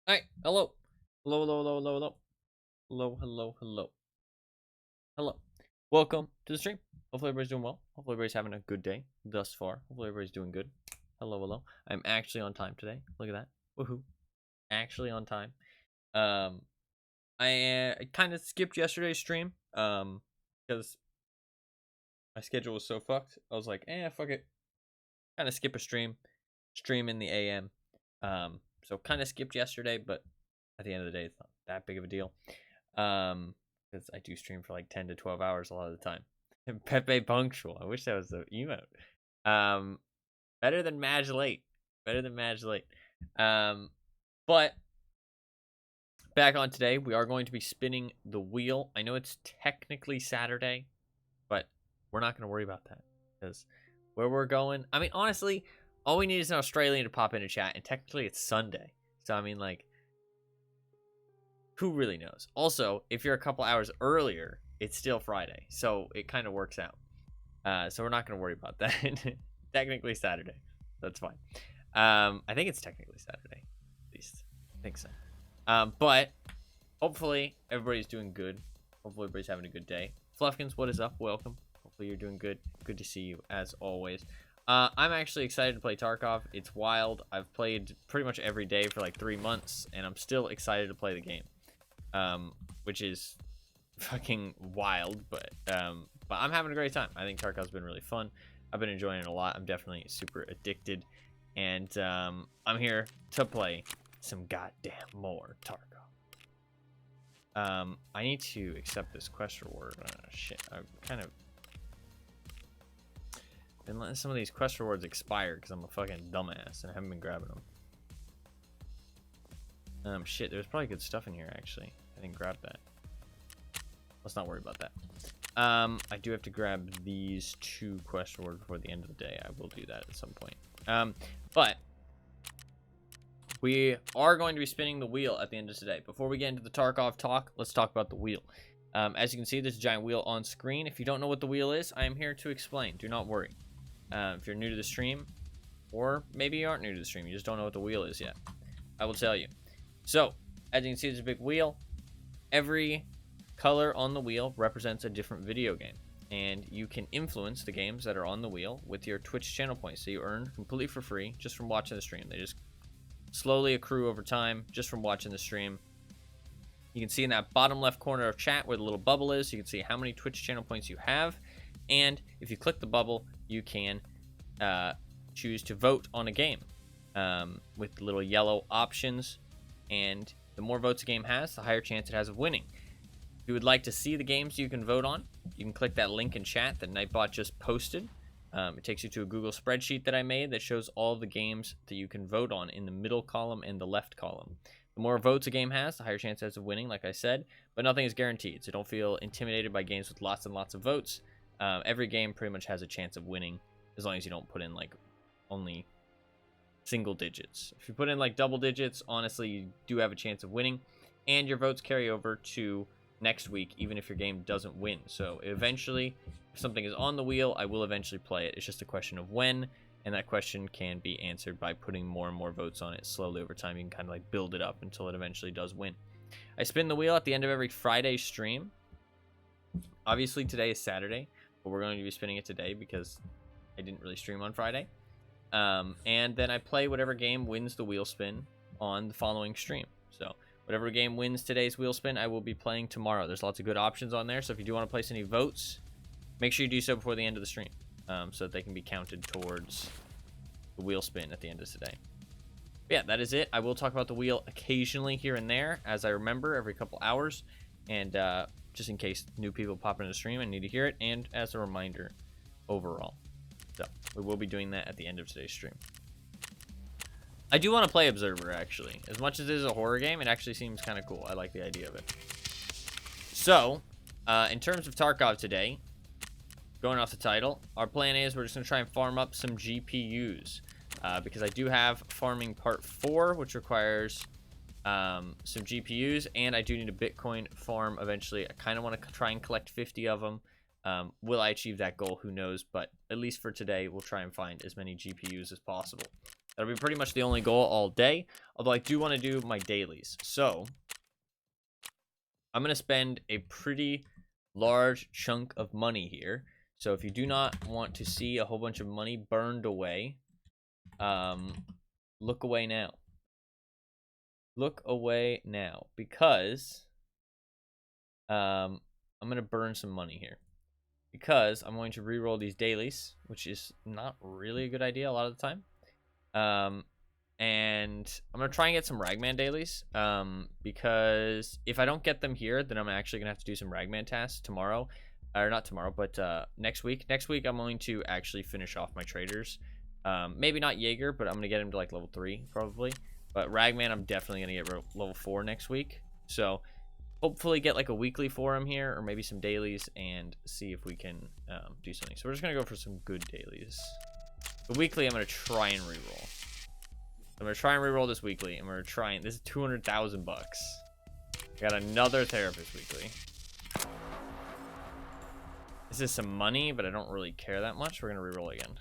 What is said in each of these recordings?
Hi, hello. Hello, hello, hello, hello, hello. Hello, hello, hello. Hello. Welcome to the stream. Hopefully everybody's doing well. Hopefully everybody's having a good day thus far. Hopefully everybody's doing good. Hello, hello. I'm actually on time today. Look at that. Woohoo. Actually on time. Um, I kind of skipped yesterday's stream, because my schedule was so fucked. I was like, fuck it. Kind of skip a stream in the AM. So kind of skipped yesterday, but at the end of the day, it's not that big of a deal. Because I do stream for like 10 to 12 hours a lot of the time. Pepe Punctual. I wish that was the emote. Better than Maj Late. Better than Maj Late. But back on today, we are going to be spinning the wheel. I know it's technically Saturday, but we're not going to worry about that because where we're going, I mean, honestly, all we need is an Australian to pop into chat, and technically it's Sunday. So, I mean, like, who really knows? Also, if you're a couple hours earlier, it's still Friday. So, it kind of works out. So, we're not going to worry about that. Technically Saturday. That's fine. I think it's technically Saturday. At least. I think so. But hopefully everybody's doing good. Hopefully everybody's having a good day. Fluffkins, what is up? Welcome. Hopefully you're doing good. Good to see you as always. I'm actually excited to play Tarkov. It's wild. I've played pretty much every day for like 3 months, and I'm still excited to play the game. Which is fucking wild, but I'm having a great time. I think Tarkov's been really fun. I've been enjoying it a lot. I'm definitely super addicted, and I'm here to play some goddamn more Tarkov. I need to accept this quest reward. Shit, I've kind of been letting some of these quest rewards expire because I'm a fucking dumbass and I haven't been grabbing them. Shit, there's probably good stuff in here, actually. I didn't grab that. Let's not worry about that. I do have to grab these 2 quest rewards before the end of the day. I will do that at some point. But we are going to be spinning the wheel at the end of today. Before we get into the Tarkov talk, let's talk about the wheel. As you can see, there's a giant wheel on screen. If you don't know what the wheel is, I am here to explain. Do not worry. If you're new to the stream, or maybe you aren't new to the stream, you just don't know what the wheel is yet, I will tell you. So, as you can see, there's a big wheel. Every color on the wheel represents a different video game, and you can influence the games that are on the wheel with your Twitch channel points. So you earn completely for free just from watching the stream. They just slowly accrue over time just from watching the stream. You can see in that bottom left corner of chat where the little bubble is, you can see how many Twitch channel points you have, and if you click the bubble, you can choose to vote on a game with little yellow options, and the more votes a game has, the higher chance it has of winning. If you would like to see the games you can vote on, you can click that link in chat that Nightbot just posted. It takes you to a Google spreadsheet that I made that shows all the games that you can vote on in the middle column and the left column. The more votes a game has, the higher chance it has of winning, like I said, but nothing is guaranteed, so don't feel intimidated by games with lots and lots of votes. Every game pretty much has a chance of winning, as long as you don't put in like only single digits. If you put in like double digits, honestly, you do have a chance of winning, and your votes carry over to next week, even if your game doesn't win. So eventually, if something is on the wheel, I will eventually play it. It's just a question of when, and that question can be answered by putting more and more votes on it slowly over time. You can kind of like build it up until it eventually does win. I spin the wheel at the end of every Friday stream. Obviously, today is Saturday, but we're going to be spinning it today because I didn't really stream on Friday. And then I play whatever game wins the wheel spin on the following stream. So whatever game wins today's wheel spin, I will be playing tomorrow. There's lots of good options on there, so if you do want to place any votes, make sure you do so before the end of the stream, so that they can be counted towards the wheel spin at the end of today. But yeah, that is it. I will talk about the wheel occasionally here and there, as I remember, every couple hours, and just in case new people pop into the stream and need to hear it, and as a reminder overall. So we will be doing that at the end of today's stream. I do want to play Observer, actually. As much as it is a horror game, it actually seems kind of cool. I like the idea of it. So, in terms of Tarkov today, going off the title, our plan is we're just going to try and farm up some GPUs. Because I do have farming part 4, which requires some GPUs, and I do need a Bitcoin farm eventually. I kind of want to try and collect 50 of them. Will I achieve that goal? Who knows? But at least for today, we'll try and find as many GPUs as possible. That'll be pretty much the only goal all day. Although I do want to do my dailies. So I'm going to spend a pretty large chunk of money here. So if you do not want to see a whole bunch of money burned away, look away now. Look away now, because I'm going to burn some money here. Because I'm going to reroll these dailies, which is not really a good idea a lot of the time. And I'm going to try and get some Ragman dailies, because if I don't get them here, then I'm actually going to have to do some Ragman tasks tomorrow. Or not tomorrow, but next week. Next week, I'm going to actually finish off my traders. Maybe not Jaeger, but I'm going to get him to like level 3, probably. But Ragman, I'm definitely going to get level 4 next week. So hopefully get like a weekly for him here, or maybe some dailies, and see if we can do something. So we're just going to go for some good dailies. The weekly, I'm going to try and reroll. I'm going to try and reroll this weekly, and we're going to try and... This is 200,000 bucks. Got another therapist weekly. This is some money, but I don't really care that much. We're going to reroll again.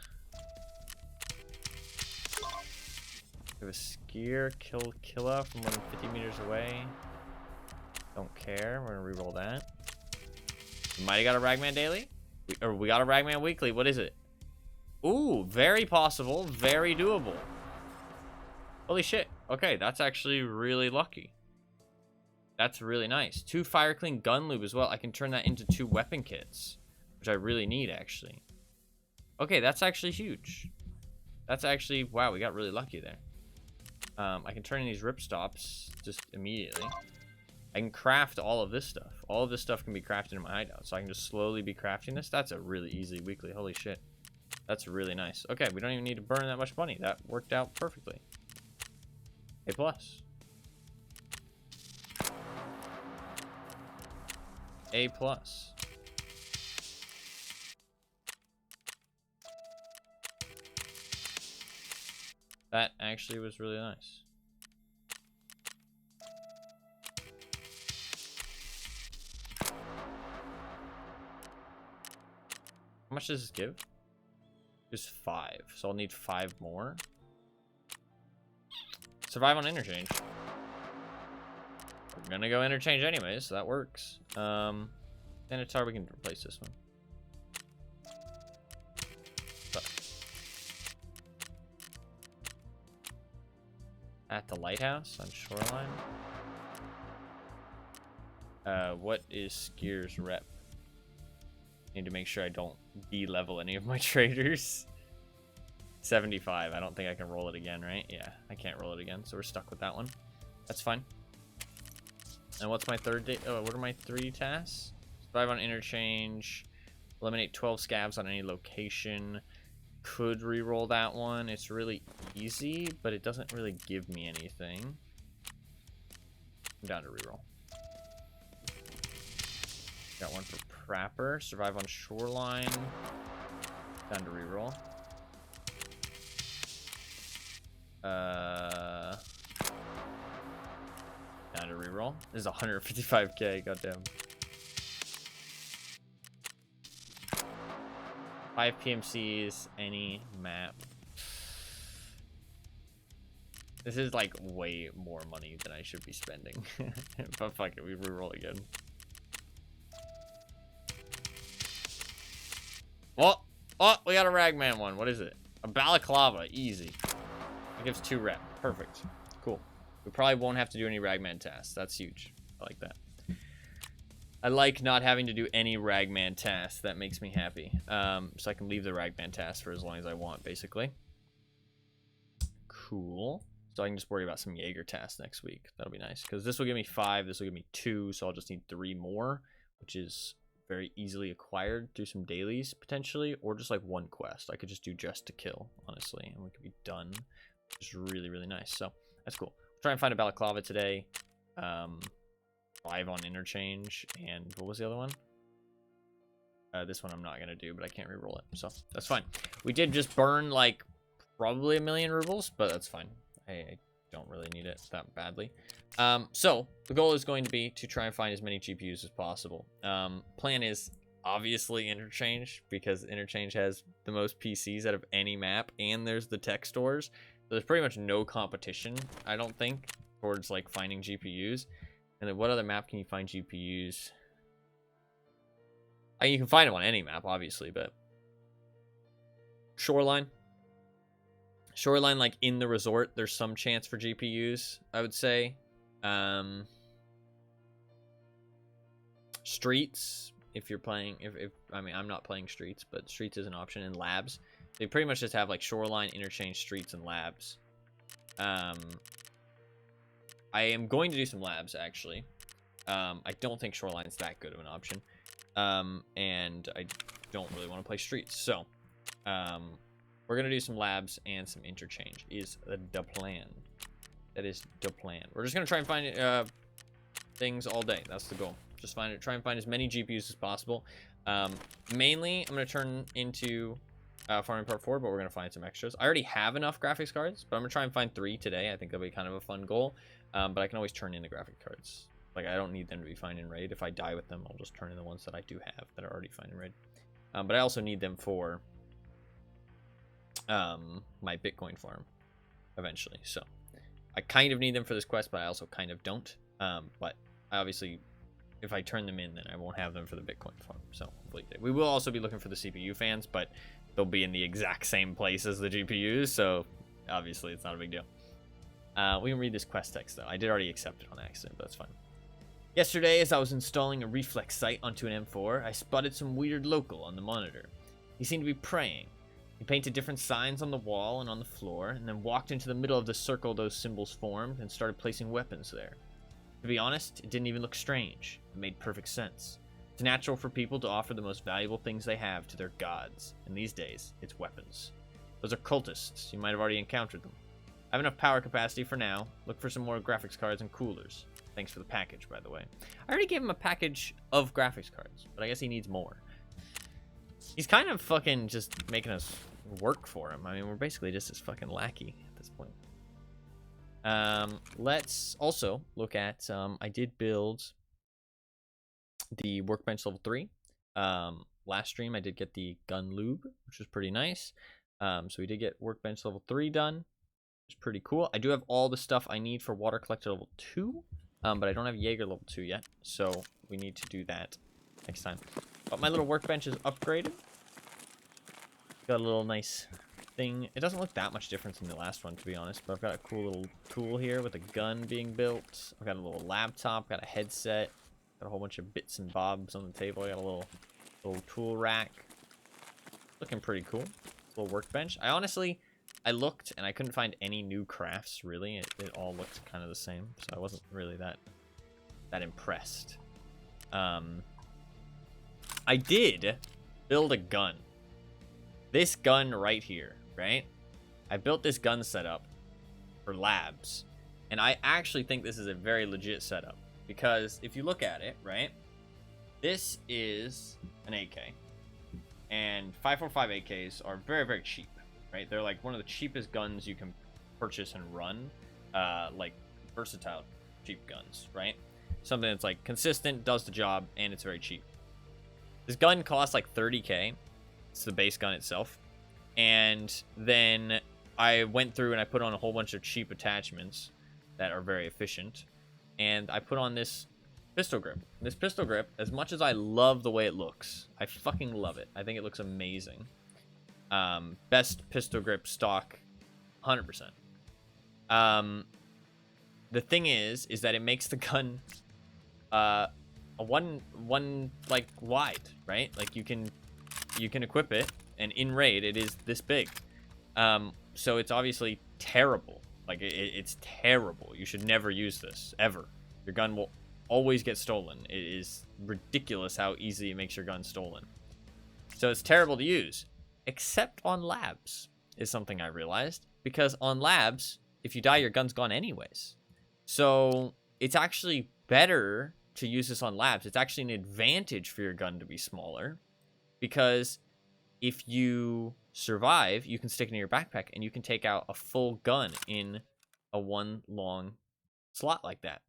We have a skier, killer from more than 50 meters away. Don't care. We're going to reroll that. We might have got a Ragman daily. We got a Ragman weekly. What is it? Ooh, very possible. Very doable. Holy shit. Okay, that's actually really lucky. That's really nice. 2 fire clean gun lube as well. I can turn that into 2 weapon kits, which I really need, actually. Okay, that's actually huge. That's actually... Wow, we got really lucky there. I can turn in these rip stops just immediately. I can craft all of this stuff. All of this stuff can be crafted in my hideout, so I can just slowly be crafting this. That's a really easy weekly. Holy shit. That's really nice. Okay, we don't even need to burn that much money. That worked out perfectly. A plus. A plus. That actually was really nice. How much does this give? Just 5. So I'll need 5 more. Survive on interchange. We're gonna go interchange anyways, so that works. Sanitar, we can replace this one. At the lighthouse on shoreline. What is Skier's rep? Need to make sure I don't de-level any of my traders. 75. I don't think I can roll it again, right? Yeah, I can't roll it again, so we're stuck with that one. That's fine. And what's my third day? Oh, what are my 3 tasks? Survive on interchange. Eliminate 12 scavs on any location. Could re-roll that one. It's really easy, but it doesn't really give me anything. I'm down to re-roll. Got one for Prapper. Survive on shoreline. Down to re-roll. Down to re-roll. This is 155k. Goddamn. 5 PMCs, any map. This is like way more money than I should be spending. But fuck it, we reroll again. Oh, we got a Ragman one. What is it? A Balaclava, easy. It gives 2 rep. Perfect. Cool. We probably won't have to do any Ragman tasks. That's huge. I like that. I like not having to do any Ragman tasks. That makes me happy. So I can leave the Ragman tasks for as long as I want, basically. Cool. So I can just worry about some Jaeger tasks next week. That'll be nice. Because this will give me 5. This will give me 2. So I'll just need 3 more. Which is very easily acquired through some dailies, potentially. Or just like 1 quest. I could just do just to kill, honestly. And we could be done. Which is really, really nice. So that's cool. Try and find a Balaclava today. 5 on interchange, and what was the other one? This one I'm not gonna do, but I can't re-roll it, so that's fine. We did just burn like probably 1 million rubles, but that's fine. I don't really need it that badly. So the goal is going to be to try and find as many GPUs as possible. Plan is obviously interchange, because interchange has the most PCs out of any map, and there's the tech stores. there's pretty much no competition, I don't think, towards like finding GPUs. And then what other map can you find GPUs? I mean, you can find them on any map, obviously, but Shoreline, like in the resort, there's some chance for GPUs, I would say. Streets, if you're playing, if I mean, I'm not playing Streets, but Streets is an option. And Labs, they pretty much just have like Shoreline, Interchange, Streets, and Labs. I am going to do some Labs, actually. I don't think Shoreline's that good of an option. And I don't really want to play Streets. So, we're going to do some Labs and some Interchange is the plan. That is the plan. We're just going to try and find things all day. That's the goal. Just try and find as many GPUs as possible. Mainly, I'm going to turn into Farming Part 4, but we're going to find some extras. I already have enough graphics cards, but I'm going to try and find 3 today. I think that'll be kind of a fun goal. But I can always turn in the graphic cards. Like, I don't need them to be fine in raid. If I die with them, I'll just turn in the ones that I do have that are already fine in raid. But I also need them for my Bitcoin farm eventually. So I kind of need them for this quest, but I also kind of don't. But I obviously, if I turn them in, then I won't have them for the Bitcoin farm. So hopefully we will also be looking for the CPU fans, but they'll be in the exact same place as the GPUs. So obviously it's not a big deal. We can read this quest text though. I did already accept it on accident, but that's fine. Yesterday, as I was installing a reflex sight onto an M4, I spotted some weird local on the monitor. He seemed to be praying. He painted different signs on the wall and on the floor, and then walked into the middle of the circle those symbols formed and started placing weapons there. To be honest, it didn't even look strange. It made perfect sense. It's natural for people to offer the most valuable things they have to their gods, and these days, it's weapons. Those are cultists. You might have already encountered them. I have enough power capacity for now. Look for some more graphics cards and coolers. Thanks for the package, by the way. I already gave him a package of graphics cards, but I guess he needs more. He's kind of fucking just making us work for him. I mean, we're basically just his fucking lackey at this point. Let's also look at, I did build the workbench level 3. Last stream, I did get the gun lube, which was pretty nice. So we did get workbench level 3 done. It's pretty cool. I do have all the stuff I need for water collector level 2. But I don't have Jaeger level 2 yet, so we need to do that next time. But my little workbench is upgraded. Got a little nice thing. It doesn't look that much different from the last one, to be honest, but I've got a cool little tool here with a gun being built. I've got a little laptop, got a headset, got a whole bunch of bits and bobs on the table. I got a little tool rack. Looking pretty cool. Little workbench. I looked and I couldn't find any new crafts, really. It all looked kind of the same, so I wasn't really that impressed. I did build a gun. This gun right here, right? I built this gun setup for labs, and I actually think this is a very legit setup, because if you look at it, right? This is an AK, and 545 AKs are very, very cheap. Right, they're like one of the cheapest guns you can purchase and run, like versatile cheap guns, right? Something that's like consistent, does the job, and it's very cheap. This gun costs like 30k. It's the base gun itself, and then I went through and I put on a whole bunch of cheap attachments that are very efficient, and I put on this pistol grip. This pistol grip, as much as I love the way it looks, I fucking love it. I think it looks amazing. Best pistol grip stock, 100%. The thing is that it makes the gun a one like wide, right? Like you can equip it, and in raid it is this big. So it's obviously terrible. Like it's terrible. You should never use this ever. Your gun will always get stolen. It is ridiculous how easy it makes your gun stolen. So it's terrible to use. Except on labs is something I realized, because on labs, if you die, your gun's gone anyways. So it's actually better to use this on labs. It's actually an advantage for your gun to be smaller, because if you survive, you can stick it in your backpack and you can take out a full gun in a one long slot like that.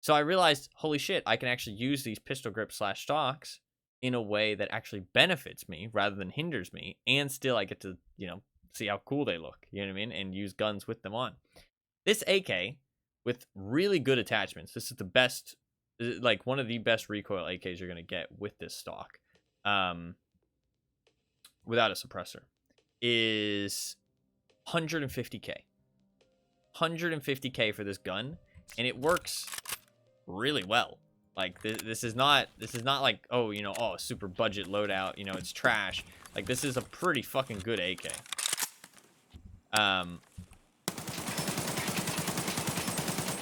So I realized, holy shit, I can actually use these pistol grip / stocks in a way that actually benefits me rather than hinders me, and still I get to, you know, see how cool they look, you know what I mean, and use guns with them on. This AK with really good attachments, this is the best, like one of the best recoil AKs you're gonna get with this stock, without a suppressor, is 150k. 150k for this gun, and it works really well. Like this is not like, oh, you know, oh, super budget loadout, you know, it's trash. Like, this is a pretty fucking good AK.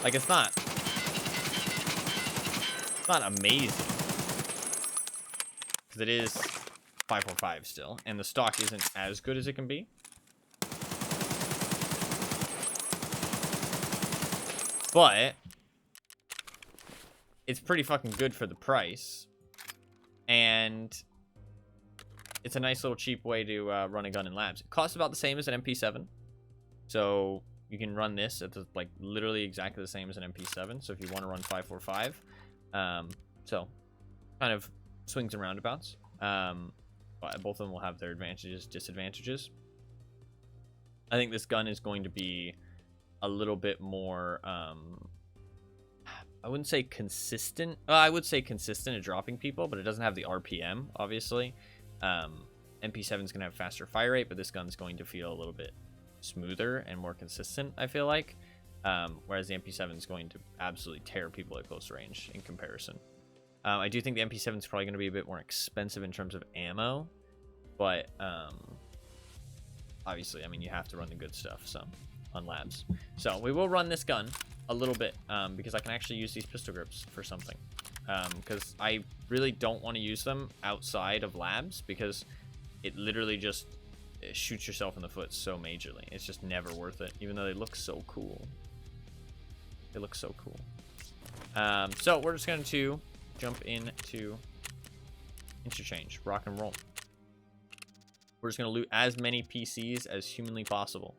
Like, it's not amazing, because it is 545 still, and the stock isn't as good as it can be. But it's pretty fucking good for the price, and it's a nice little cheap way to run a gun in labs. It costs about the same as an MP7, so you can run this at the, like, literally exactly the same as an MP7. So if you want to run 545, so kind of swings and roundabouts. But both of them will have their advantages, disadvantages. I think this gun is going to be a little bit more, I wouldn't say consistent. I would say consistent at dropping people, but it doesn't have the RPM, obviously. MP7 is going to have faster fire rate, but this gun's going to feel a little bit smoother and more consistent, I feel like. Whereas the MP7 is going to absolutely tear people at close range in comparison. I do think the MP7 is probably going to be a bit more expensive in terms of ammo, but obviously, I mean, you have to run the good stuff, so, on labs. So we will run this gun a little bit, because I can actually use these pistol grips for something, because I really don't want to use them outside of labs, because it literally just shoots yourself in the foot so majorly. It's just never worth it, even though they look so cool. They look so cool. So we're just going to jump into interchange, rock and roll. We're just going to loot as many PCs as humanly possible.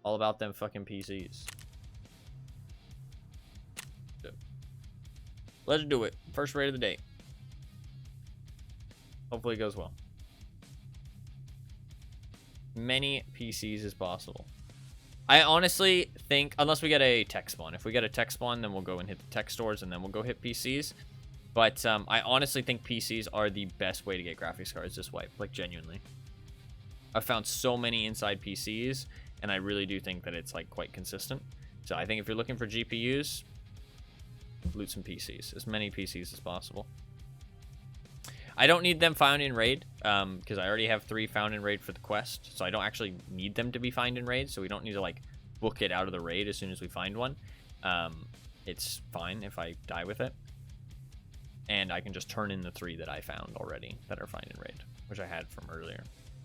All about them fucking PCs. So, let's do it. First raid of the day. Hopefully it goes well. Many PCs as possible. I honestly think, unless we get a tech spawn. If we get a tech spawn, then we'll go and hit the tech stores, and then we'll go hit PCs. But I honestly think PCs are the best way to get graphics cards this wipe. Like, genuinely. I've found so many inside PCs, and I really do think that it's, like, quite consistent. So I think if you're looking for GPUs, loot some PCs. As many PCs as possible. I don't need them found in raid, because I already have 3 found in raid for the quest. So I don't actually need them to be found in raid, so we don't need to, like, book it out of the raid as soon as we find one. It's fine if I die with it. And I can just turn in the 3 that I found already that are found in raid, which I had from earlier.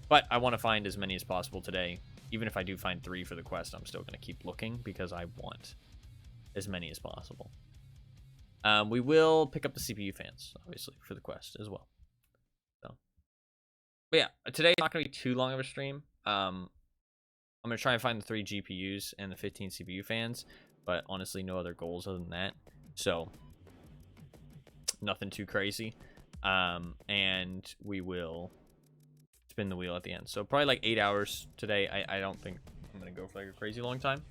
But I want to find as many as possible today. Even if I do find 3 for the quest, I'm still going to keep looking, because I want as many as possible. We will pick up the CPU fans, obviously, for the quest as well. So, but yeah, today's not going to be too long of a stream. I'm going to try and find the 3 GPUs and the 15 CPU fans, but honestly, no other goals other than that. So, nothing too crazy. And we will spin the wheel at the end. So, probably like 8 hours today. I don't think I'm going to go for like a crazy long time.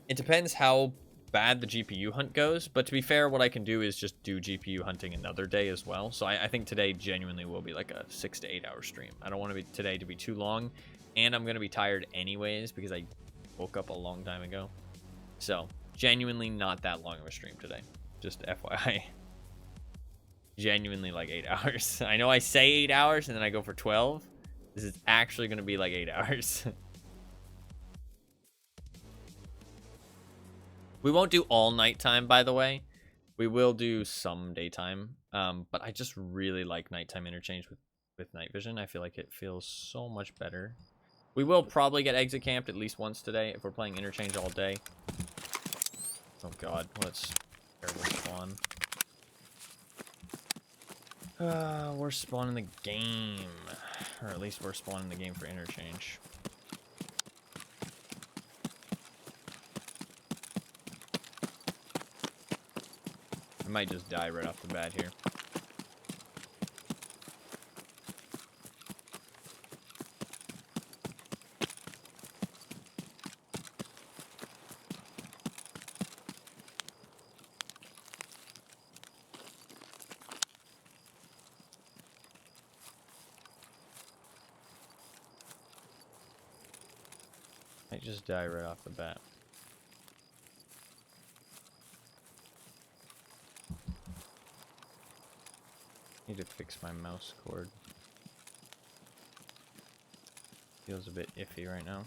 It depends how bad the GPU hunt goes, but to be fair, what I can do is just do GPU hunting another day as well. So I think today genuinely will be like a 6 to 8 hour stream. I don't want today to be too long, and I'm going to be tired anyways because I woke up a long time ago. So genuinely not that long of a stream today, just FYI. Genuinely like 8 hours. I know I say 8 hours and then I go for 12. This is actually going to be like 8 hours. We won't do all nighttime, by the way. We will do some daytime. But I just really like nighttime interchange with night vision. I feel like it feels so much better. We will probably get exit camped at least once today if we're playing interchange all day. Oh god, what's terrible spawn. We're spawning the game. Or at least we're spawning the game for interchange. I might just die right off the bat here. Might just die right off the bat. Need to fix my mouse cord. Feels a bit iffy right now.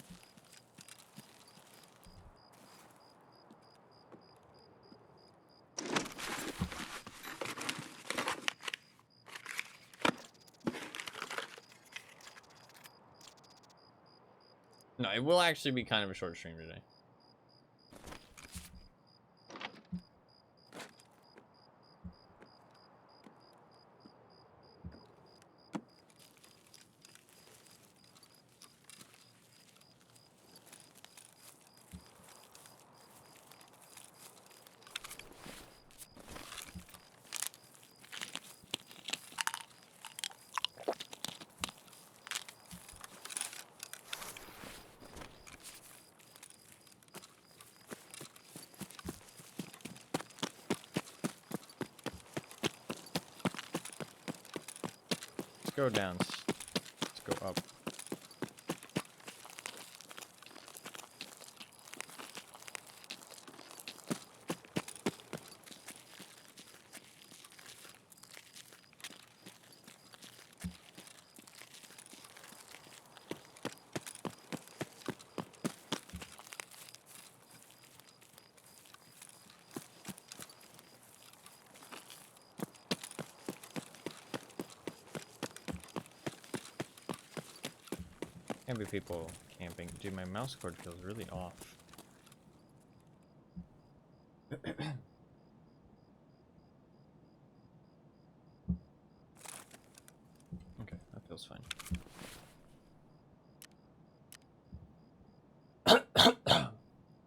No, it will actually be kind of a short stream today. Go down. Let's go up. Can't be people camping. Dude, my mouse cord feels really off. Okay, that feels fine.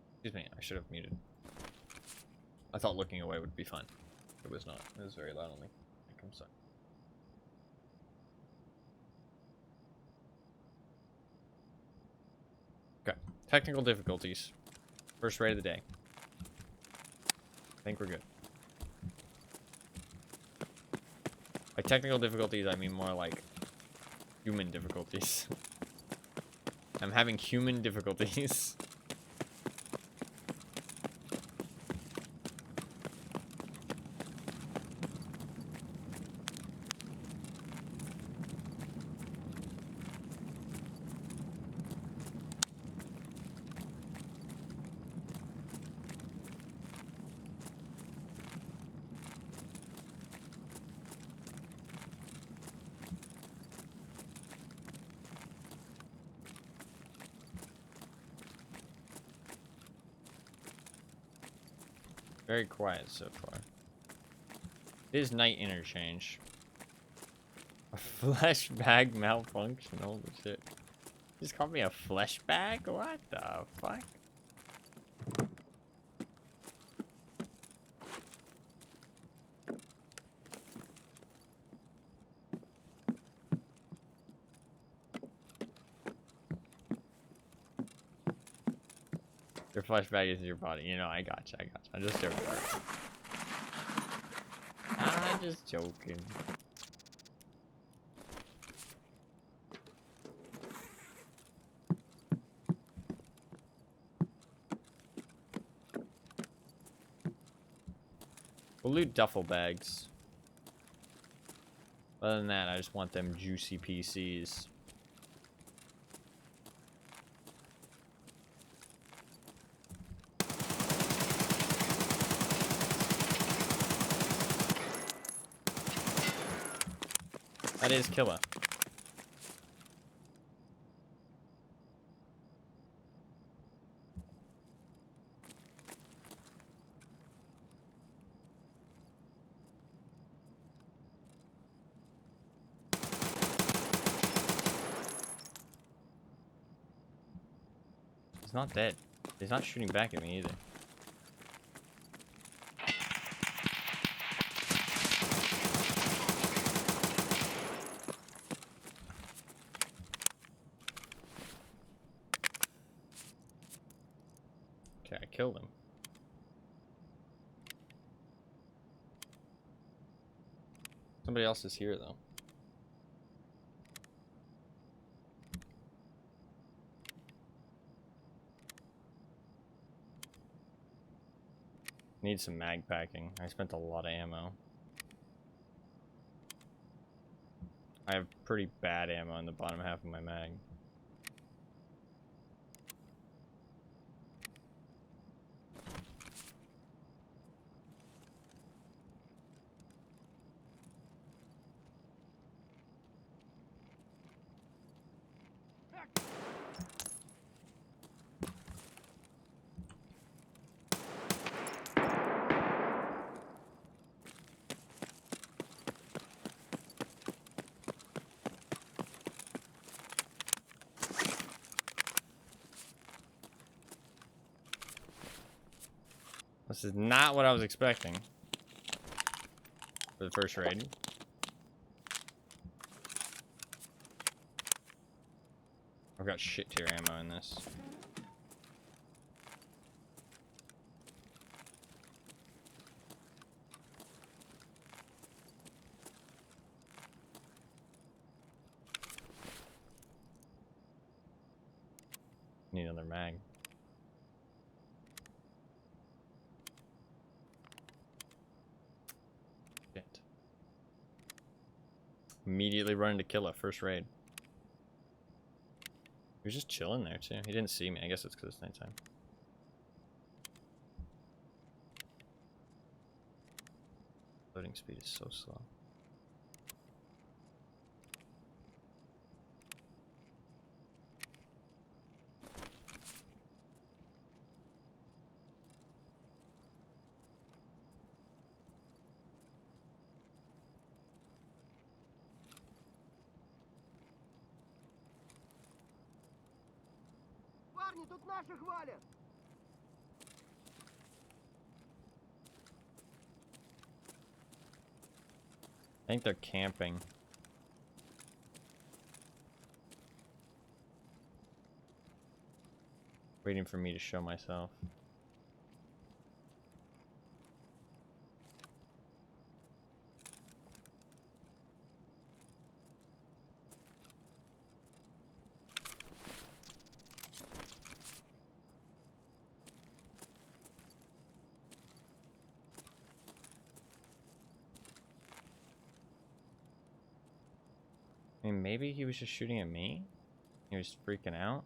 Excuse me, I should have muted. I thought looking away would be fun. It was not. It was very loud on me. I'm sorry. Okay, technical difficulties. First raid of the day. I think we're good. By technical difficulties, I mean more like human difficulties. I'm having human difficulties. Very quiet so far. It is night interchange. A flesh bag malfunction. Holy shit. You just called me a flesh bag? What the fuck? Your flesh bag is your body. You know, I gotcha, I gotcha. I'm just joking. I'm just joking. We'll loot duffel bags. Other than that, I just want them juicy PCs. That is killer. He's not dead. He's not shooting back at me either. Okay, I killed him. Somebody else is here though. Need some mag packing. I spent a lot of ammo. I have pretty bad ammo in the bottom half of my mag. This is not what I was expecting for the first raid. I've got shit tier ammo in this. Need another mag. Shit. Immediately running to kill a first raid. He was just chilling there too. He didn't see me. I guess it's because it's nighttime. Loading speed is so slow. Тут наших валят! I think they're camping. Waiting for me to show myself. I mean, maybe he was just shooting at me? He was freaking out?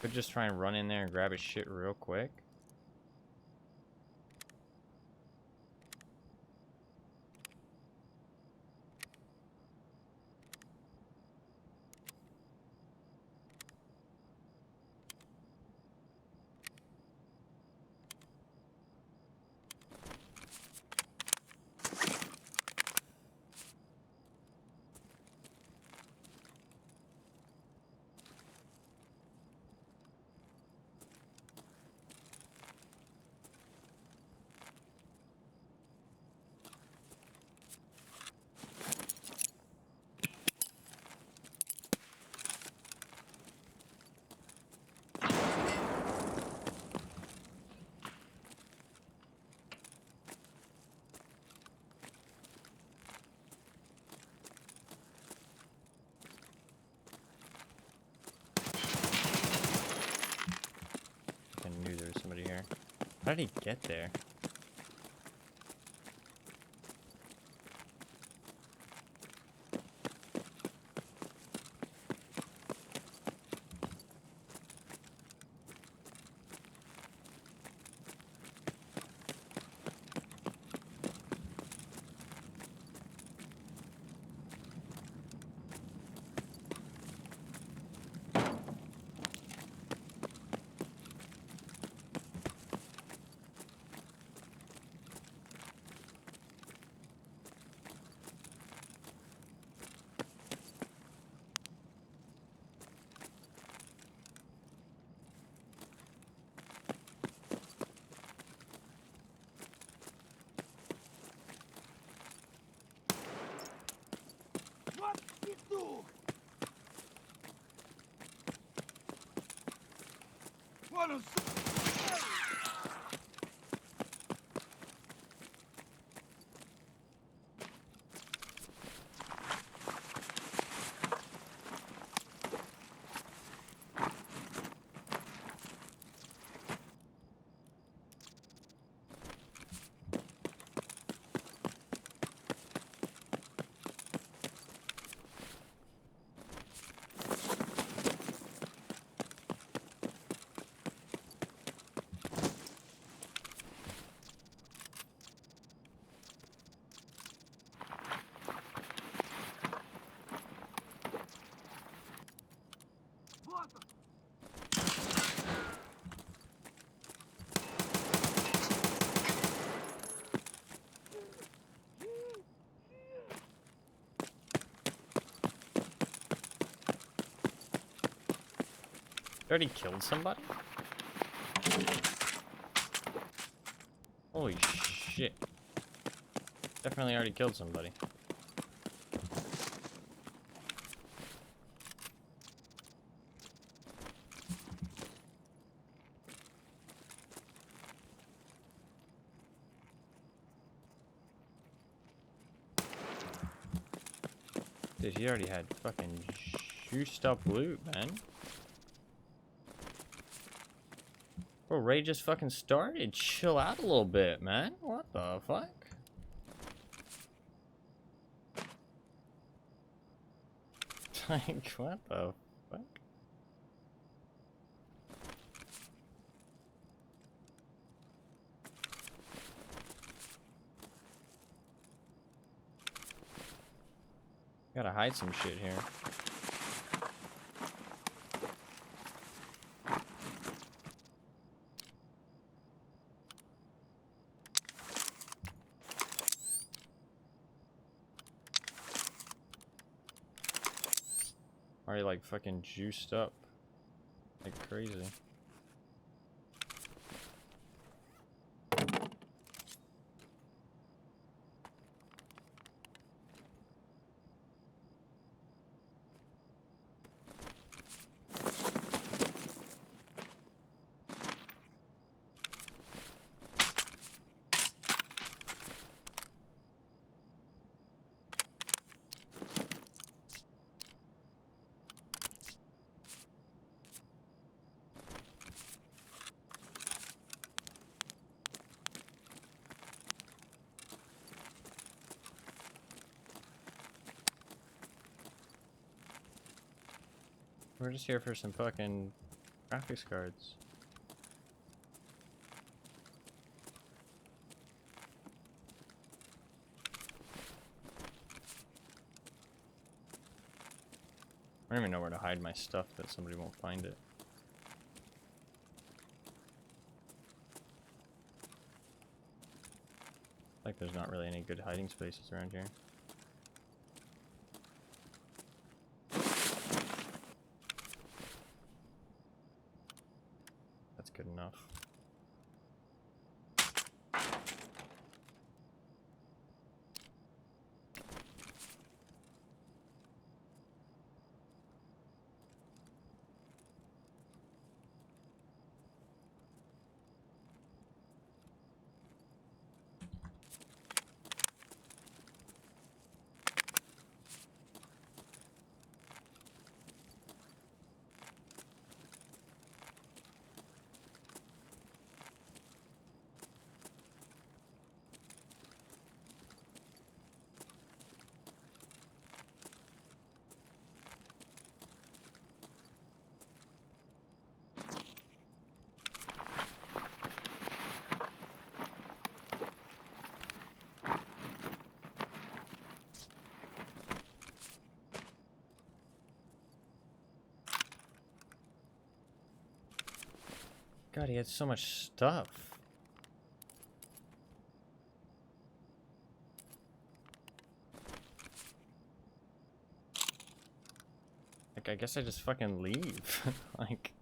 Could just try and run in there and grab his shit real quick. How did he get there? Already killed somebody? Holy shit. Definitely already killed somebody. Dude, he already had fucking juiced up loot, man. Bro, Ray just fucking started. Chill out a little bit, man. What the fuck? Like, what the fuck? Gotta hide some shit here. Already like fucking juiced up. Like crazy. We're just here for some fucking graphics cards. I don't even know where to hide my stuff that somebody won't find it. Like there's not really any good hiding spaces around here. That's good enough. God, he had so much stuff. Like, I guess I just fucking leave. Like...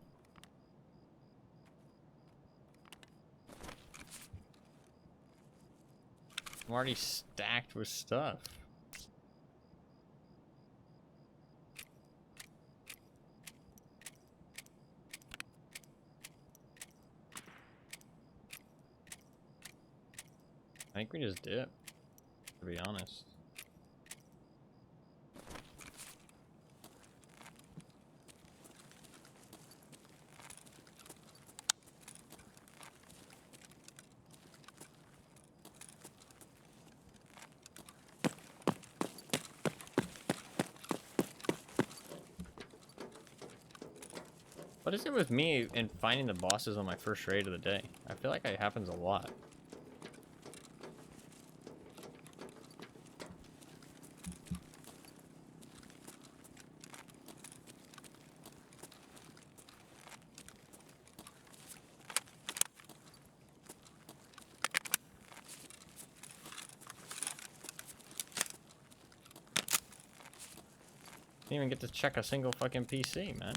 I'm already stacked with stuff. I think we just dip, to be honest. What is it with me in finding the bosses on my first raid of the day? I feel like it happens a lot. Didn't even get to check a single fucking PC, man.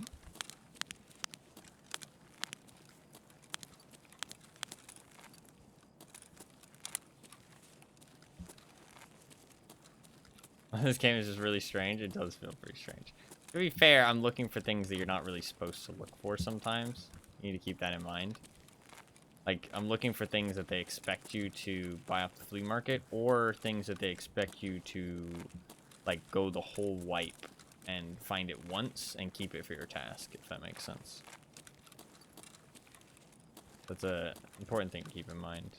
This game is just really strange. It does feel pretty strange. To be fair, I'm looking for things that you're not really supposed to look for sometimes. You need to keep that in mind. Like, I'm looking for things that they expect you to buy off the flea market, or things that they expect you to, like, go the whole wipe and find it once and keep it for your task, if that makes sense. That's a important thing to keep in mind.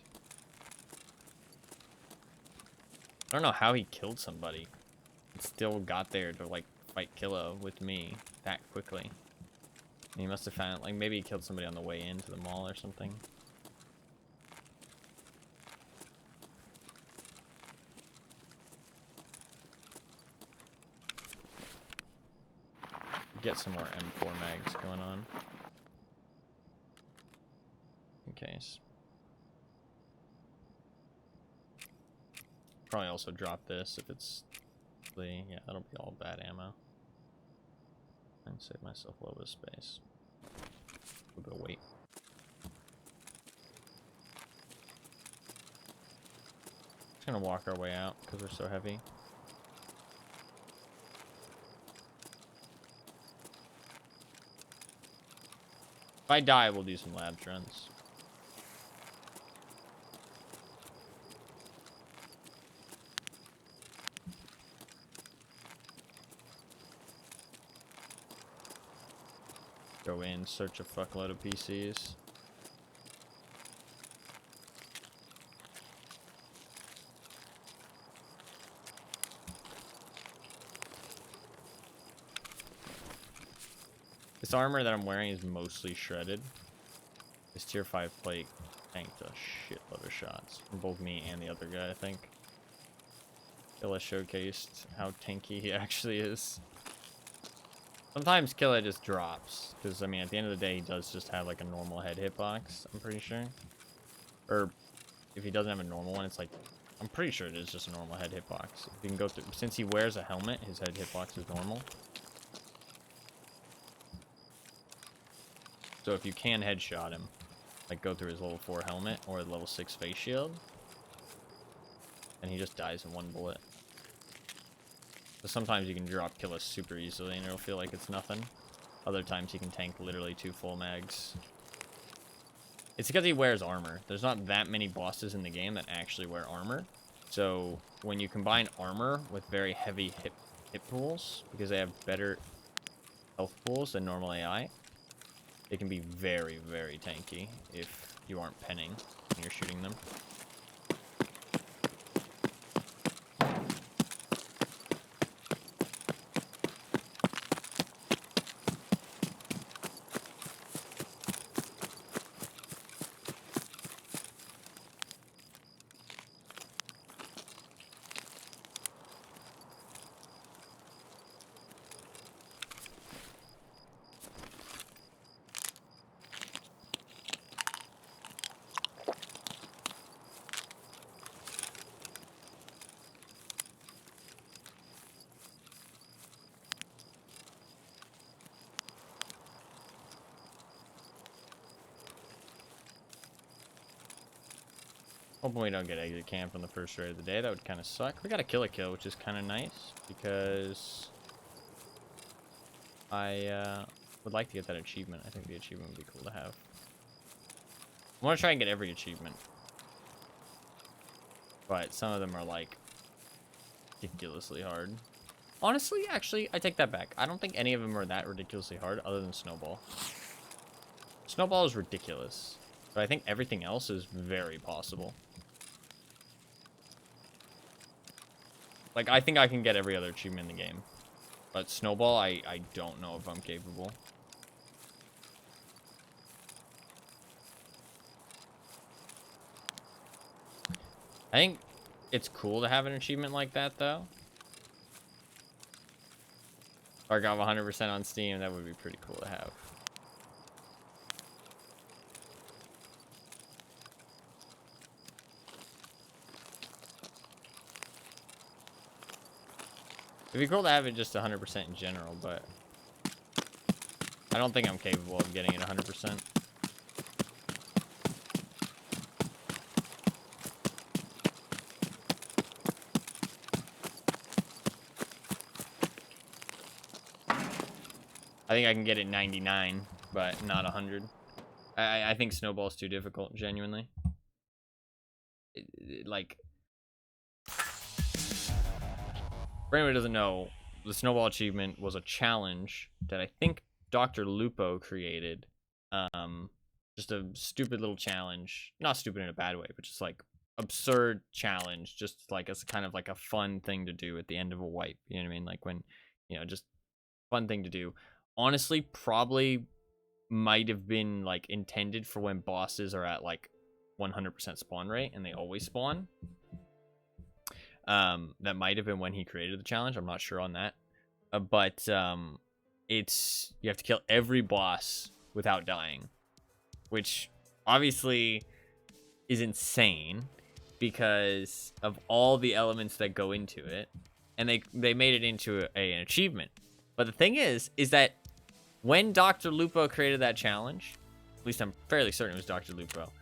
I don't know how he killed somebody. It still got there to, like, fight Killa with me that quickly. And he must have found, like, maybe he killed somebody on the way into the mall or something. Get some more M4 mags going on. In case. Probably also drop this if it's... Yeah, that'll be all bad ammo. And save myself a little bit of space. A bit of weight. Just gonna walk our way out because we're so heavy. If I die, we'll do some labs runs. Go in, search a fuckload of PCs. This armor that I'm wearing is mostly shredded. This tier 5 plate tanked a shitload of shots from both me and the other guy, I think. Killa showcased how tanky he actually is. Sometimes Killa just drops, because, I mean, at the end of the day, he does just have, like, a normal head hitbox, I'm pretty sure. Or, if he doesn't have a normal one, it's like, I'm pretty sure it is just a normal head hitbox. If you can go through, since he wears a helmet, his head hitbox is normal. So if you can headshot him, like, go through his level 4 helmet, or level 6 face shield, and he just dies in one bullet. So sometimes you can drop Killa super easily and it'll feel like it's nothing. Other times he can tank literally 2 full mags. It's because he wears armor. There's not that many bosses in the game that actually wear armor. So when you combine armor with very heavy hit pools, because they have better health pools than normal AI, it can be very, very tanky if you aren't penning when you're shooting them. Hoping we don't get exit camp on the first raid of the day. That would kind of suck. We got a kill, which is kind of nice, because I would like to get that achievement. I think the achievement would be cool to have. I want to try and get every achievement, but some of them are, like, ridiculously hard. Honestly, actually, I take that back. I don't think any of them are that ridiculously hard, other than Snowball. Snowball is ridiculous, but I think everything else is very possible. Like, I think I can get every other achievement in the game. But Snowball, I don't know if I'm capable. I think it's cool to have an achievement like that, though. If I got 100% on Steam, that would be pretty cool to have. It'd be cool to have it just 100% in general, but I don't think I'm capable of getting it 100%. I think I can get it 99, but not 100. I think Snowball's too difficult, genuinely. Like, for anyone who doesn't know, the Snowball achievement was a challenge that I think Dr. Lupo created. Just a stupid little challenge. Not stupid in a bad way, but just like absurd challenge. Just like as kind of like a fun thing to do at the end of a wipe. You know what I mean? Like when, you know, just fun thing to do. Honestly, probably might have been like intended for when bosses are at like 100% spawn rate and they always spawn. That might have been when he created the challenge. I'm not sure on that. But it's, you have to kill every boss without dying, which obviously is insane because of all the elements that go into it, and they made it into an achievement. But the thing is that when Dr. Lupo created that challenge, at least I'm fairly certain it was Dr. Lupo,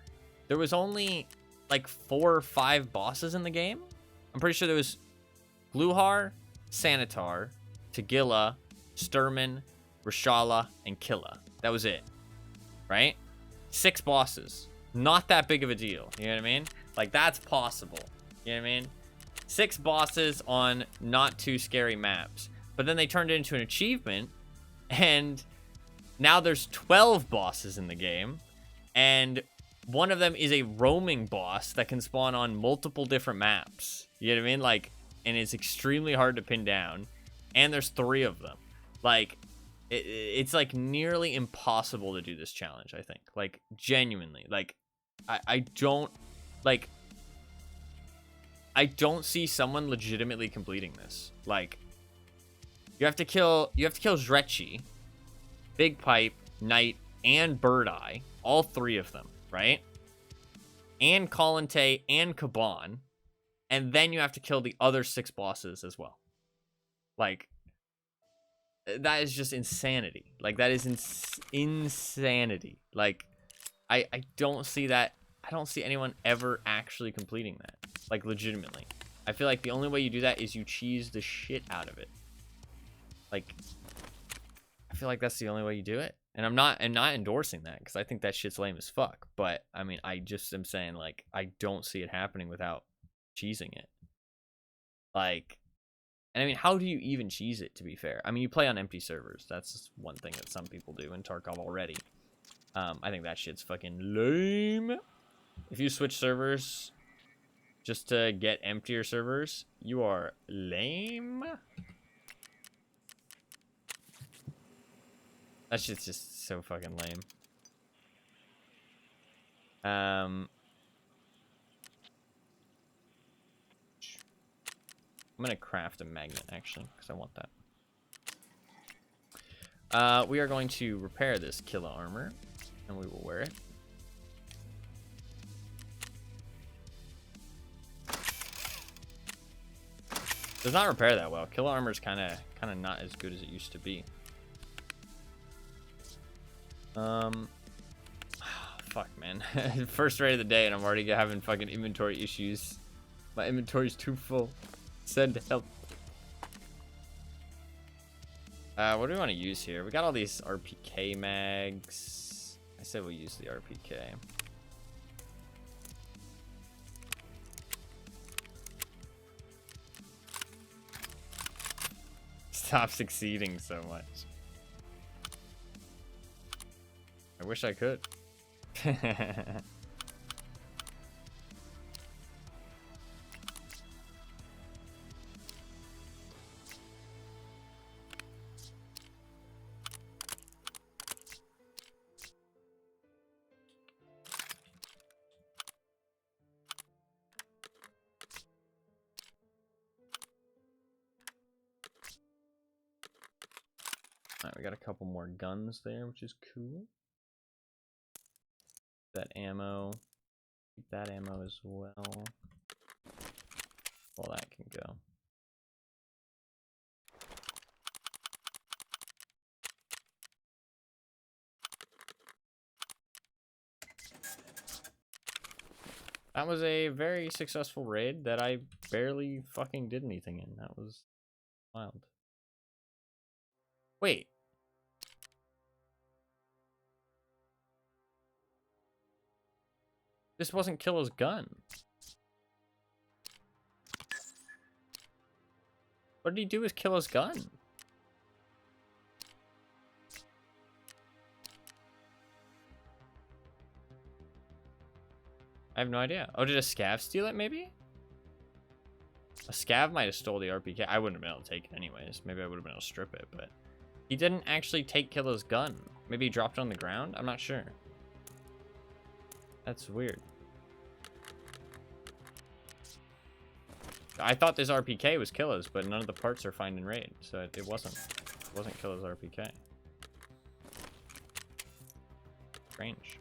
there was only like 4 or 5 bosses in the game. I'm pretty sure there was Gluhar, Sanitar, Tagilla, Sturman, Reshala, and Killa. That was it, right? 6 bosses. Not that big of a deal. You know what I mean? Like, that's possible. You know what I mean? 6 bosses on not too scary maps. But then they turned it into an achievement, and now there's 12 bosses in the game, and one of them is a roaming boss that can spawn on multiple different maps. You know what I mean? Like, and it's extremely hard to pin down, and there's 3 of them. Like, it's like nearly impossible to do this challenge, I think. Like, genuinely. Like, I don't, like, I don't see someone legitimately completing this. Like, you have to kill Zrechi, Big Pipe, Knight, and Bird Eye. All 3 of them, right? And Kalante and Kaban. And then you have to kill the other 6 bosses as well. Like, that is just insanity. Like, that is insanity. Like, I don't see that. I don't see anyone ever actually completing that. Like, legitimately. I feel like the only way you do that is you cheese the shit out of it. Like, I feel like that's the only way you do it. And I'm not endorsing that, because I think that shit's lame as fuck. But, I mean, I just am saying, like, I don't see it happening without cheesing it. Like, and I mean, how do you even cheese it, to be fair? I mean, you play on empty servers. That's one thing that some people do in Tarkov already. I think that shit's fucking lame. If you switch servers just to get emptier servers, you are lame. That shit's just so fucking lame. I'm gonna craft a magnet, actually, because I want that. We are going to repair this Killa armor, and we will wear it. Does not repair that well. Killa armor is kind of not as good as it used to be. Fuck, man. First raid of the day, and I'm already having fucking inventory issues. My inventory's too full. Send help. What do we want to use here? We got all these RPK mags. I said we'll use the RPK. Stop succeeding so much. I wish I could. Alright, we got a couple more guns there, which is cool. That ammo. Keep that ammo as well. Well, that can go. That was a very successful raid that I barely fucking did anything in. That was wild. Wait. This wasn't Killer's gun. What did he do with Killer's gun? I have no idea. Oh, did a Scav steal it, maybe? A Scav might have stole the RPK. I wouldn't have been able to take it anyways. Maybe I would have been able to strip it, but... He didn't actually take Killer's gun. Maybe he dropped it on the ground? I'm not sure. That's weird. I thought this RPK was Killer's, but none of the parts are found in raid, so it wasn't Killer's RPK. Strange.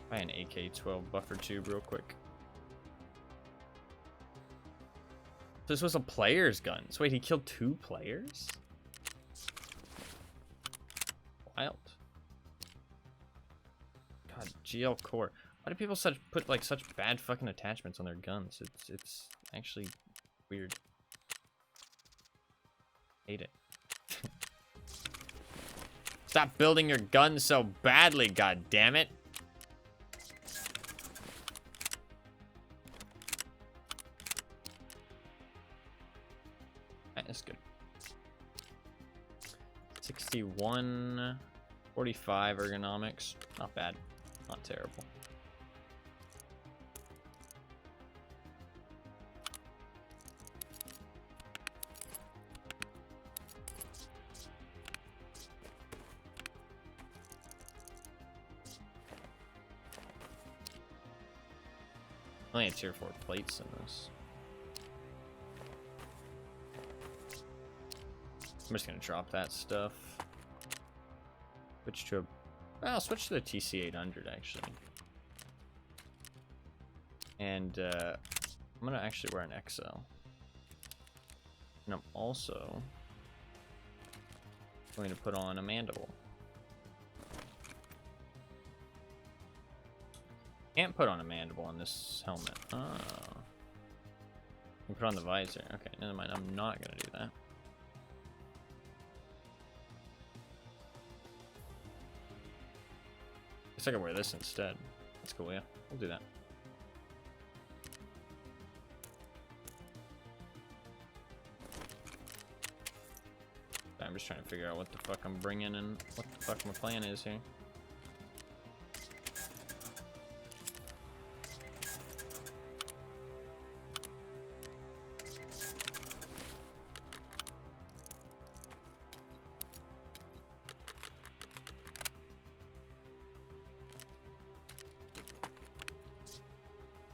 Buy an AK-12 buffer tube real quick. This was a player's gun. So wait, he killed 2 players? Wild. God, GL core. Why do people put like such bad fucking attachments on their guns? It's actually weird. Hate it. Stop building your gun so badly, god damn it. That's good. 61, 45 ergonomics. Not bad. Not terrible. Only a tier 4 plates in this. I'm just gonna drop that stuff. Switch to a... I'll switch to the TC800 actually. And I'm gonna actually wear an XL. And I'm also going to put on a mandible. Can't put on a mandible on this helmet. Oh. You put on the visor. Okay, never mind. I'm not gonna do that. I can wear this instead. That's cool, yeah. We'll do that. I'm just trying to figure out what the fuck I'm bringing and what the fuck my plan is here.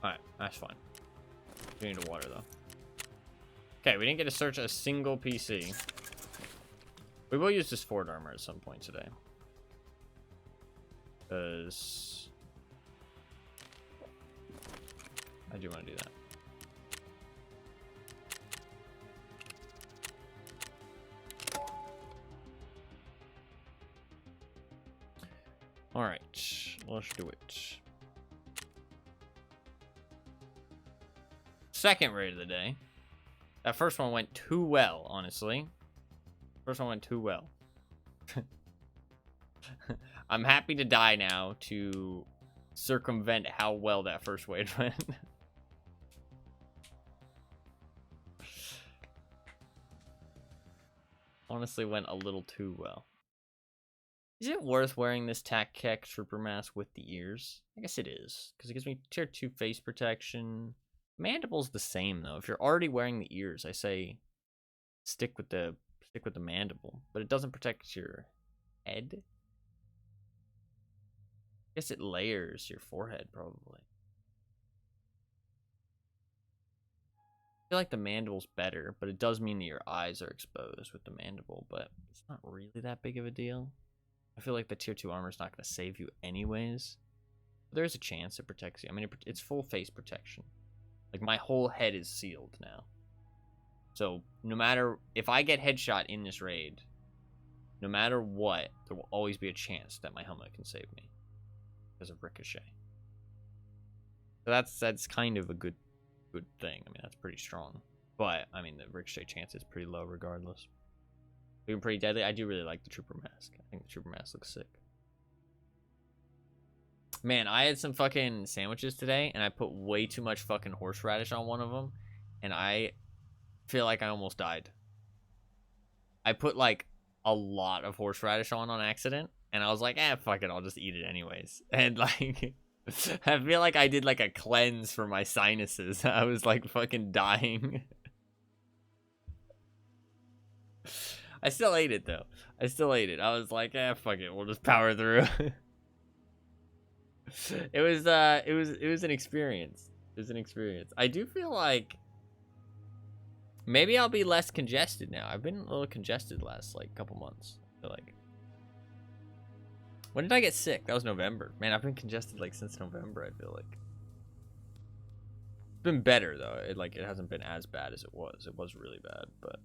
Alright, that's fine. We need a water though. Okay, we didn't get to search a single PC. We will use this Ford armor at some point today. Because I do want to do that. Alright, let's do it. Second raid of the day. That first one went too well, honestly. First one went too well. I'm happy to die now to circumvent how well that first raid went. Honestly went a little too well. Is it worth wearing this TAC trooper mask with the ears? I guess it is, because it gives me tier 2 face protection. Mandible's the same though. If you're already wearing the ears, I say stick with the mandible, but it doesn't protect your head. I guess it layers your forehead probably. I feel like the mandible's better, but it does mean that your eyes are exposed with the mandible, but it's not really that big of a deal. I feel like the tier 2 armor is not going to save you anyways. But there's a chance it protects you. I mean, it's full face protection. Like, my whole head is sealed now. So, no matter... If I get headshot in this raid, no matter what, there will always be a chance that my helmet can save me. Because of ricochet. So that's kind of a good thing. I mean, that's pretty strong. But, I mean, the ricochet chance is pretty low regardless. Being pretty deadly. I do really like the trooper mask. I think the trooper mask looks sick. Man, I had some fucking sandwiches today, and I put way too much fucking horseradish on one of them, and I feel like I almost died. I put, like, a lot of horseradish on accident, and I was like, fuck it, I'll just eat it anyways. And, like, I feel like I did, like, a cleanse for my sinuses. I was, like, fucking dying. I still ate it, though. I still ate it. I was like, fuck it, we'll just power through. It was an experience. It was an experience. I do feel like maybe I'll be less congested now. I've been a little congested the last like couple months. I feel like. When did I get sick? That was November. Man, I've been congested like since November, I feel like. It's been better though. It hasn't been as bad as it was. It was really bad, but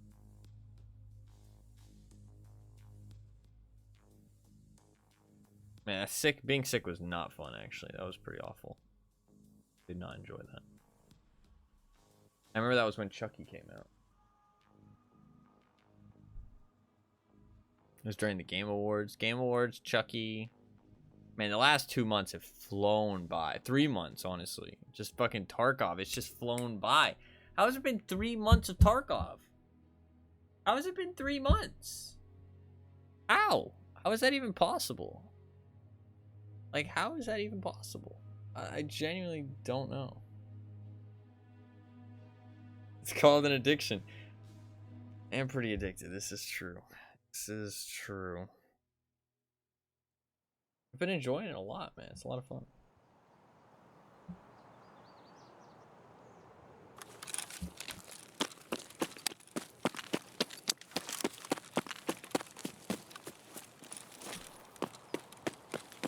man, being sick was not fun, actually. That was pretty awful. Did not enjoy that. I remember that was when Chucky came out. It was during the Game Awards. Game Awards, Chucky. Man, the last 2 months have flown by. 3 months, honestly. Just fucking Tarkov. It's just flown by. How has it been 3 months of Tarkov? How has it been 3 months? How? How is that even possible? Like, how is that even possible? I genuinely don't know. It's called an addiction. I'm pretty addicted. This is true. This is true. I've been enjoying it a lot, man. It's a lot of fun.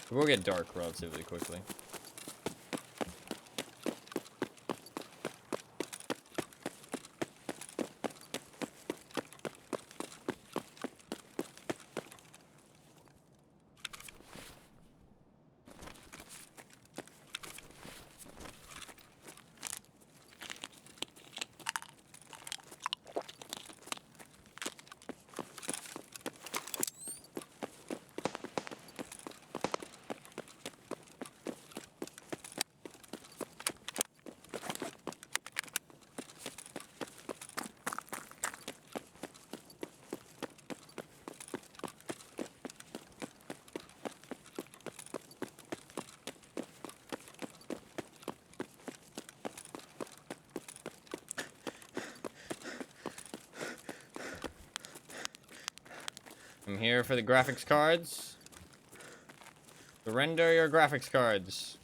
We'll get dark relatively quickly. I'm here for the graphics cards. Surrender your graphics cards.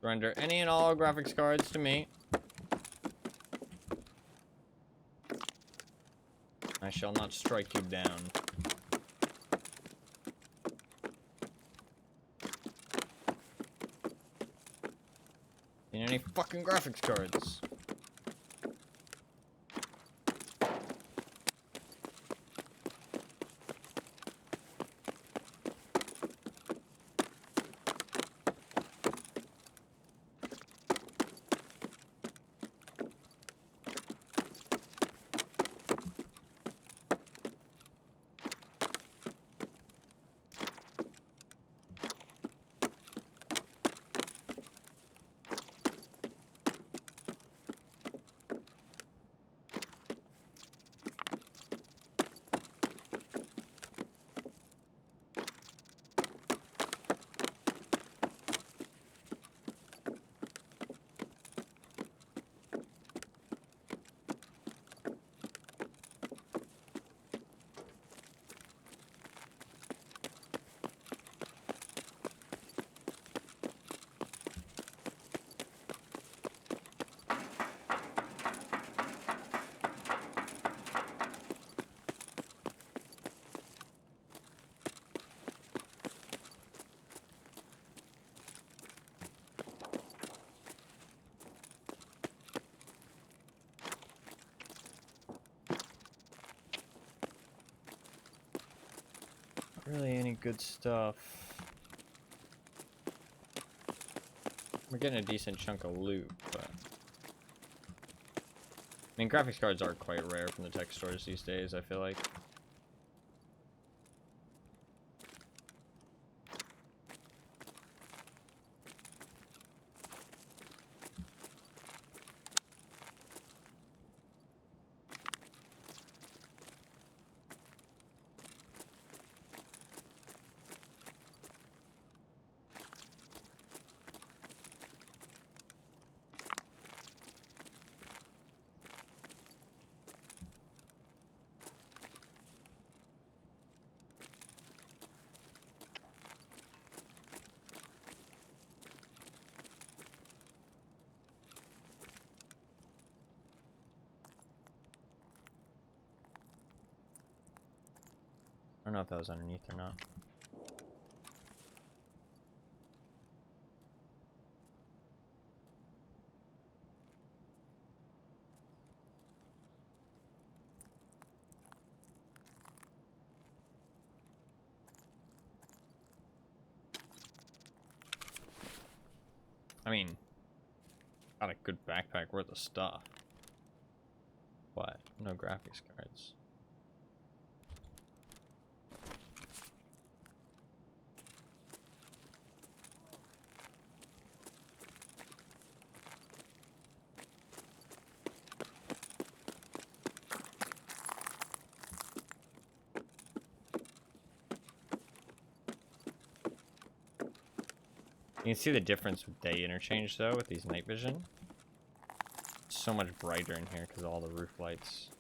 Surrender any and all graphics cards to me. I shall not strike you down. Need any fucking graphics cards? really any good stuff. We're getting a decent chunk of loot, but I mean, graphics cards are quite rare from the tech stores these days, I feel like. I don't know if that was underneath or not. I mean, got a good backpack worth of stuff. What? No graphics cards. You can see the difference with day interchange though with these night vision. It's so much brighter in here because of all the roof lights.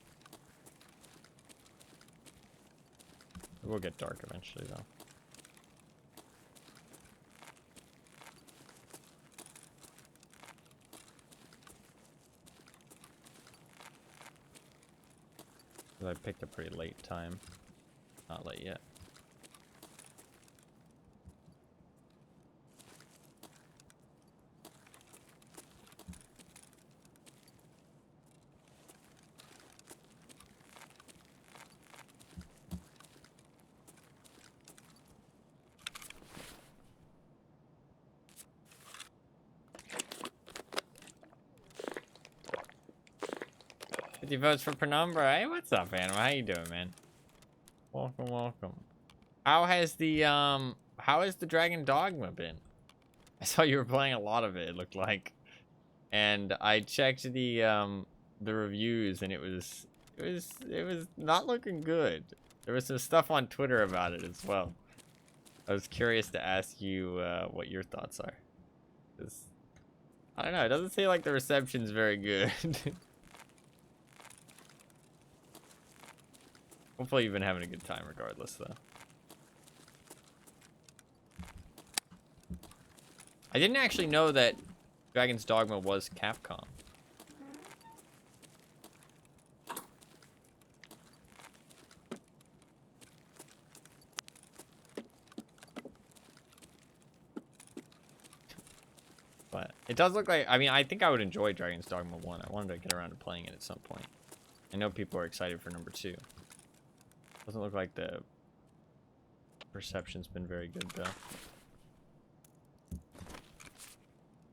It will get dark eventually though. I picked a pretty late time. Not late yet. Votes for Penumbra. Hey, what's up, Animal? How you doing, man? Welcome, welcome. How has the Dragon Dogma been? I saw you were playing a lot of it, it looked like. And I checked the reviews and it was not looking good. There was some stuff on Twitter about it as well. I was curious to ask you what your thoughts are. 'Cause, I don't know, it doesn't seem like the reception's very good. Hopefully you've been having a good time regardless, though. I didn't actually know that Dragon's Dogma was Capcom. But it does look like, I mean, I think I would enjoy Dragon's Dogma 1. I wanted to get around to playing it at some point. I know people are excited for number 2. Doesn't look like the reception's been very good though.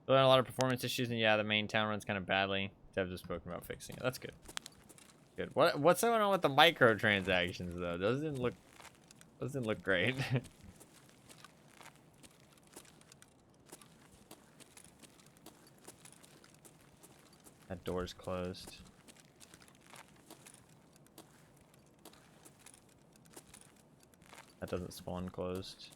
Still had a lot of performance issues, and yeah, the main town runs kind of badly. Devs have spoken about fixing it. That's good. Good. What's going on with the microtransactions though? Doesn't look great. That door's closed. That doesn't spawn closed.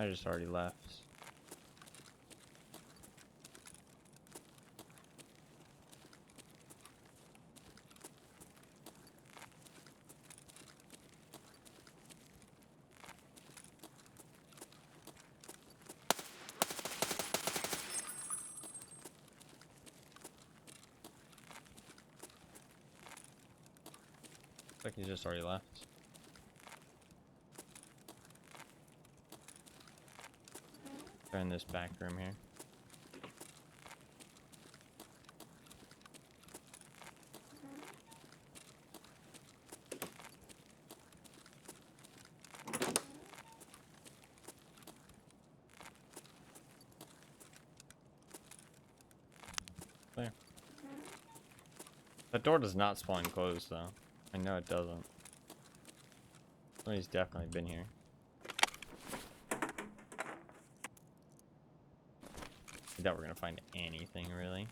I just already left. Looks like he just already left. They're in this back room here. There. That door does not spawn closed though. I know it doesn't. Somebody's definitely been here. I doubt we're gonna find anything really.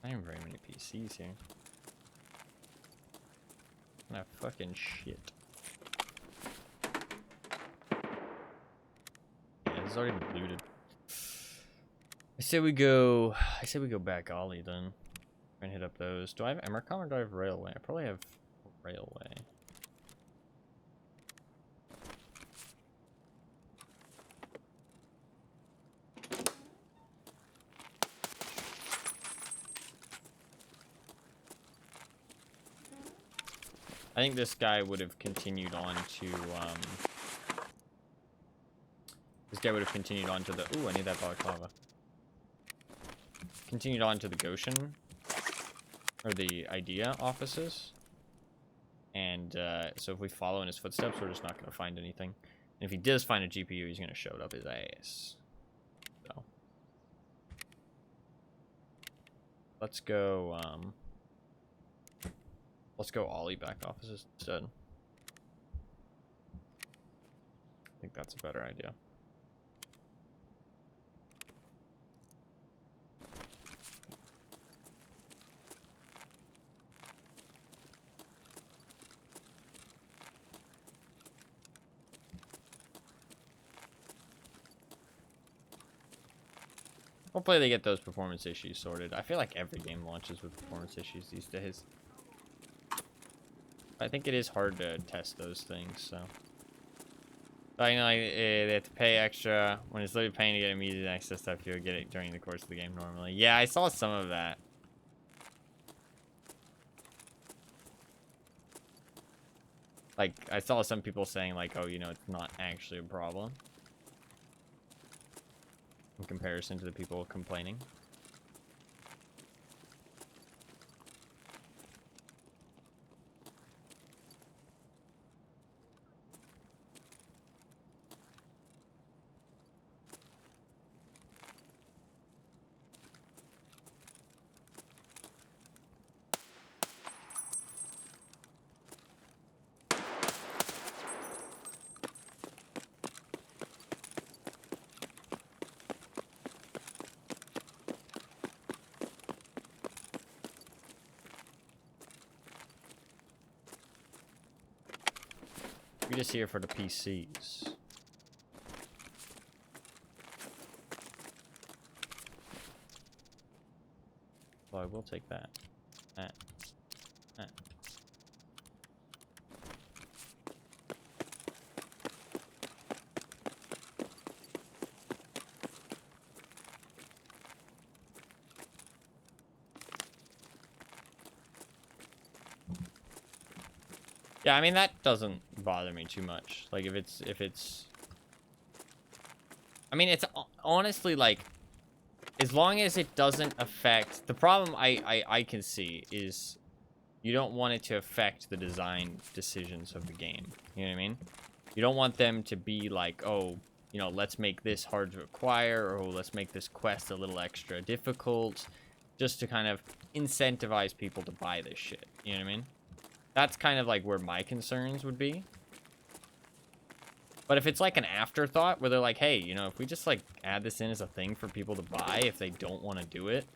Not even very many PCs here. Nah, fucking shit. Yeah, this is already looted. I say we go back Ollie then. And hit up those. Do I have Emercom or do I have Railway? I probably have Railway. I think this guy would have continued on to, this guy would have continued on to the, ooh, I need that balaclava. Continued on to the Goshen, or the Idea offices. And, so if we follow in his footsteps, we're just not going to find anything. And if he does find a GPU, he's going to show it up his ass. So. Let's go, let's go Ollie back offices instead. I think that's a better idea. Hopefully they get those performance issues sorted. I feel like every game launches with performance issues these days. I think it is hard to test those things, so. But, you know, like, they have to pay extra. When it's literally paying to get immediate access stuff, you'll get it during the course of the game normally. Yeah, I saw some of that. Like, I saw some people saying, like, oh, you know, it's not actually a problem. In comparison to the people complaining. We're just here for the PCs. Well, I will take that. That. Yeah, I mean, that doesn't bother me too much. Like, if it's... I mean, it's honestly, like, as long as it doesn't affect... The problem I can see is you don't want it to affect the design decisions of the game. You know what I mean? You don't want them to be like, oh, you know, let's make this hard to acquire, or let's make this quest a little extra difficult, just to kind of incentivize people to buy this shit. You know what I mean? That's kind of like where my concerns would be. But if it's like an afterthought where they're like, hey, you know, if we just like add this in as a thing for people to buy if they don't want to do it,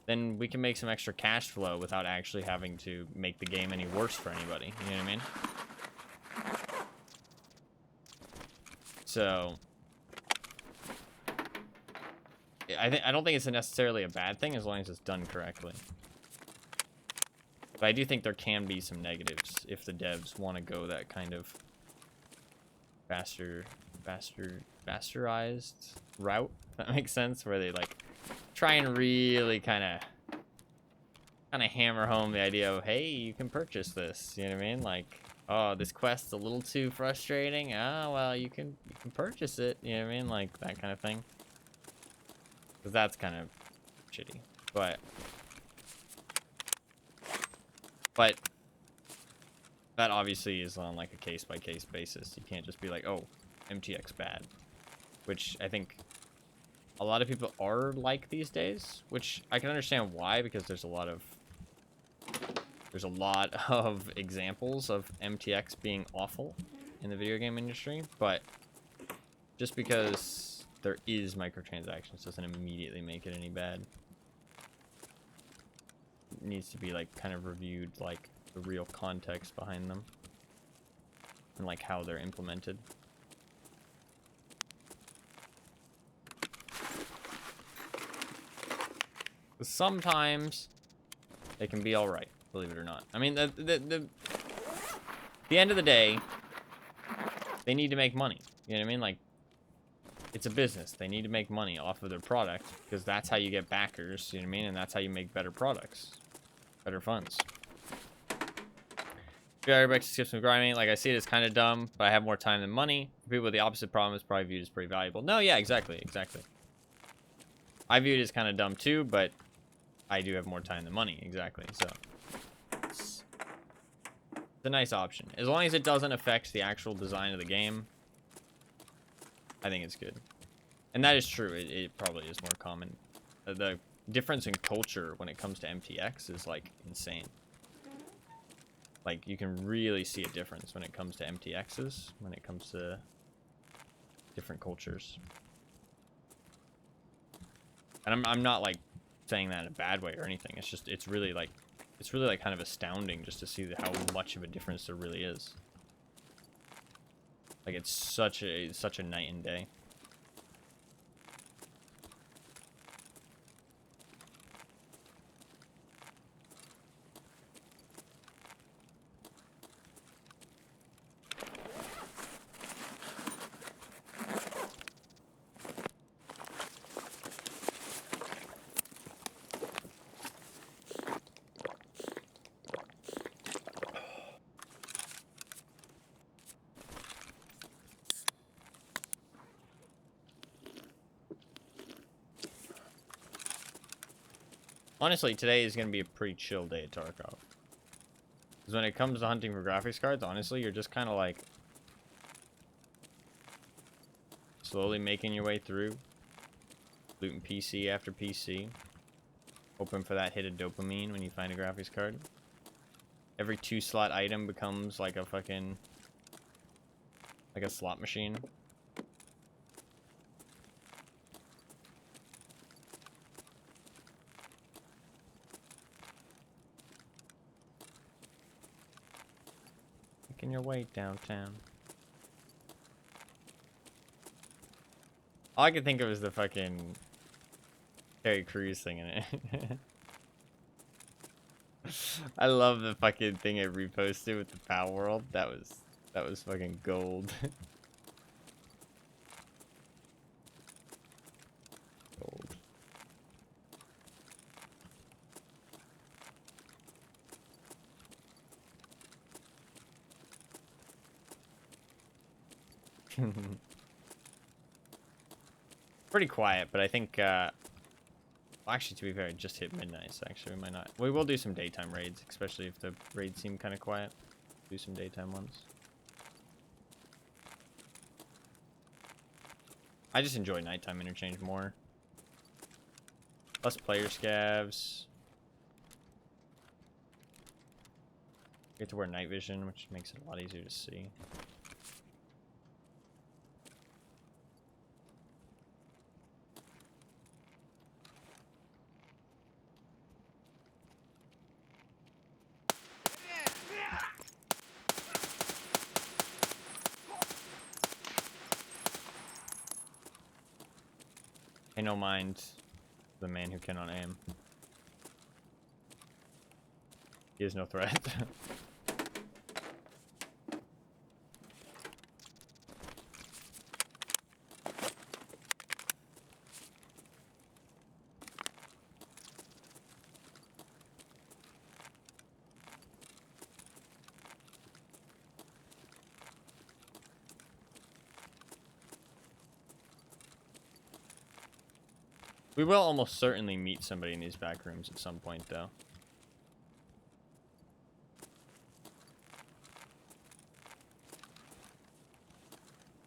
then we can make some extra cash flow without actually having to make the game any worse for anybody. You know what I mean? So I don't think it's necessarily a bad thing as long as it's done correctly. But I do think there can be some negatives if the devs want to go that kind of bastardized route. If that makes sense, where they like try and really kind of hammer home the idea of, hey, you can purchase this. You know what I mean? Like, oh, this quest's a little too frustrating. Oh, well, you can purchase it. You know what I mean? Like that kind of thing. Because that's kind of shitty. But that obviously is on like a case-by-case basis. You can't just be like, oh, MTX bad. Which I think a lot of people are like these days. Which I can understand why, because there's a lot of examples of MTX being awful in the video game industry. But just because there is microtransactions doesn't immediately make it any bad. It needs to be like kind of reviewed, like the real context behind them and like how they're implemented. Sometimes they can be all right, believe it or not. I mean, at the end of the day, they need to make money. You know what I mean? Like, it's a business. They need to make money off of their product because that's how you get backers. You know what I mean? And that's how you make better products, better funds. Everybody skips some grinding. Like, I see it as kind of dumb, but I have more time than money. People with the opposite problem is probably viewed as pretty valuable. No, yeah, exactly. I view it as kind of dumb too, but I do have more time than money. Exactly. So it's a nice option. As long as it doesn't affect the actual design of the game, I think it's good. And that is true. It probably is more common. The difference in culture when it comes to MTX is like insane. Like, you can really see a difference when it comes to MTXs, when it comes to different cultures. And I'm not like saying that in a bad way or anything. It's just, it's really like kind of astounding just to see how much of a difference there really is. Like, it's such a night and day. Honestly, today is going to be a pretty chill day at Tarkov. Because when it comes to hunting for graphics cards, honestly, you're just kind of like slowly making your way through, looting PC after PC, hoping for that hit of dopamine when you find a graphics card. Every 2-slot item becomes like a fucking, like a slot machine. Making your way downtown. All I could think of is the fucking Terry Crews thing in it. I love the fucking thing it reposted with the Power World. That was fucking gold. Gold. Pretty quiet, but I think actually, to be fair, it just hit midnight, so actually we might not. We will do some daytime raids, especially if the raids seem kind of quiet. Do some daytime ones. I just enjoy nighttime interchange more. Less player scavs. You get to wear night vision, which makes it a lot easier to see. Pay no mind the man who cannot aim. He is no threat. We will almost certainly meet somebody in these back rooms at some point, though.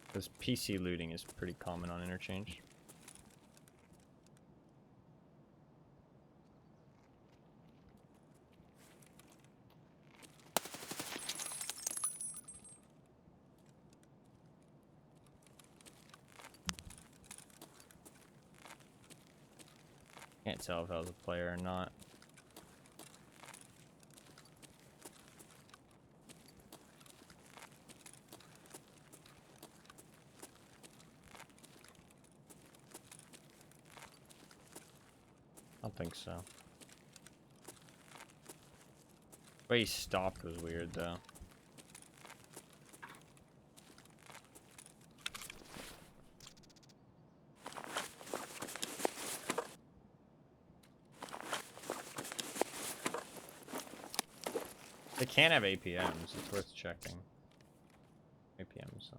Because PC looting is pretty common on interchange. Can't tell if I was a player or not. I don't think so. The way he stopped was weird, though. They can have APMs. It's worth checking. APMs, so.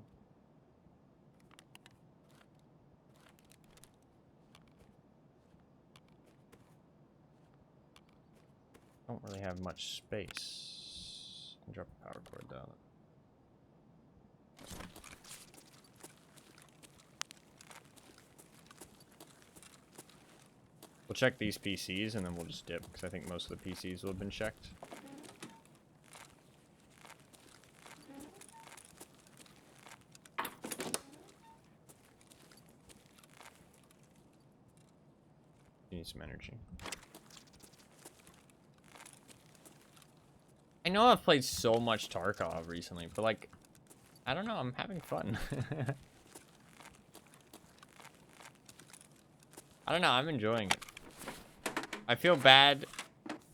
Don't really have much space. I'll drop a power cord down. We'll check these PCs and then we'll just dip, because I think most of the PCs will have been checked. You need some energy. I know I've played so much Tarkov recently, but like, I don't know, I'm having fun. I don't know, I'm enjoying it. I feel bad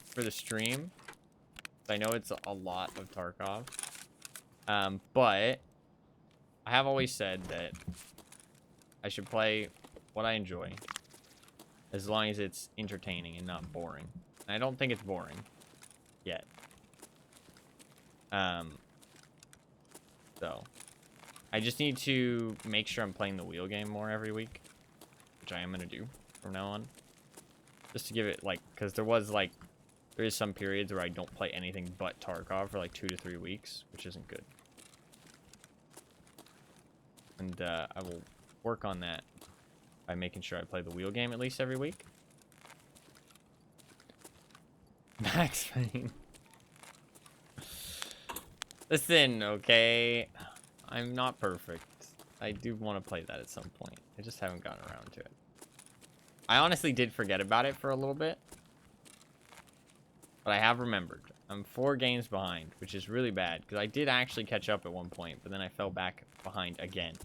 for the stream. I know it's a lot of Tarkov. But I have always said that I should play what I enjoy, as long as it's entertaining and not boring. And I don't think it's boring yet. So I just need to make sure I'm playing the wheel game more every week, which I am gonna do from now on, just to give it, like, because there is some periods where I don't play anything but Tarkov for like 2 to 3 weeks, which isn't good. And I will work on that by making sure I play the wheel game at least every week. Max Payne. Listen, okay, I'm not perfect. I do want to play that at some point. I just haven't gotten around to it. I honestly did forget about it for a little bit, but I have remembered. I'm 4 games behind, which is really bad, because I did actually catch up at one point, but then I fell back behind again.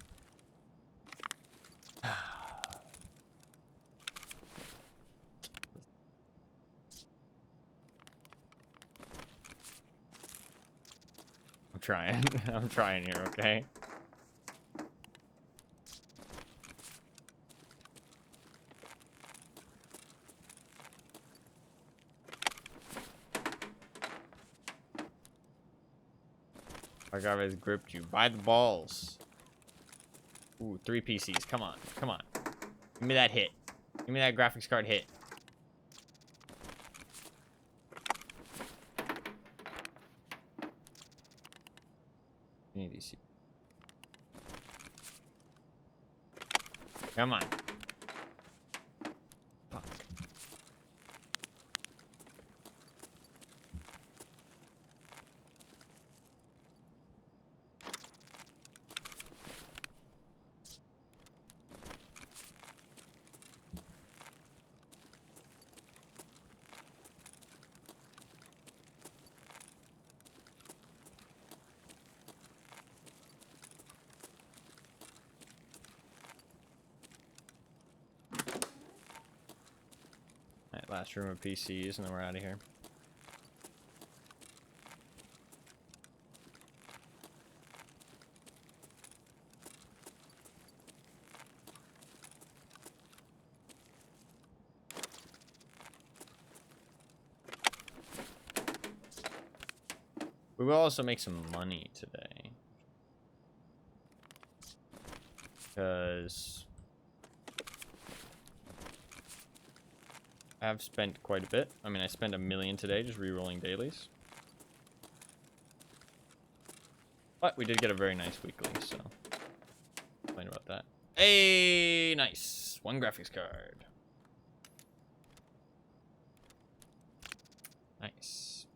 I'm trying. I'm trying here, okay? Tarkov has gripped you by the balls. Ooh, 3 PCs. Come on. Come on. Give me that hit. Give me that graphics card hit. You need these. Come on. Fuck. Alright, last room of PCs, and then we're out of here. We will also make some money today. Because I've spent quite a bit. I mean, I spent $1 million today just re-rolling dailies. But we did get a very nice weekly, so complain about that. Hey, nice. 1 graphics card. Nice.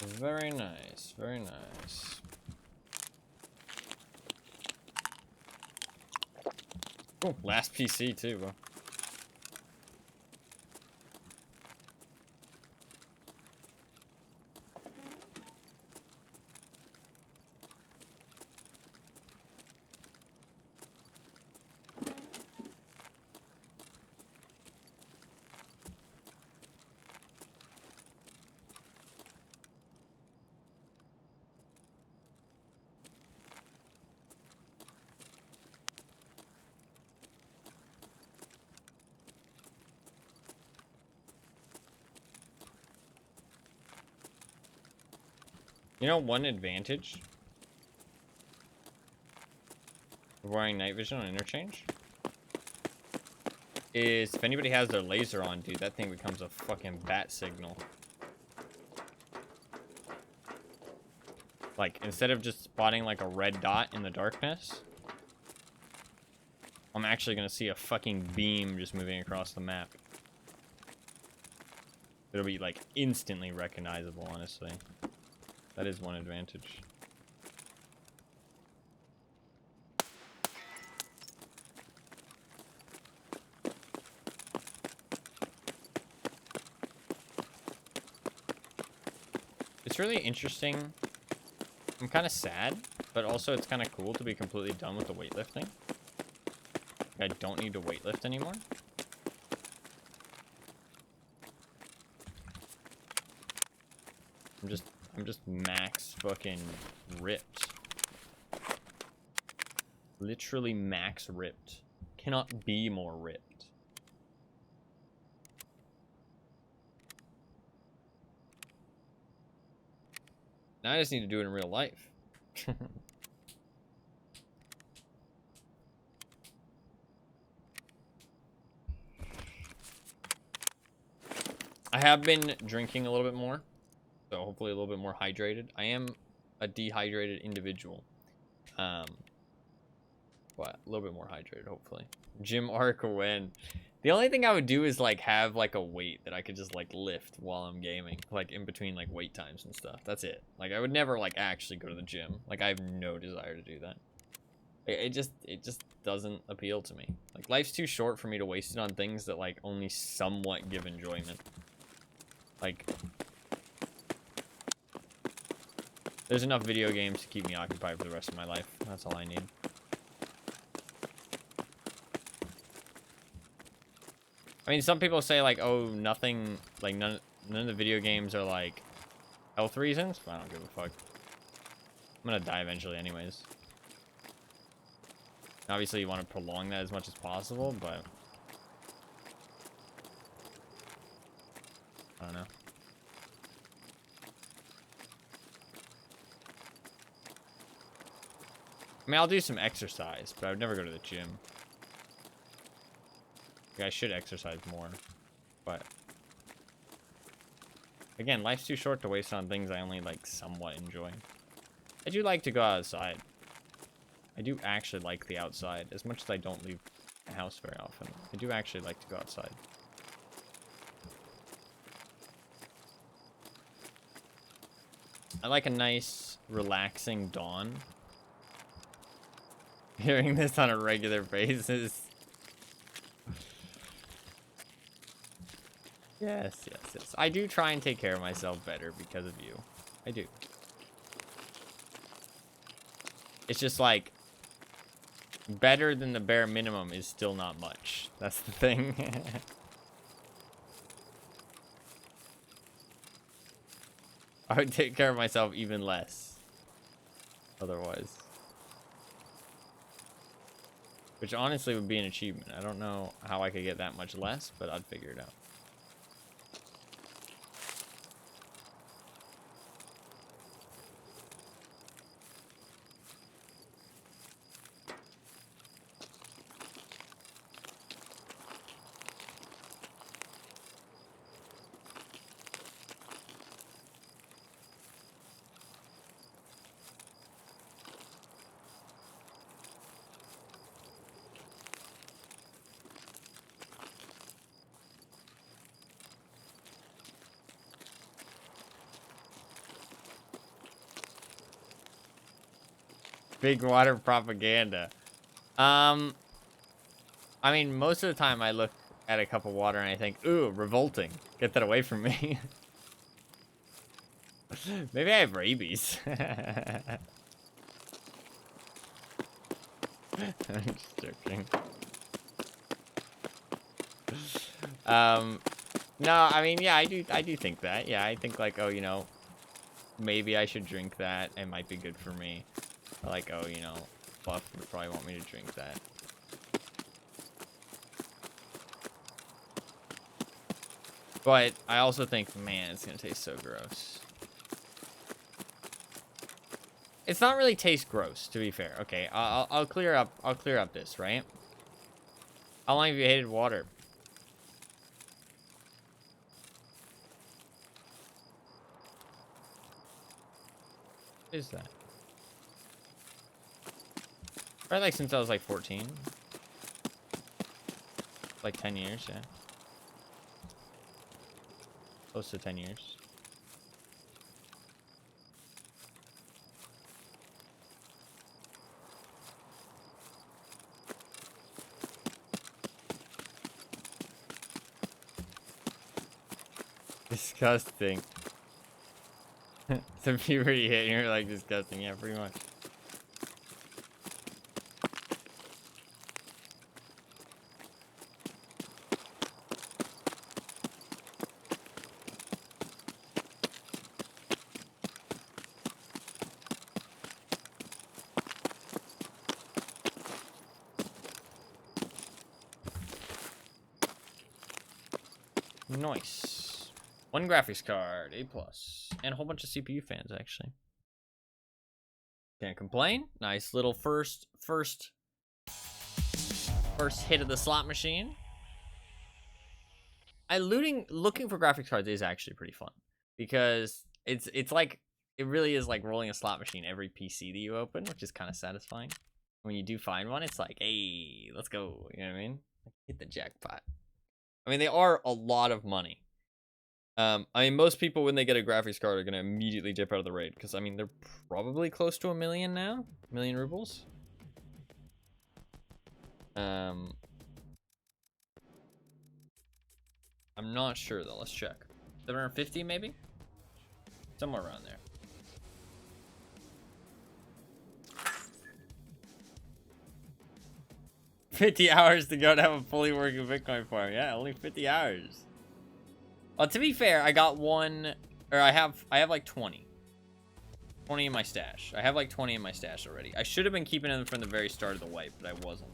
Very nice, very nice. Oh, last PC too, bro. You know, one advantage of wearing night vision on interchange is if anybody has their laser on, dude, that thing becomes a fucking bat signal. Like, instead of just spotting like a red dot in the darkness, I'm actually gonna see a fucking beam just moving across the map. It'll be like instantly recognizable, honestly. That is one advantage. It's really interesting. I'm kind of sad, but also it's kind of cool to be completely done with the weightlifting. I don't need to weightlift anymore. I'm just max fucking ripped. Literally max ripped. Cannot be more ripped. Now I just need to do it in real life. I have been drinking a little bit more. So hopefully a little bit more hydrated. I am a dehydrated individual. But a little bit more hydrated, hopefully. Gym arc when. The only thing I would do is like have like a weight that I could just like lift while I'm gaming. Like in between like wait times and stuff. That's it. Like I would never like actually go to the gym. Like I have no desire to do that. It just doesn't appeal to me. Like life's too short for me to waste it on things that like only somewhat give enjoyment. Like there's enough video games to keep me occupied for the rest of my life. That's all I need. I mean, some people say like, oh, nothing, like none of the video games are like health reasons. But I don't give a fuck. I'm gonna die eventually anyways. Obviously, you want to prolong that as much as possible, but I don't know. I mean, I'll do some exercise, but I would never go to the gym. Like, I should exercise more, but Again, life's too short to waste on things I only, like, somewhat enjoy. I do like to go outside. I do actually like the outside. As much as I don't leave the house very often, I do actually like to go outside. I like a nice, relaxing dawn. Hearing this on a regular basis. Yes, yes, yes. I do try and take care of myself better because of you. I do. It's just like, better than the bare minimum is still not much. That's the thing. I would take care of myself even less. Otherwise. Which honestly would be an achievement. I don't know how I could get that much less, but I'd figure it out. Big water propaganda. I mean, most of the time I look at a cup of water and I think, ooh, revolting. Get that away from me. Maybe I have rabies. I'm just joking. No, I mean, yeah, I do think that. Yeah, I think like, oh, you know, maybe I should drink that. It might be good for me. Like, oh, you know, Buff would probably want me to drink that. But I also think, man, it's gonna taste so gross. It's not really taste gross, to be fair. Okay, I'll clear up this, right? How long have you hated water? What is that? Probably like since I was like 14. Like 10 years, yeah. Close to 10 years. Disgusting. Some puberty hit and you're like disgusting, yeah, pretty much. Nice. One graphics card, A+, and a whole bunch of CPU fans, actually. Can't complain. Nice little first hit of the slot machine. Looking for graphics cards is actually pretty fun because it's like, it really is like rolling a slot machine every PC that you open, which is kind of satisfying. When you do find one, it's like, hey, let's go. You know what I mean? Like, hit the jackpot. I mean, they are a lot of money. I mean, most people, when they get a graphics card, are going to immediately dip out of the raid. Because, I mean, they're probably close to 1 million now. 1 million rubles. I'm not sure, though. Let's check. 750, maybe? Somewhere around there. $50 hours to go to have a fully working Bitcoin farm. Yeah, only 50 hours. Well, to be fair, I got one, or I have like 20 in my stash. I have like 20 in my stash already. I should have been keeping them from the very start of the wipe, but I wasn't.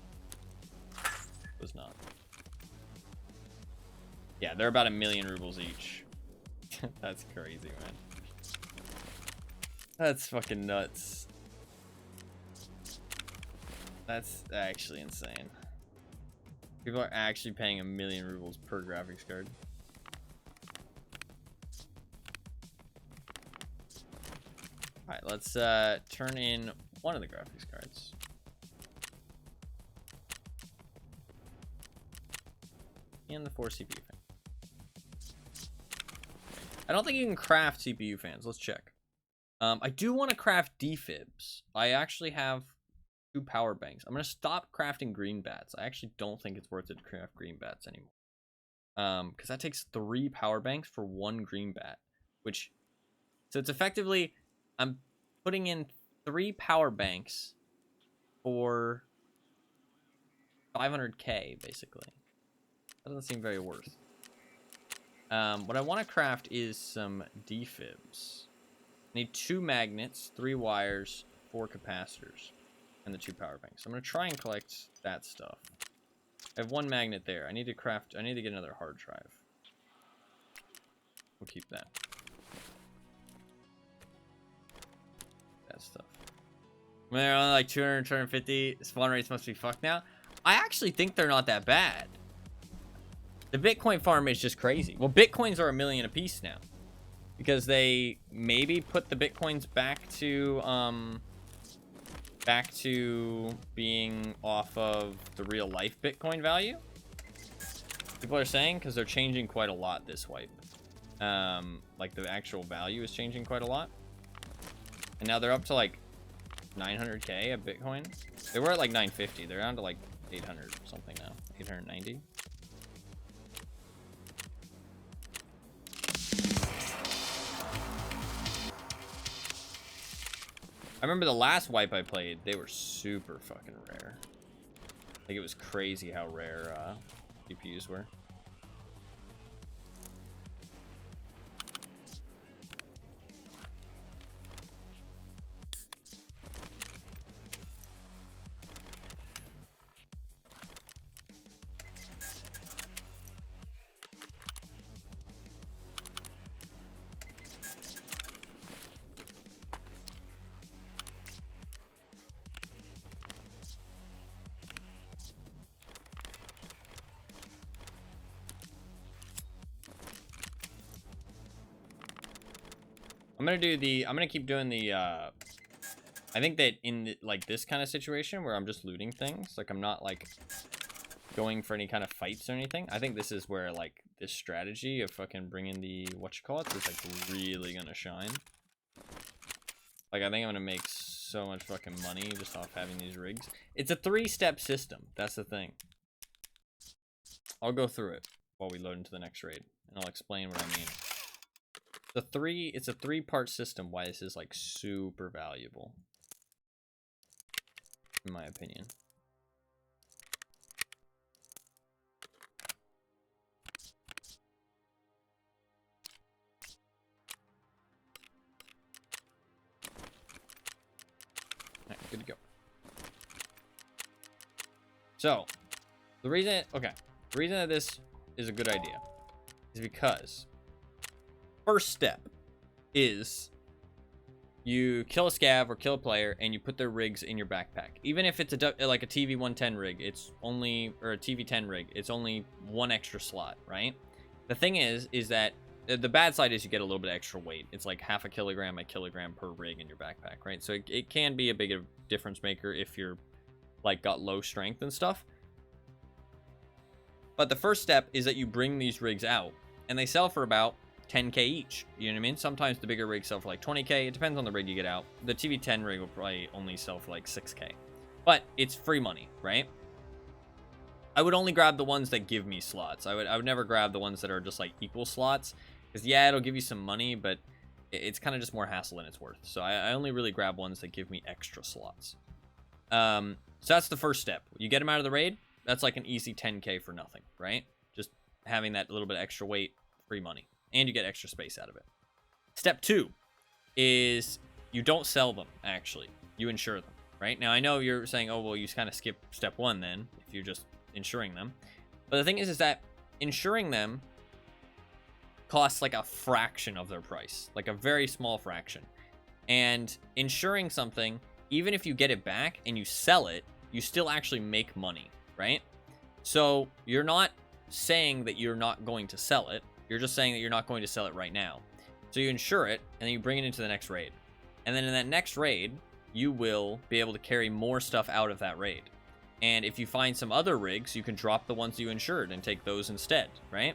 Was not. Yeah, they're about 1 million rubles each. That's crazy, man. That's fucking nuts. That's actually insane. People are actually paying 1 million rubles per graphics card. All right, let's turn in one of the graphics cards. And the 4 CPU fans. I don't think you can craft CPU fans. Let's check. I do want to craft defibs. I actually have 2 power banks. I'm going to stop crafting green bats. I actually don't think it's worth it to craft green bats anymore. Because that takes 3 power banks for 1 green bat. Which, so it's effectively, I'm putting in 3 power banks for 500k, basically. That doesn't seem very worth. What I want to craft is some defibs. I need 2 magnets, 3 wires, 4 capacitors, and the 2 power banks. I'm going to try and collect that stuff. I have 1 magnet there. I need to get another hard drive. We'll keep that. That stuff. When they're only like 200, 250, spawn rates must be fucked now. I actually think they're not that bad. The Bitcoin farm is just crazy. Well, Bitcoins are $1 million a piece now. Because they maybe put the Bitcoins back to being off of the real life Bitcoin value. People are saying, because they're changing quite a lot this wipe. Like the actual value is changing quite a lot. And now they're up to like 900k a Bitcoin. They were at like 950. They're down to like 800 something now. 890. I remember the last wipe I played, they were super fucking rare. Like, it was crazy how rare GPUs were. I'm gonna keep doing the, I think that in the, like this kind of situation where I'm just looting things, like I'm not like going for any kind of fights or anything. I think this is where like this strategy of fucking bringing the, whatchamacallit, is like really gonna shine. Like I think I'm gonna make so much fucking money just off having these rigs. It's a 3-step system. That's the thing. I'll go through it while we load into the next raid and I'll explain what I mean. It's a 3-part system why this is like super valuable, in my opinion. Alright, good to go. So, the reason that this is a good idea is because first step is you kill a scav or kill a player and you put their rigs in your backpack. Even if it's like a TV110 rig, it's only, or a TV10 rig, it's only 1 extra slot, right? The thing is that the bad side is you get a little bit extra weight. It's like half a kilogram per rig in your backpack, right? So it can be a big difference maker if you're like got low strength and stuff. But the first step is that you bring these rigs out and they sell for about 10k each. You know what I mean? Sometimes the bigger rigs sell for like 20k. It depends on the rig you get out. The TV10 rig will probably only sell for like 6k. But it's free money, right? I would only grab the ones that give me slots. I would never grab the ones that are just like equal slots. Because yeah, it'll give you some money, but it's kind of just more hassle than it's worth. So I only really grab ones that give me extra slots. So that's the first step. You get them out of the raid, that's like an easy 10k for nothing, right? Just having that little bit extra weight, free money. And you get extra space out of it. Step 2 is you don't sell them, actually. You insure them, right? Now, I know you're saying, oh, well, you kind of skip step 1 then, if you're just insuring them. But the thing is that insuring them costs like a fraction of their price. Like a very small fraction. And insuring something, even if you get it back and you sell it, you still actually make money, right? So you're not saying that you're not going to sell it. You're just saying that you're not going to sell it right now. So you insure it, and then you bring it into the next raid. And then in that next raid, you will be able to carry more stuff out of that raid. And if you find some other rigs, you can drop the ones you insured and take those instead, right?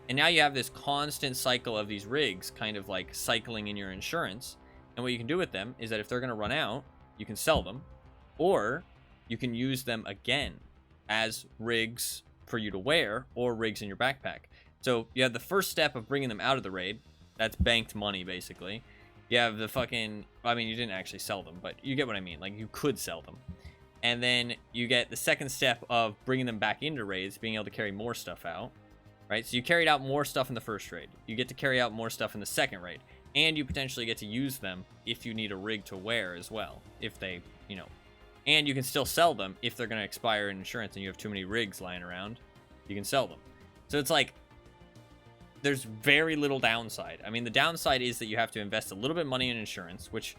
And now you have this constant cycle of these rigs kind of like cycling in your insurance. And what you can do with them is that if they're going to run out, you can sell them, or you can use them again as rigs for you to wear or rigs in your backpack. So you have the first step of bringing them out of the raid. That's banked money, basically. You have the fucking, I mean, you didn't actually sell them, but you get what I mean. Like, you could sell them. And then you get the second step of bringing them back into raids, being able to carry more stuff out, right? So you carried out more stuff in the first raid. You get to carry out more stuff in the second raid. And you potentially get to use them if you need a rig to wear as well. If they, you know. And you can still sell them if they're going to expire in insurance and you have too many rigs lying around. You can sell them. So it's like, there's very little downside. I mean, the downside is that you have to invest a little bit of money in insurance, which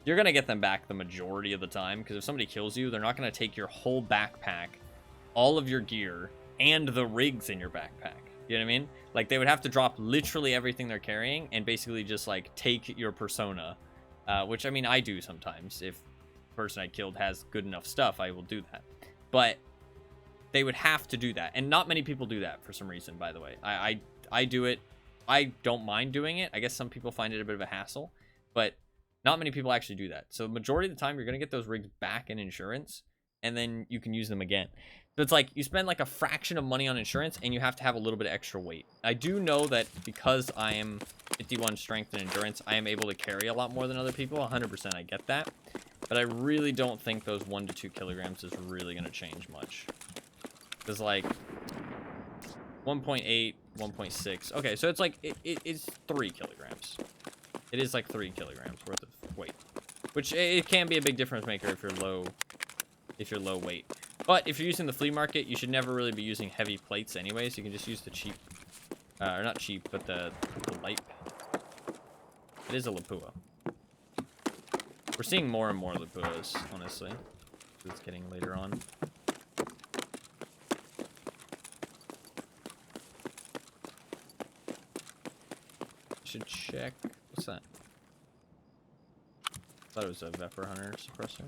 you're going to get them back the majority of the time, because if somebody kills you, they're not going to take your whole backpack, all of your gear, and the rigs in your backpack. You know what I mean? Like, they would have to drop literally everything they're carrying and basically just, like, take your persona, which, I mean, I do sometimes. If the person I killed has good enough stuff, I will do that. But they would have to do that, and not many people do that for some reason, by the way. I do it. I don't mind doing it. I guess some people find it a bit of a hassle, but not many people actually do that. So the majority of the time, you're going to get those rigs back in insurance, and then you can use them again. So it's like you spend like a fraction of money on insurance, and you have to have a little bit of extra weight. I do know that because I am 51 strength and endurance, I am able to carry a lot more than other people. 100%, I get that. But I really don't think those 1 to 2 kilograms is really going to change much. Because like 1.8, 1.6. Okay, so it's like it's 3 kilograms. It is like 3 kilograms worth of weight, which it can be a big difference maker if you're low weight. But if you're using the flea market, you should never really be using heavy plates anyways. You can just use the cheap, or not cheap, but the light. It is a Lapua. We're seeing more and more Lapuas, honestly. It's getting later on. Should check. What's that? Thought it was a Vepr Hunter suppressor.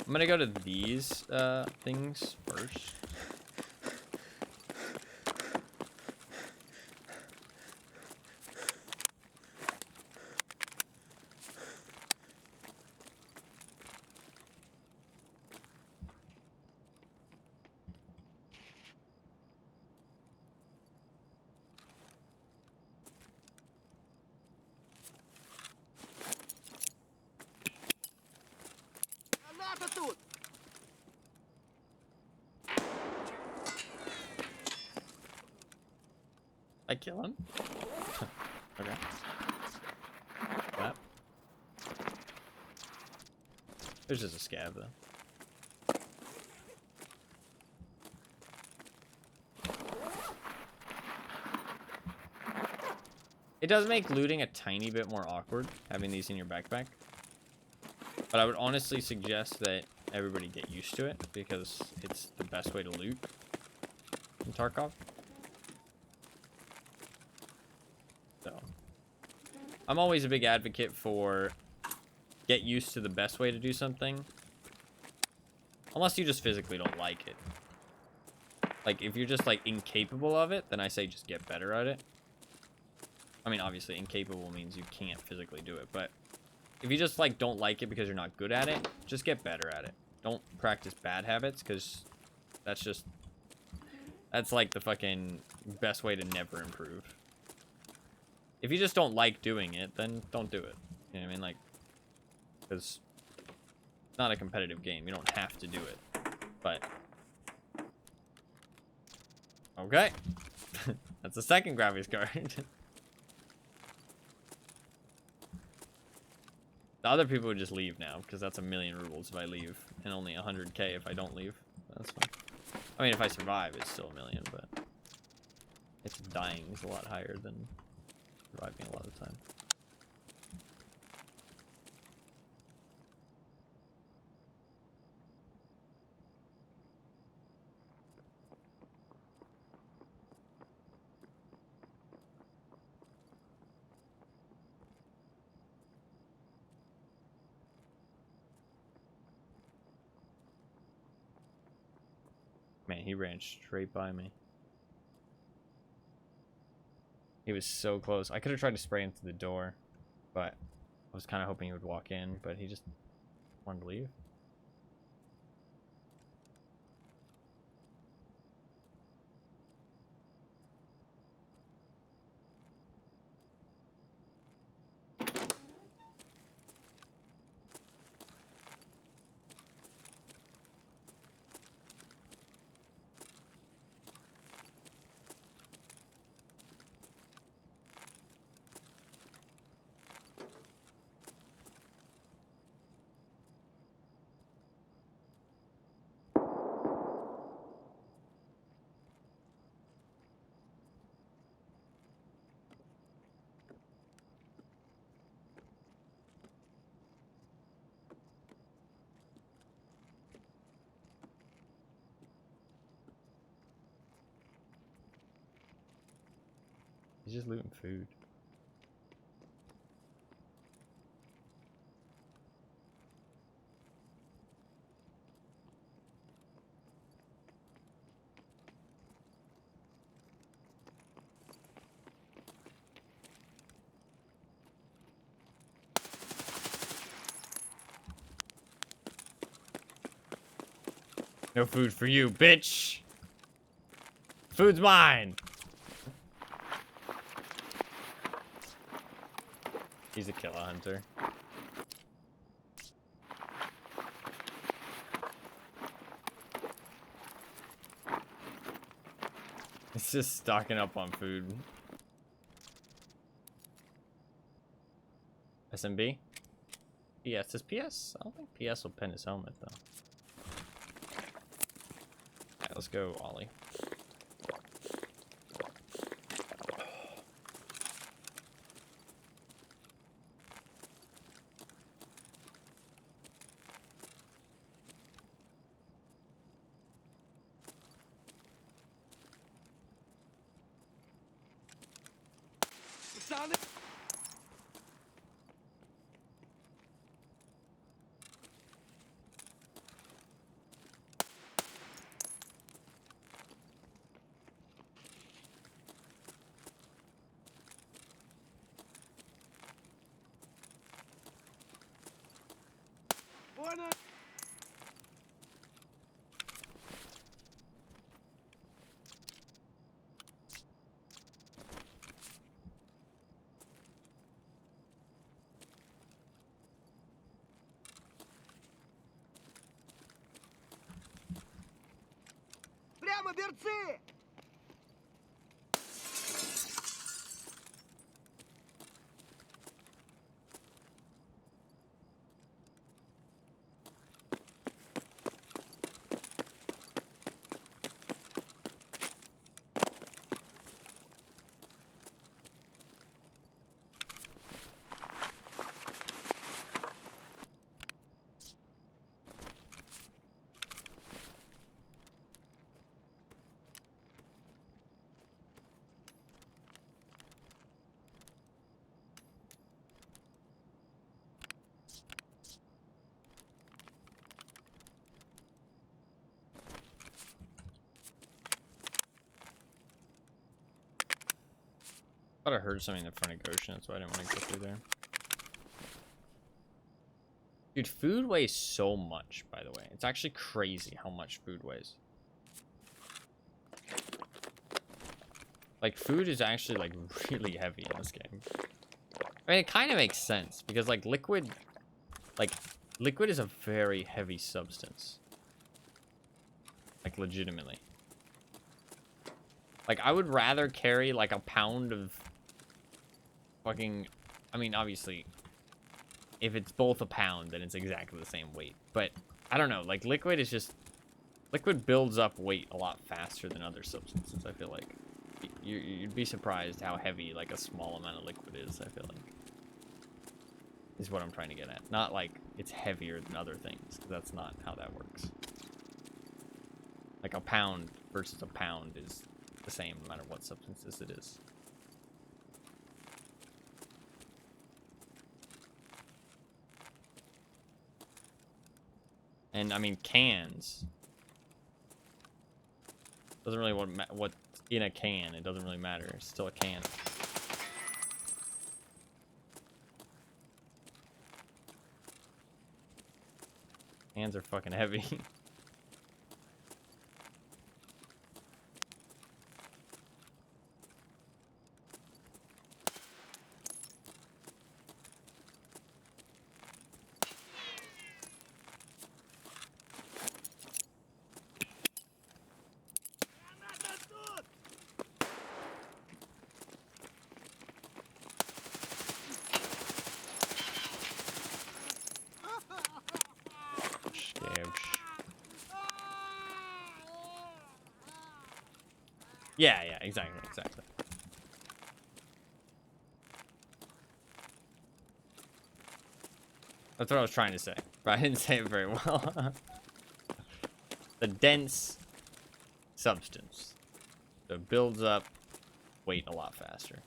I'm gonna go to these things first. I kill him? Okay. That. There's just a scav though. It does make looting a tiny bit more awkward, having these in your backpack. But I would honestly suggest that everybody get used to it, because it's the best way to loot in Tarkov. So, I'm always a big advocate for get used to the best way to do something. Unless you just physically don't like it. Like, if you're just, like, incapable of it, then I say just get better at it. I mean, obviously, incapable means you can't physically do it, but if you just, like, don't like it because you're not good at it, just get better at it. Don't practice bad habits, because that's, like, the fucking best way to never improve. If you just don't like doing it, then don't do it. You know what I mean? Like, because it's not a competitive game. You don't have to do it. But, okay. That's the second graphics card. The other people would just leave now, because that's 1,000,000 rubles if I leave, and only 100k if I don't leave. That's fine. I mean, if I survive, it's still 1,000,000, but it's dying is a lot higher than surviving a lot of the time. Man, he ran straight by me. He was so close. I could have tried to spray him through the door, but I was kind of hoping he would walk in, but he just wanted to leave. He's just looting food. No food for you, bitch! Food's mine! He's a killer hunter. He's just stocking up on food. SMB? PS. Does PS? I don't think PS will pin his helmet, though. Alright, let's go, Ollie. Прямо берцы! I thought I heard something in front of Goshen, that's why I didn't want to go through there. Dude, food weighs so much, by the way. It's actually crazy how much food weighs. Like, food is actually, like, really heavy in this game. I mean, it kind of makes sense, because, like, liquid is a very heavy substance. Like, legitimately. Like, I would rather carry, like, a pound of fucking... I mean, obviously, if it's both a pound, then it's exactly the same weight. But, I don't know, like, liquid is just... Liquid builds up weight a lot faster than other substances, I feel like. You'd be surprised how heavy, like, a small amount of liquid is, I feel like. Is what I'm trying to get at. Not, like, it's heavier than other things, because that's not how that works. Like, a pound versus a pound is the same no matter what substances it is. And, I mean, cans. Doesn't really what's in a can. It doesn't really matter. It's still a can. Hands are fucking heavy. Yeah, yeah, exactly. That's what I was trying to say, but I didn't say it very well. The dense substance. So it builds up weight a lot faster.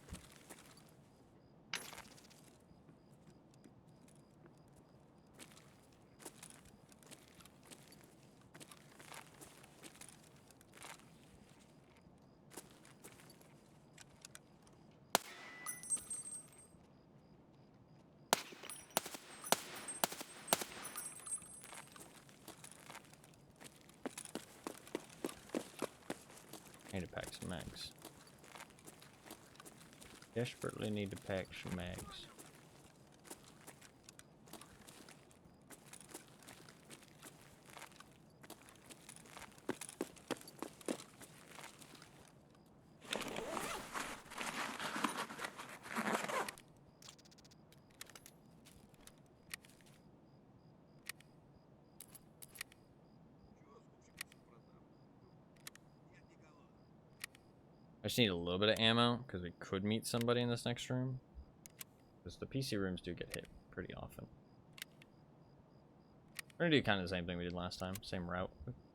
I need to pack some mags. Desperately need to pack some mags. I just need a little bit of ammo, because we could meet somebody in this next room. Because the PC rooms do get hit pretty often. We're going to do kind of the same thing we did last time. Same route.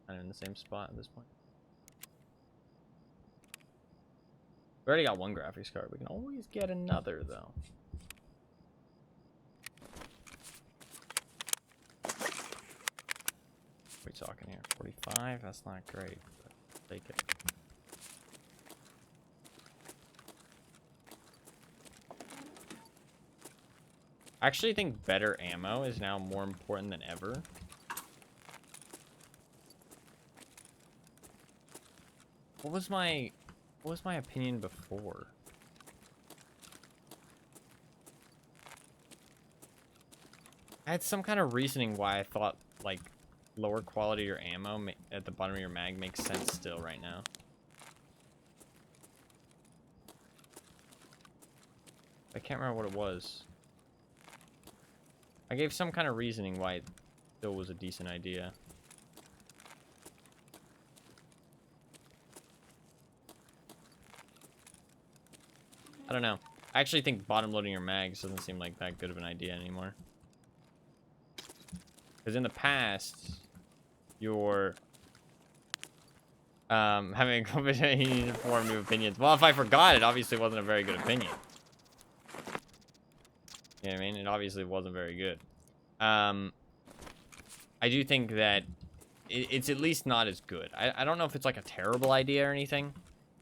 Kind of in the same spot at this point. We already got one graphics card. We can always get another, though. What are we talking here? 45? That's not great, but I'll take it. I actually think better ammo is now more important than ever. What was my opinion before? I had some kind of reasoning why I thought like lower quality your ammo at the bottom of your mag makes sense still right now. I can't remember what it was. I gave some kind of reasoning why it still was a decent idea. I don't know. I actually think bottom loading your mags doesn't seem like that good of an idea anymore. Because in the past, you're having a competition, you need to form new opinions. Well, if I forgot, it obviously wasn't a very good opinion. You know what I mean? It obviously wasn't very good. I do think that it's at least not as good. I don't know if it's like a terrible idea or anything,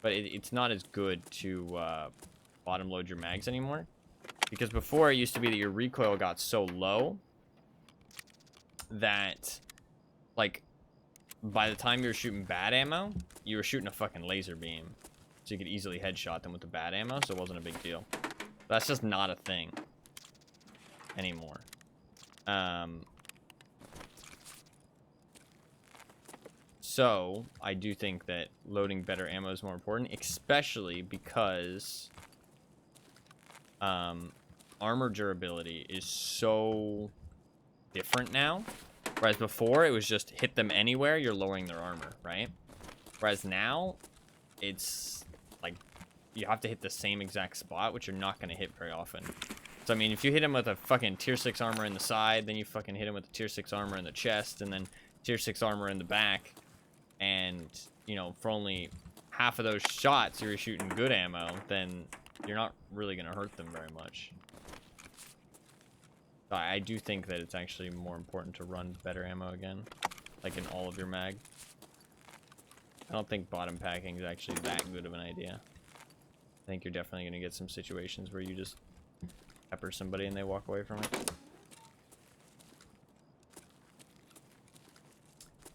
but it's not as good to bottom load your mags anymore. Because before it used to be that your recoil got so low that, like, by the time you were shooting bad ammo, you were shooting a fucking laser beam. So you could easily headshot them with the bad ammo, so it wasn't a big deal. That's just not a thing anymore. So I do think that loading better ammo is more important, especially because armor durability is so different now. Whereas before it was just hit them anywhere, you're lowering their armor, right? Whereas now it's like you have to hit the same exact spot, which you're not going to hit very often. So, I mean, if you hit him with a fucking tier 6 armor in the side, then you fucking hit him with a tier 6 armor in the chest, and then tier 6 armor in the back, and, you know, for only half of those shots you're shooting good ammo, then you're not really going to hurt them very much. So I do think that it's actually more important to run better ammo again, like in all of your mag. don't think bottom packing is actually that good of an idea. I think you're definitely going to get some situations where you just pepper somebody and they walk away from it.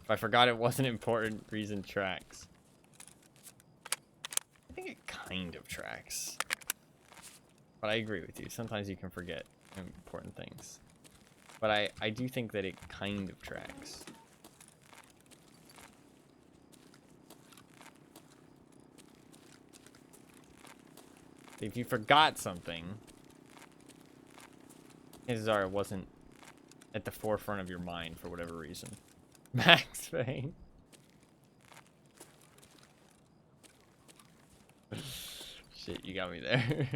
If I forgot it wasn't important, reason tracks. I think it kind of tracks. But I agree with you. Sometimes you can forget important things. But I do think that it kind of tracks. If you forgot something, chances are it wasn't at the forefront of your mind for whatever reason. Max Payne. Shit, you got me there.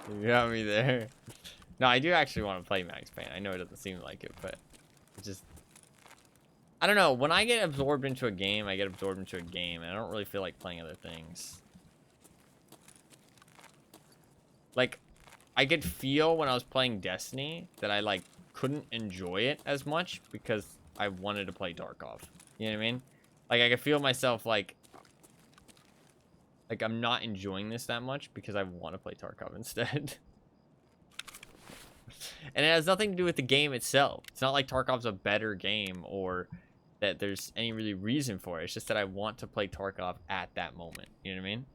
You got me there. No, I do actually want to play Max Payne. I know it doesn't seem like it, but it just... I don't know. When I get absorbed into a game, I get absorbed into a game, and I don't really feel like playing other things. Like, I could feel when I was playing Destiny that I, like, couldn't enjoy it as much because I wanted to play Tarkov. You know what I mean? Like, I could feel myself, like, I'm not enjoying this that much because I want to play Tarkov instead. And it has nothing to do with the game itself. It's not like Tarkov's a better game or that there's any really reason for it. It's just that I want to play Tarkov at that moment. You know what I mean?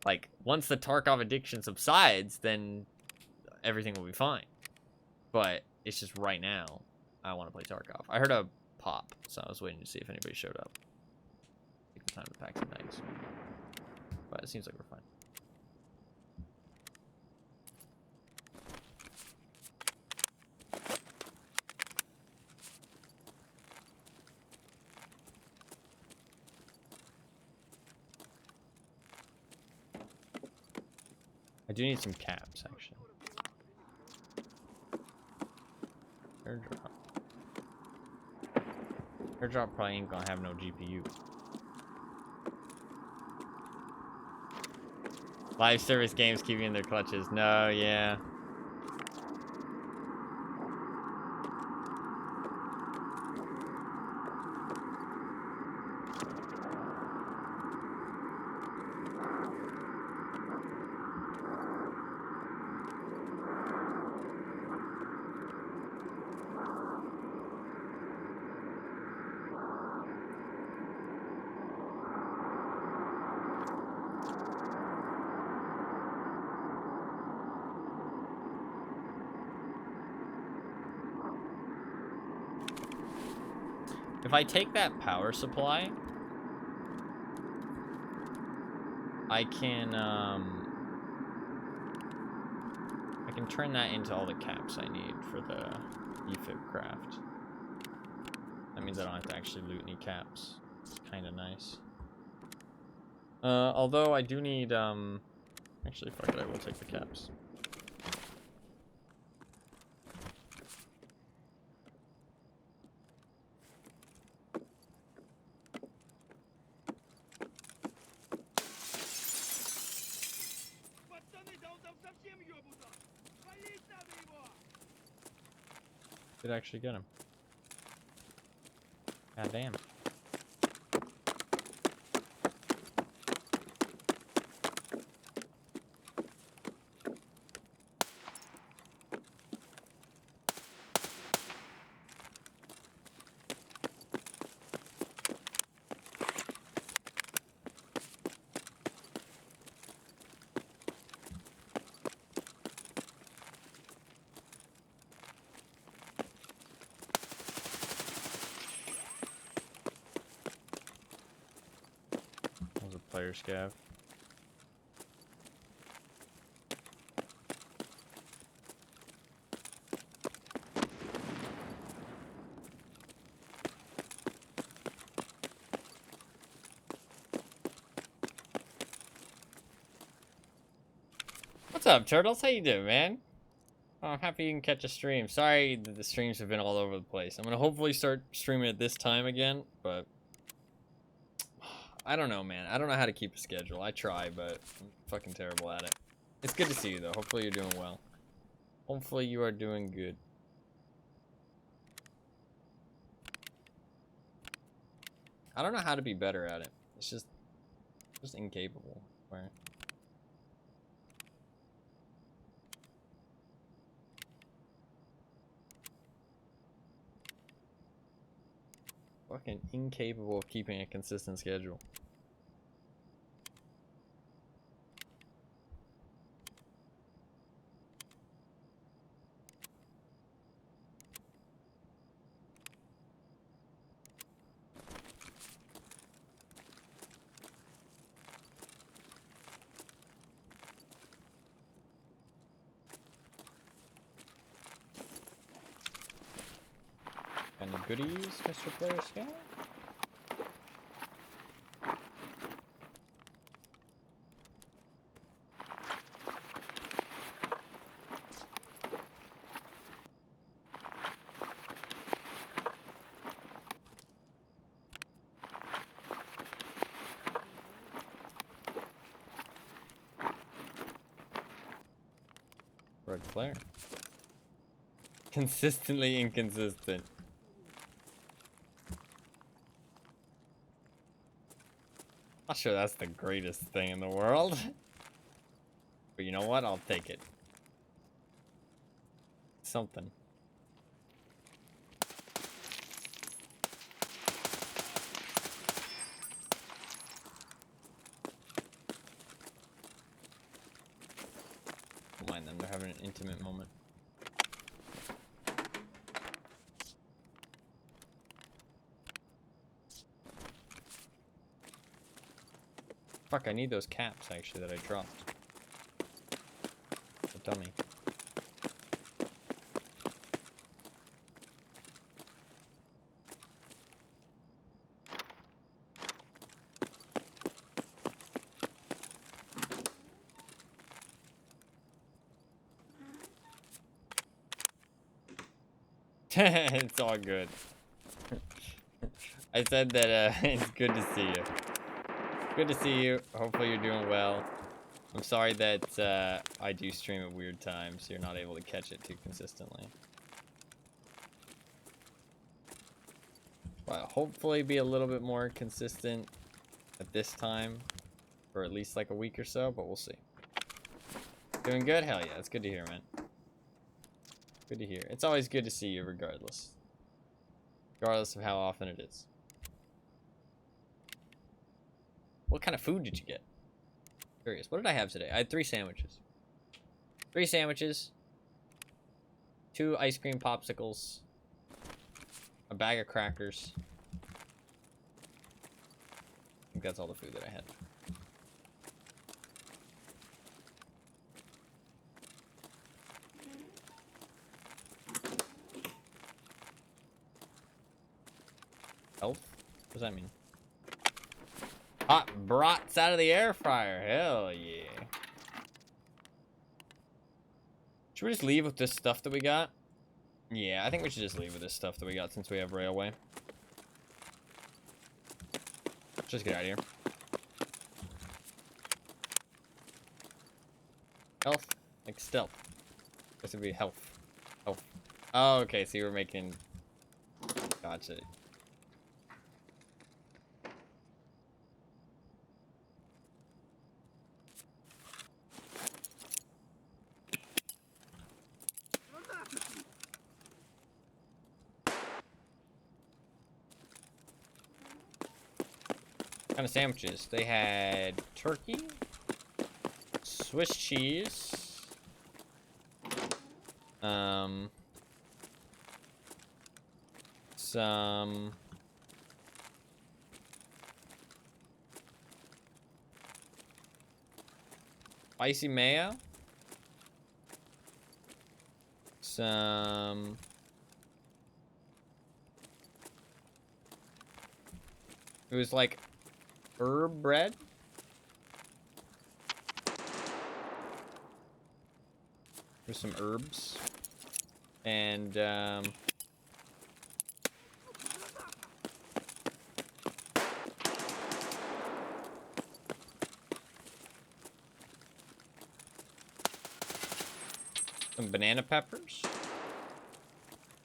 Like, once the Tarkov addiction subsides, then everything will be fine. But it's just right now, I want to play Tarkov. I heard a pop, so I was waiting to see if anybody showed up. Take the time to pack some knives. But it seems like we're fine. I do need some caps, actually. Airdrop. Airdrop probably ain't gonna have no GPU. Live service games keep you in their clutches. No, yeah. If I take that power supply, I can turn that into all the caps I need for the EFIB craft. That means I don't have to actually loot any caps. It's kind of nice. Although I do need, actually, fuck it, I will take the caps. Did actually get him. God damn. Player Scav. What's up, Turtles? How you doing, man? Oh, I'm happy you can catch a stream. Sorry that the streams have been all over the place. I'm gonna hopefully start streaming at this time again, but I don't know, man. I don't know how to keep a schedule. I try, but I'm fucking terrible at it. It's good to see you, though. Hopefully you're doing well. Hopefully you are doing good. I don't know how to be better at it. It's just incapable. Where? Fucking incapable of keeping a consistent schedule. Any goodies, Mr. Player Scav? Red flare. Consistently inconsistent. Not sure that's the greatest thing in the world. But you know what? I'll take it. Something. Don't mind them, they're having an intimate moment. Fuck, I need those caps actually that I dropped. A dummy. It's all good. I said that it's good to see you. Good to see you. Hopefully you're doing well. I'm sorry that I do stream at weird times. So you're not able to catch it too consistently. But hopefully be a little bit more consistent at this time. For at least like a week or so, but we'll see. Doing good? Hell yeah. That's good to hear, man. Good to hear. It's always good to see you regardless. Regardless of how often it is. What kind of food did you get? Curious. What did I have today? I had 3 sandwiches. 3 sandwiches. 2 ice cream popsicles. A bag of crackers. I think that's all the food that I had. Health? What does that mean? Hot brats out of the air fryer. Hell yeah. Should we just leave with this stuff that we got? Yeah, I think we should just leave with this stuff that we got since we have railway. Just get out of here. Health? Like stealth. This would be health. Health. Oh, okay, so you were making... Gotcha. Kind of sandwiches. They had turkey, Swiss cheese, some spicy mayo, some it was like herb bread. There's some herbs. And, some banana peppers.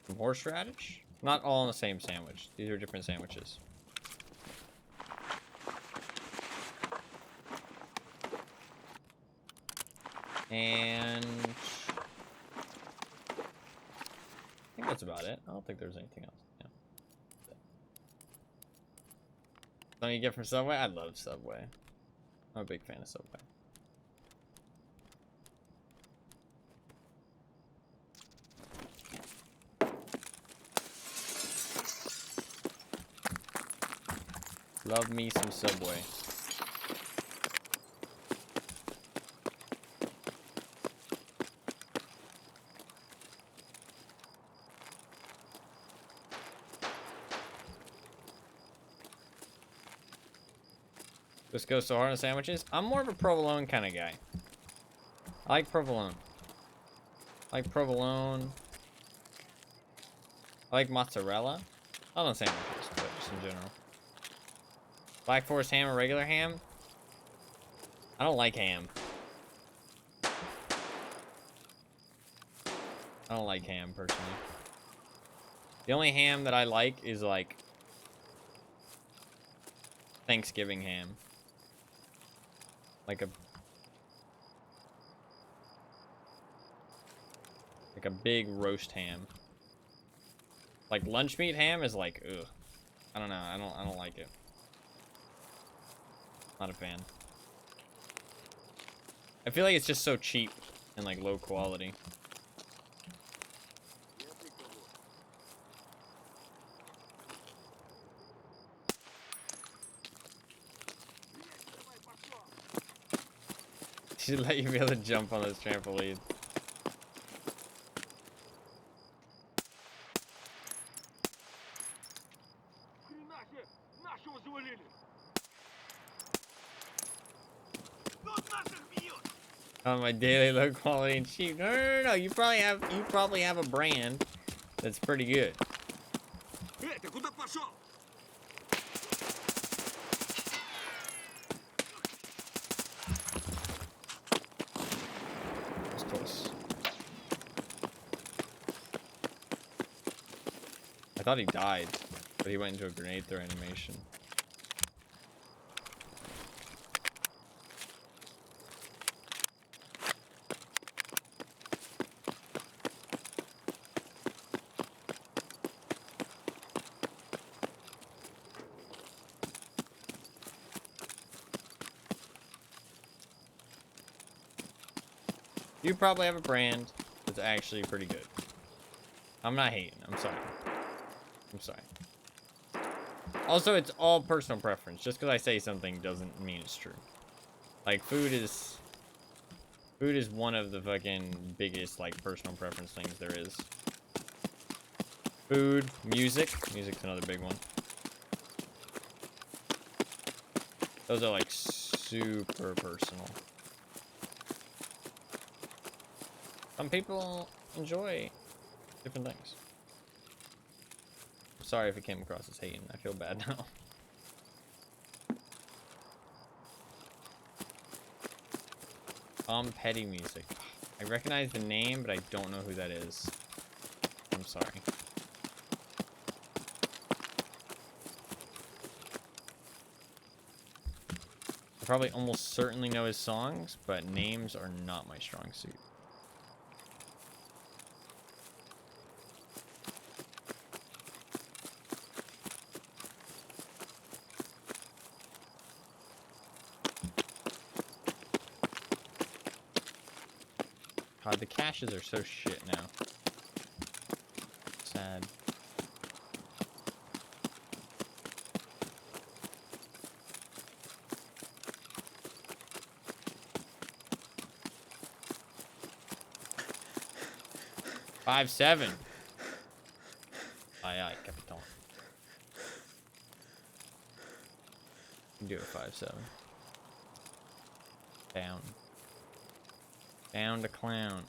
Some horseradish. Not all in the same sandwich. These are different sandwiches. And I think that's about it. I don't think there's anything else. Yeah. Something you get from Subway? I love Subway. I'm a big fan of Subway. Love me some Subway. This goes so hard on sandwiches. I'm more of a provolone kind of guy. I like provolone. I like provolone. I like mozzarella. Not on sandwiches, but just in general. Black Forest ham or regular ham? I don't like ham. I don't like ham, personally. The only ham that I like is, like, Thanksgiving ham. Like a big roast ham. Like lunch meat ham is like, ugh. I don't know. I don't like it. Not a fan. I feel like it's just so cheap and like low quality. Should let you be able to jump on this trampoline. On my daily low quality and cheap. No. You probably have a brand that's pretty good. That's close. I thought he died, but he went into a grenade throw animation. You probably have a brand that's actually pretty good. I'm not hating. I'm sorry. I'm sorry. Also, it's all personal preference. Just because I say something doesn't mean it's true. Like, food is one of the fucking biggest, like, personal preference things there is. Food, music. Music's another big one. Those are, like, super personal. Some people enjoy different things. I'm sorry if it came across as hating. I feel bad now. Petty music. I recognize the name, but I don't know who that is. I'm sorry. I probably almost certainly know his songs, but names are not my strong suit. God, the caches are so shit now. Sad. Five, 7. Aye, Capitan. You can do it 5-7. Down. Down to clown.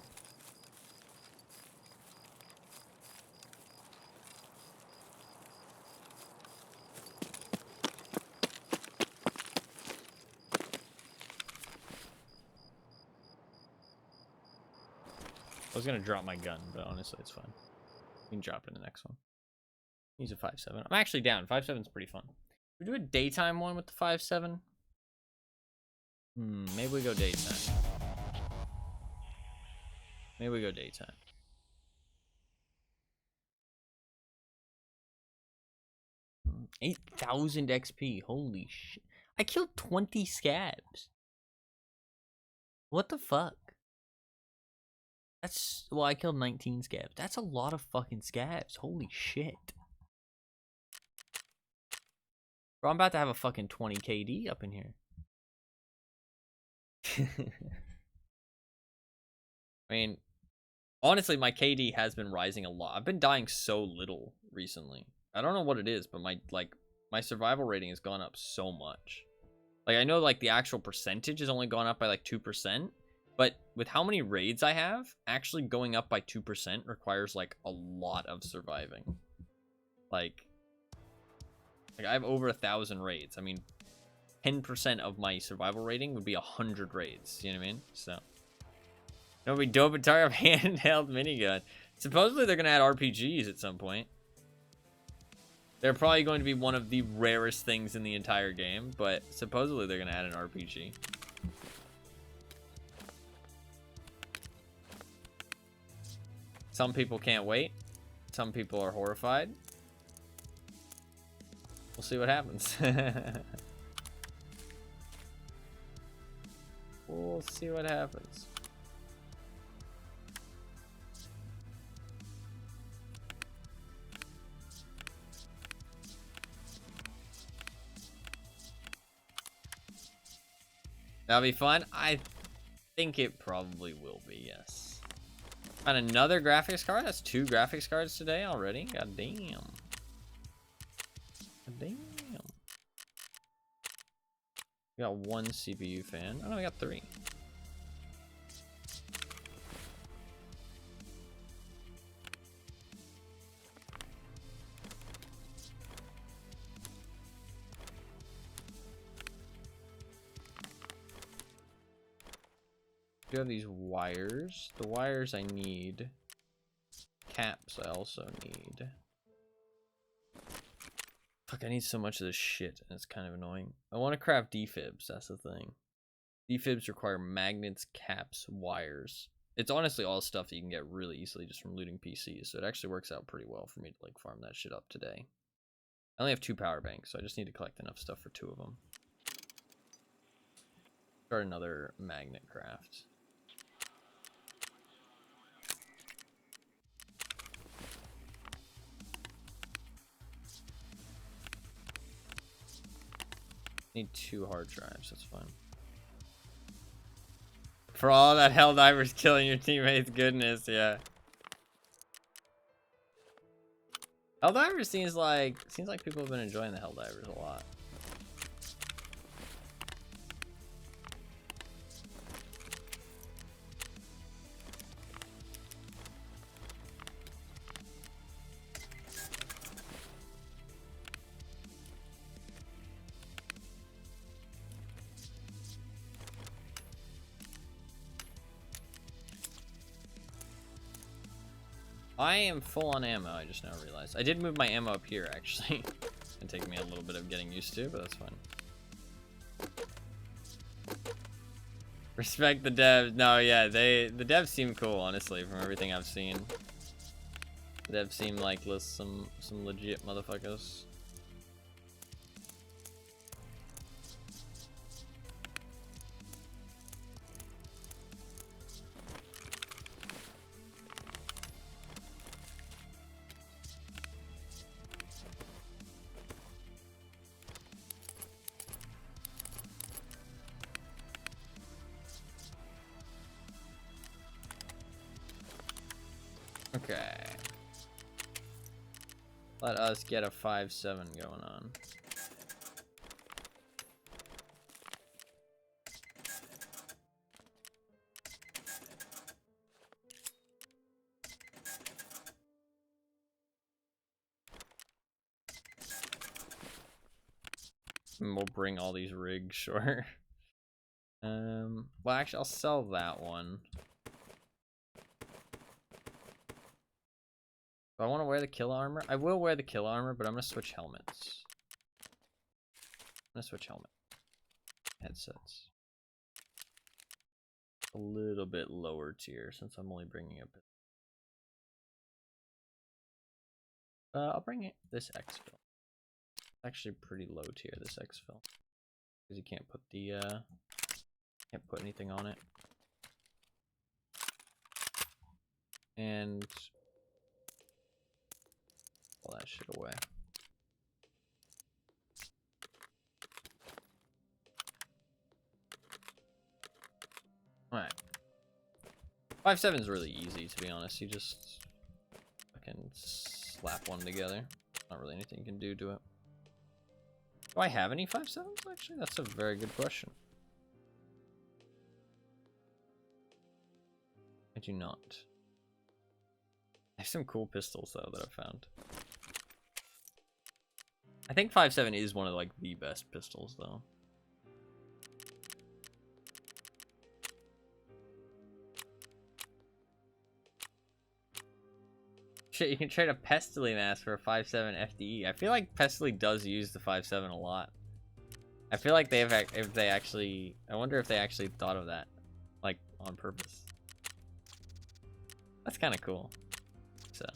I was gonna drop my gun, but honestly, it's fine. You can drop it in the next one. Use a 5-7. I'm actually down. 5-7 is pretty fun. We do a daytime one with the 5-7. Maybe we go daytime. Maybe we go daytime. Mm, 8,000 XP. Holy shit. I killed 20 scabs. What the fuck? That's, well, I killed 19 scabs. That's a lot of fucking scabs. Holy shit. Bro, I'm about to have a fucking 20 KD up in here. I mean, honestly, my KD has been rising a lot. I've been dying so little recently. I don't know what it is, but my survival rating has gone up so much. Like, I know, like, the actual percentage has only gone up by, like, 2%. But with how many raids I have, actually going up by 2% requires, like, a lot of surviving. Like I have over 1,000 raids. I mean, 10% of my survival rating would be 100 raids. You know what I mean? So, nobody dope and tired of handheld minigun. Supposedly they're gonna add RPGs at some point. They're probably going to be one of the rarest things in the entire game, but supposedly they're gonna add an RPG. Some people can't wait. Some people are horrified. We'll see what happens. We'll see what happens. That'll be fun. I think it probably will be, yes. Found another graphics card. That's 2 graphics cards today already. God damn. God damn. We got 1 CPU fan. Oh no, we got 3. Do have these wires. The wires I need. Caps I also need. Fuck, I need so much of this shit, and it's kind of annoying. I want to craft defibs, that's the thing. Defibs require magnets, caps, wires. It's honestly all stuff that you can get really easily just from looting PCs, so it actually works out pretty well for me to like farm that shit up today. I only have 2 power banks, so I just need to collect enough stuff for 2 of them. Start another magnet craft. Need 2 hard drives, that's fine. For all that Helldivers killing your teammates, goodness, yeah. Helldivers seems like people have been enjoying the Helldivers a lot. I am full on ammo, I just now realized. I did move my ammo up here, actually. It'll take me a little bit of getting used to, but that's fine. Respect the devs. No, yeah, the devs seem cool, honestly, from everything I've seen. The devs seem like some legit motherfuckers. Okay. Let us get a 5-7 going on. And we'll bring all these rigs, sure. Well, actually, I'll sell that one. Do I want to wear the kill armor? I will wear the kill armor, but I'm going to switch helmets. I'm going to switch helmet. Headsets. a little bit lower tier since I'm only bringing up. I'll bring it this exfil. It's actually pretty low tier, this exfil, because you can't put the can't put anything on it. And pull that shit away. Alright. 5.7 is really easy, to be honest. You just fucking slap one together. Not really anything you can do to it. Do I have any 5.7s, actually? That's a very good question. I do not. I have some cool pistols, though, that I've found. I think 5.7 is one of, like, the best pistols, though. Shit, you can trade a Pestily mask for a 5.7 FDE. I feel like Pestily does use the 5.7 a lot. I feel like I wonder if they actually thought of that, like, on purpose. That's kind of cool. So.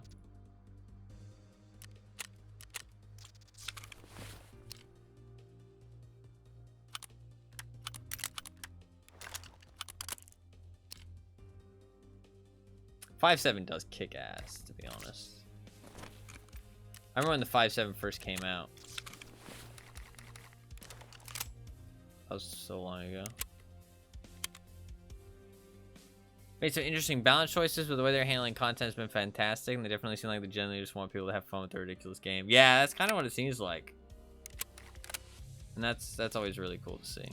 .57 does kick ass, to be honest. I remember when the 5.7 first came out. That was so long ago. Made some interesting balance choices, but the way they're handling content has been fantastic, and they definitely seem like they generally just want people to have fun with their ridiculous game. Yeah, that's kind of what it seems like. And that's always really cool to see.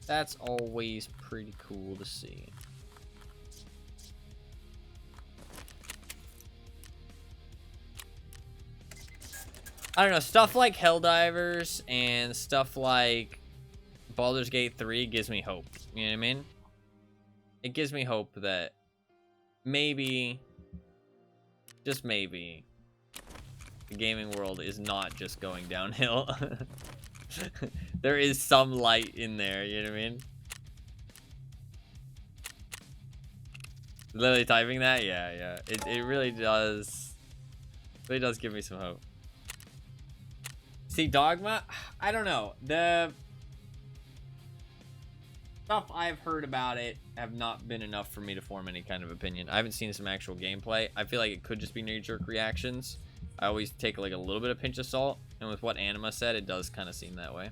That's always pretty cool to see. I don't know, stuff like Helldivers and stuff like Baldur's Gate 3 gives me hope. You know what I mean? It gives me hope that maybe, just maybe, the gaming world is not just going downhill. There is some light in there, you know what I mean? Literally typing that? Yeah. It really does. Really does give me some hope. See, Dogma? I don't know. The stuff I've heard about it have not been enough for me to form any kind of opinion. I haven't seen some actual gameplay. I feel like it could just be knee-jerk reactions. I always take like a little bit of pinch of salt, and with what Anima said, it does kind of seem that way.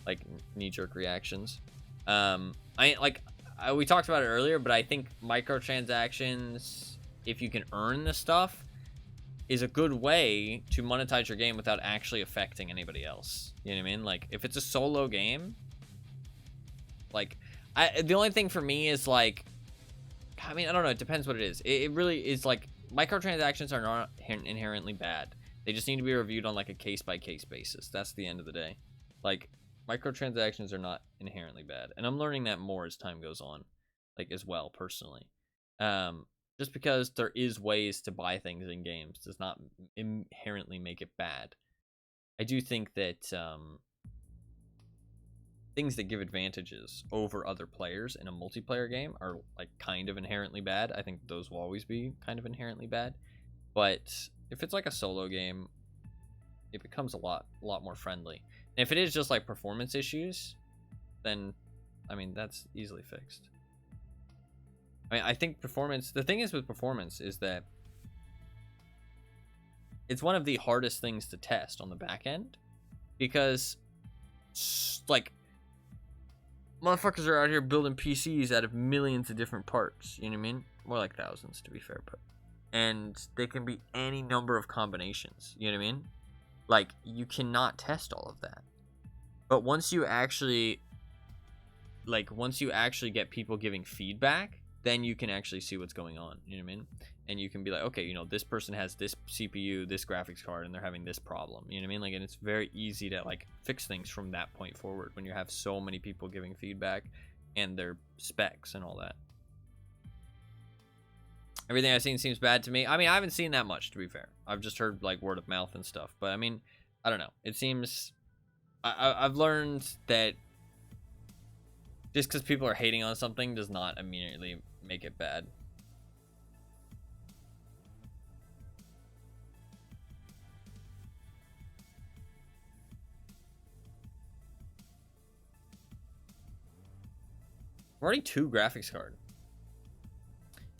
Like knee-jerk reactions. We talked about it earlier, but I think microtransactions, if you can earn the stuff, is a good way to monetize your game without actually affecting anybody else. You know what I mean? Like, if it's a solo game, like, the only thing for me is, like, I mean, I don't know, it depends what it is. It really is, like, microtransactions are not inherently bad. They just need to be reviewed on, like, a case-by-case basis. That's the end of the day. Like, microtransactions are not inherently bad. And I'm learning that more as time goes on, like, as well, personally. Just because there is ways to buy things in games does not inherently make it bad. I do think that things that give advantages over other players in a multiplayer game are like kind of inherently bad. I think those will always be kind of inherently bad. But if it's like a solo game, it becomes a lot more friendly. And if it is just like performance issues, then I mean that's easily fixed. I mean, I think performance, the thing is with performance is that it's one of the hardest things to test on the back end, because like motherfuckers are out here building PCs out of millions of different parts, you know what I mean? More like thousands, to be fair, but and they can be any number of combinations, you know what I mean? Like, you cannot test all of that. But once you actually get people giving feedback, then you can actually see what's going on, you know what I mean? And you can be like, okay, you know, this person has this CPU, this graphics card, and they're having this problem, you know what I mean? Like, and it's very easy to like fix things from that point forward when you have so many people giving feedback and their specs and all that. Everything I've seen seems bad to me. I mean, I haven't seen that much, to be fair. I've just heard like word of mouth and stuff. But I mean, I don't know. It seems I've learned that just because people are hating on something does not immediately make it bad. Already 2 graphics card.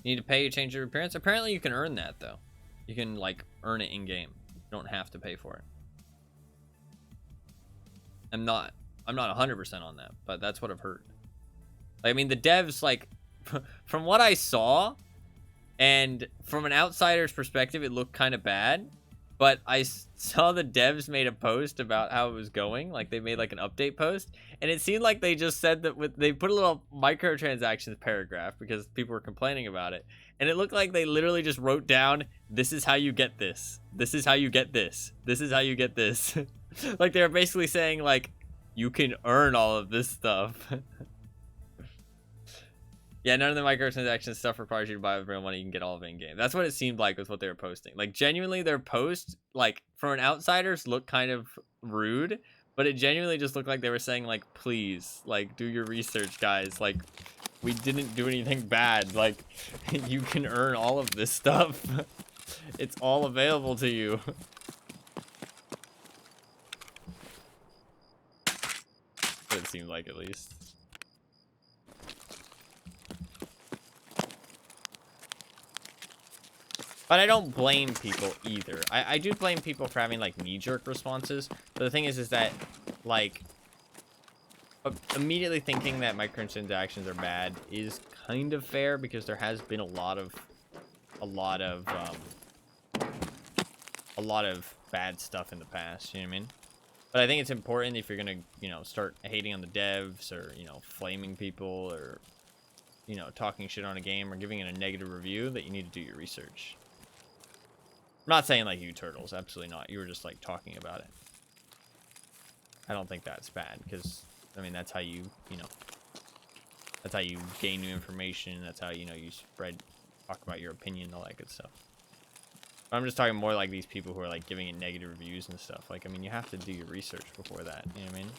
You need to pay to change your appearance. Apparently you can earn that though. You can like earn it in game. You don't have to pay for it. I'm not 100% on that, but that's what I've heard. I mean, the devs, like, from what I saw, and from an outsider's perspective, it looked kind of bad. But I saw the devs made a post about how it was going. Like, they made, like, an update post. And it seemed like they just said that they put a little microtransactions paragraph because people were complaining about it. And it looked like they literally just wrote down, this is how you get this. This is how you get this. This is how you get this. Like, they were basically saying, like, you can earn all of this stuff. Yeah, none of the microtransaction stuff requires you to buy with real money. You can get all of it in game. That's what it seemed like with what they were posting. Like, genuinely, their post, like, from an outsider's looked kind of rude, but it genuinely just looked like they were saying, like, please, like, do your research, guys. Like, we didn't do anything bad. Like, you can earn all of this stuff. It's all available to you. What it seemed like, at least. But I don't blame people either. I do blame people for having, like, knee-jerk responses. But the thing is that, like, immediately thinking that microtransactions are bad is kind of fair because there has been a lot of bad stuff in the past, you know what I mean? But I think it's important if you're gonna, you know, start hating on the devs or, you know, flaming people or, you know, talking shit on a game or giving it a negative review, that you need to do your research. I'm not saying like you turtles, absolutely not. You were just like talking about it. I don't think that's bad because, I mean, that's how you know, that's how you gain new information. That's how, you know, you talk about your opinion, all that good stuff. But I'm just talking more like these people who are like giving it negative reviews and stuff. Like, I mean, you have to do your research before that. You know what I mean?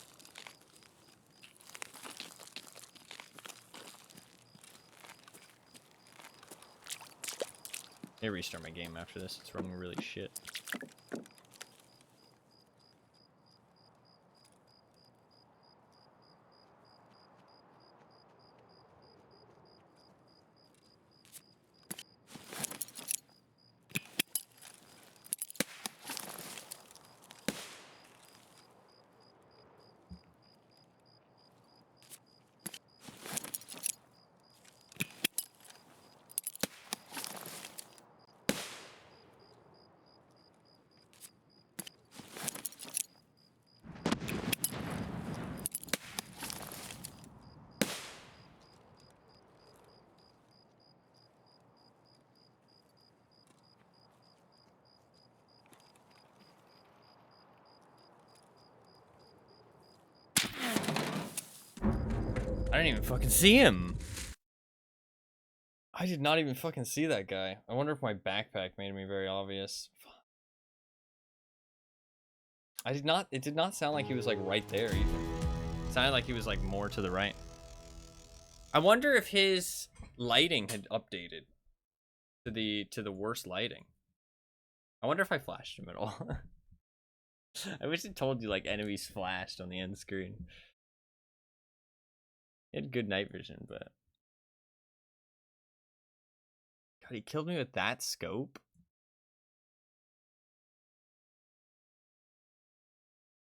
I need to restart my game after this. It's running really shit. I didn't even fucking see him. I did not even fucking see that guy. I wonder if my backpack made me very obvious. It did not sound like he was like right there either. It sounded like he was like more to the right. I wonder if his lighting had updated to the worst lighting. I wonder if I flashed him at all. I wish it told you like enemies flashed on the end screen. He had good night vision, but God, he killed me with that scope.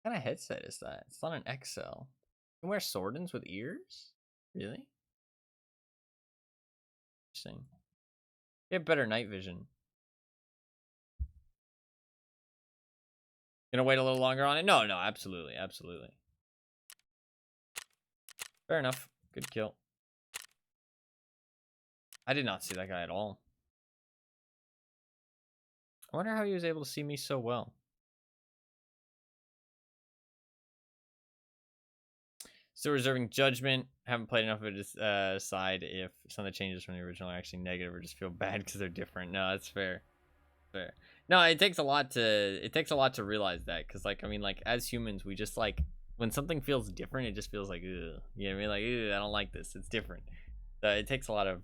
What kind of headset is that? It's not an XL. You can wear Swordens with ears? Really? Interesting. You have better night vision. Gonna wait a little longer on it? No, absolutely, absolutely. Fair enough. Good kill. I did not see that guy at all. I wonder how he was able to see me so well. Still reserving judgment. Haven't played enough of it to decide if some of the changes from the original are actually negative or just feel bad because they're different. No, that's fair. Fair. No, it takes a lot to realize that, because like, I mean, like, as humans, we just like, when something feels different, it just feels like, ugh. You know what I mean? Like, ugh, I don't like this. It's different. So it takes a lot of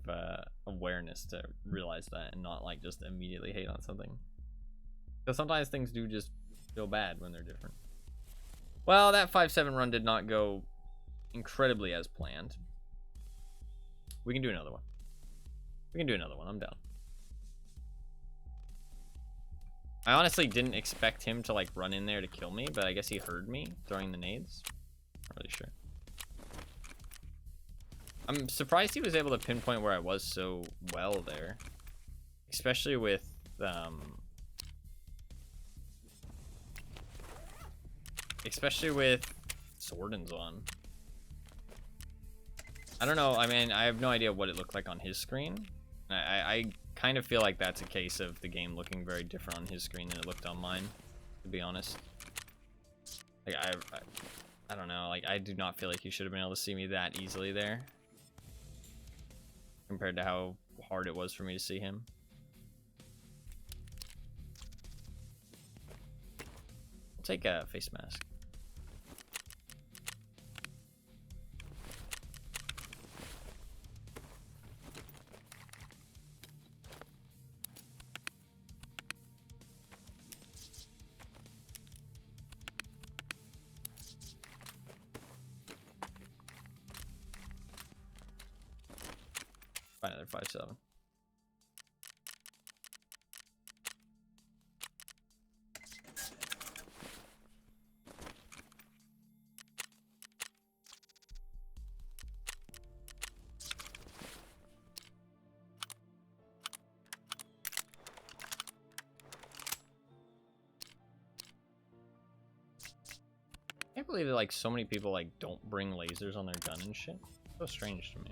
awareness to realize that and not like just immediately hate on something. Because sometimes things do just feel bad when they're different. Well, that 5-7 run did not go incredibly as planned. We can do another one. I'm down. I honestly didn't expect him to like run in there to kill me, but I guess he heard me throwing the nades. Not really sure. I'm surprised he was able to pinpoint where I was so well there, especially with Swordens on. I don't know. I mean, I have no idea what it looked like on his screen. I kind of feel like that's a case of the game looking very different on his screen than it looked on mine, to be honest. Like, I don't know. Like, I do not feel like he should have been able to see me that easily there, compared to how hard it was for me to see him. I'll take a face mask. Find another 5-7. I can't believe that like so many people like don't bring lasers on their gun and shit. So strange to me.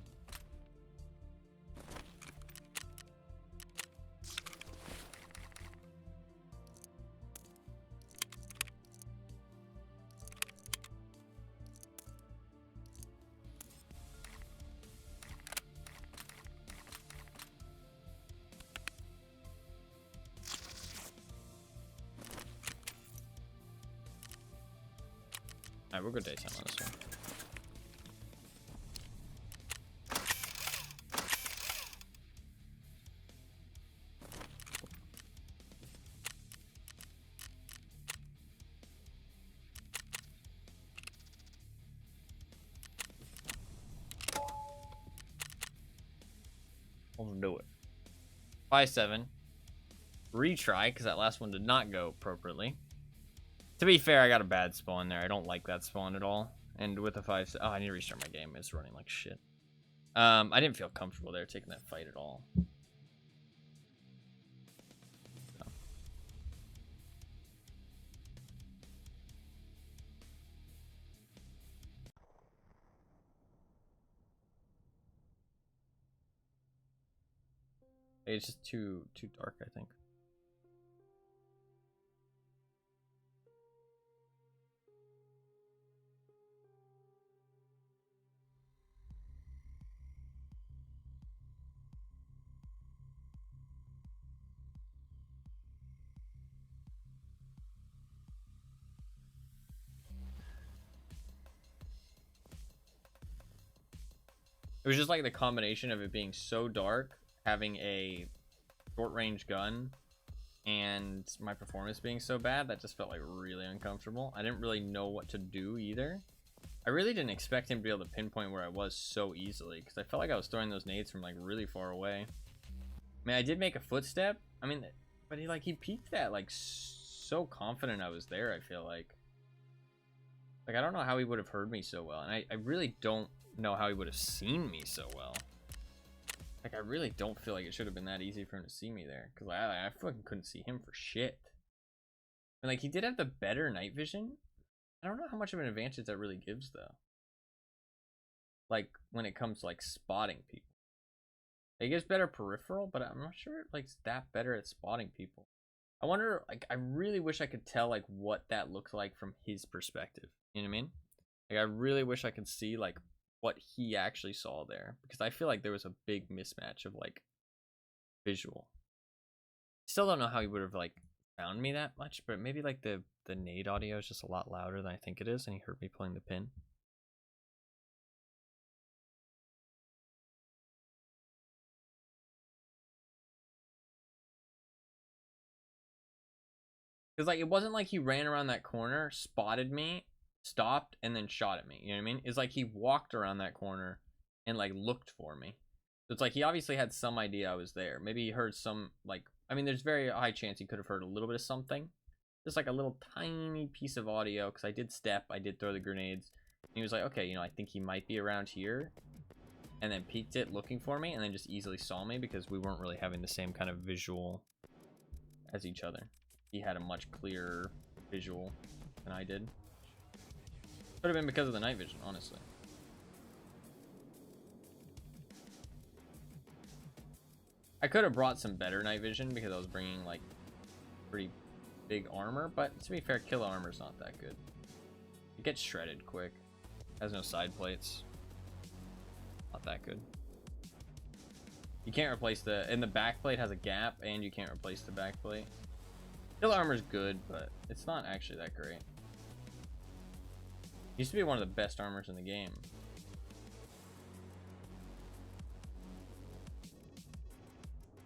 Alright, we'll go daytime on this one. We'll do it. 5-7. Retry, because that last one did not go appropriately. To be fair, I got a bad spawn there. I don't like that spawn at all. And with a 5... Oh, I need to restart my game. It's running like shit. I didn't feel comfortable there taking that fight at all. So. It's just too dark, I think. It was just like the combination of it being so dark, having a short range gun, and my performance being so bad that just felt like really uncomfortable. I didn't really know what to do either. I really didn't expect him to be able to pinpoint where I was so easily, because I felt like I was throwing those nades from like really far away. I mean, I did make a footstep. I mean, but he peeked that like so confident I was there. I feel like I don't know how he would have heard me so well, and I really don't know how he would have seen me so well. Like, I really don't feel like it should have been that easy for him to see me there, because I fucking couldn't see him for shit. And like, he did have the better night vision. I don't know how much of an advantage that really gives though, like when it comes to like spotting people. It gives better peripheral, but I'm not sure like it's that better at spotting people. I wonder, like, I really wish I could tell like what that looks like from his perspective. You know what I mean? Like, I really wish I could see, like, what he actually saw there. Because I feel like there was a big mismatch of, like, visual. Still don't know how he would have, like, found me that much. But maybe, like, the nade audio is just a lot louder than I think it is. And he heard me pulling the pin. Because, like, it wasn't like he ran around that corner, spotted me, stopped, and then shot at me. You know what I mean? It's like he walked around that corner and, like, looked for me. So it's like he obviously had some idea I was there. Maybe he heard some, like, I mean, there's very high chance he could have heard a little bit of something. Just, like, a little tiny piece of audio. Because I did step, I did throw the grenades. And he was like, okay, you know, I think he might be around here. And then peeked it looking for me. And then just easily saw me because we weren't really having the same kind of visual as each other. He had a much clearer visual than I did. Could have been because of the night vision, honestly. I could have brought some better night vision because I was bringing, like, pretty big armor. But to be fair, kill armor's not that good. It gets shredded quick. Has no side plates. Not that good. You can't replace the... And the back plate has a gap, and you can't replace the back plate. Kill armor's good, but it's not actually that great. Used to be one of the best armors in the game.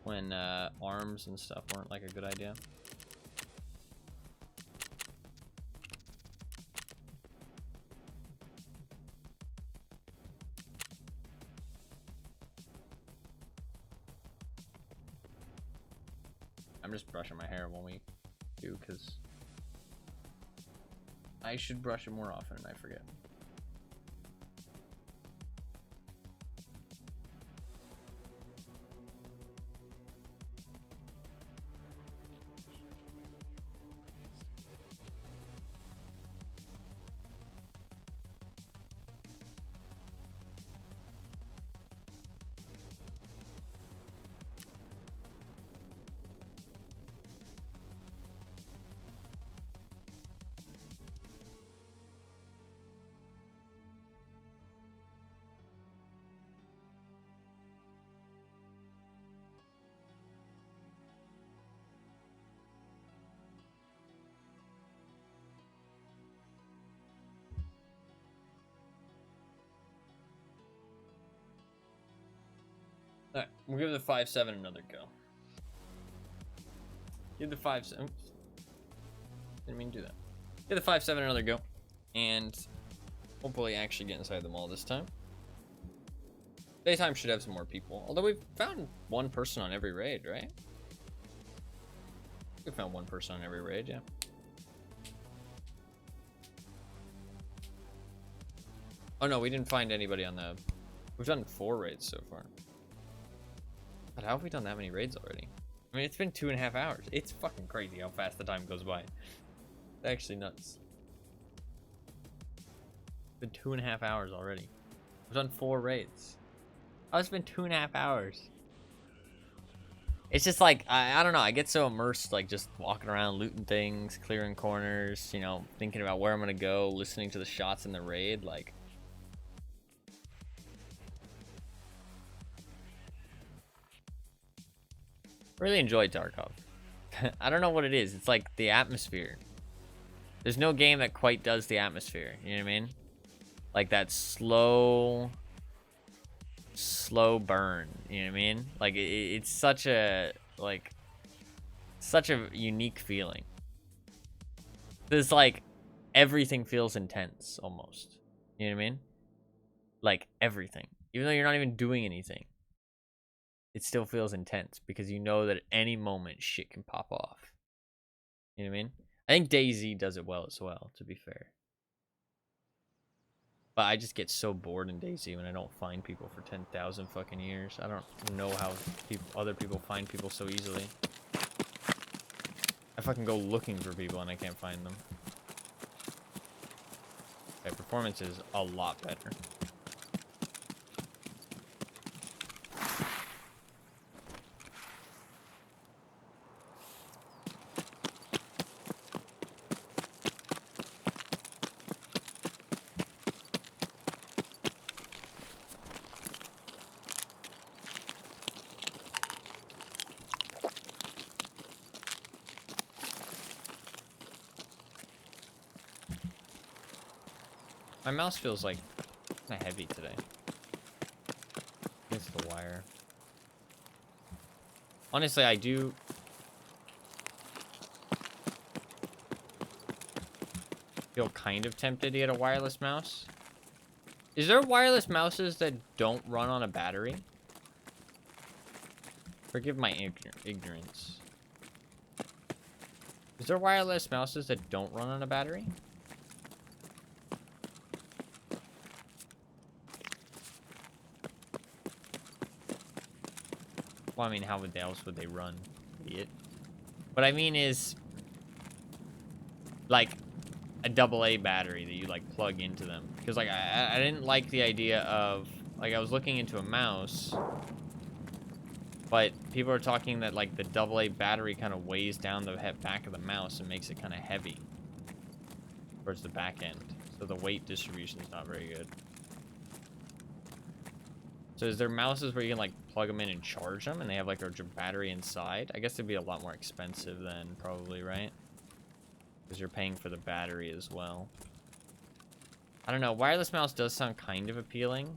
When arms and stuff weren't like a good idea. I'm just brushing my hair when we do, because I should brush it more often and I forget. Alright, we'll give the 5-7 another go. Give the 5-7. Didn't mean to do that. Give the 5-7 another go. And hopefully actually get inside the mall this time. Daytime should have some more people. Although we've found one person on every raid, right? We found one person on every raid, yeah. Oh no, we didn't find anybody on the... We've done 4 raids so far. But how have we done that many raids already? I mean, it's been 2.5 hours. It's fucking crazy how fast the time goes by. It's actually nuts. It's been 2.5 hours already. We've done 4 raids. Oh, it's been 2.5 hours. It's just like, I don't know. I get so immersed, like, just walking around, looting things, clearing corners, you know, thinking about where I'm going to go, listening to the shots in the raid, like... Really enjoyed Tarkov. I don't know what it is. It's like the atmosphere. There's no game that quite does the atmosphere. You know what I mean? Like that slow burn. You know what I mean? Like it's such a such a unique feeling. There's like everything feels intense almost. You know what I mean? Like everything, even though you're not even doing anything. It still feels intense because you know that at any moment shit can pop off. You know what I mean? I think DayZ does it well as well, to be fair. But I just get so bored in DayZ when I don't find people for 10,000 fucking years. I don't know how other people find people so easily. I fucking go looking for people and I can't find them. Okay, performance is a lot better. My mouse feels like kind of heavy today. It's the wire. Honestly, I do feel kind of tempted to get a wireless mouse. Is there wireless mouses that don't run on a battery? Forgive my ignorance. Is there wireless mouses that don't run on a battery? Well, I mean, how else would they run? Idiot. What I mean is, like, a AA battery that you, like, plug into them. Because, like, I didn't like the idea of, like, I was looking into a mouse, but people are talking that, like, the AA battery kind of weighs down the back of the mouse and makes it kind of heavy towards the back end. So the weight distribution is not very good. So is there mouses where you can, like, plug them in and charge them, and they have, like, a battery inside? I guess it'd be a lot more expensive then, probably, right? Because you're paying for the battery as well. I don't know. Wireless mouse does sound kind of appealing.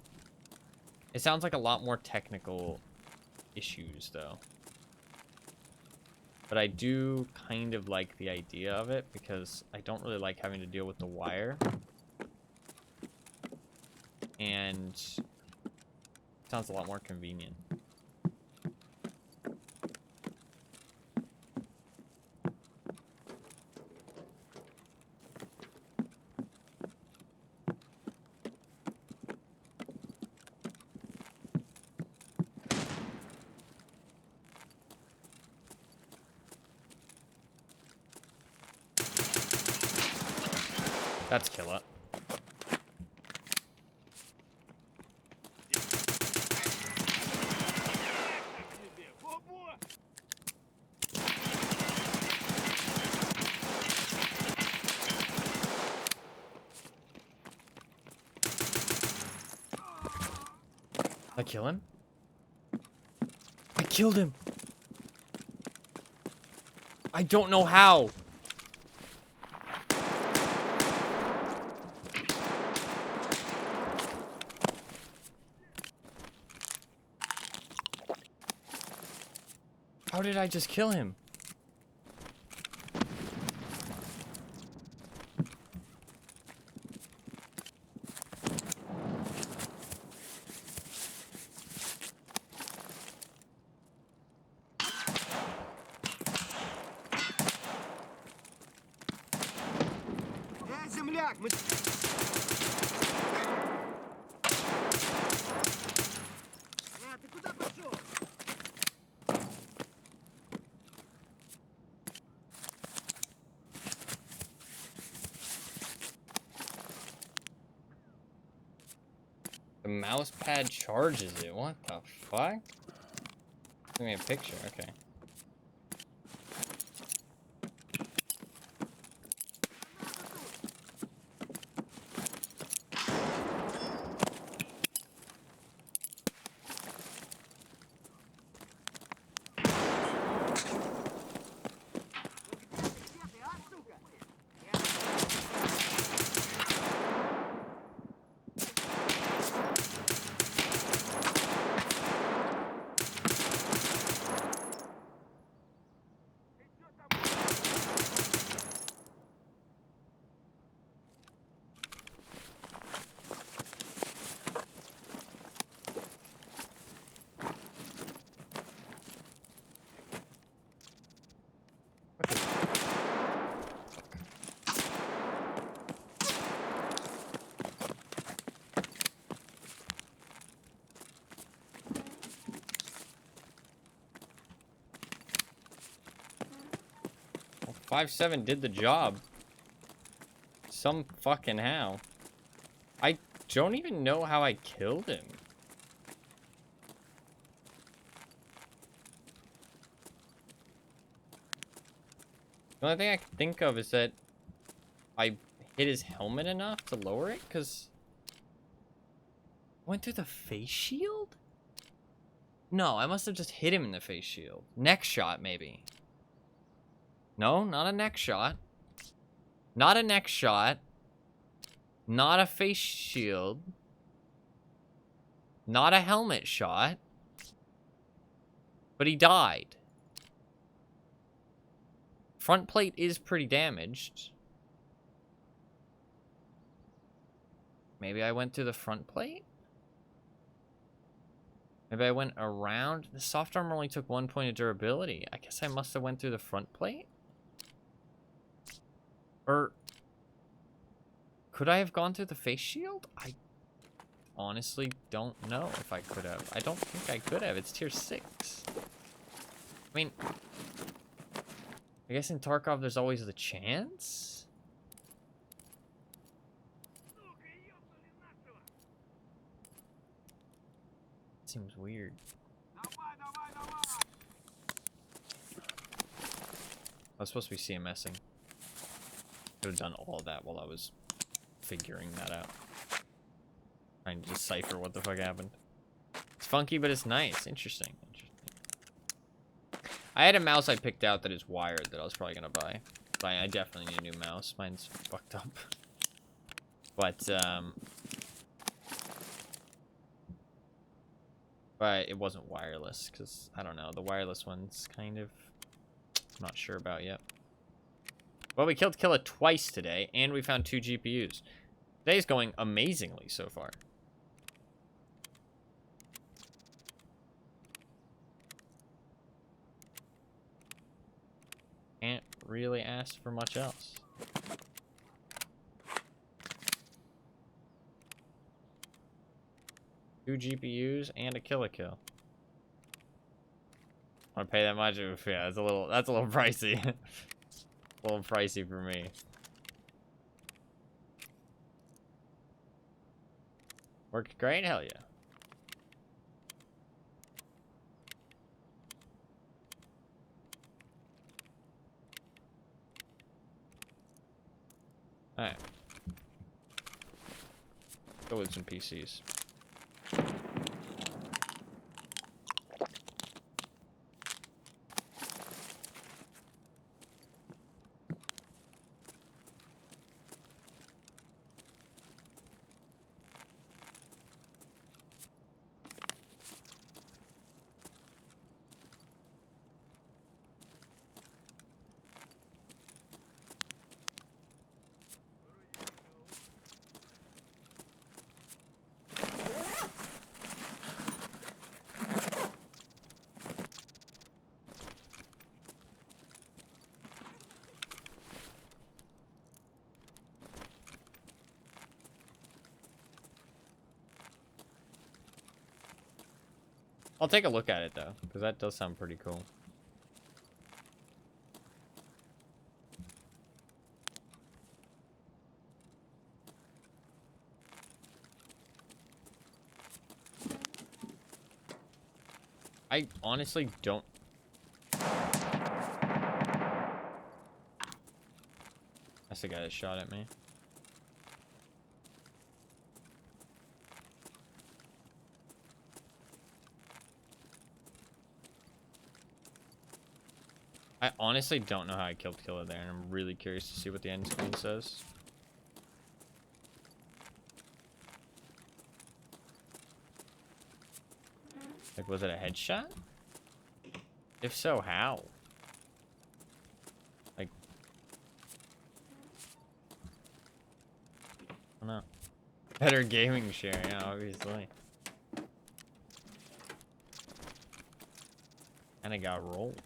It sounds like a lot more technical issues, though. But I do kind of like the idea of it, because I don't really like having to deal with the wire. And it sounds a lot more convenient. That's killer. I kill him? I killed him. I don't know how. How did I just kill him? Земляк, мы... Ты куда пошел? The mouse pad charges it. What the fuck? Give me a picture. Okay. Well, 5-7 did the job. Some fucking how. I don't even know how I killed him. The only thing I can think of is that I hit his helmet enough to lower it, because... Went through the face shield? No, I must have just hit him in the face shield. Neck shot, maybe. No, not a neck shot. Not a neck shot. Not a face shield. Not a helmet shot. But he died. Front plate is pretty damaged. Maybe I went through the front plate? Maybe I went around. The soft armor only took 1 point of durability. I guess I must have went through the front plate? Or could I have gone through the face shield? I honestly don't know if I could have. I don't think I could have. It's tier 6. I mean, I guess in Tarkov there's always the chance. Seems weird. I was supposed to be CMSing. Could have done all of that while I was figuring that out. Trying to decipher what the fuck happened. It's funky, but it's nice. Interesting. I had a mouse I picked out that is wired that I was probably gonna buy. But I definitely need a new mouse. Mine's fucked up. But it wasn't wireless, because, I don't know, the wireless one's kind of, I'm not sure about yet. Well, we killed Killa twice today, and we found 2 GPUs. Today's going amazingly so far. Can't really ask for much else. Two GPUs and a kill. Want to pay that much? Oof, yeah, that's a little pricey. A little pricey for me. Worked great, hell yeah. Alright. Go with some PCs. I'll take a look at it though, because that does sound pretty cool. I honestly don't. That's the guy that shot at me. I honestly don't know how I killed Killa there, and I'm really curious to see what the end screen says. Like, was it a headshot? If so, how? Like, I don't know. Better gaming share, yeah, obviously. And I got rolled.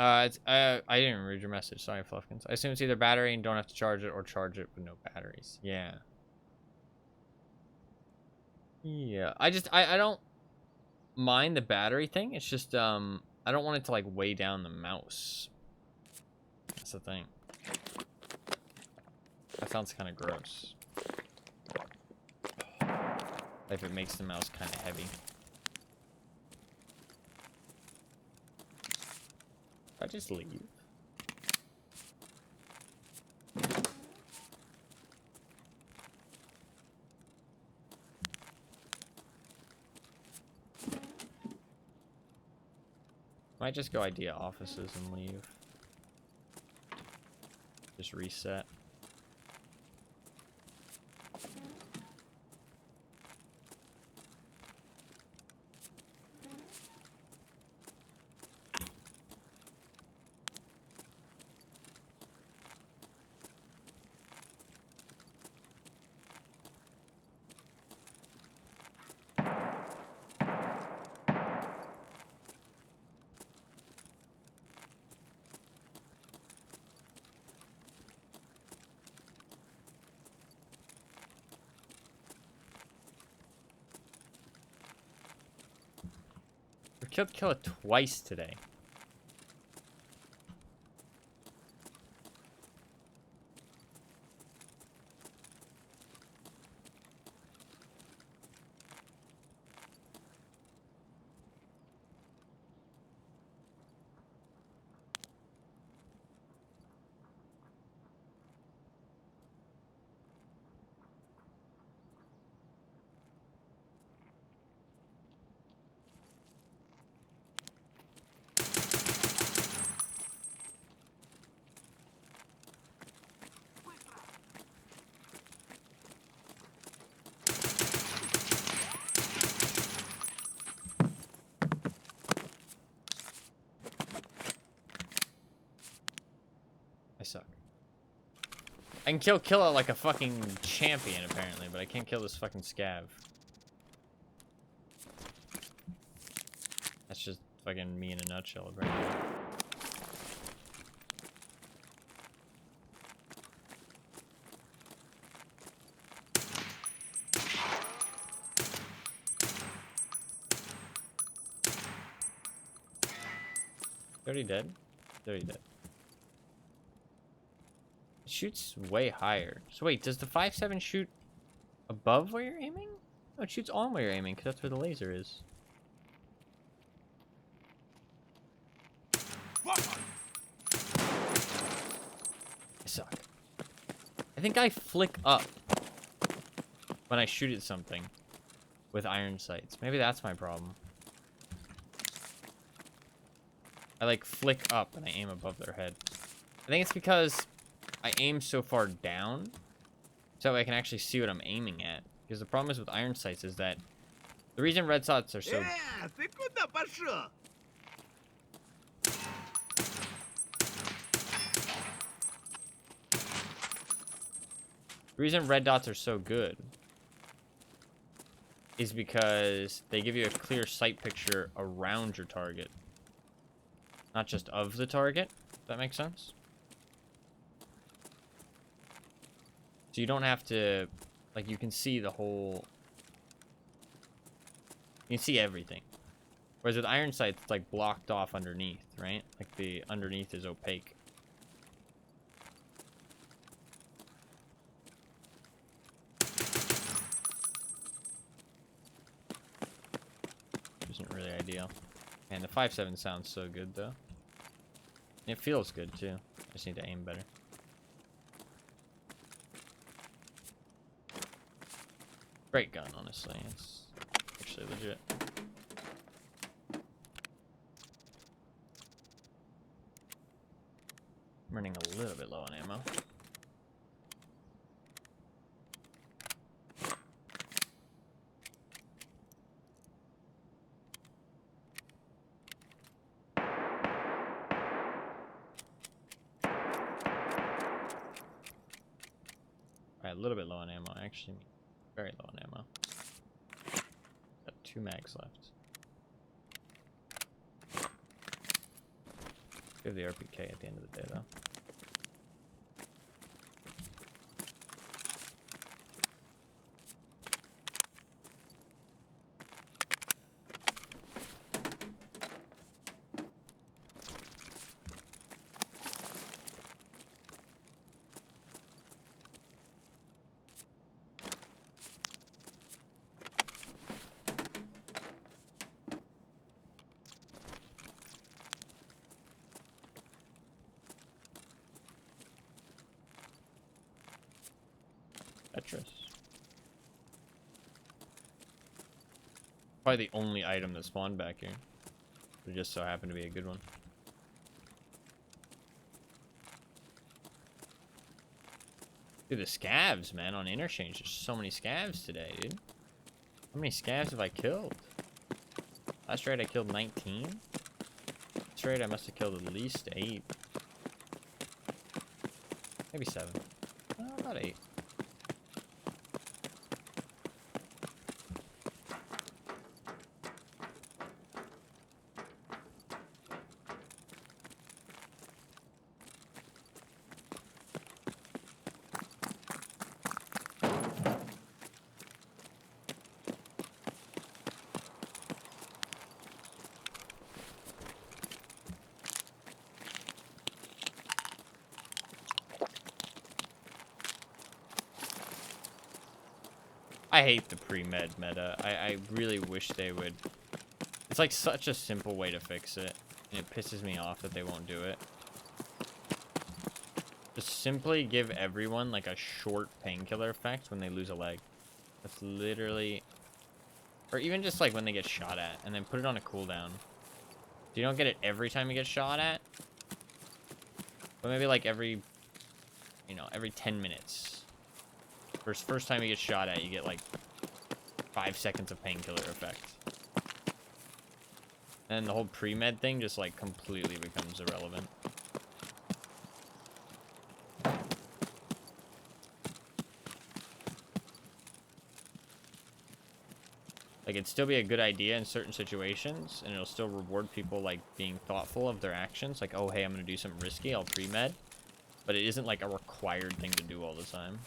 I didn't read your message. Sorry, Fluffkins. I assume it's either battery and don't have to charge it, or charge it with no batteries. Yeah. Yeah. I don't. mind the battery thing. It's just I don't want it to like weigh down the mouse. That's the thing. That sounds kind of gross. If it makes the mouse kind of heavy. I just leave. Might just go idea offices and leave. Just reset. We killed Killer twice today. I suck. I can kill Killa like a fucking champion, apparently, but I can't kill this fucking Scav. That's just fucking me in a nutshell, right? Already dead? Already dead. It shoots way higher. So wait, does the 5.7 shoot above where you're aiming? No, it shoots on where you're aiming, because that's where the laser is. I suck. I think I flick up when I shoot at something with iron sights. Maybe that's my problem. I like flick up and I aim above their head. I think it's because I aim so far down so I can actually see what I'm aiming at. Because the problem is with iron sights is that the reason red dots are so... Ты куда пошел? The reason red dots are so good is because they give you a clear sight picture around your target. Not just of the target. Does that make sense? So you don't have to, like, you can see the whole, you can see everything. Whereas with iron sights, it's like blocked off underneath, right? Like the underneath is opaque. Isn't really ideal. Man, the 5.7 sounds so good though. It feels good too. I just need to aim better. Great gun, honestly. It's actually legit. I'm running a little bit low on ammo. Alright, a little bit low on ammo. Actually, very low on ammo. Got 2 mags left. Give the RPK at the end of the day, though. Tetris. Probably the only item that spawned back here. It just so happened to be a good one. Dude, the scavs, man, on interchange. There's so many scavs today, dude. How many scavs have I killed? Last raid I killed 19. This raid I must have killed at least 8. Maybe 7. About 8. I hate the pre-med meta. I really wish they would. It's like such a simple way to fix it. And it pisses me off that they won't do it. Just simply give everyone like a short painkiller effect when they lose a leg. That's literally... Or even just like when they get shot at. And then put it on a cooldown. So you don't get it every time you get shot at. But maybe like every... You know, every 10 minutes. First time you get shot at, you get like 5 seconds of painkiller effect. And the whole pre-med thing just like completely becomes irrelevant. Like, it'd still be a good idea in certain situations, and it'll still reward people like being thoughtful of their actions. Like, oh hey, I'm gonna do something risky, I'll pre-med. But it isn't like a required thing to do all the time.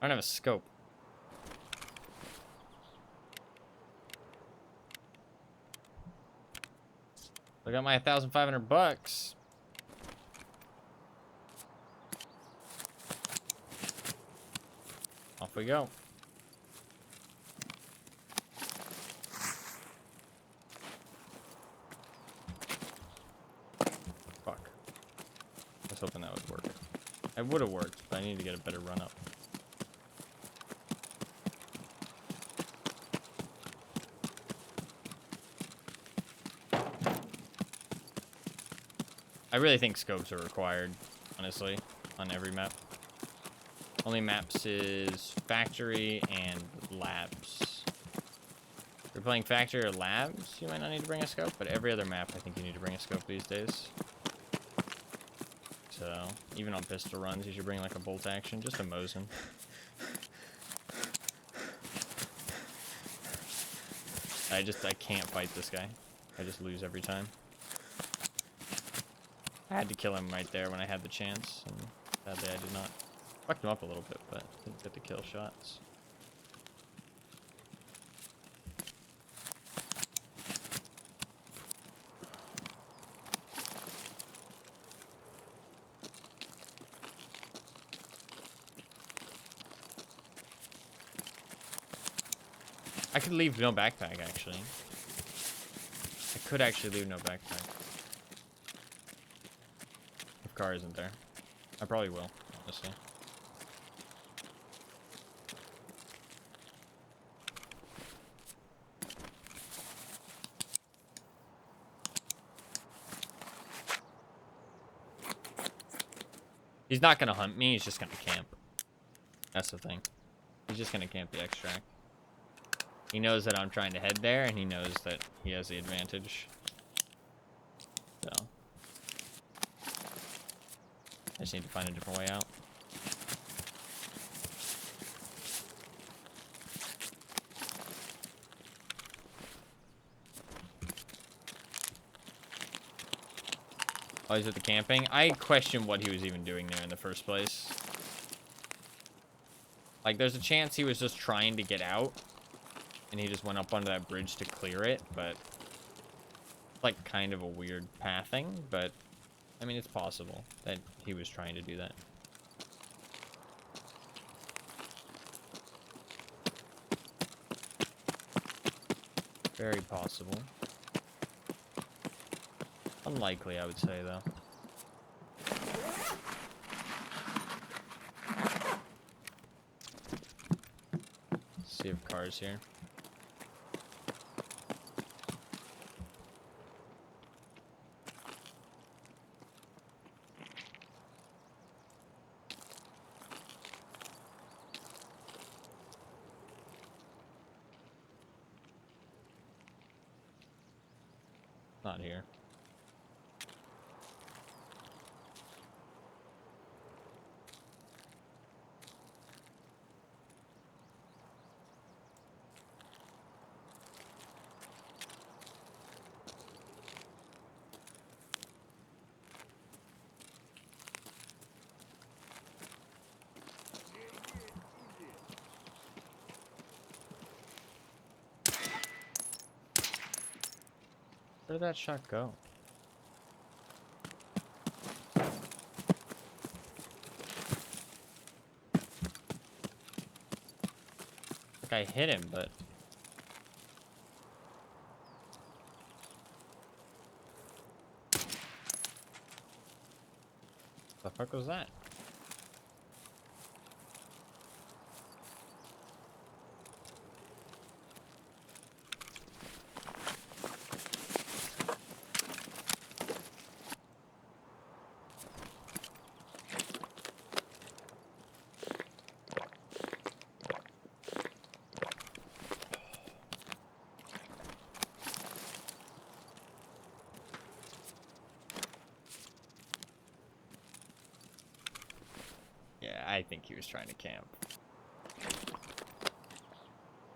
I don't have a scope. I got my 1,500 bucks. Off we go. Fuck. I was hoping that would work. It would have worked, but I need to get a better run up. I really think scopes are required, honestly, on every map. Only maps is factory and labs. If you're playing factory or labs, you might not need to bring a scope, but every other map, I think you need to bring a scope these days. So, even on pistol runs, you should bring like a bolt action, just a Mosin. I can't fight this guy. I just lose every time. I had to kill him right there when I had the chance, and sadly I did not. Fucked him up a little bit, but didn't get the kill shots. I could leave no backpack, actually. I could actually leave no backpack. If car isn't there. I probably will, honestly. He's not gonna hunt me, he's just gonna camp. That's the thing. He's just gonna camp the extract. He knows that I'm trying to head there, and he knows that he has the advantage. So. I just need to find a different way out. Oh, he's at the camping? I question what he was even doing there in the first place. Like, there's a chance he was just trying to get out, and he just went up onto that bridge to clear it, but... like, kind of a weird pathing, but... I mean, it's possible that he was trying to do that. Very possible. Unlikely, I would say, though. Let's see if car's here. Not here. Where did that shot go? Like I hit him, but... the fuck was that? Yeah, I think he was trying to camp.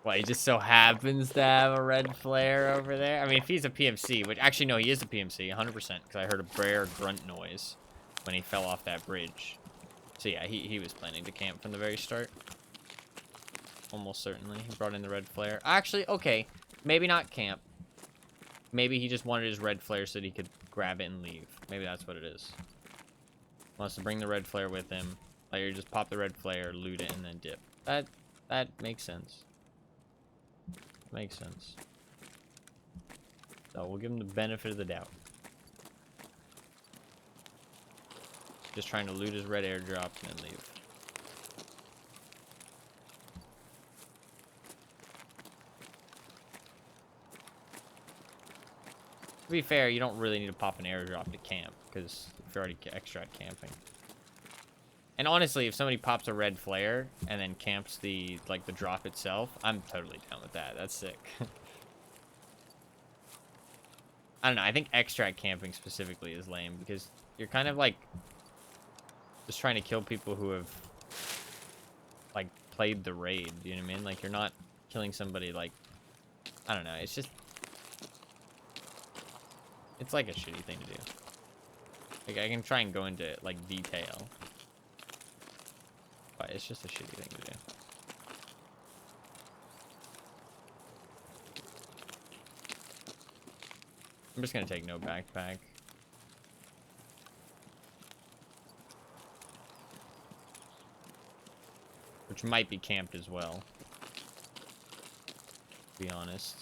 Well, he just so happens to have a red flare over there. I mean, if he's a PMC, which actually, no, he is a PMC, 100%, because I heard a rare grunt noise when he fell off that bridge. So yeah, he was planning to camp from the very start. Almost certainly. He brought in the red flare. Actually, okay, maybe not camp. Maybe he just wanted his red flare so that he could grab it and leave. Maybe that's what it is. Wants to bring the red flare with him. Like, you just pop the red flare, loot it, and then dip. That makes sense. Makes sense. So we'll give him the benefit of the doubt. Just trying to loot his red airdrop and then leave. To be fair, you don't really need to pop an airdrop to camp, because if you're already extract camping. And honestly, if somebody pops a red flare and then camps the drop itself, I'm totally down with that. That's sick. I don't know. I think extract camping specifically is lame because you're kind of like just trying to kill people who have like played the raid. You know what I mean? Like you're not killing somebody like, I don't know. It's just, it's like a shitty thing to do. Like I can try and go into like detail. But it's just a shitty thing to do. I'm just gonna take no backpack. Which might be camped as well. to be honest.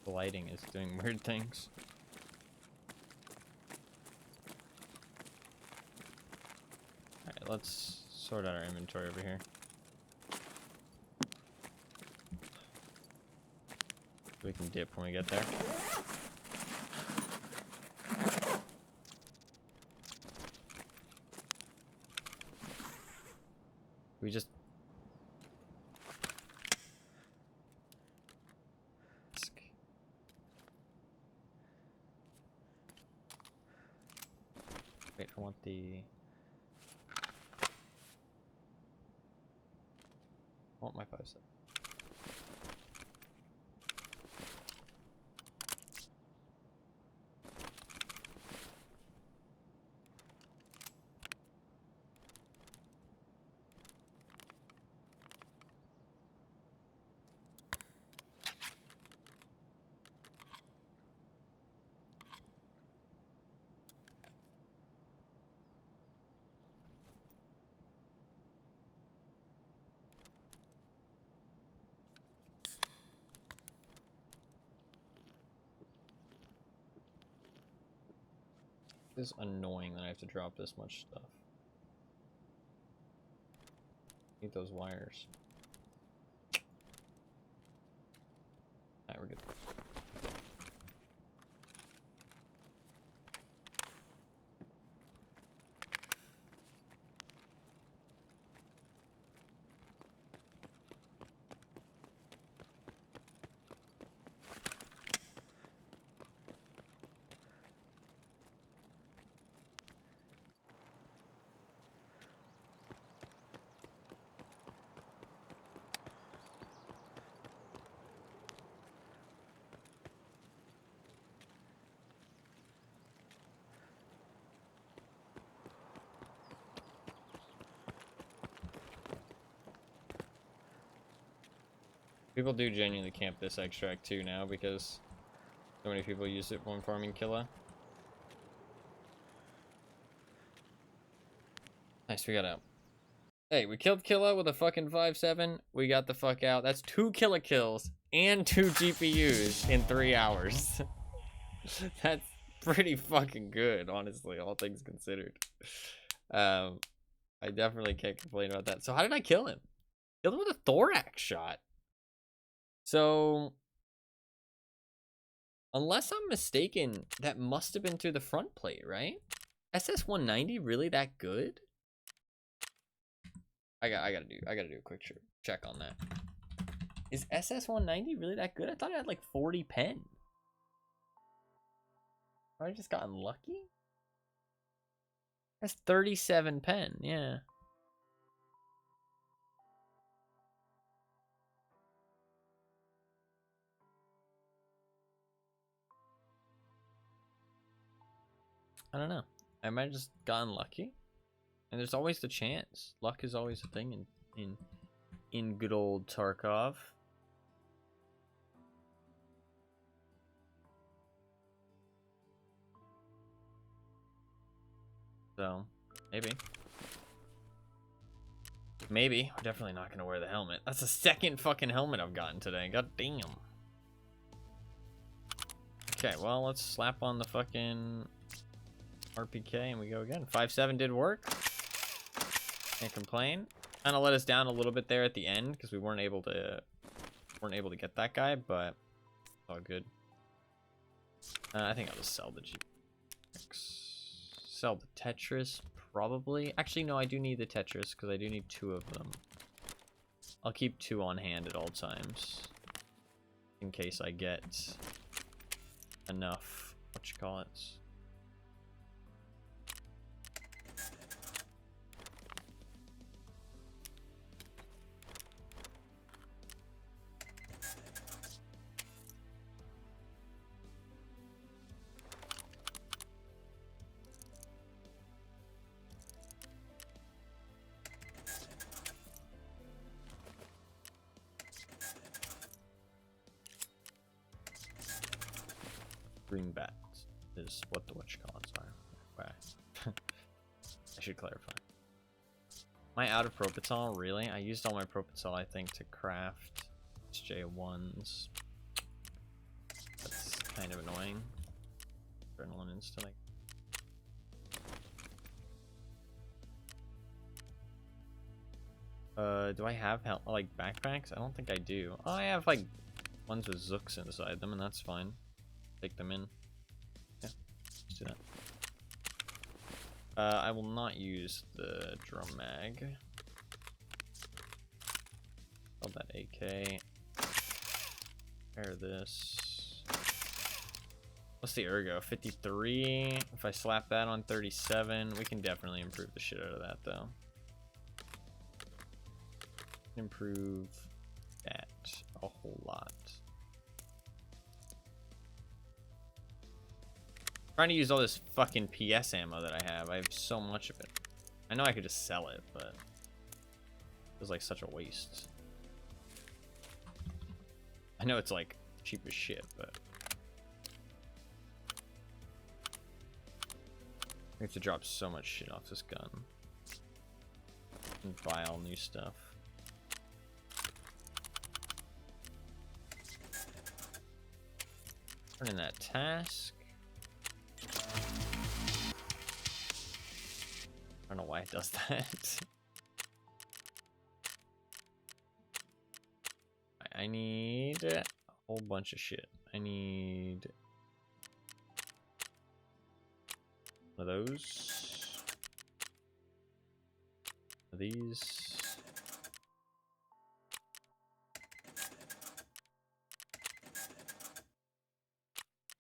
The lighting is doing weird things. Alright, let's sort out our inventory over here. We can dip when we get there. We just... Wait, I want the... I want my 5-7. It's annoying that I have to drop this much stuff. Need those wires. Alright, we're good. People do genuinely camp this extract too now because so many people use it when farming Killa. Nice, we got out. Hey, we killed Killa with a fucking 5-7. We got the fuck out. That's 2 Killa kills and 2 GPUs in 3 hours. That's pretty fucking good, honestly, all things considered. I definitely can't complain about that. So how did I kill him? Killed him with a thorax shot. So, unless I'm mistaken, that must have been through the front plate, right? SS-190 really that good? I gotta do a quick check on that. Is SS-190 really that good? I thought it had like 40 pen. Have I just gotten lucky? That's 37 pen, yeah. I don't know. I might have just gotten lucky. And there's always the chance. Luck is always a thing in good old Tarkov. So, maybe. Maybe. We're definitely not going to wear the helmet. That's the second fucking helmet I've gotten today. God damn. Okay, well, let's slap on the fucking RPK and we go again. 5-7 did work. Can't complain. Kind of let us down a little bit there at the end because we weren't able to get that guy, but it's all good. I think I'll just sell the GX. Sell the Tetris, probably. Actually, no, I do need the Tetris because I do need 2 of them. I'll keep 2 on hand at all times. In case I get enough, whatchamacallits. Green bats is what the whatchamacallits are. Okay. I should clarify. Am I out of propitol? Really? I used all my propitol, I think, to craft SJ1s. That's kind of annoying. Adrenaline instant. Do I have like backpacks? I don't think I do. Oh, I have like ones with zooks inside them, and that's fine. Take them in. Yeah, let's do that. I will not use the drum mag. Hold that AK. Pair this. What's the ergo? 53. If I slap that on 37, we can definitely improve the shit out of that, though. Improve that a whole lot. Trying to use all this fucking PS ammo that I have. I have so much of it. I know I could just sell it, but it feels like such a waste. I know it's like cheap as shit, but we have to drop so much shit off this gun and buy all new stuff. Turn in that task. I don't know why it does that. I need a whole bunch of shit. I need one of those. One of these.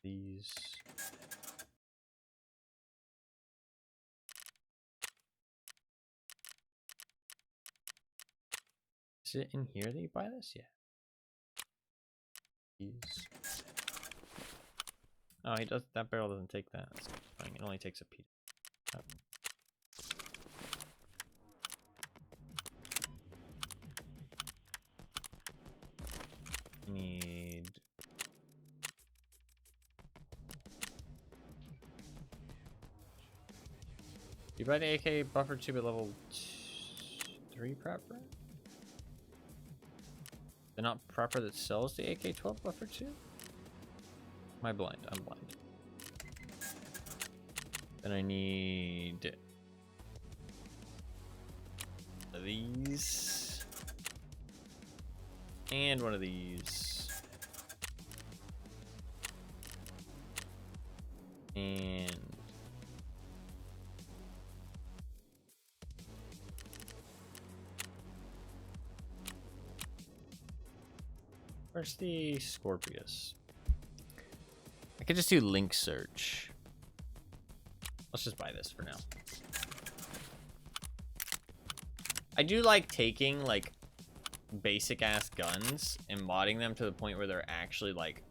These. Is it in here that you buy this? Yeah. These. Oh, he does. That barrel doesn't take that. That's fine. It only takes a piece. Oh. Need. You buy the AK buffer tube at level 3 prepper? They're not prepper that sells the AK-12 buffer tube? Am I blind? I'm blind. Then I need these and one of these and where's the Scorpius? I could just do link search. Let's just buy this for now. I do like taking like basic ass guns and modding them to the point where they're actually like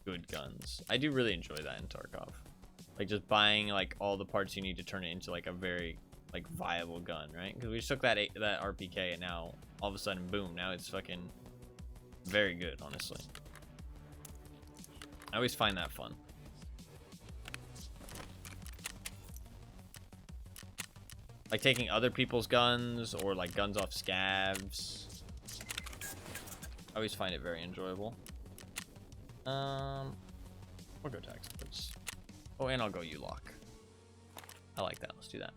good guns. I do really enjoy that in Tarkov. Like just buying like all the parts you need to turn it into like a very like viable gun, right? Because we just took that RPK and now all of a sudden boom, now it's fucking very good, honestly. I always find that fun. Like taking other people's guns or like guns off scavs. I always find it very enjoyable. We'll go to experts. Oh, and I'll go U-lock. I like that. Let's do that.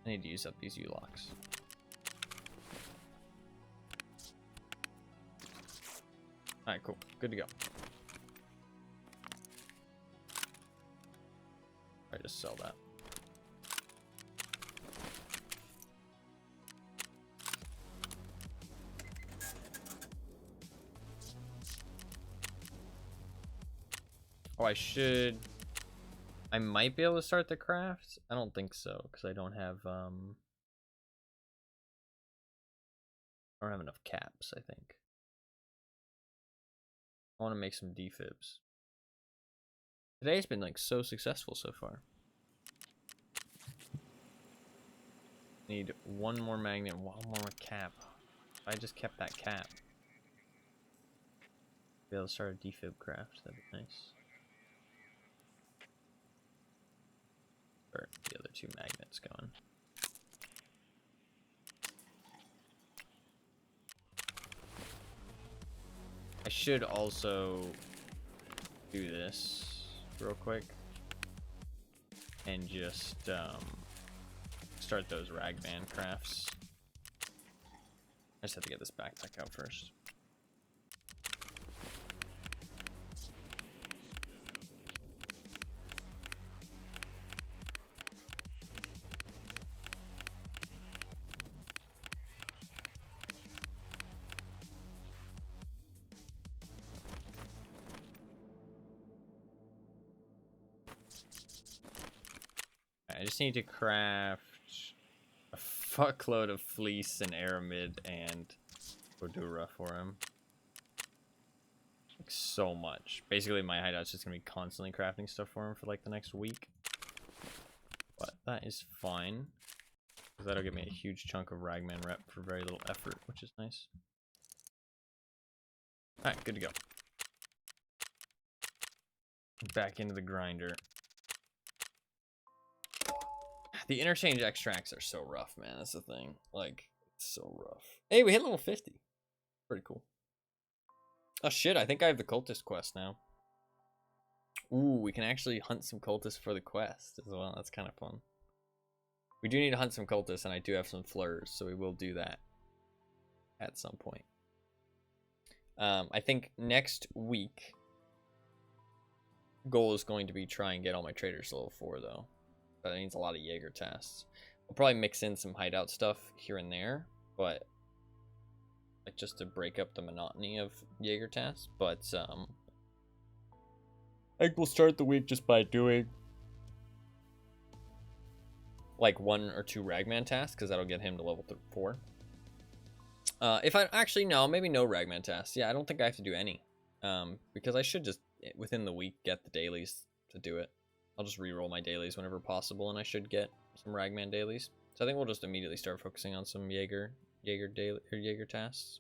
I need to use up these U-locks. Alright, cool. Good to go. Alright, just sell that. I might be able to start the craft. I don't think so, because I don't have enough caps, I think. I want to make some defibs. Today's been like so successful so far. Need one more magnet, one more cap. If I just kept that cap, be able to start a defib craft. That'd be nice. Start the other two magnets going. I should also do this real quick and just start those ragman crafts. I just have to get this backpack out first. I just need to craft a fuckload of fleece and aramid and Odura for him. Like, so much. Basically, my hideout's just gonna be constantly crafting stuff for him for like the next week. But that is fine, because that'll give me a huge chunk of ragman rep for very little effort, which is nice. Alright, good to go. Back into the grinder. The interchange extracts are so rough, man. That's the thing. Like, it's so rough. Hey, we hit level 50. Pretty cool. Oh shit, I think I have the cultist quest now. Ooh, we can actually hunt some cultists for the quest as well. That's kind of fun. We do need to hunt some cultists, and I do have some flurs, so we will do that at some point. I think next week, goal is going to be try and get all my traders to level 4, though. That needs a lot of Jaeger tasks. I'll probably mix in some hideout stuff here and there, but like just to break up the monotony of Jaeger tasks. But I think we'll start the week just by doing like 1 or 2 ragman tasks, because that'll get him to level 4. If I actually no, maybe no ragman tasks. Yeah, I don't think I have to do any, because I should just within the week get the dailies to do it. I'll just re-roll my dailies whenever possible, and I should get some ragman dailies. So I think we'll just immediately start focusing on some Jaeger tasks.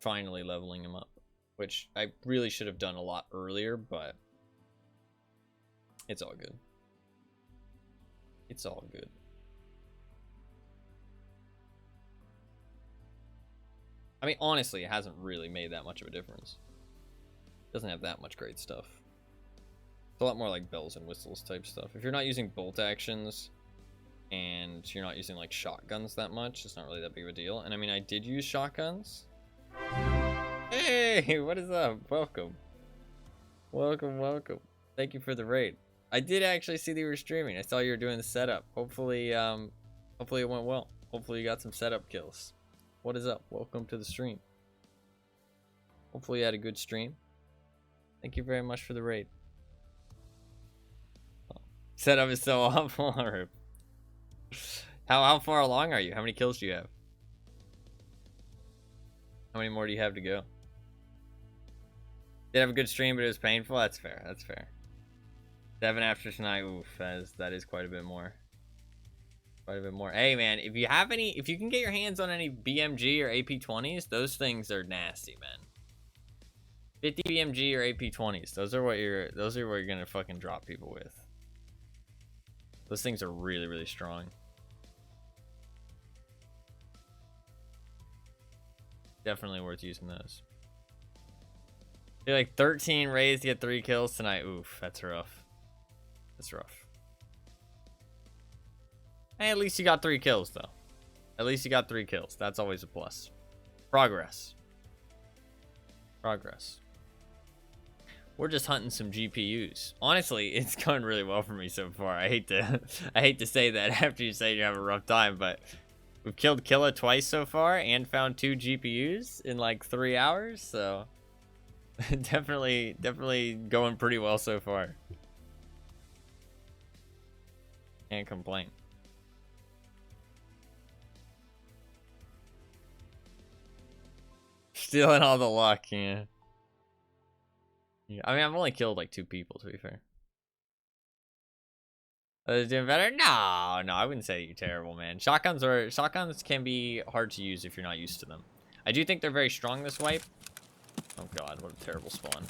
Finally leveling him up, which I really should have done a lot earlier, but it's all good. It's all good. I mean, honestly, it hasn't really made that much of a difference. It doesn't have that much great stuff. It's a lot more like bells and whistles type stuff. If you're not using bolt actions and you're not using like shotguns that much, it's not really that big of a deal. And I mean, I did use shotguns. Hey, what is up? Welcome. Welcome, welcome. Thank you for the raid. I did actually see that you were streaming. I saw you were doing the setup. Hopefully, hopefully it went well. Hopefully you got some setup kills. What is up? Welcome to the stream. Hopefully you had a good stream. Thank you very much for the raid. Setup is so awful. How far along are you? How many kills do you have? How many more do you have to go? Did have a good stream, but it was painful. That's fair. That's fair. 7 after tonight. Oof, that is quite a bit more. Quite a bit more. Hey man, if you can get your hands on any BMG or AP20s, those things are nasty, man. 50 BMG or AP20s. Those are what you're gonna fucking drop people with. Those things are really, really strong. Definitely worth using those. You're like 13 raids to get 3 kills tonight. Oof, that's rough. That's rough. Hey, at least you got 3 kills, though. At least you got 3 kills. That's always a plus. Progress. Progress. We're just hunting some GPUs. Honestly, it's going really well for me so far. I hate to say that after you say you have a rough time, but we've killed Killa twice so far and found 2 GPUs in like 3 hours, so Definitely going pretty well so far. Can't complain. Stealing all the luck, yeah. I mean, I've only killed like 2 people, to be fair. Doing better? No, I wouldn't say you're terrible, man. Shotguns can be hard to use if you're not used to them. I do think they're very strong this wipe. Oh god, what a terrible spawn.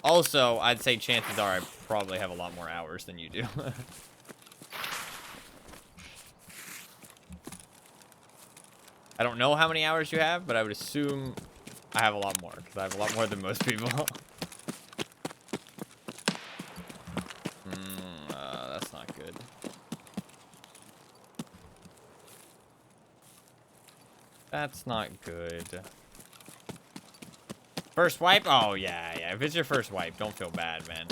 Also, I'd say chances are I probably have a lot more hours than you do. I don't know how many hours you have, but I would assume I have a lot more, because I have a lot more than most people. That's not good. That's not good. First wipe? Oh, yeah. If it's your first wipe, don't feel bad, man.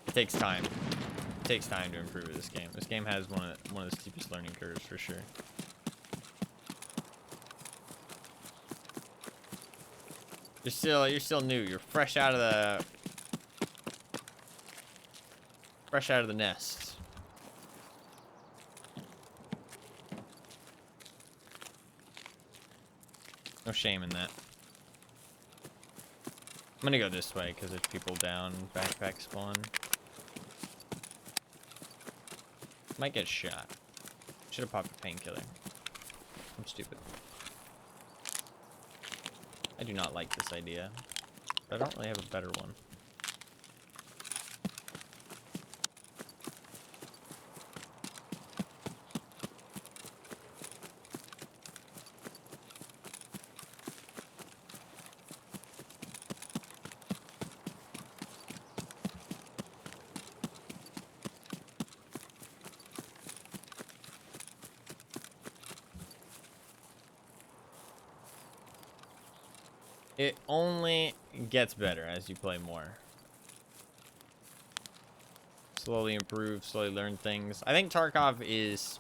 It takes time. It takes time to improve this game. This game has one of the steepest learning curves, for sure. You're still new. You're fresh out of the nest. No shame in that. I'm gonna go this way because there's people down. Backpack spawn. Might get shot. Should have popped a painkiller. I'm stupid. I do not like this idea, but I don't really have a better one. It only gets better as you play more. Slowly improve, slowly learn things. I think Tarkov is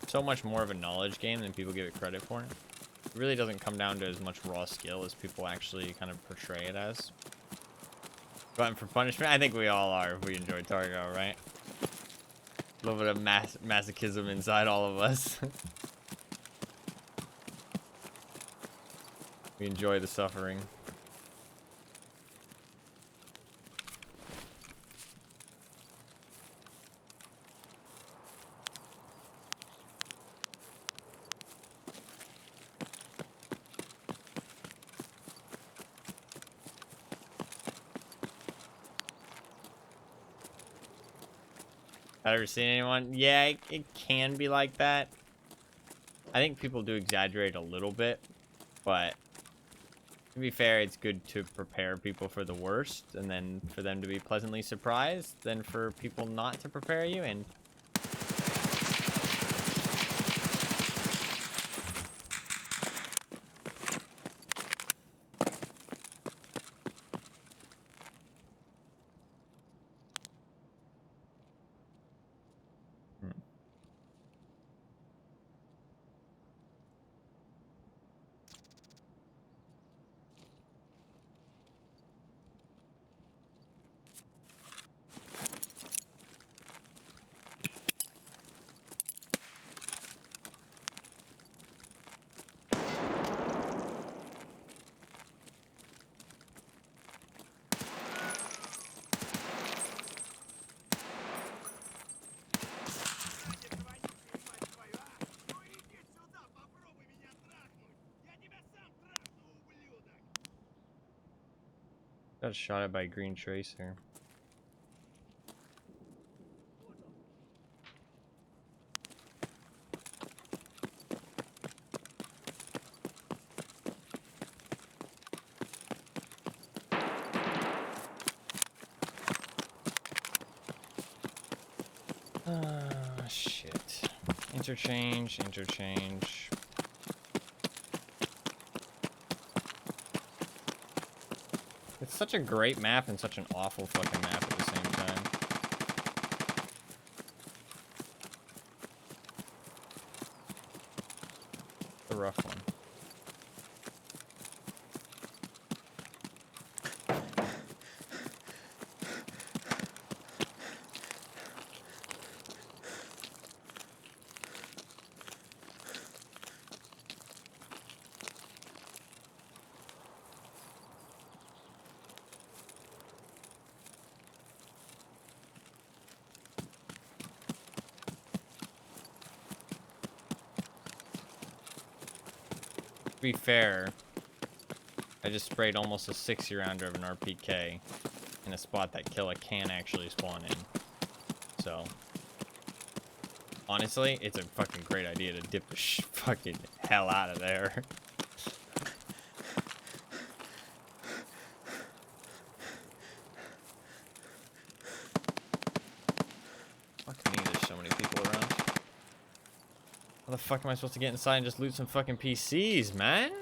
so much more of a knowledge game than people give it credit for. It really doesn't come down to as much raw skill as people actually kind of portray it as. Glutton for punishment? I think we all are if we enjoy Tarkov, right? A little bit of masochism inside all of us. We enjoy the suffering. I've ever seen anyone? Yeah, it can be like that. I think people do exaggerate a little bit, but to be fair, it's good to prepare people for the worst, and then for them to be pleasantly surprised, than for people not to prepare you. And got shot at by a green tracer. Shit. Interchange. It's such a great map and such an awful fucking map at the same time. The rough one. be fair, I just sprayed almost a 60 rounder of an RPK in a spot that killer can actually spawn in. So, honestly, it's a fucking great idea to dip the fucking hell out of there. Fuck me, there's so many people around. How the fuck am I supposed to get inside and just loot some fucking PCs, man?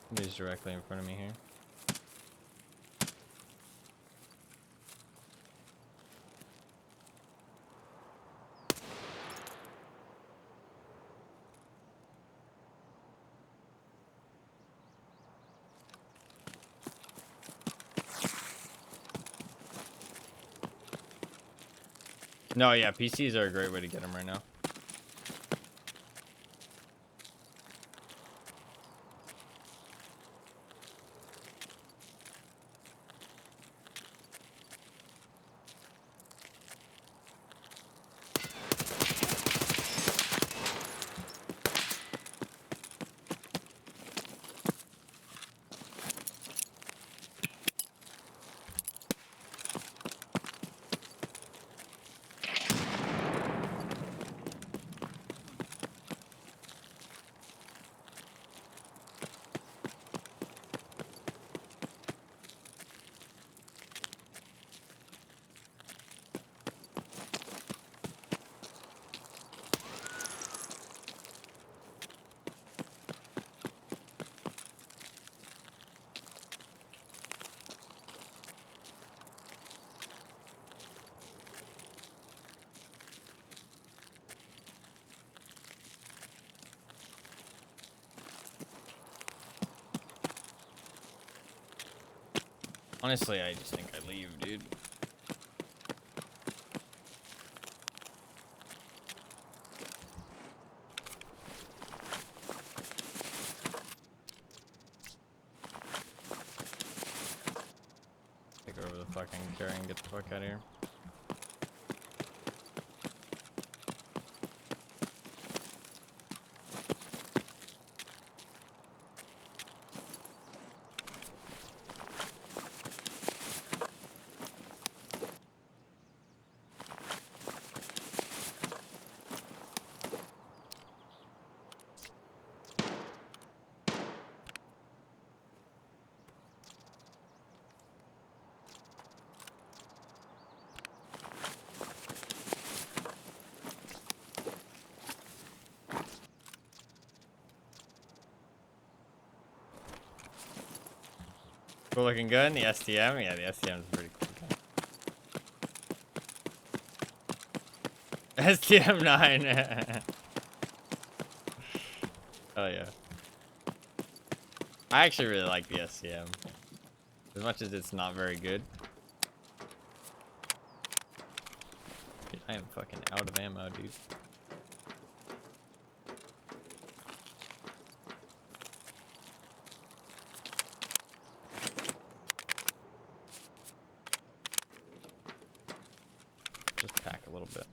Somebody's directly in front of me here. No, yeah, PCs are a great way to get them right now. Honestly, I just think I leave, dude. Take over the fucking carry and get the fuck out of here. Cool looking gun, the STM. Yeah, the STM is a pretty cool gun. STM 9. Oh yeah. I actually really like the STM. As much as it's not very good. Dude, I am fucking out of ammo, dude. Just pack a little bit.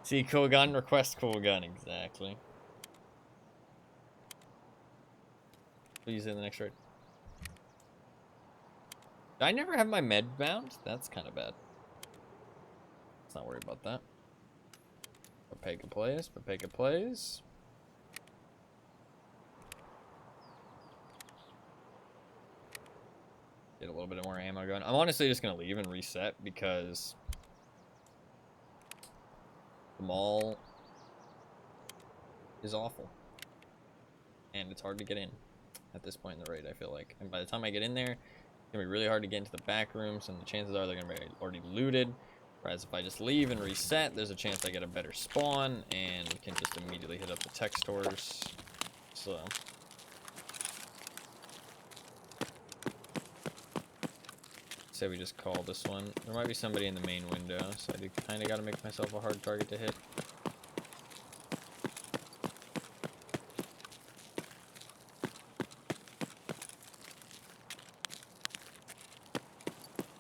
See cool gun, request cool gun, exactly. We'll use it in the next raid. Did I never have my med bound? That's kind of bad. Let's not worry about that. Papega plays, Papega plays. Get a little bit more ammo going. I'm honestly just gonna leave and reset because the mall is awful. And it's hard to get in at this point in the raid, I feel like. And by the time I get in there, it's gonna be really hard to get into the back rooms, and the chances are they're gonna be already looted. Whereas if I just leave and reset, there's a chance I get a better spawn, and we can just immediately hit up the tech stores. So. Say we just call this one. There might be somebody in the main window, so I do kind of got to make myself a hard target to hit.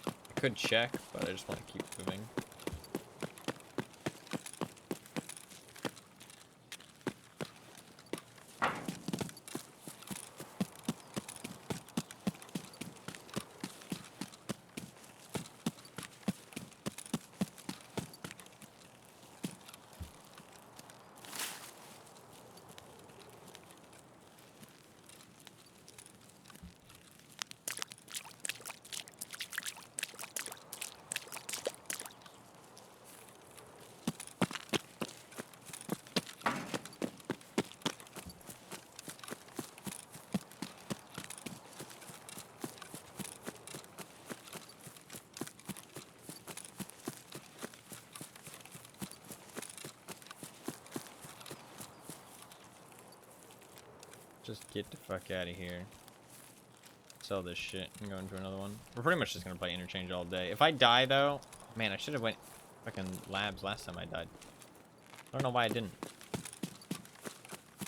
I could check, but I just want to keep moving. Just get the fuck out of here. Sell this shit and go into another one. We're pretty much just gonna play interchange all day. If I die though, man, I should have went fucking labs last time I died. I don't know why I didn't.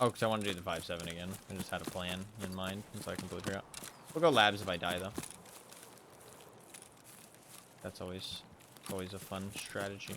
Oh, because I want to do the 5-7 again. I just had a plan in mind, so I completely forgot. We'll go labs if I die though. That's always a fun strategy.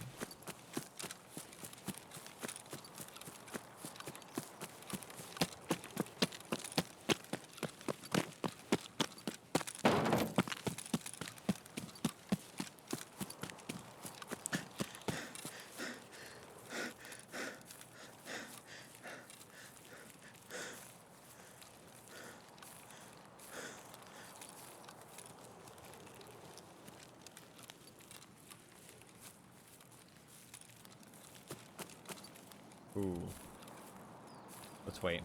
Ooh. Let's wait.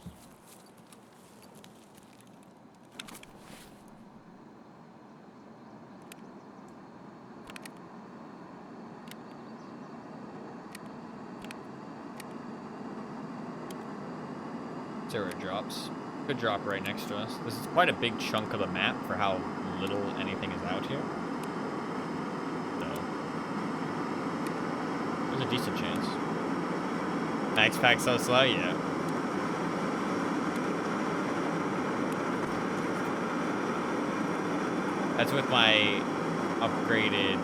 Zero drops. Could drop right next to us. This is quite a big chunk of the map for how little anything is out here. So, there's a decent chance. Max pack so slow, yeah. That's with my upgraded.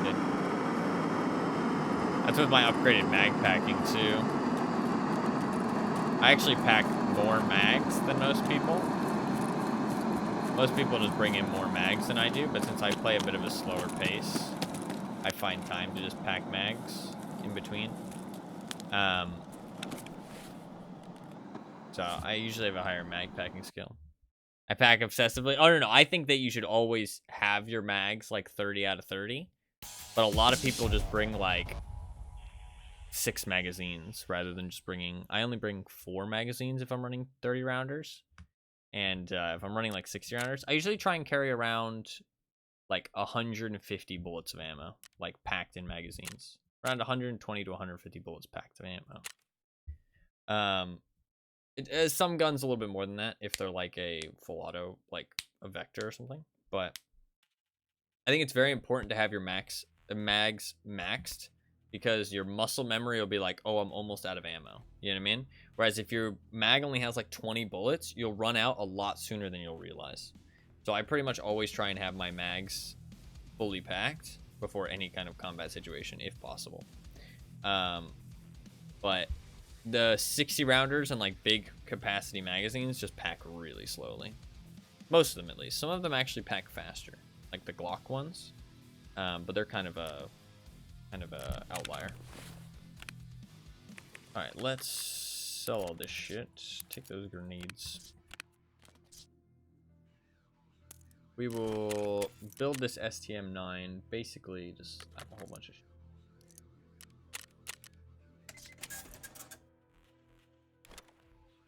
That's with my upgraded mag packing too. I actually pack more mags than most people. Most people just bring in more mags than I do, but since I play a bit of a slower pace, I find time to just pack mags in between. So I usually have a higher mag packing skill. I pack obsessively. Oh, no. I think that you should always have your mags like 30 out of 30. But a lot of people just bring like 6 magazines rather than just bringing... I only bring 4 magazines if I'm running 30 rounders. And if I'm running like 60 rounders, I usually try and carry around like 150 bullets of ammo, like packed in magazines. Around 120 to 150 bullets packed of ammo. Some guns a little bit more than that if they're like a full auto, like a Vector or something. But I think it's very important to have your mags maxed because your muscle memory will be like, oh, I'm almost out of ammo. You know what I mean? Whereas if your mag only has like 20 bullets, you'll run out a lot sooner than you'll realize. So I pretty much always try and have my mags fully packed before any kind of combat situation, if possible. But the 60 rounders and like big capacity magazines just pack really slowly. Most of them, at least. Some of them actually pack faster, like the Glock ones. But they're kind of a outlier. All right, let's sell all this shit. Take those grenades. We will build this STM-9. Basically, just have a whole bunch of shit.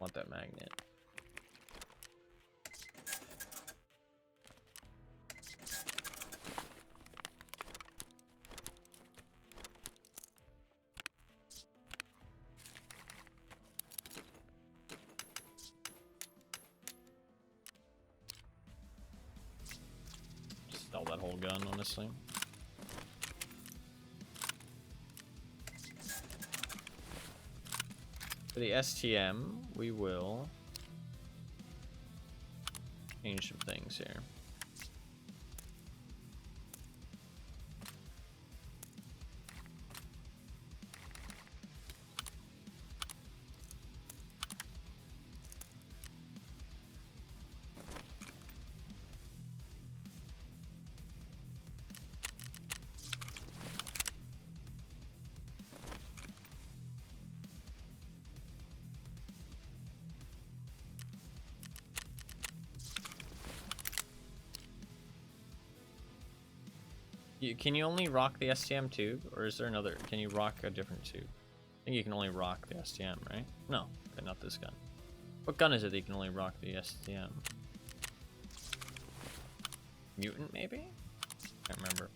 Want that magnet. gun, honestly. For the STM, we will change some things here. Can you only rock the STM tube, or is there another? Can you rock a different tube? I think you can only rock the STM, right? No, okay, not this gun. What gun is it that you can only rock the STM? Mutant, maybe? Can't remember.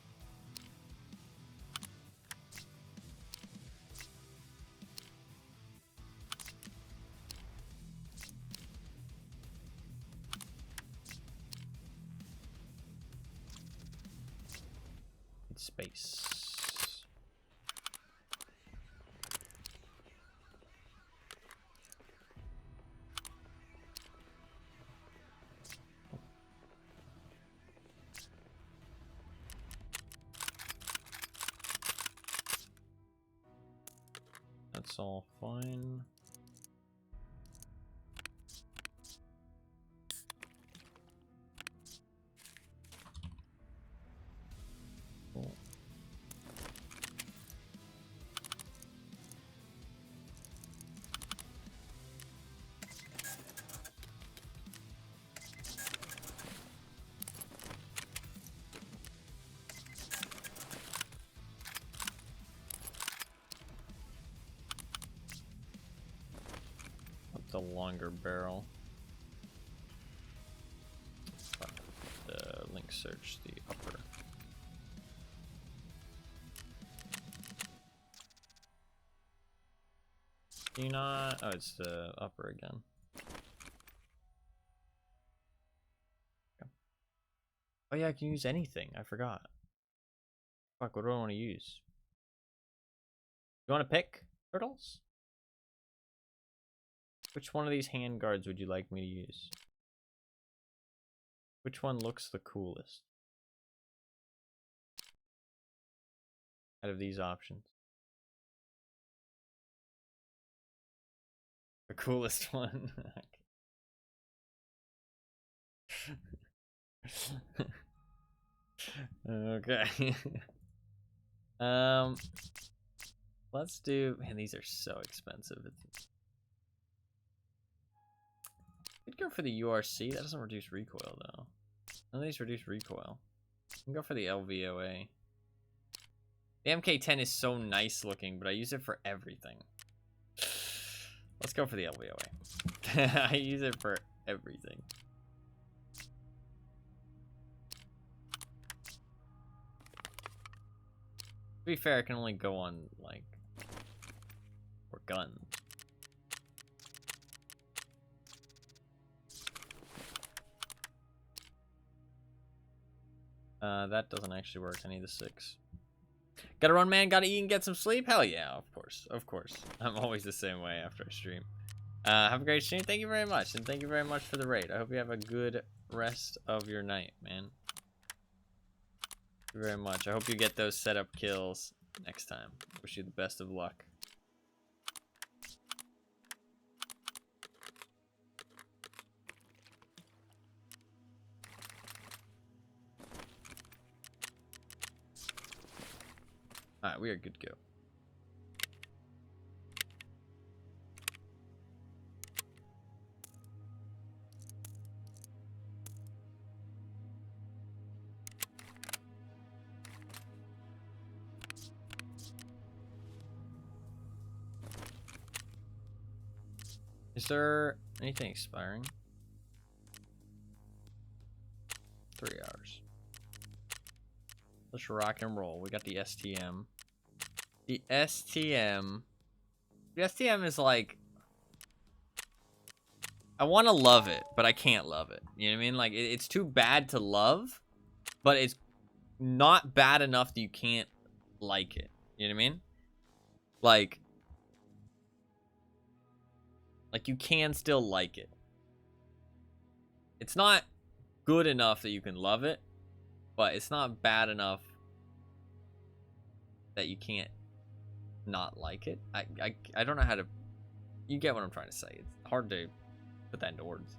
Space. That's all fine. Cool. The longer barrel. Link search the upper. Do you not? Oh, it's the upper again. Okay. Oh yeah, I can use anything. I forgot. Fuck, what do I want to use? You want to pick turtles? Which one of these hand guards would you like me to use? Which one looks the coolest out of these options? The coolest one. Okay. Let's do, man, these are so expensive. Could go for the URC. That doesn't reduce recoil though. None of these reduce recoil. You can go for the LVOA. The MK10 is so nice looking, but I use it for everything. Let's go for the LVOA. I use it for everything. To be fair, I can only go on, like, for guns. That doesn't actually work. I need the 6. Gotta run, man. Gotta eat and get some sleep. Hell yeah, of course. Of course. I'm always the same way after I stream. Have a great stream. Thank you very much. And thank you very much for the raid. I hope you have a good rest of your night, man. Thank you very much. I hope you get those setup kills next time. Wish you the best of luck. Alright, we are good to go. Is there anything expiring? 3 hours. Let's rock and roll. We got the STM. The STM is like, I want to love it, but I can't love it. You know what I mean? Like, it's too bad to love, but it's not bad enough that you can't like it. You know what I mean? Like you can still like it. It's not good enough that you can love it, but it's not bad enough that you can't not like it. I don't know how to... You get what I'm trying to say. It's hard to put that into words.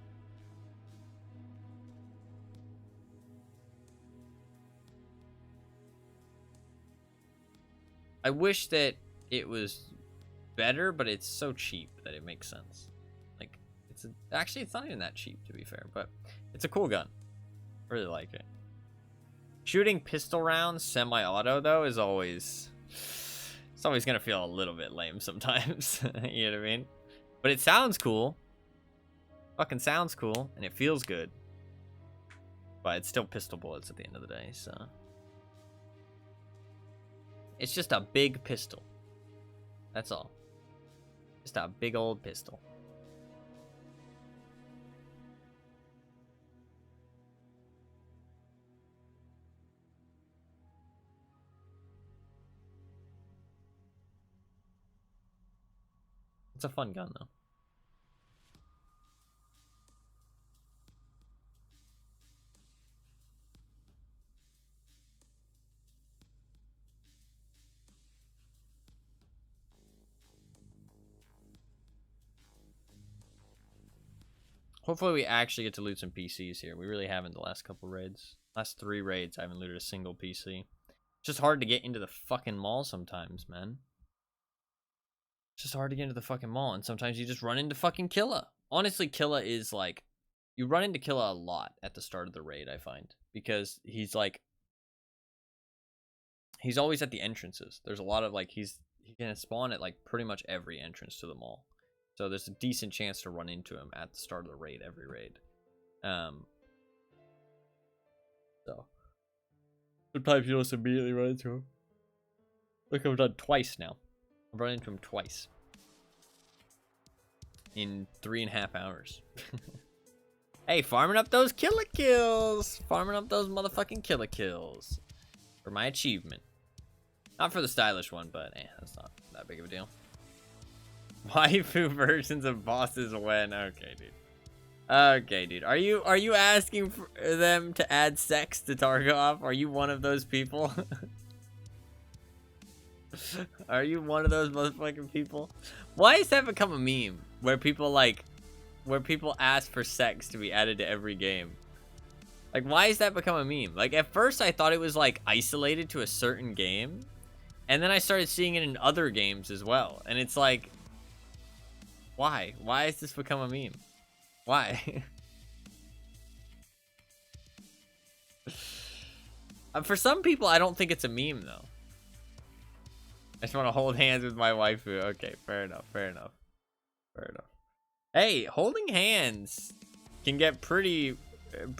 I wish that it was better, but it's so cheap that it makes sense. Like, actually, it's not even that cheap, to be fair, but it's a cool gun. I really like it. Shooting pistol rounds semi-auto, though, is always... It's always gonna feel a little bit lame sometimes. You know what I mean? But it sounds cool. Fucking sounds cool, and it feels good. But it's still pistol bullets at the end of the day, so... It's just a big pistol. That's all. Just a big old pistol. It's a fun gun, though. Hopefully we actually get to loot some PCs here. We really haven't the last couple raids. Last 3 raids, I haven't looted a single PC. It's just hard to get into the fucking mall sometimes, man. It's just hard to get into the fucking mall, and sometimes you just run into fucking Killa. Honestly, Killa is like... You run into Killa a lot at the start of the raid, I find. Because he's like... He's always at the entrances. There's a lot of like... He can spawn at like pretty much every entrance to the mall. So there's a decent chance to run into him at the start of the raid, every raid. So sometimes you just immediately run into him. Look, I've done twice now. I've run into him twice. In 3.5 hours. Hey, farming up those killer kills. Farming up those motherfucking killer kills. For my achievement. Not for the stylish one, but that's not that big of a deal. Waifu versions of bosses when? Okay, dude. Okay, dude. Are you asking for them to add sex to Tarkov? Are you one of those people? Are you one of those motherfucking people? Why has that become a meme? Where people ask for sex to be added to every game? Like, why has that become a meme? Like, at first I thought it was like isolated to a certain game. And then I started seeing it in other games as well. And it's like, why? Why has this become a meme? Why? For some people, I don't think it's a meme, though. I just want to hold hands with my waifu. Okay, fair enough, fair enough. Fair enough. Hey, holding hands can get pretty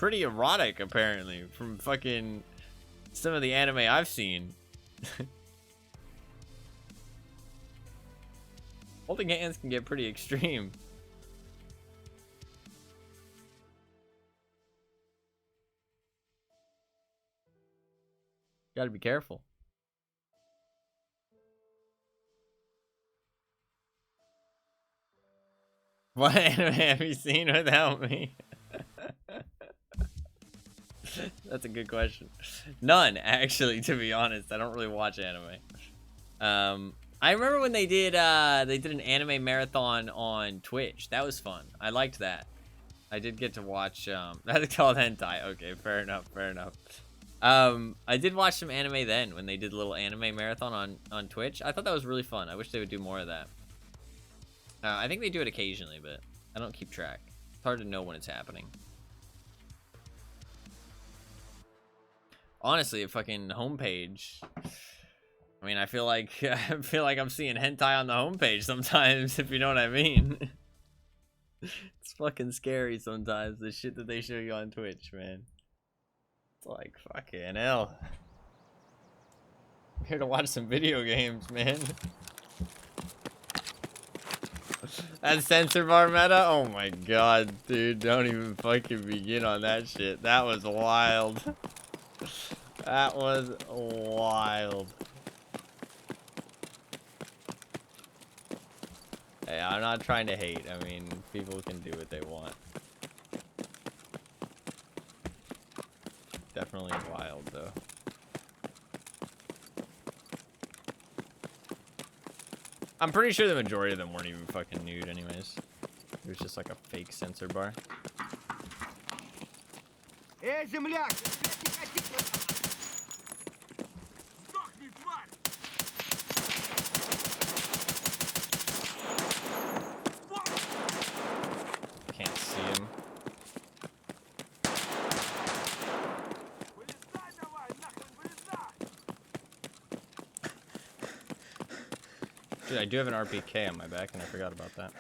erotic, apparently, from fucking some of the anime I've seen. Holding hands can get pretty extreme. Gotta be careful. What anime have you seen without me? That's a good question. None, actually, to be honest. I don't really watch anime. I remember when they did an anime marathon on Twitch. That was fun. I liked that. I did get to watch that's called hentai. Okay, fair enough, fair enough. I did watch some anime then when they did a little anime marathon on Twitch. I thought that was really fun. I wish they would do more of that. I think they do it occasionally, but I don't keep track. It's hard to know when it's happening. Honestly, a fucking homepage. I mean, I feel like I'm seeing hentai on the homepage sometimes, if you know what I mean. It's fucking scary sometimes, the shit that they show you on Twitch, man. It's like, fucking hell. I'm here to watch some video games, man. That censor bar meta? Oh my god, dude. Don't even fucking begin on that shit. That was wild. That was wild. Hey, I'm not trying to hate. I mean, people can do what they want. Definitely wild, though. I'm pretty sure the majority of them weren't even fucking nude anyways. It was just like a fake sensor bar. Эй, земляк! Сдохни, тварь! Can't see him. Вылезай давай, нахрен вылезай! Dude, I do have an RPK on my back, and I forgot about that.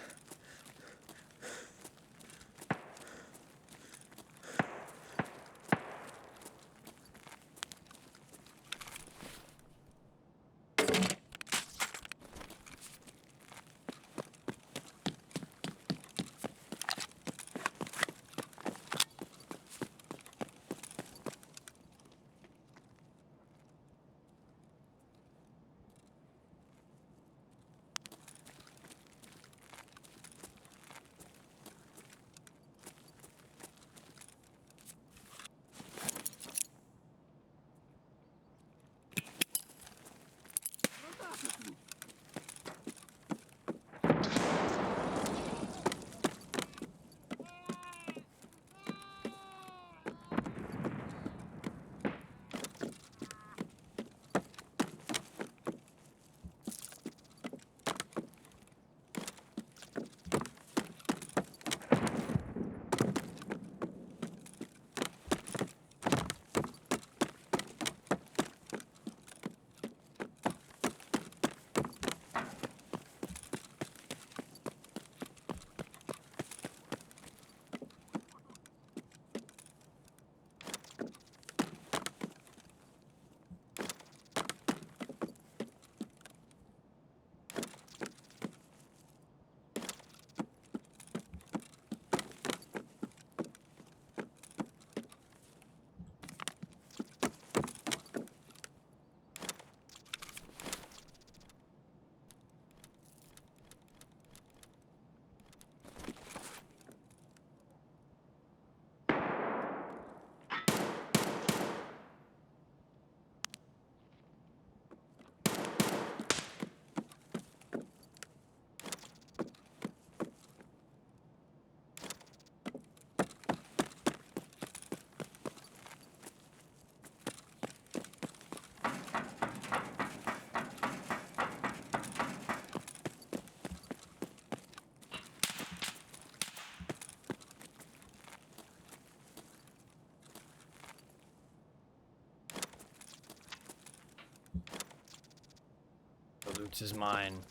The loot is mine.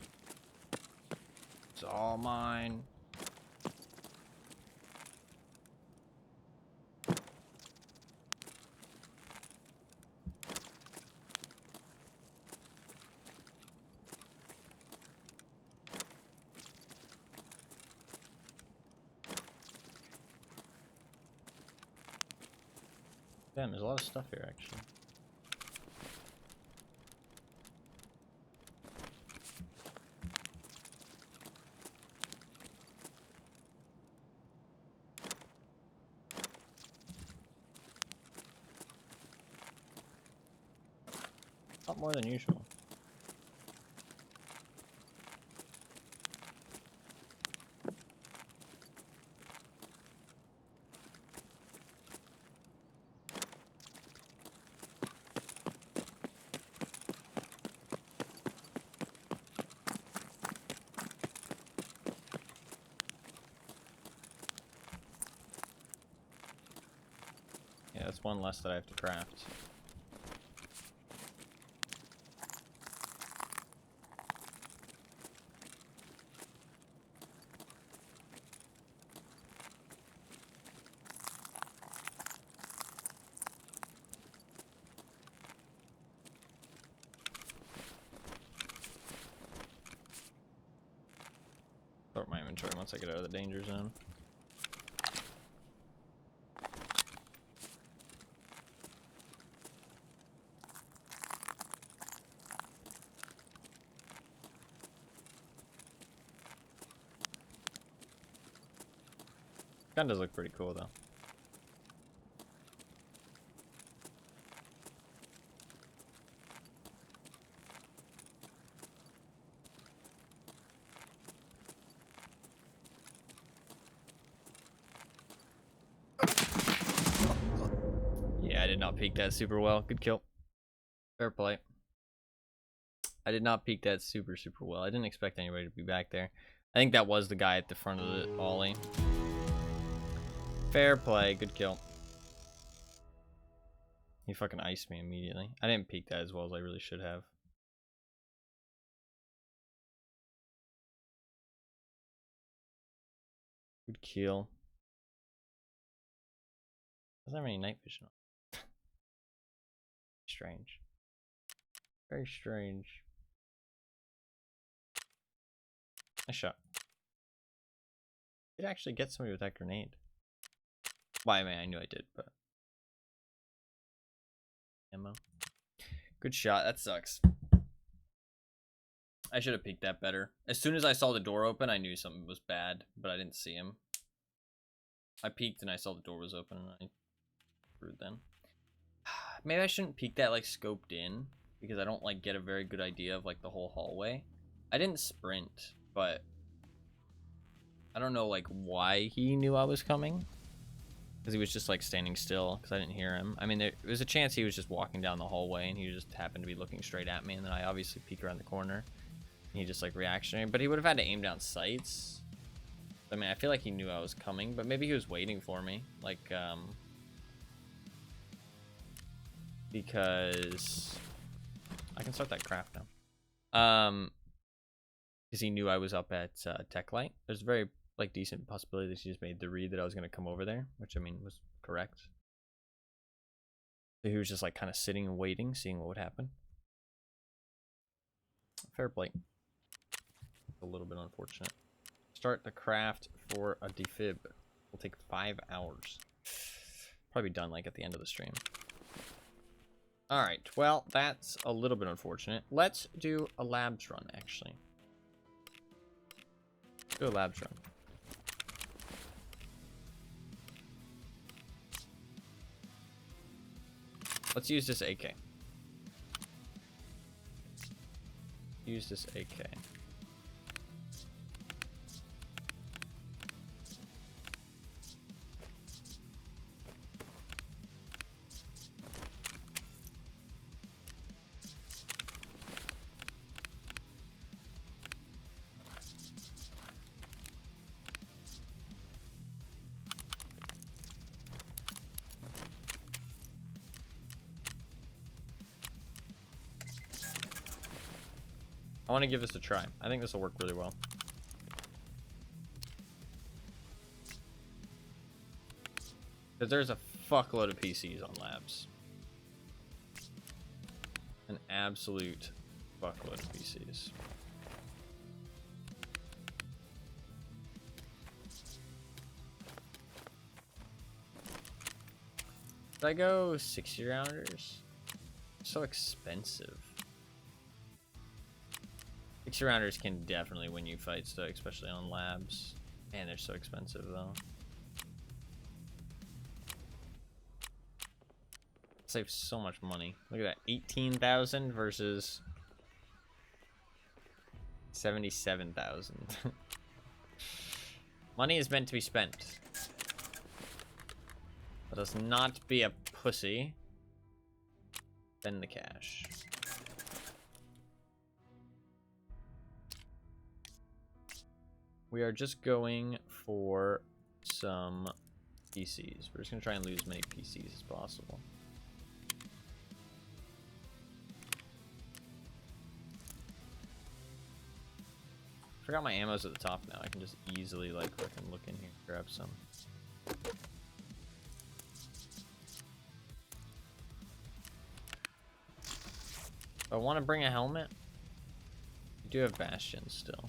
It's all mine. Damn, there's a lot of stuff here, actually. A lot more than usual. Yeah, that's one less that I have to craft. Sort my inventory once I get out of the danger zone. Gun does look pretty cool though. Yeah, I did not peek that super well. Good kill. Fair play. I did not peek that super well. I didn't expect anybody to be back there. I think that was the guy at the front of the ollie. Fair play. Good kill. He fucking iced me immediately. I didn't peek that as well as I really should have. Good kill. Doesn't have any night vision on. Strange. Very strange. Nice shot. Did actually get somebody with that grenade. Well, I mean, I knew I did, but ammo. Good shot. That sucks. I should have peeked that better. As soon as I saw the door open, I knew something was bad, but I didn't see him. I peeked and I saw the door was open, and I screwed then. Maybe I shouldn't peek that like scoped in, because I don't like get a very good idea of like the whole hallway. I didn't sprint, but I don't know like why he knew I was coming. Because he was just like standing still because I didn't hear him. I mean, there was a chance he was just walking down the hallway and he just happened to be looking straight at me, and then I obviously peek around the corner and he just like reactionary. But he would have had to aim down sights. I mean, I feel like he knew I was coming, but maybe he was waiting for me. Like, because I can start that craft now. Because he knew I was up at Tech Light. There's a very like decent possibility that he just made the read that I was going to come over there, which I mean was correct. So he was just like kind of sitting and waiting, seeing what would happen. Fair play. A little bit unfortunate. Start the craft for a defib. Will take 5 hours. Probably done like at the end of the stream. Alright, well, that's a little bit unfortunate. Let's do a labs run, actually. Do a labs run. Let's use this AK. Use this AK. I want to give this a try. I think this will work really well. Because there's a fuckload of PCs on labs. An absolute fuckload of PCs. Should I go 60 rounders? So expensive. 60 rounders can definitely win you fights though, especially on labs. Man, they're so expensive though. Save so much money. Look at that, 18,000 versus 77,000. Money is meant to be spent. Let us not be a pussy. Spend the cash. We are just going for some PCs. We're just gonna try and lose as many PCs as possible. Forgot my ammo's at the top now. I can just easily like fucking look in here and grab some. I want to bring a helmet. I do have bastions still.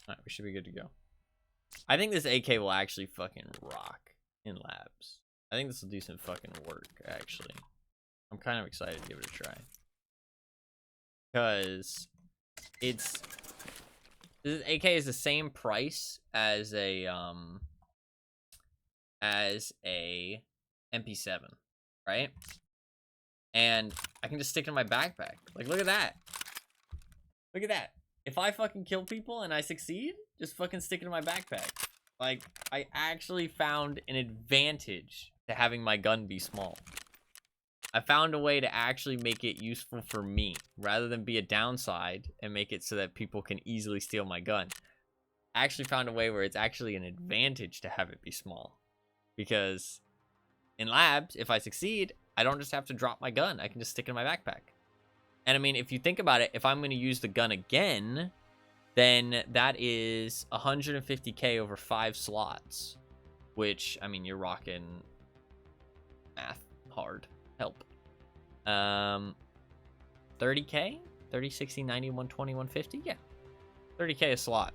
Alright, we should be good to go. I think this AK will actually fucking rock in labs. I think this will do some fucking work, actually. I'm kind of excited to give it a try. Because this AK is the same price as a MP7, right? And I can just stick it in my backpack. Like, look at that. Look at that. If I fucking kill people and I succeed, just fucking stick it in my backpack. Like, I actually found an advantage to having my gun be small. I found a way to actually make it useful for me, rather than be a downside and make it so that people can easily steal my gun. I actually found a way where it's actually an advantage to have it be small. Because in labs, if I succeed, I don't just have to drop my gun. I can just stick it in my backpack. And I mean, if you think about it, if I'm going to use the gun again, then that is 150k over 5 slots. Which, I mean, you're rocking math hard. Help. 30k? 30, 60, 90, 120, 150? Yeah. 30k a slot,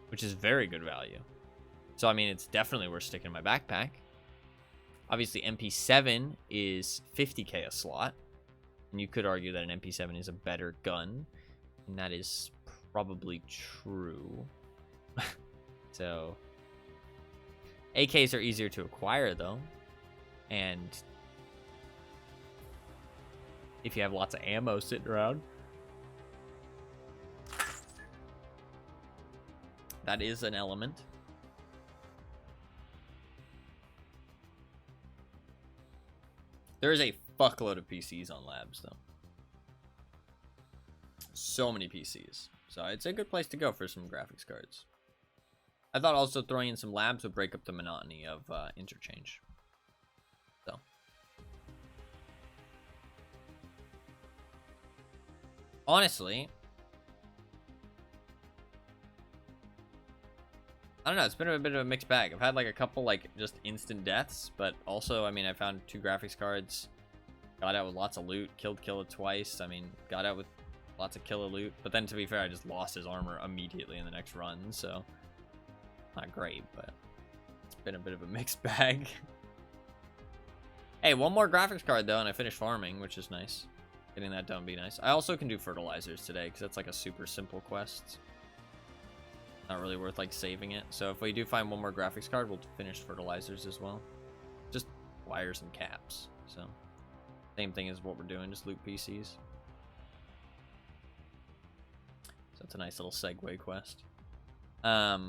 which is very good value. So, I mean, it's definitely worth sticking in my backpack. Obviously, MP7 is 50k a slot. And you could argue that an MP7 is a better gun. And that is probably true. So, AKs are easier to acquire, though. And if you have lots of ammo sitting around, that is an element. There is a fuckload of PCs on labs, though. So many PCs. So it's a good place to go for some graphics cards. I thought also throwing in some labs would break up the monotony of interchange. So. Honestly, I don't know, it's been a bit of a mixed bag. I've had like a couple like just instant deaths, but also, I mean, I found 2 graphics cards, got out with lots of loot, killed Killa twice. I mean, got out with lots of Killa loot, but then to be fair, I just lost his armor immediately in the next run, so not great, but it's been a bit of a mixed bag. Hey, one more graphics card though, and I finished farming, which is nice. Getting that done would be nice. I also can do fertilizers today, because that's like a super simple quest. Not really worth like saving it. So if we do find one more graphics card, we'll finish fertilizers as well. Just wires and caps. So same thing as what we're doing, just loot PCs. So it's a nice little segue quest. I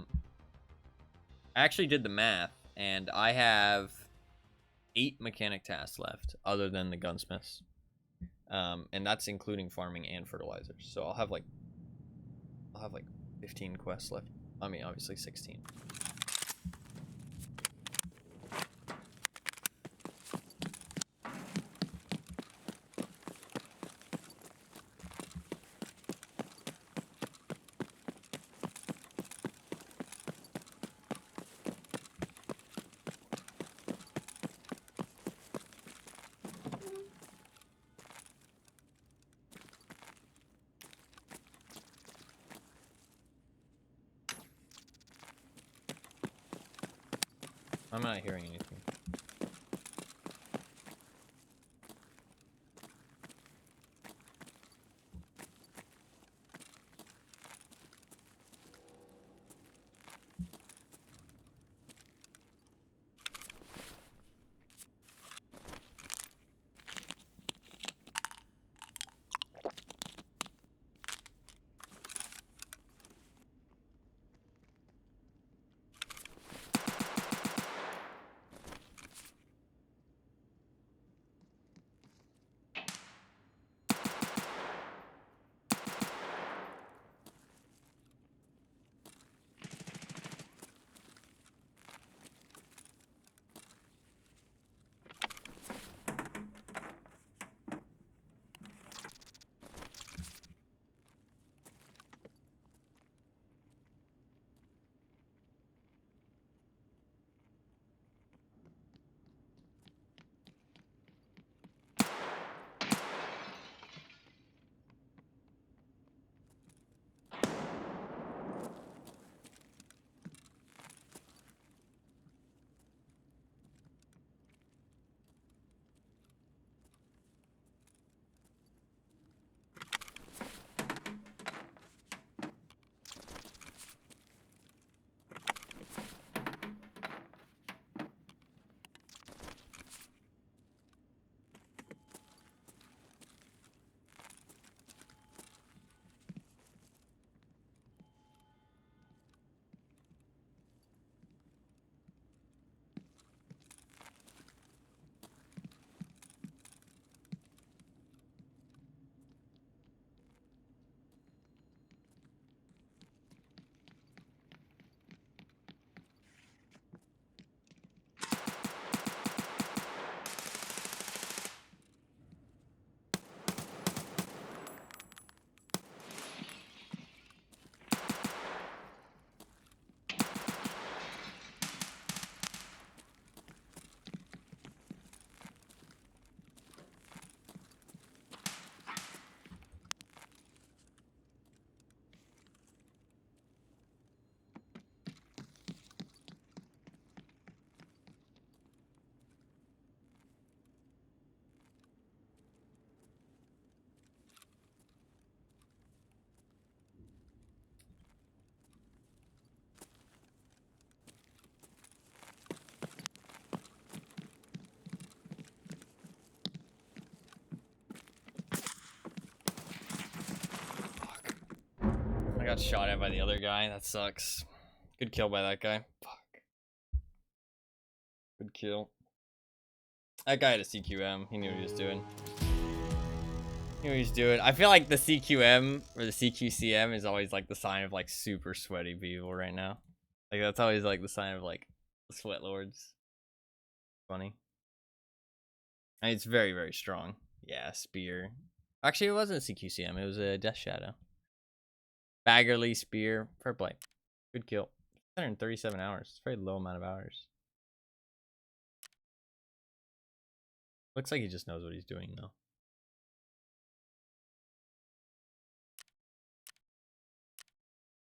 actually did the math, and I have 8 mechanic tasks left, other than the gunsmiths. And that's including farming and fertilizers. So I'll have like 15 quests left. I mean, obviously 16. I'm not hearing anything. got shot at by the other guy. That sucks. Good kill by that guy. Fuck. Good kill. That guy had a CQM. He knew what he was doing. He knew what he was doing. I feel like the CQM or the CQCM is always like the sign of like super sweaty people right now. Like that's always like the sign of like sweat lords. Funny. And it's very, very strong. Yeah, spear. Actually, it wasn't a CQCM. It was a Death Shadow. Baggerly spear. Fair play. Good kill. 137 hours. It's a very low amount of hours. Looks like he just knows what he's doing though.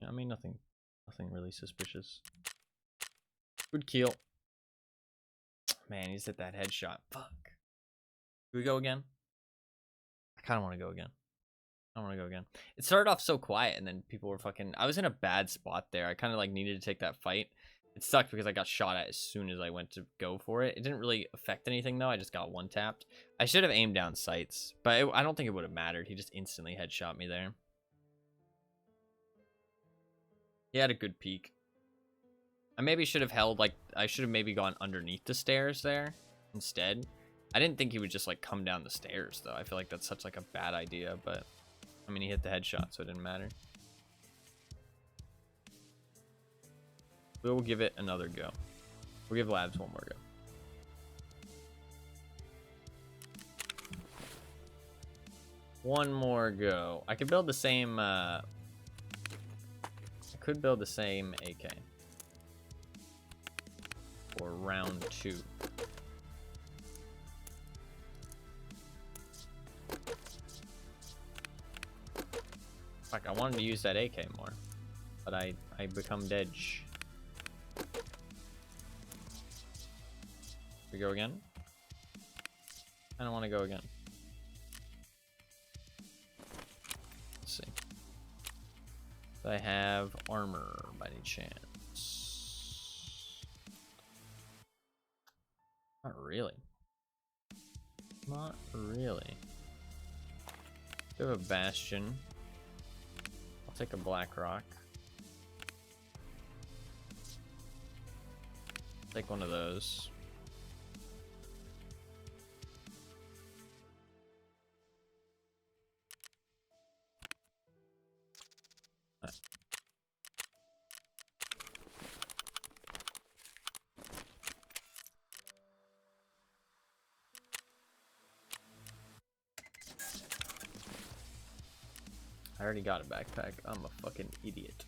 Yeah, I mean nothing really suspicious. Good kill. Man, he's hit that headshot. Fuck. Do we go again? I kind of want to go again. I want to go again. It started off so quiet and then people were fucking... I was in a bad spot there. I kind of like needed to take that fight. It sucked because I got shot at as soon as I went to go for it. It didn't really affect anything though. I just got one tapped. I should have aimed down sights, but I don't think it would have mattered. He just instantly headshot me there. He had a good peek. I maybe should have held like... I should have maybe gone underneath the stairs there instead. I didn't think he would just like come down the stairs though. I feel like that's such like a bad idea, but I mean he hit the headshot so it didn't matter. We'll give it another go. We'll give labs one more go. One more go. I could build the same I could build the same AK for round 2. Fuck, I wanted to use that AK more, but I become dead. We go again? I don't want to go again. Let's see. Do I have armor by any chance? Not really. Not really. Do have a bastion. I'll take a black rock. Take one of those. I already got a backpack. I'm a fucking idiot.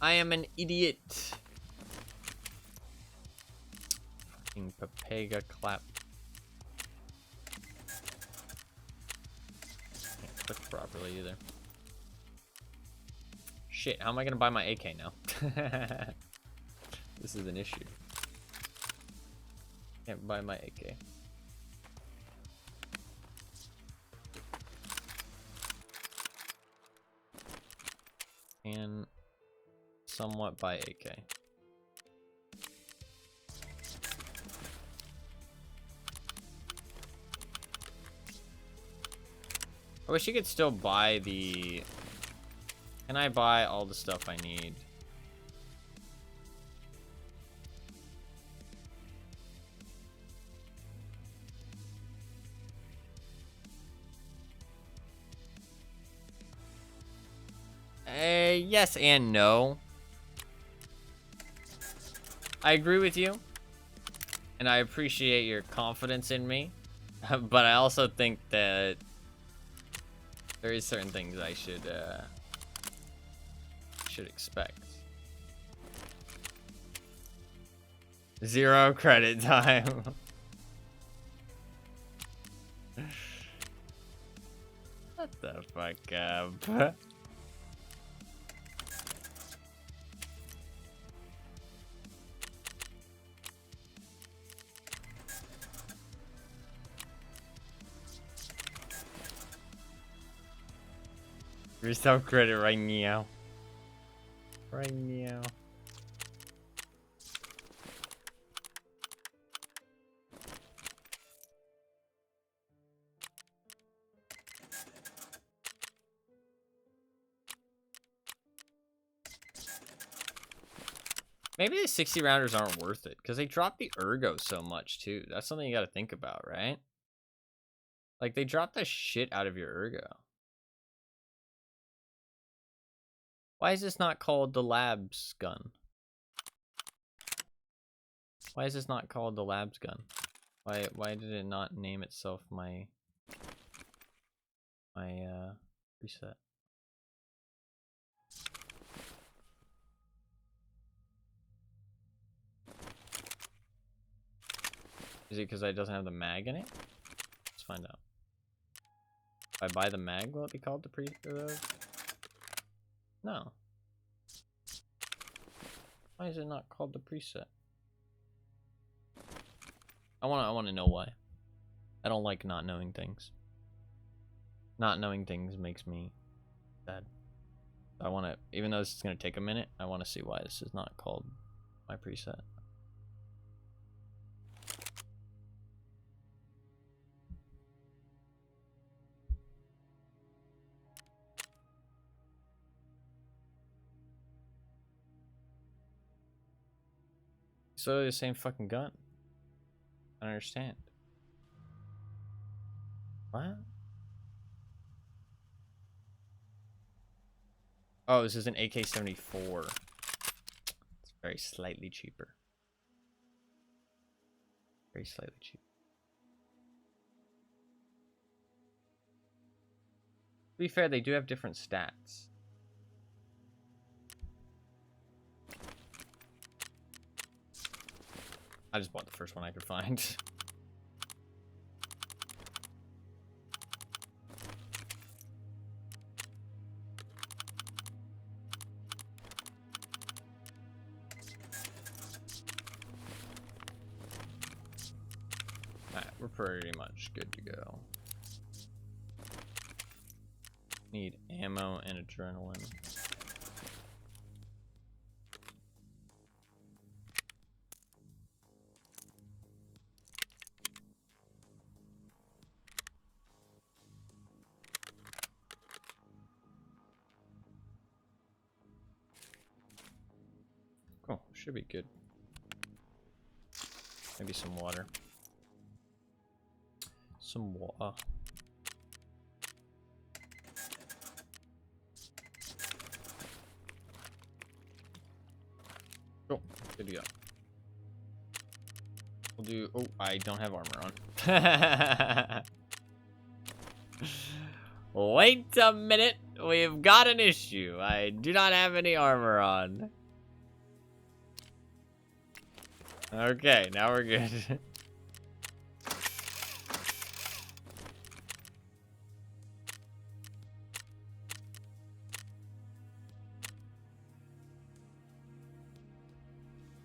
I am an idiot. Fucking Papega clap. Can't click properly either. Shit, how am I gonna buy my AK now? This is an issue. Can't buy my AK. And somewhat by AK. I wish you could still buy the... Can I buy all the stuff I need? Yes and no. I agree with you, and I appreciate your confidence in me, but I also think that there is certain things I should expect. 0 credit time. What the fuck up? Yourself credit right now. Right now. Maybe the 60 rounders aren't worth it because they drop the ergo so much too. That's something you got to think about, right? Like they drop the shit out of your ergo. Why is this not called the labs gun? Why is this not called the labs gun? Why did it not name itself my preset? Is it because it doesn't have the mag in it? Let's find out. If I buy the mag, will it be called the preset? No. Why is it not called the preset? I wanna know why. I don't like not knowing things. Not knowing things makes me sad. I wanna, even though this is gonna take a minute, I wanna see why this is not called my preset. It's literally the same fucking gun. I don't understand. What? Oh, this is an AK-74. It's very slightly cheaper. Very slightly cheaper. To be fair, they do have different stats. I just bought the first one I could find. Alright, we're pretty much good to go. Need ammo and adrenaline. Cool, should be good. Maybe some water. Some water. Cool, good to go. We'll do. Oh, I don't have armor on. Wait a minute. We've got an issue. I do not have any armor on. Okay, now we're good.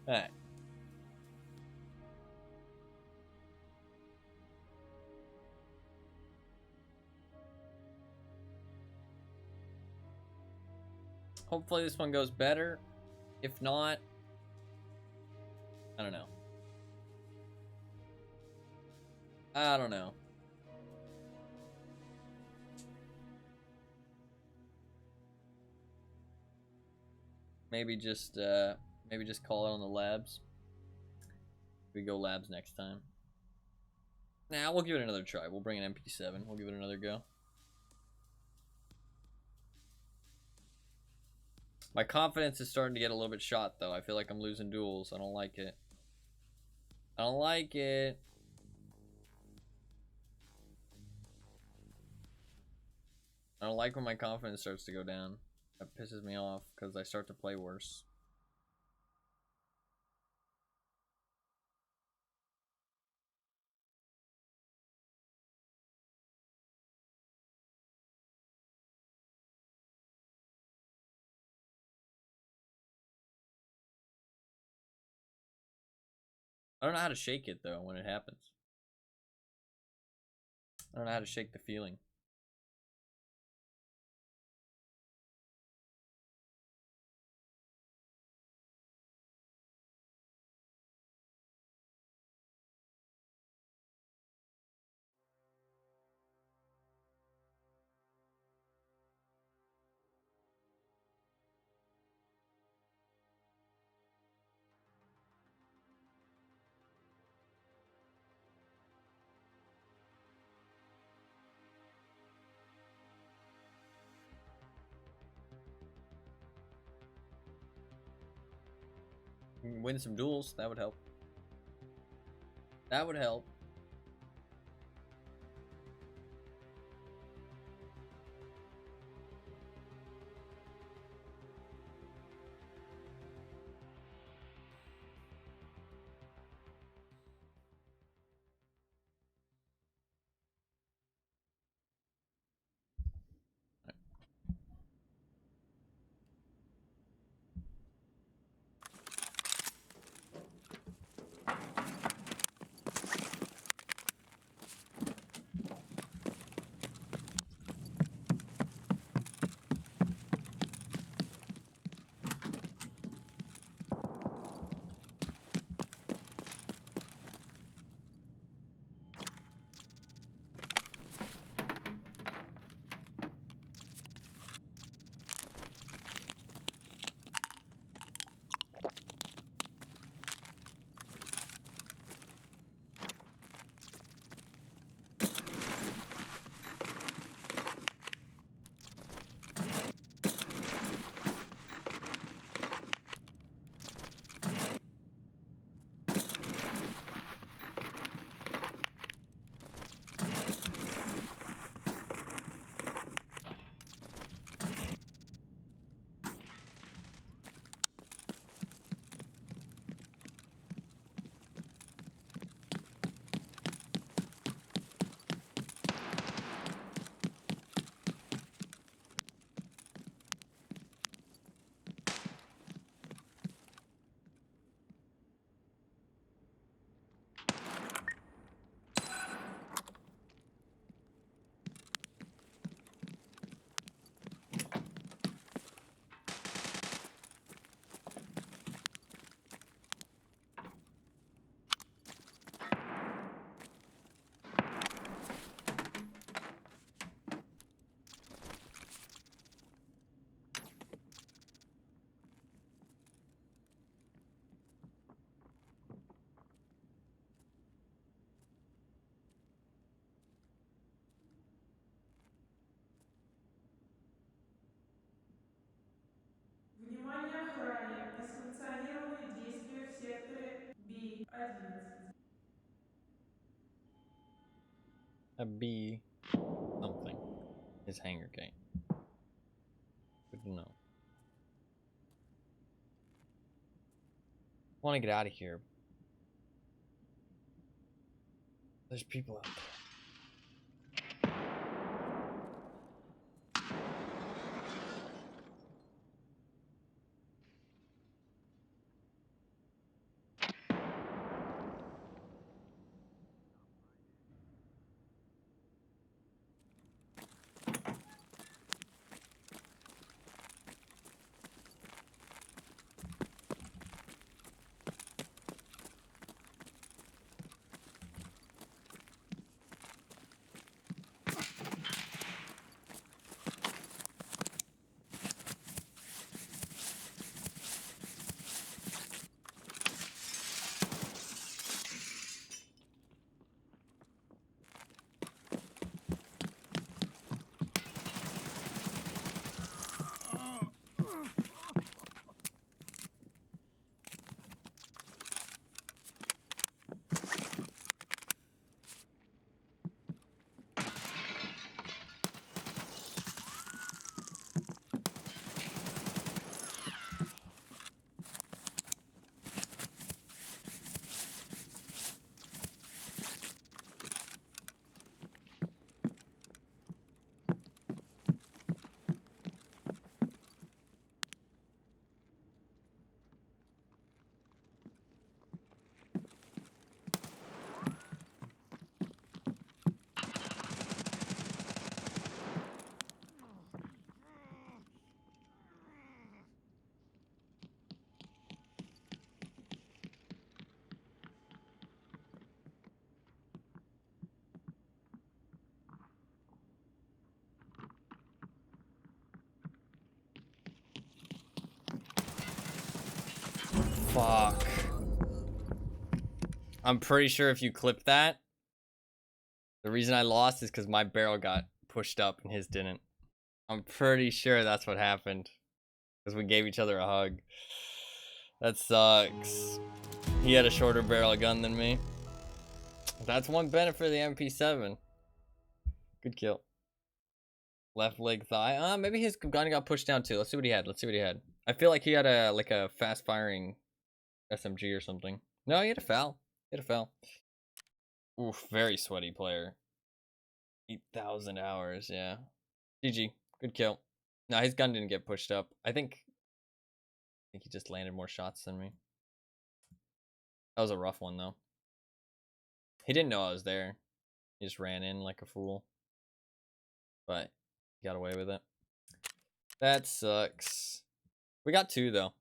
Alright. Hopefully this one goes better. If not, I don't know. I don't know. Maybe just call it on the labs. We go labs next time. Nah, we'll give it another try. We'll bring an MP7. We'll give it another go. My confidence is starting to get a little bit shot, though. I feel like I'm losing duels. I don't like it. I don't like it. I don't like when my confidence starts to go down. That pisses me off because I start to play worse. I don't know how to shake it, though, when it happens. I don't know how to shake the feeling. Win some duels. That would help. That would help. Внимание охране! Несанкционированные действия в секторе B11. A B something is hanger game. Good to know. I want to get out of here. There's people out there. Fuck. I'm pretty sure if you clip that, the reason I lost is because my barrel got pushed up and his didn't. I'm pretty sure that's what happened. Because we gave each other a hug. That sucks. He had a shorter barrel gun than me. That's one benefit of the MP7. Good kill. Left leg thigh. Maybe his gun got pushed down too. Let's see what he had. Let's see what he had. I feel like he had a fast firing SMG or something. No, he had a foul. He had a foul. Oof, very sweaty player. 8,000 hours, yeah. GG. Good kill. No, his gun didn't get pushed up. I think he just landed more shots than me. That was a rough one though. He didn't know I was there. He just ran in like a fool. But he got away with it. That sucks. We got 2 though.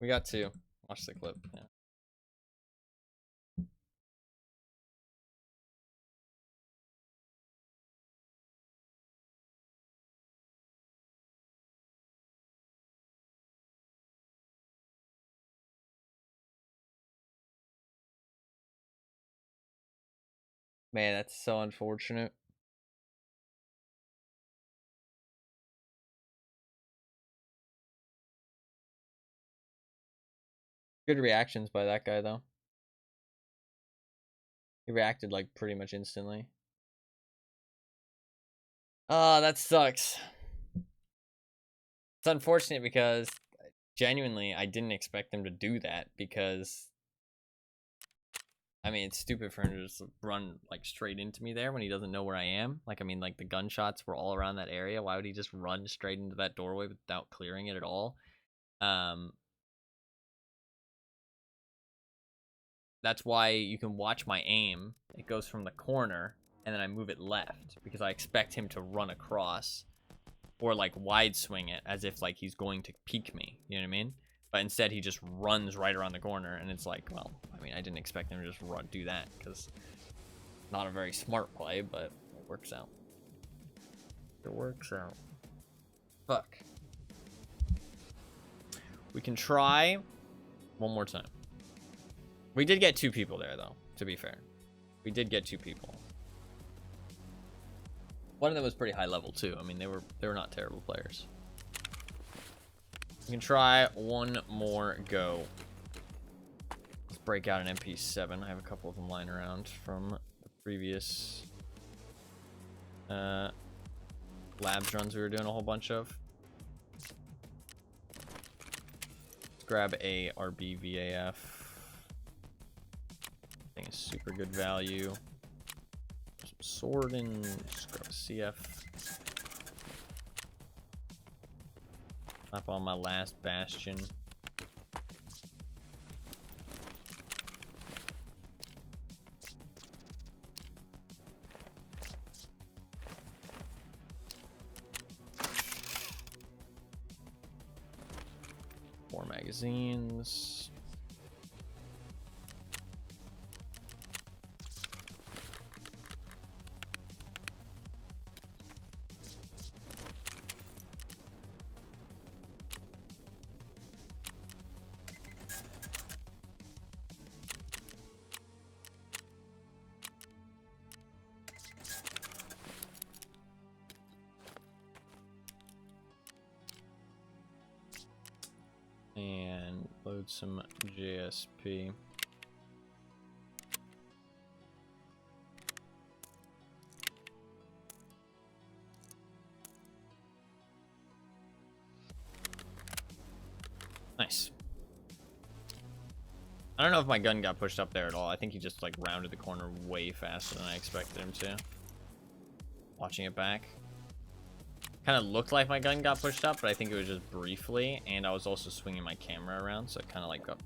We got 2. Watch the clip. Yeah. Man, that's so unfortunate. Good reactions by that guy though. He reacted like pretty much instantly. Oh, that sucks. It's unfortunate because genuinely I didn't expect him to do that because I mean it's stupid for him to just run like straight into me there when he doesn't know where I am. Like I mean like the gunshots were all around that area. Why would he just run straight into that doorway without clearing it at all? That's why you can watch my aim. It goes from the corner and then I move it left because I expect him to run across or like wide swing it as if like he's going to peek me. You know what I mean? But instead he just runs right around the corner and it's like, well, I mean, I didn't expect him to just do that because not a very smart play, but it works out. It works out. Fuck. We can try one more time. We did get 2 people there, though, to be fair. We did get 2 people. One of them was pretty high level, too. I mean, they were not terrible players. We can try one more go. Let's break out an MP7. I have a couple of them lying around from the previous labs runs we were doing a whole bunch of. Let's grab a RBVAF. I think it's super good value. Some sword and just grab a CF. Up on my last bastion. More magazines. And load some JSP. Nice. I don't know if my gun got pushed up there at all. I think he just like rounded the corner way faster than I expected him to. Watching it back. Kind of looked like my gun got pushed up, but I think it was just briefly, and I was also swinging my camera around, so it kind of like got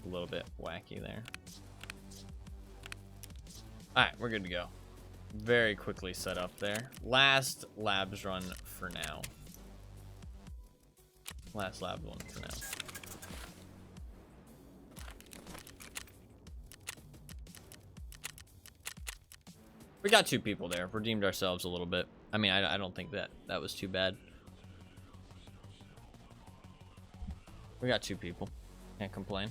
a little bit wacky there. Alright, we're good to go. Very quickly set up there. Last labs run for now. Last lab one for now. We got 2 people there. Redeemed ourselves a little bit. I mean, I don't think that was too bad. We got 2 people. Can't complain.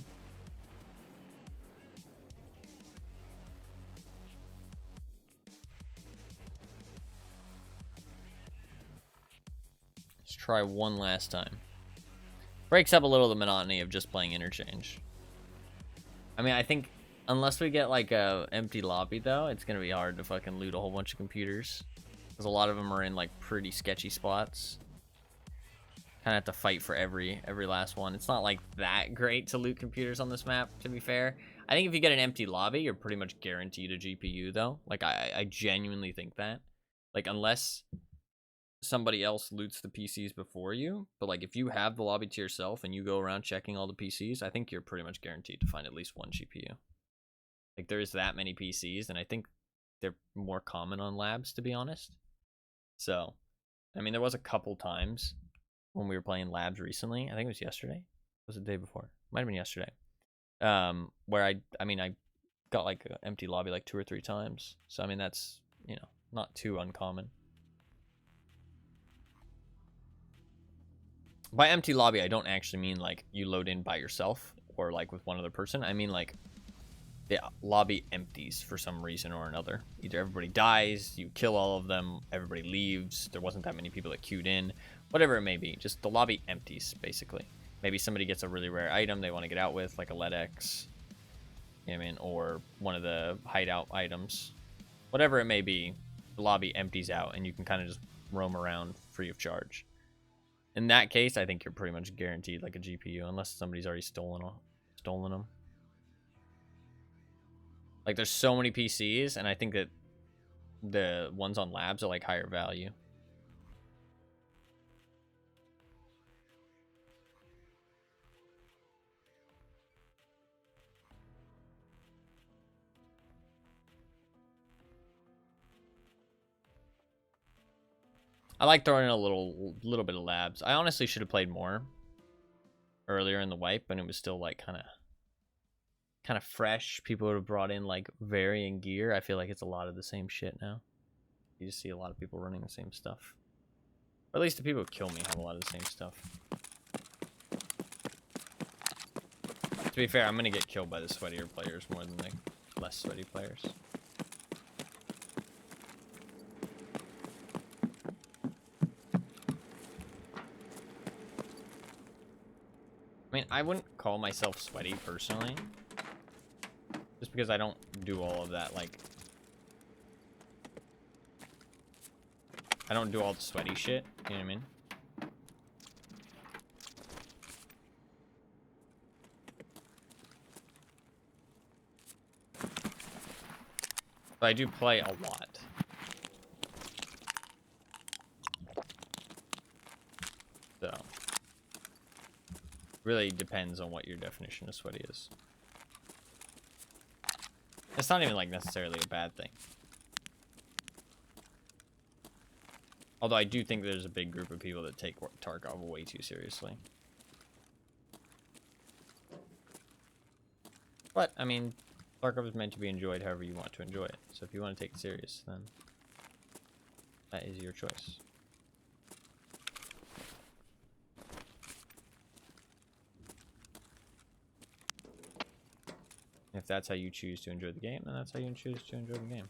Let's try one last time. Breaks up a little the monotony of just playing interchange. I mean, I think unless we get like a empty lobby though, it's gonna be hard to fucking loot a whole bunch of computers. Because a lot of them are in like pretty sketchy spots. Kind of have to fight for every last one. It's not like that great to loot computers on this map, to be fair. I think if you get an empty lobby, you're pretty much guaranteed a GPU though. Like I genuinely think that. Like unless somebody else loots the PCs before you, but like if you have the lobby to yourself and you go around checking all the PCs, I think you're pretty much guaranteed to find at least one GPU. Like there's that many PCs, and I think they're more common on labs, to be honest. So, I mean, there was a couple times when we were playing labs recently. I think it was yesterday. Was it the day before? Might have been yesterday. Where I mean, I got like an empty lobby like 2 or 3 times. So I mean, that's, you know, not too uncommon. By empty lobby, I don't actually mean like you load in by yourself or like with one other person. I mean like the lobby empties for some reason or another. Either everybody dies, you kill all of them, everybody leaves, there wasn't that many people that queued in, whatever it may be. Just the lobby empties, basically. Maybe somebody gets a really rare item they want to get out with, like a LEDX, you know what I mean, or one of the hideout items. Whatever it may be, the lobby empties out and you can kind of just roam around free of charge. In that case, I think you're pretty much guaranteed like a GPU, unless somebody's already stolen them. Like, there's so many PCs, and I think that the ones on labs are like higher value. I like throwing in a little bit of labs. I honestly should have played more earlier in the wipe, and it was still like kind of fresh. People would have brought in like varying gear. I feel like it's a lot of the same shit now. You just see a lot of people running the same stuff. Or at least the people who kill me have a lot of the same stuff. To be fair, I'm gonna get killed by the sweatier players more than the less sweaty players. I mean, I wouldn't call myself sweaty personally. Just because I don't do all of that, like... I don't do all the sweaty shit, you know what I mean? But I do play a lot. So... really depends on what your definition of sweaty is. It's not even like necessarily a bad thing. Although I do think there's a big group of people that take Tarkov way too seriously. But, I mean, Tarkov is meant to be enjoyed however you want to enjoy it. So if you want to take it serious, then that is your choice. If that's how you choose to enjoy the game, then that's how you choose to enjoy the game.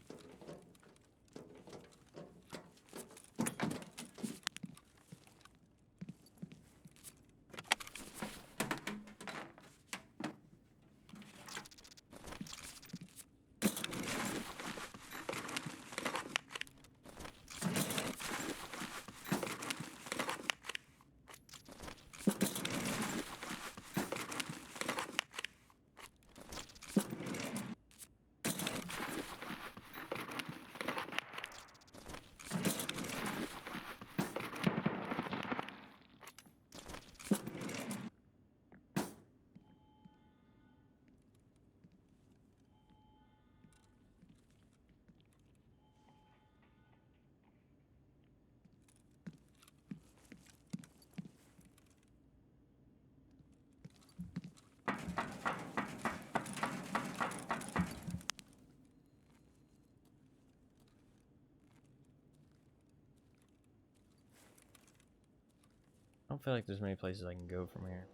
I don't feel like there's many places I can go from here.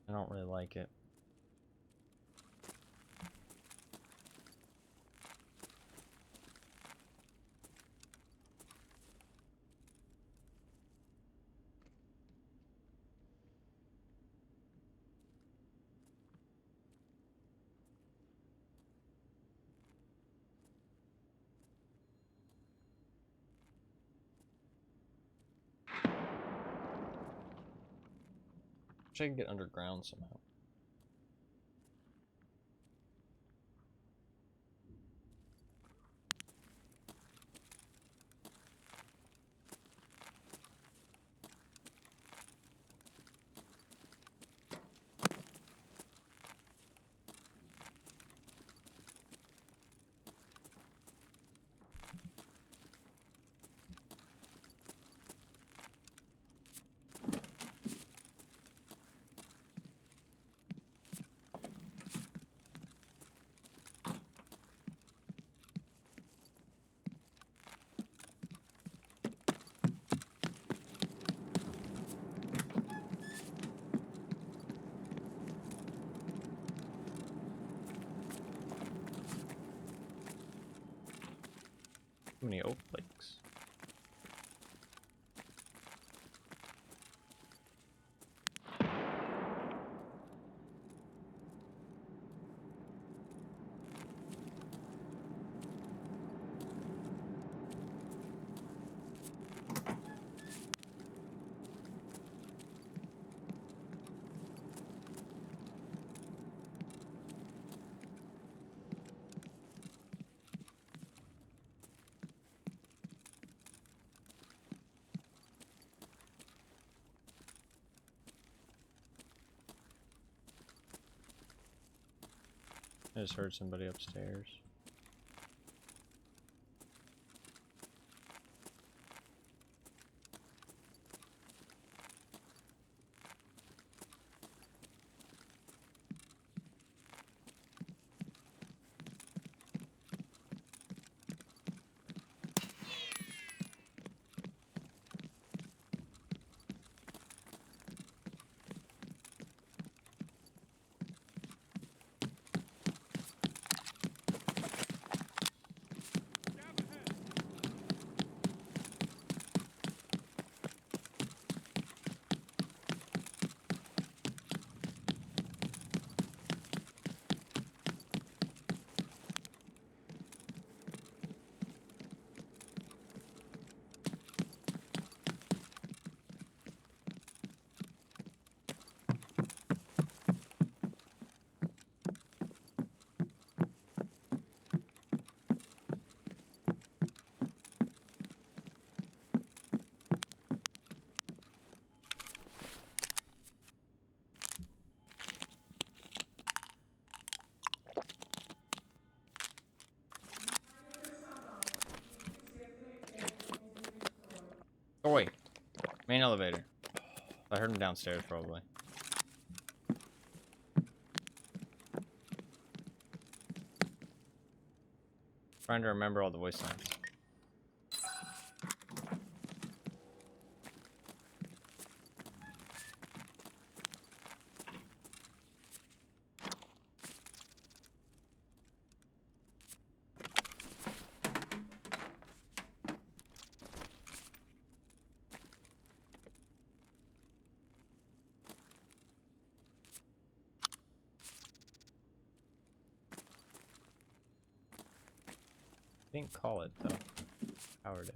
I don't really like it. Wish I could get underground somehow. How many oak flakes? I just heard somebody upstairs. Oh wait, main elevator. I heard him downstairs probably. Trying to remember all the voice lines. Didn't call it though. Powered it.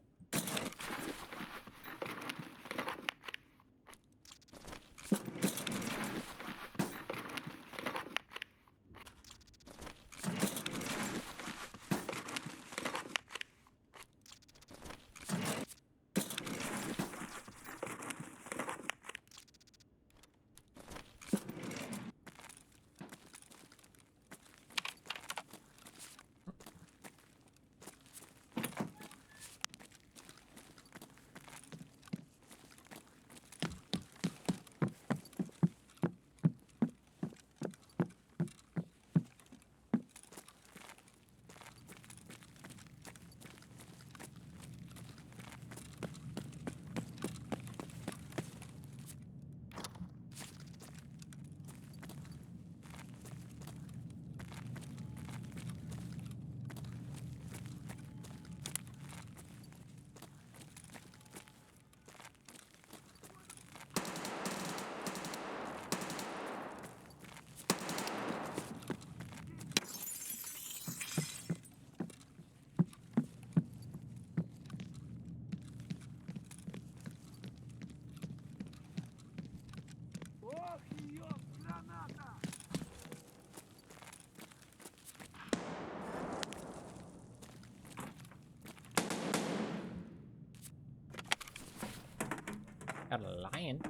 Got a lion.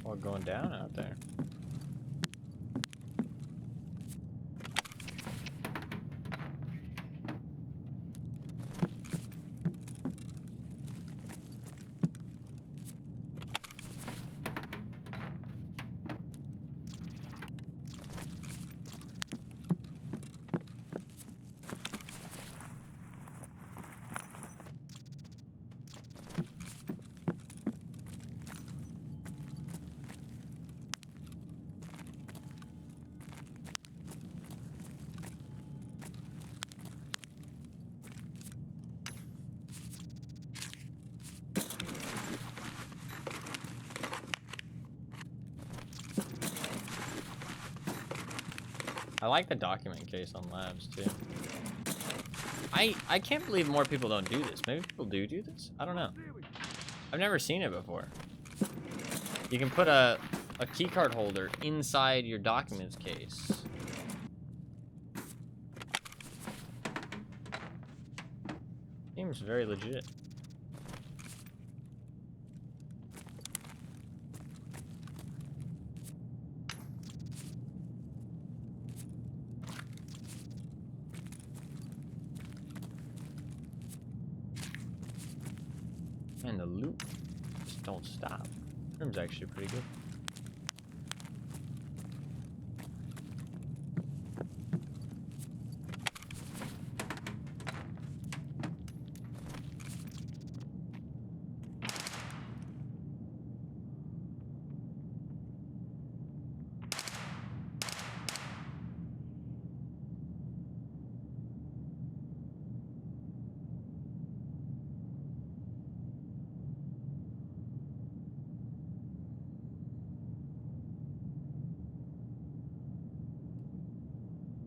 Or going down out there. I like the document case on labs too. I can't believe more people don't do this. Maybe people do this? I don't know. I've never seen it before. You can put a keycard holder inside your documents case. Seems very legit. And the loot just don't stop. Room's actually pretty good.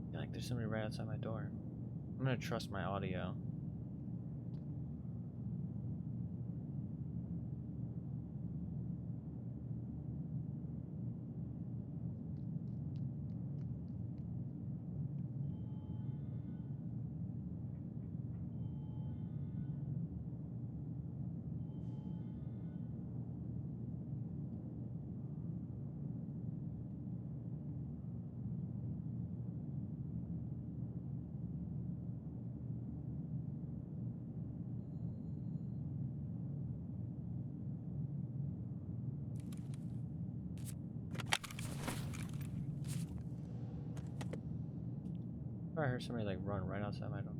I feel like there's somebody right outside my door. I'm gonna trust my audio. I heard somebody like run right outside my door.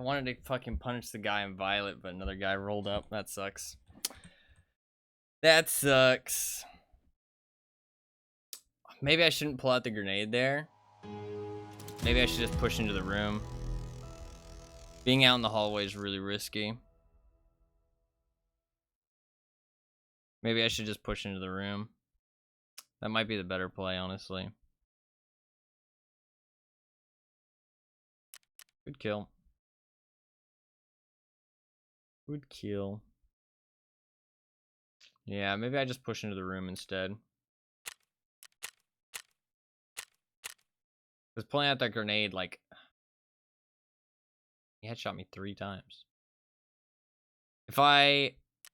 wanted to fucking punch the guy in violet, but another guy rolled up. That sucks. That sucks. Maybe I shouldn't pull out the grenade there. Maybe I should just push into the room. Being out in the hallway is really risky. Maybe I should just push into the room. That might be the better play, honestly. Good kill. Good kill. Yeah, maybe I just push into the room instead. Because pulling out that grenade, like... He headshot me 3 times. If I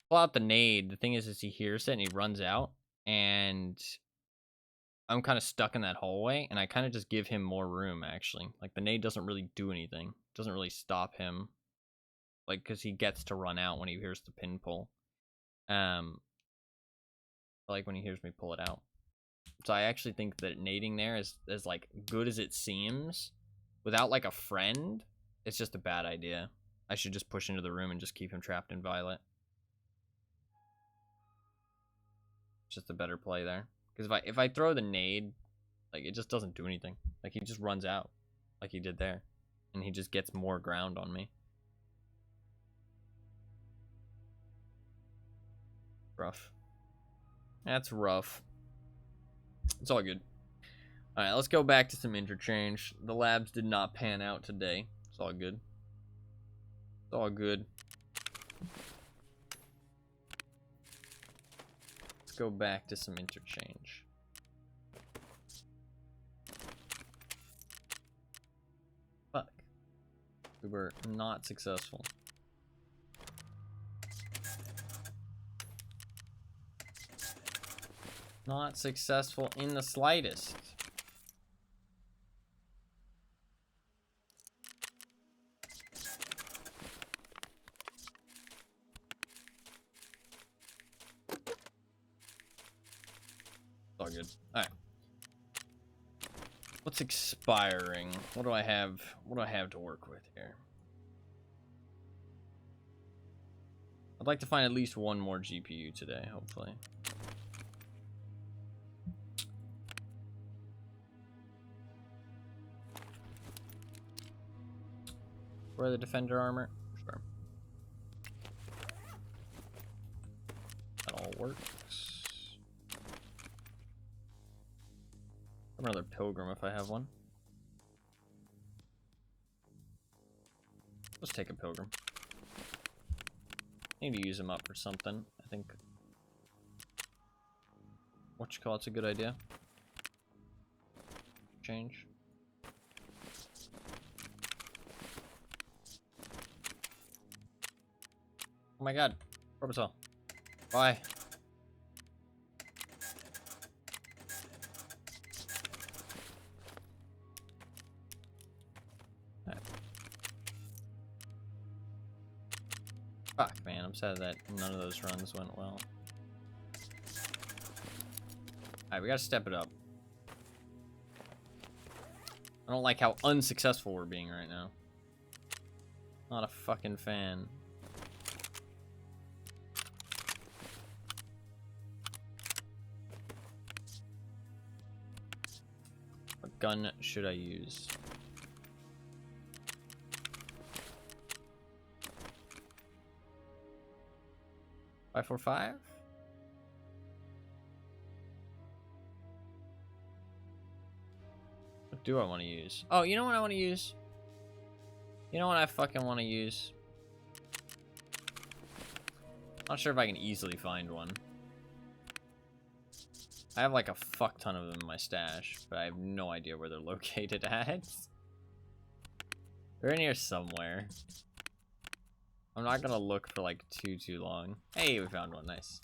pull out the nade, the thing is he hears it and he runs out. And I'm kind of stuck in that hallway. And I kind of just give him more room, actually. Like, the nade doesn't really do anything. It doesn't really stop him. Like, because he gets to run out when he hears the pin pull. Like when he hears me pull it out. So I actually think that nading there is like good as it seems. Without like a friend, it's just a bad idea. I should just push into the room and just keep him trapped in violet. It's just a better play there. Because if I throw the nade, like it just doesn't do anything. Like he just runs out. Like he did there. And he just gets more ground on me. Rough. That's rough. It's all good. Alright, let's go back to some interchange. The labs did not pan out today. It's all good. It's all good. Let's go back to some interchange. Fuck. We were not successful. Not successful in the slightest. It's all good. Alright. What's expiring? What do I have? What do I have to work with here? I'd like to find at least one more GPU today, hopefully. Wear the defender armor? Sure. That all works. Another pilgrim if I have one. Let's take a pilgrim. Need to use him up for something. I think it's a good idea. Change. Oh my god. Orbital. Why? Right. Fuck, man. I'm sad that none of those runs went well. Alright, we gotta step it up. I don't like how unsuccessful we're being right now. Not a fucking fan. What gun should I use? Five, 4, 5? What do I want to use? Oh, you know what I want to use? You know what I fucking want to use? Not sure if I can easily find one. I have like a fuck ton of them in my stash, but I have no idea where they're located at. They're in here somewhere. I'm not gonna look for like too long. Hey, we found one. Nice.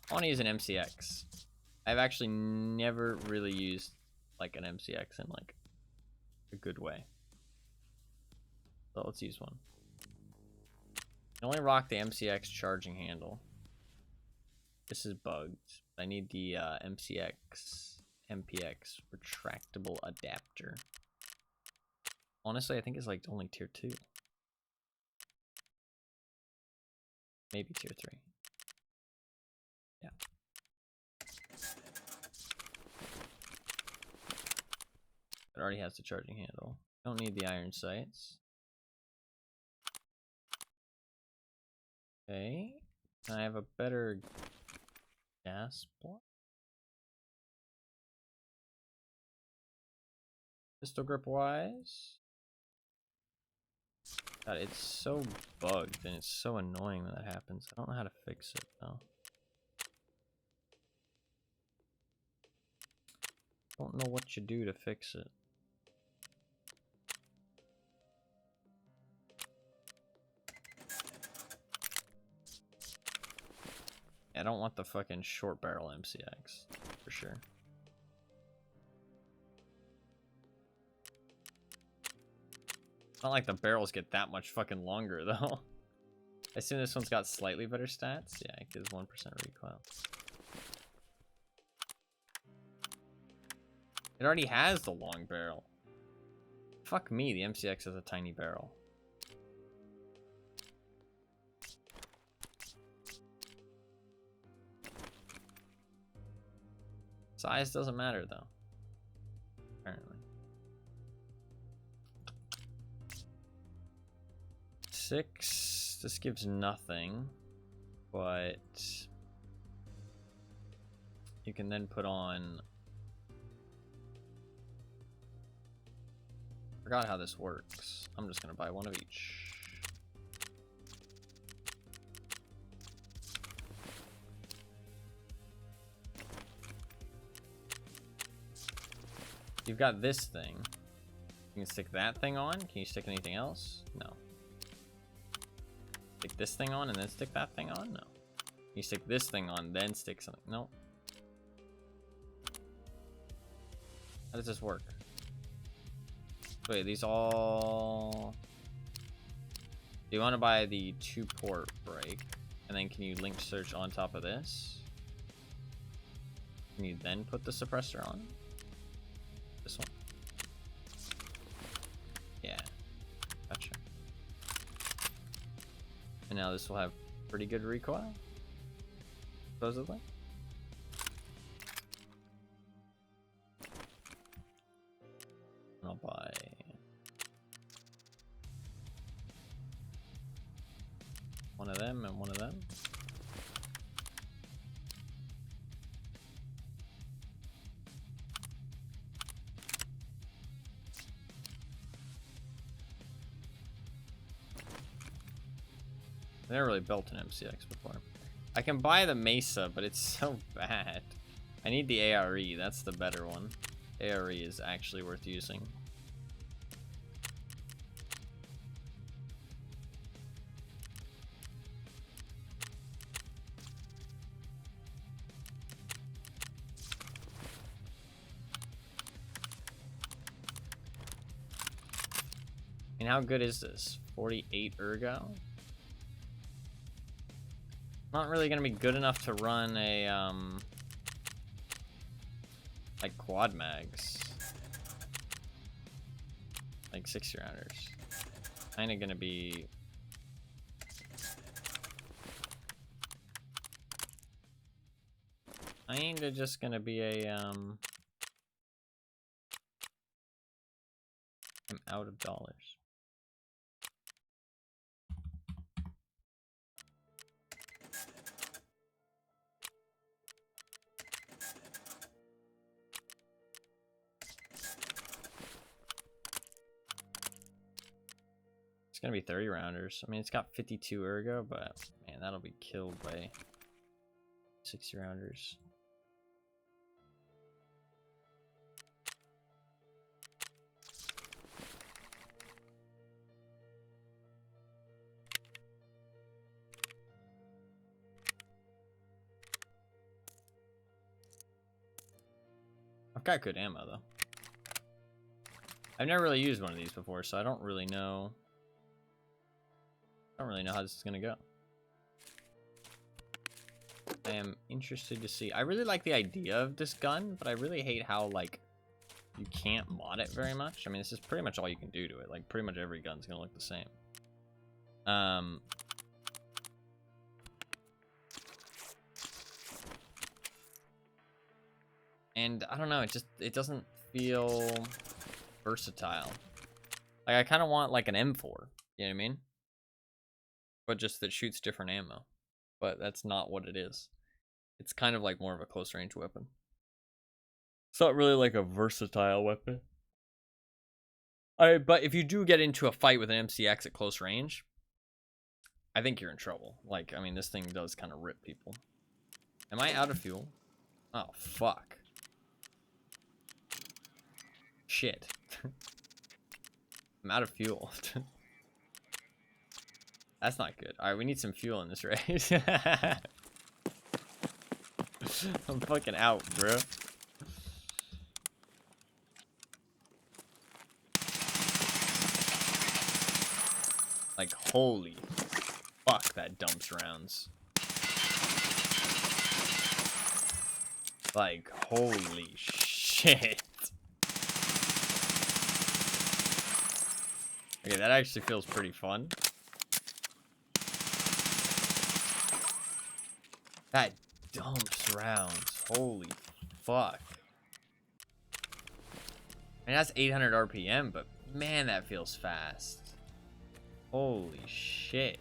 I want to use an MCX. I've actually never really used like an MCX in like a good way. So let's use one. I only rock the MCX charging handle. This is bugged. I need the MPX retractable adapter. Honestly, I think it's like only tier 2. Maybe tier 3. Yeah. It already has the charging handle. Don't need the iron sights. Okay. I have a better gas block. Pistol grip wise. God, it's so bugged and it's so annoying when that happens. I don't know how to fix it though. Don't know what you do to fix it. I don't want the fucking short barrel MCX for sure. It's not like the barrels get that much fucking longer though. I assume this one's got slightly better stats. Yeah, it gives 1% recoil. It already has the long barrel. Fuck me, the MCX has a tiny barrel. Size doesn't matter though. Apparently. 6. This gives nothing, but you can then put on. Forgot how this works. I'm just gonna buy one of each. You've got this thing. You can stick that thing on. Can you stick anything else? No. Stick this thing on and then stick that thing on? No. You stick this thing on, then stick something. No. How does this work? Wait, these all... Do you want to buy the 2-port brake? And then can you link search on top of this? Can you then put the suppressor on? This one? Yeah. Gotcha. And now this will have pretty good recoil? Supposedly? I'll buy... one of them and one of them. I never really built an MCX before. I can buy the Mesa, but it's so bad. I need the ARE, that's the better one. ARE is actually worth using. And how good is this? 48 ergo? Not really gonna be good enough to run a like quad mags, like 60-rounders. Kinda gonna be kinda just gonna be a I'm out of dollars. It's gonna be 30 rounders. I mean, it's got 52 ergo, but man, that'll be killed by 60 rounders. I've got good ammo though. I've never really used one of these before, so I don't really know. I don't really know how this is gonna go. I am interested to see. I really like the idea of this gun, but I really hate how like you can't mod it very much. I mean, this is pretty much all you can do to it. Like, pretty much every gun's gonna look the same. And I don't know, it doesn't feel versatile. Like, I kind of want like an M4, you know what I mean? But just that shoots different ammo. But that's not what it is. It's kind of like more of a close range weapon. It's not really like a versatile weapon. But if you do get into a fight with an MCX at close range, I think you're in trouble. Like, I mean, this thing does kind of rip people. Am I out of fuel? Oh, fuck. Shit. I'm out of fuel. That's not good. Alright, we need some fuel in this race. I'm fucking out, bro. Like, holy fuck, that dumps rounds. Like, holy shit. Okay, that actually feels pretty fun. That dumps rounds. Holy fuck. I mean, that's 800 RPM, but man, that feels fast. Holy shit.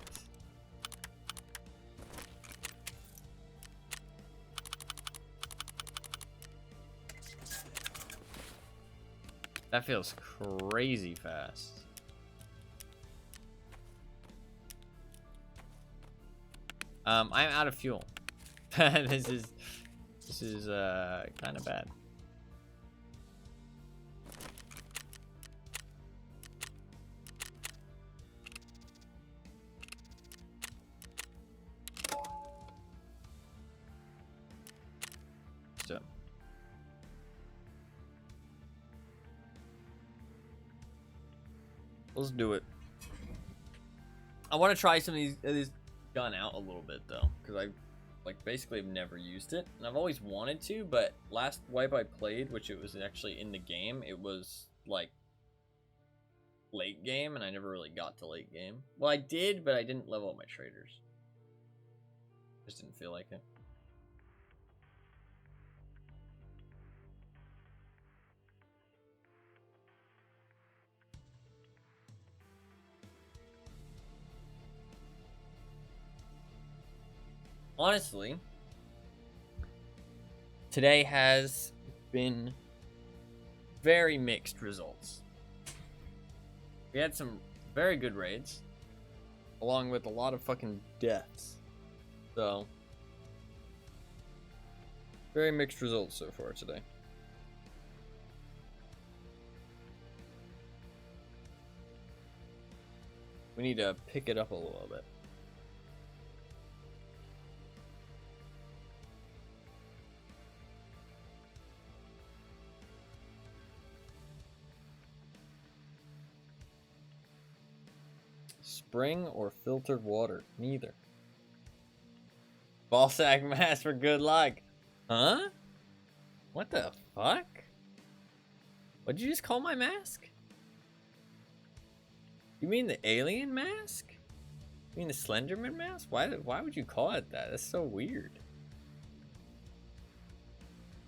That feels crazy fast. I'm out of fuel. This is kind of bad. So. Let's do it. I want to try some of these gun out a little bit though, because I like basically have never used it, and I've always wanted to, but last wipe I played, which it was actually in the game, it was like late game, and I never really got to late game. Well, I did, but I didn't level up my traders. Just didn't feel like it. Honestly, today has been very mixed results. We had some very good raids, along with a lot of fucking deaths. So, very mixed results so far today. We need to pick it up a little bit. Spring or filtered water? Neither. Ball sack mask for good luck. Huh? What the fuck? What'd you just call my mask? You mean the alien mask? You mean the Slenderman mask? Why would you call it that? That's so weird.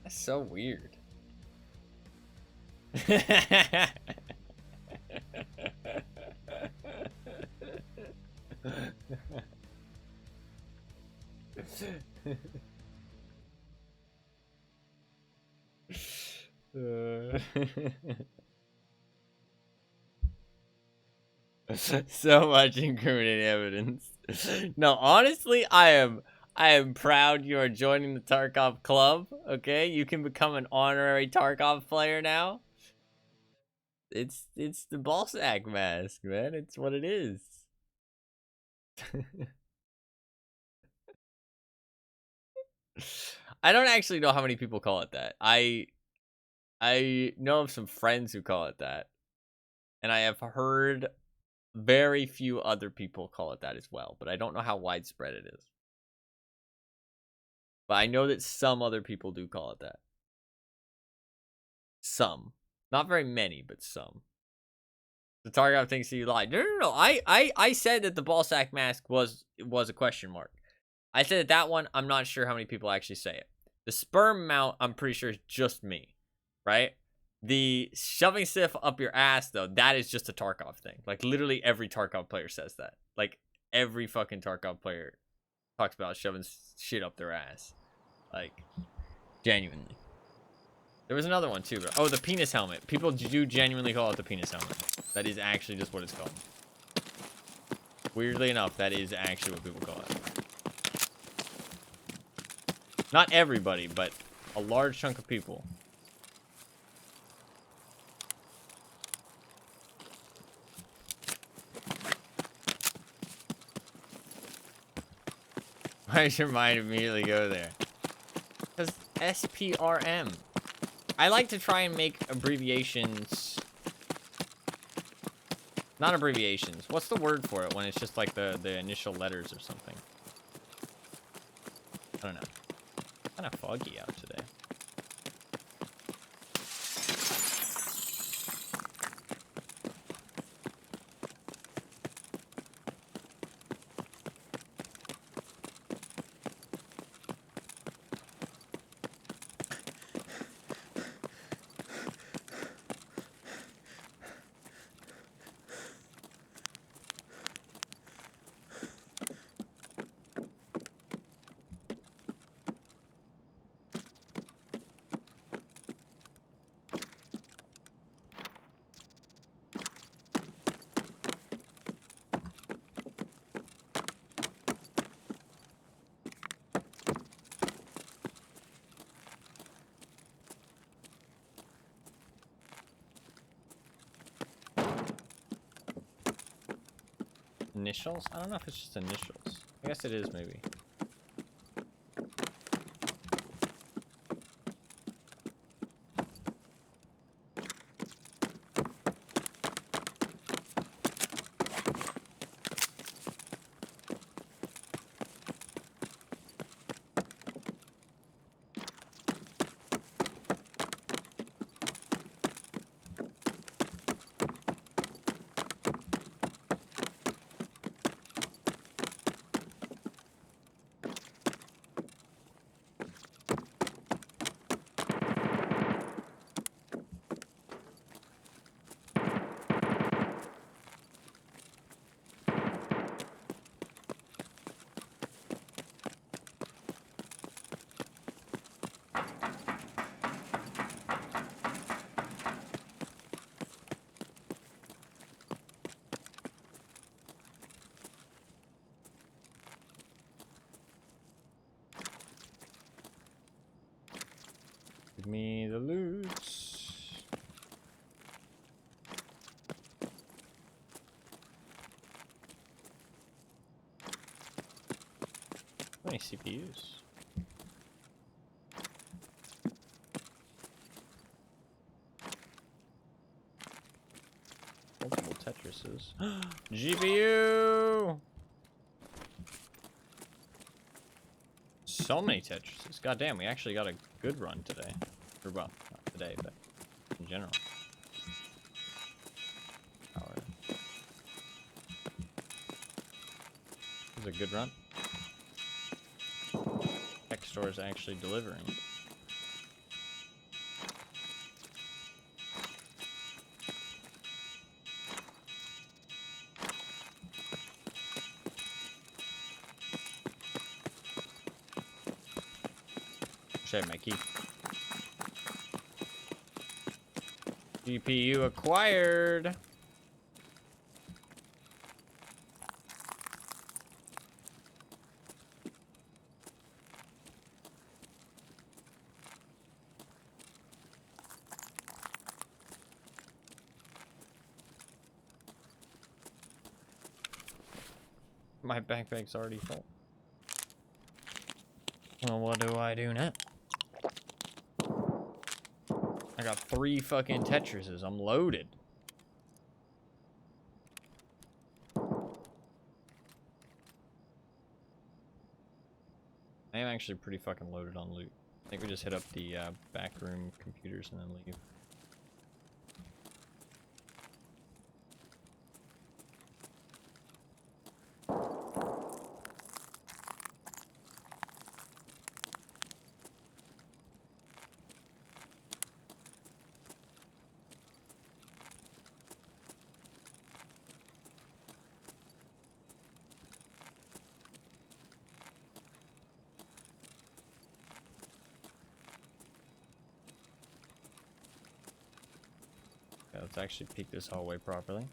That's so weird. So much incriminating evidence. No, honestly, I am proud you are joining the Tarkov club. Okay, you can become an honorary Tarkov player now. It's the ball sack mask, man. It's what it is. I don't actually know how many people call it that. I know of some friends who call it that, and I have heard very few other people call it that as well, but I don't know how widespread it is. But I know that some other people do call it that. Some. Not very many, but some. The Tarkov thinks you lied. No. I said that the ball sack mask was a question mark. I said that one, I'm not sure how many people actually say it. The sperm mount, I'm pretty sure is just me, right? The shoving stuff up your ass, though, that is just a Tarkov thing. Like, literally every Tarkov player says that. Like, every fucking Tarkov player talks about shoving shit up their ass. Like, genuinely. There was another one, too. But, oh, the penis helmet. People do genuinely call it the penis helmet. That is actually just what it's called. Weirdly enough, that is actually what people call it. Not everybody, but a large chunk of people. Why does your mind immediately go there? Because SPRM. I like to try and make abbreviations. Not abbreviations. What's the word for it when it's just like the initial letters or something? I don't know. Kind of foggy out today. Initials? I don't know if it's just initials. I guess it is, maybe. Give me the loot. How many CPUs? Multiple Tetrises. GPU! So many Tetrises. God damn, we actually got a good run today. Or, well, not today, but in general. Power. This is a good run. Tech store is actually delivering. Shave my key. GPU acquired. My backpack's already full. Well, what do I do now? I got 3 fucking Tetrises. I'm loaded. I am actually pretty fucking loaded on loot. I think we just hit up the back room computers and then leave. Let's actually peek this hallway properly.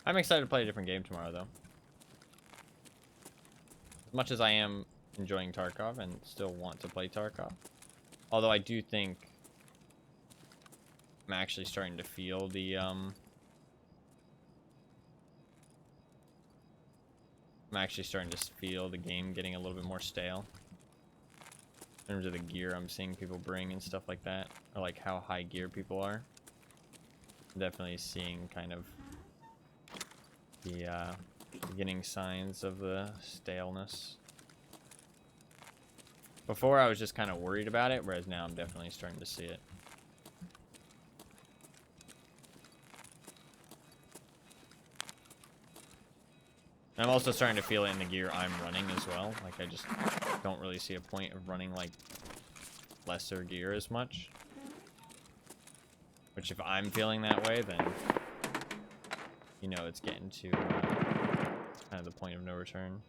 I'm excited to play a different game tomorrow, though. As much as I am enjoying Tarkov and still want to play Tarkov. Although I do think I'm actually starting to feel the, I'm actually starting to feel the game getting a little bit more stale. In terms of the gear I'm seeing people bring and stuff like that. Or like how high gear people are. I'm definitely seeing kind of the beginning signs of the staleness. Before I was just kind of worried about it, whereas now I'm definitely starting to see it. And I'm also starting to feel it in the gear I'm running as well. Like I just don't really see a point of running like lesser gear as much. Which if I'm feeling that way, then you know it's getting to kind of the point of no return.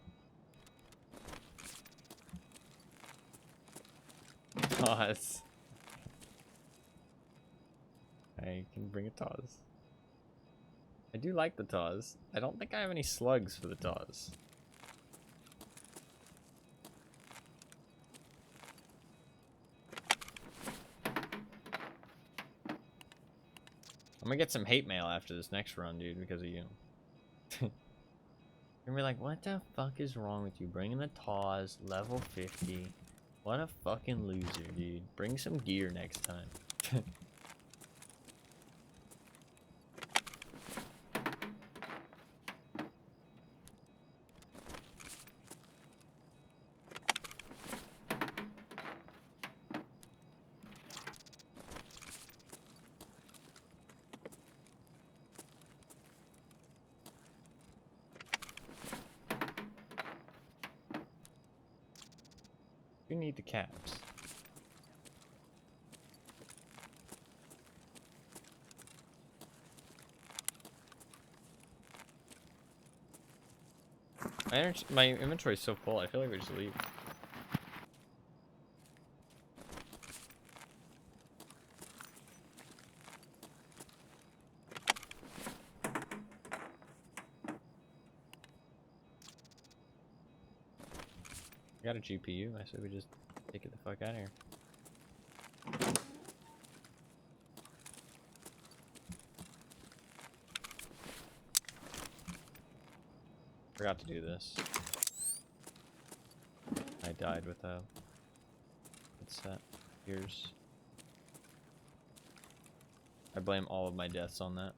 Taz. I can bring a Taz. I do like the Taz. I don't think I have any slugs for the Taz. I'm gonna get some hate mail after this next run, dude, because of you. You're gonna be like, what the fuck is wrong with you? Bringing the Taz, level 50. What a fucking loser, dude. Bring some gear next time. You need the caps. My inventory is so full, I feel like we just leave. I got a GPU, I said we just take it the fuck out of here. Forgot to do this. I died with a headset. Ears. I blame all of my deaths on that.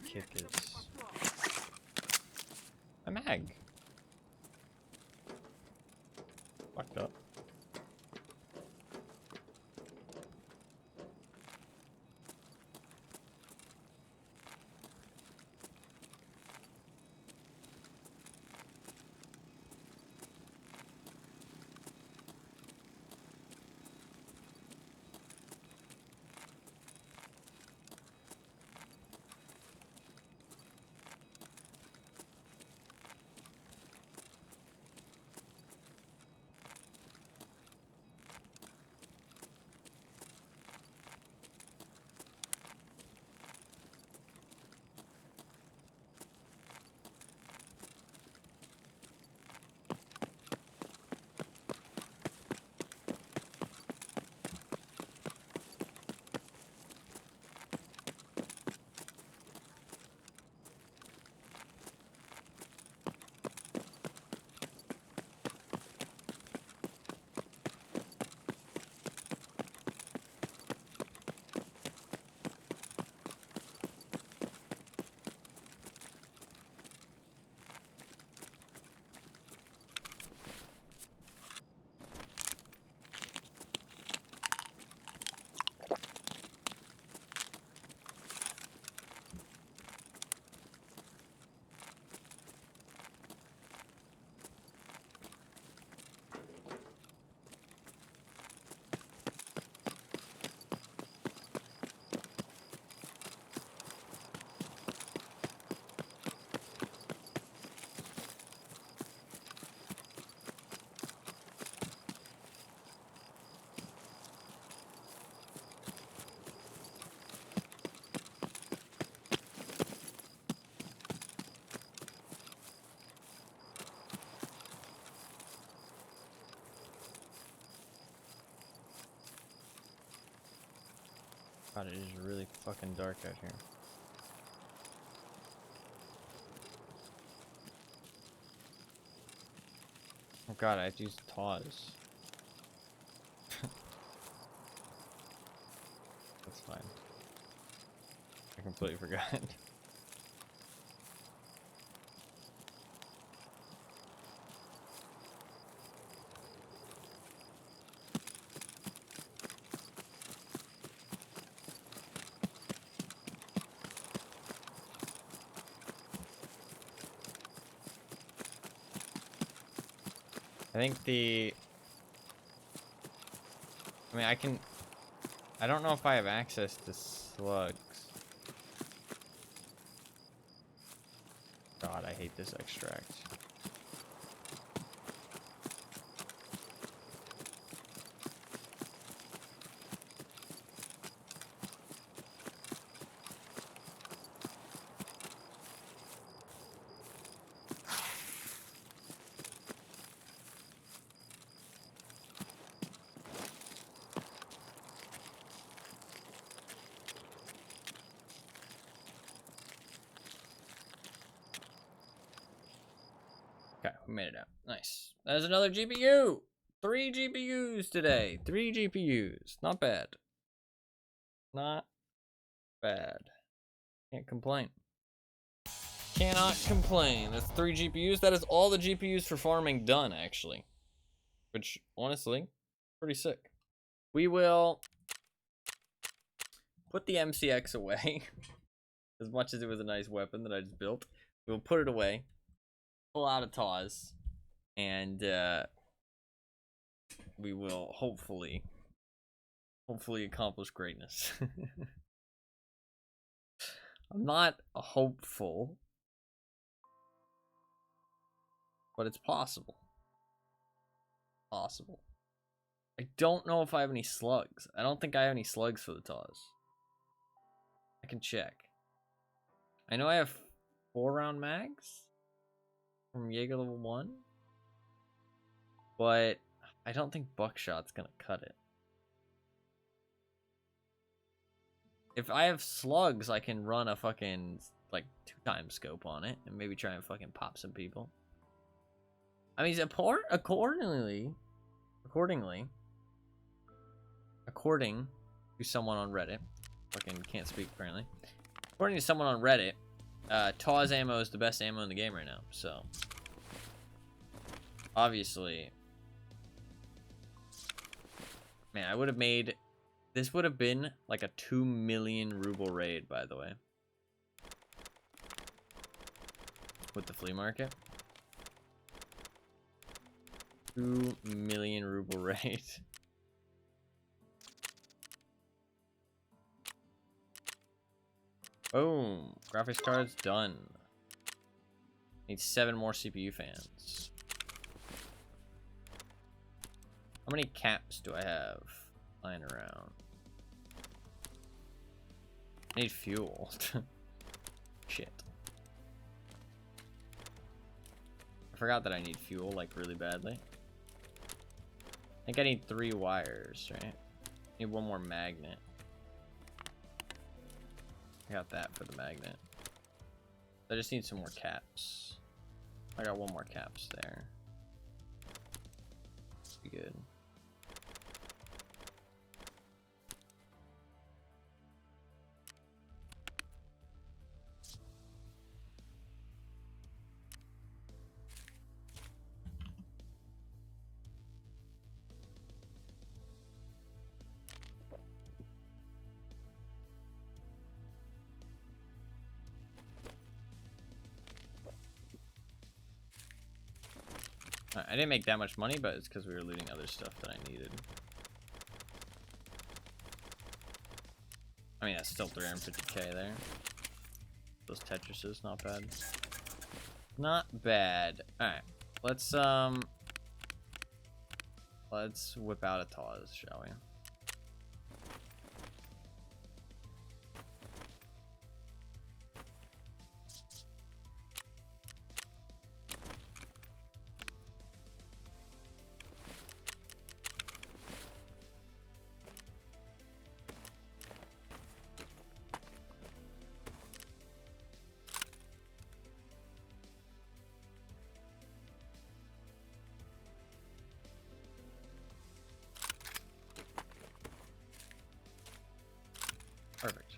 Kick is a mag. Fucked up. God, it is really fucking dark out here. Oh god, I have to use TAWS. That's fine. I completely forgot. I think I don't know if I have access to slugs. God, I hate this extract. Okay, we made it out. Nice. There's another GPU! 3 GPUs today. 3 GPUs. Not bad. Not bad. Can't complain. Cannot complain. That's 3 GPUs. That is all the GPUs for farming done, actually. Which, honestly, pretty sick. We will put the MCX away. As much as it was a nice weapon that I just built. We'll put it away. Pull out a TAWS. And, we will hopefully accomplish greatness. I'm not hopeful, but it's possible. Possible. I don't know if I have any slugs. I don't think I have any slugs for the TAWS. I can check. I know I have 4-round mags from Jaeger level 1, but I don't think buckshot's gonna cut it. If I have slugs, I can run a fucking, like, 2-time scope on it and maybe try and fucking pop some people. I mean, according to someone on Reddit, fucking can't speak apparently. According to someone on Reddit, TAWS ammo is the best ammo in the game right now, so obviously, man, I would have made, this would have been like a 2 million ruble raid, by the way, with the flea market. 2 million ruble raid. Boom. Graphics card's done. Need 7 more CPU fans. How many caps do I have lying around? I need fuel. Shit. I forgot that I need fuel, like, really badly. I think I need 3 wires, right? Need 1 more magnet. I got that for the magnet. I just need some more caps. I got 1 more caps there. Be good. I didn't make that much money, but it's because we were looting other stuff that I needed. I mean, that's still 350k there. Those Tetrises, not bad. Not bad. Alright, let's whip out a TAWS, shall we? Perfect.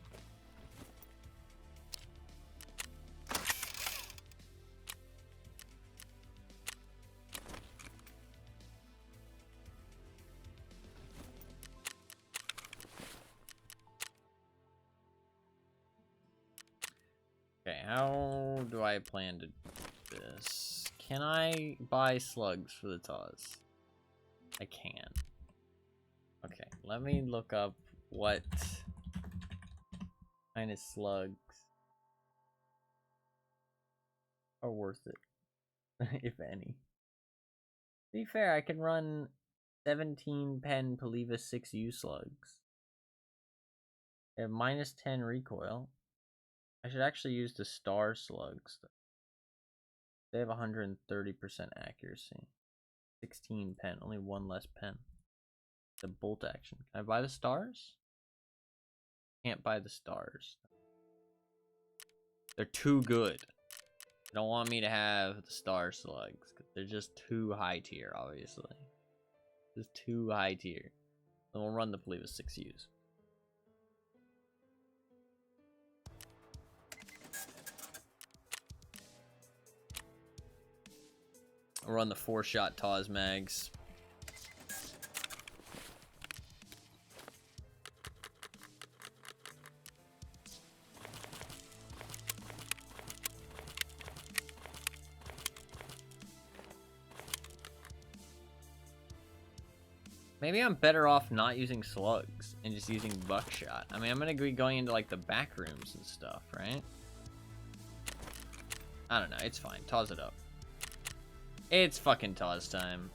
Okay, how do I plan to do this? Can I buy slugs for the TAWs? I can. Okay, let me look up what kind of slugs are worth it, if any. To be fair, I can run 17 pen Paliva 6U slugs. They have minus 10 recoil. I should actually use the star slugs. They have 130% accuracy. 16 pen, only one less pen. The bolt action. Can I buy the stars? Can't buy the stars. They're too good. They don't want me to have the star slugs. They're just too high tier, obviously. Just too high tier. Then we'll run the Paliva 6Us. We'll run the 4-shot TAWs mags. Maybe I'm better off not using slugs and just using buckshot. I mean, I'm gonna be going into like the back rooms and stuff, right? I don't know. It's fine. TAWs it up. It's fucking TAWs time.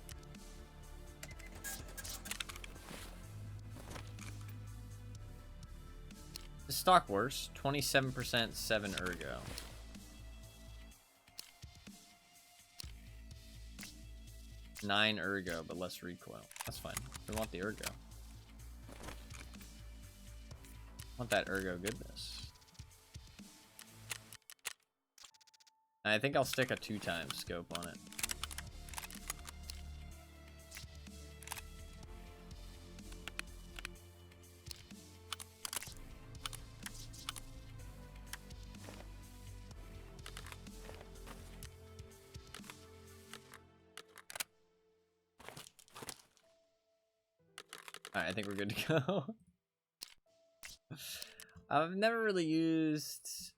The stock worse. 27%, 7 ergo. Nine ergo, but less recoil. That's fine. We want the ergo. Want that ergo goodness. And I think I'll stick a 2x scope on it. Alright, I think we're good to go. I've never really used...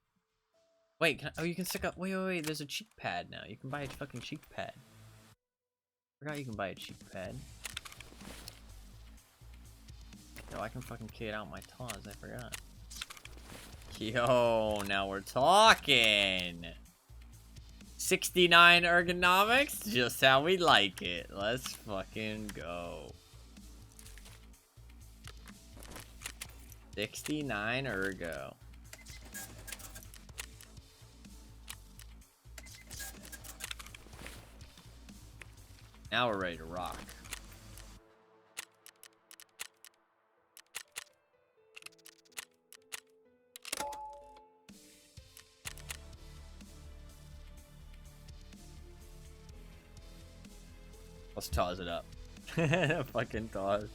Wait, oh, you can stick up... Wait, there's a cheek pad now. You can buy a fucking cheek pad. Forgot you can buy a cheek pad. Yo, I can fucking kit out my TAWs, I forgot. Yo, now we're talking! 69 ergonomics, just how we like it. Let's fucking go. 69 ergo. Now we're ready to rock. Let's TAWs it up. Fucking TAWs.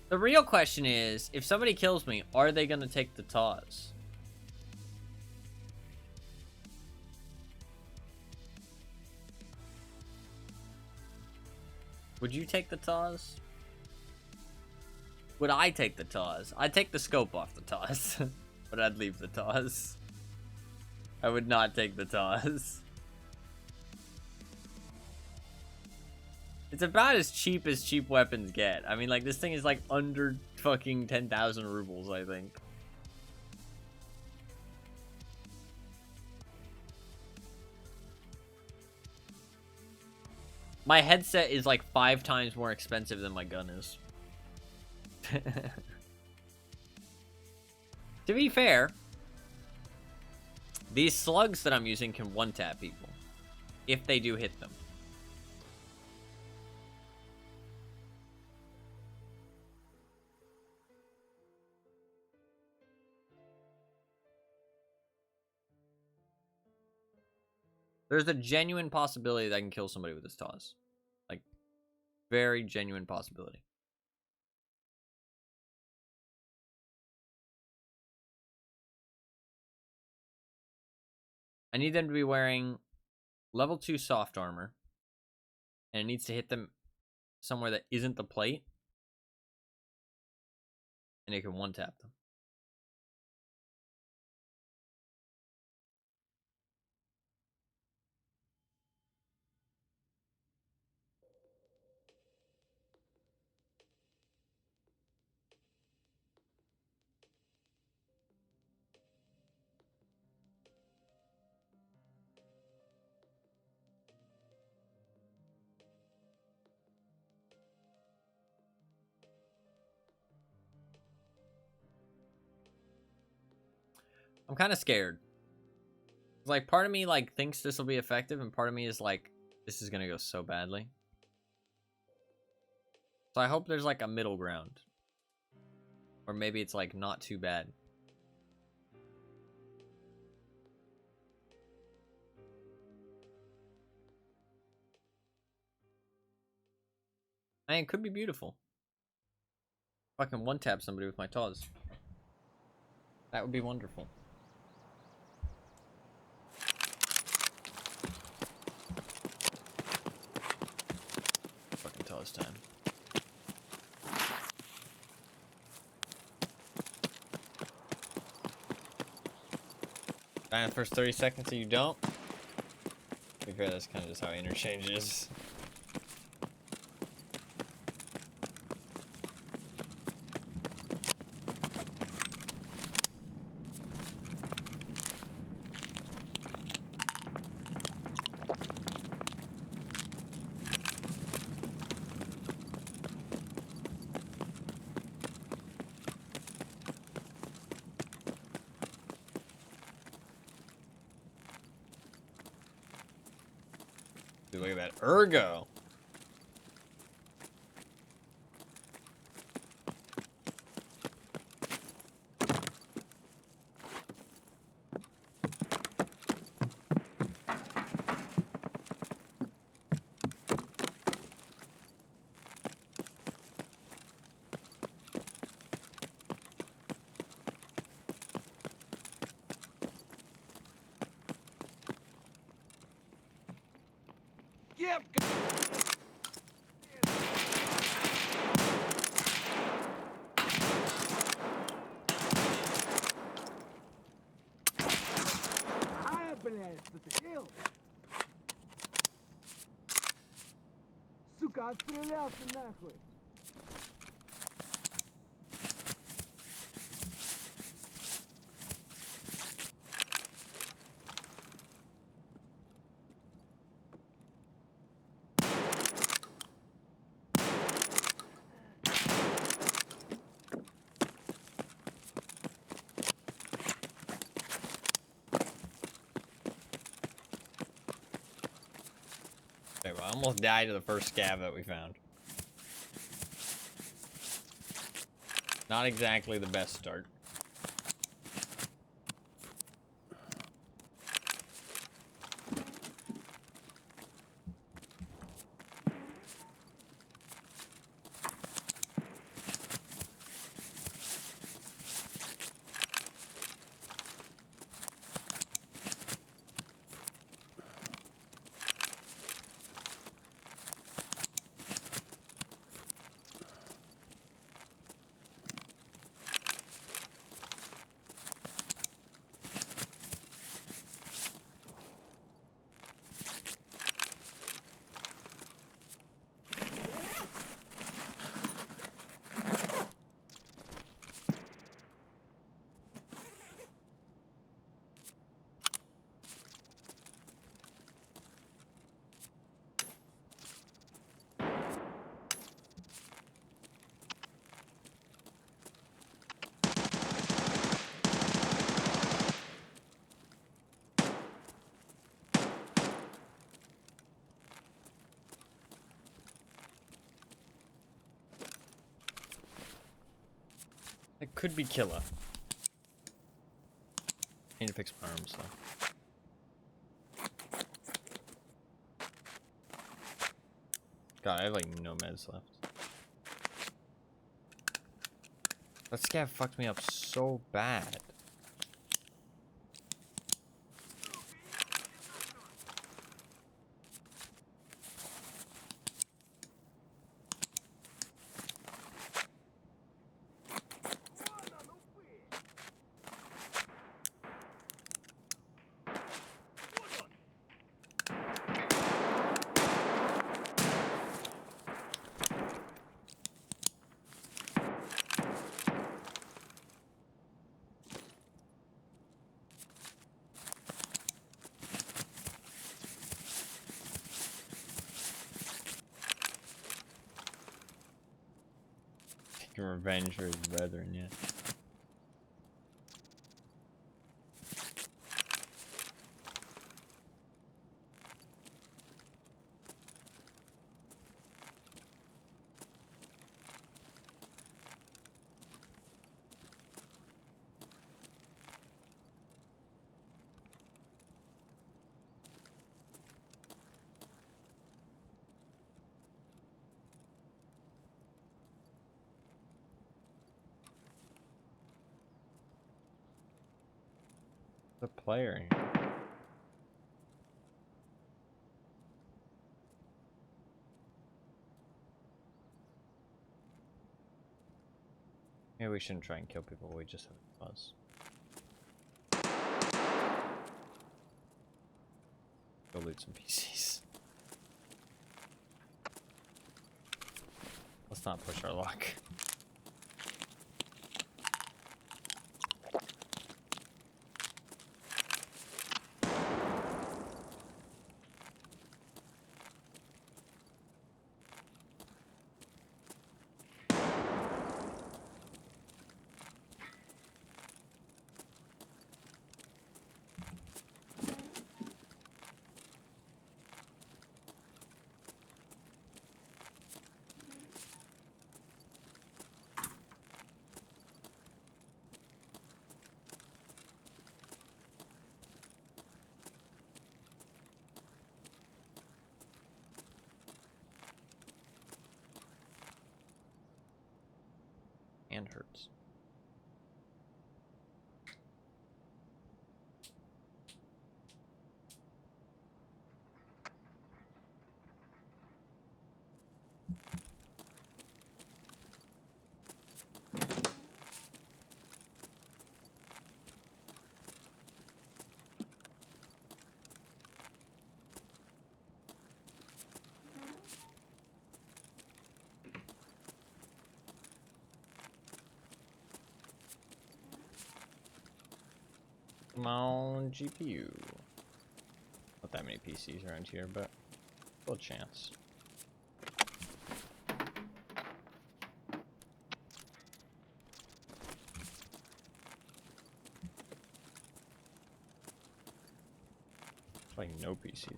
The real question is, if somebody kills me, are they gonna take the TAWs? Would you take the TAWs? Would I take the TAWs? I'd take the scope off the TAWs, but I'd leave the TAWs. I would not take the TAWs. It's about as cheap weapons get. I mean, like, this thing is like under fucking 10,000 rubles, I think. My headset is like 5 times more expensive than my gun is. To be fair, these slugs that I'm using can one-tap people if they do hit them. There's a genuine possibility that I can kill somebody with this TAWs. Like, Very genuine possibility. I need them to be wearing level 2 soft armor. And it needs to hit them somewhere that isn't the plate. And it can one-tap them. I'm kind of scared. Like, part of me, like, thinks this will be effective, and part of me is like, this is gonna go so badly. So I hope there's, like, a middle ground. Or maybe it's, like, not too bad. I mean, it could be beautiful. If I can one-tap somebody with my Taz. That would be wonderful. Fucking Taz time. Die in the first 30 seconds and you don't? To be fair, that's kind of just how interchange is. Dude, look at that ergo. Yep. А, блядь, затащил. Сука, отстрелялся нахуй. Okay, well, I almost died to the first scav that we found. Not exactly the best start. It could be killer. Need to fix my arms though. God, I have like no meds left. That scav fucked me up so bad. Taking revenge for his brethren, yeah. The player in here. Maybe we shouldn't try and kill people, we just have a buzz. Go loot some PCs. Let's not push our luck. And hurts. Come on, GPU. Not that many PCs around here, but still a chance. Like no PCs.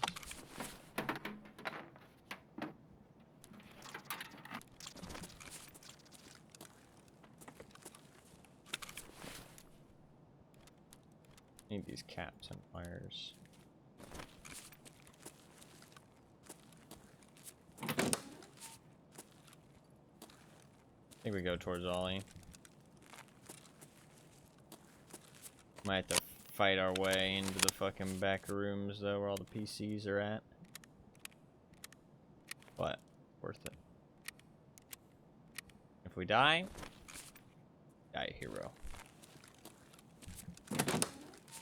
Need these caps and wires. I think we go towards Ollie. Might have to fight our way into the fucking back rooms though, where all the PCs are at. But worth it. If we die, die a hero.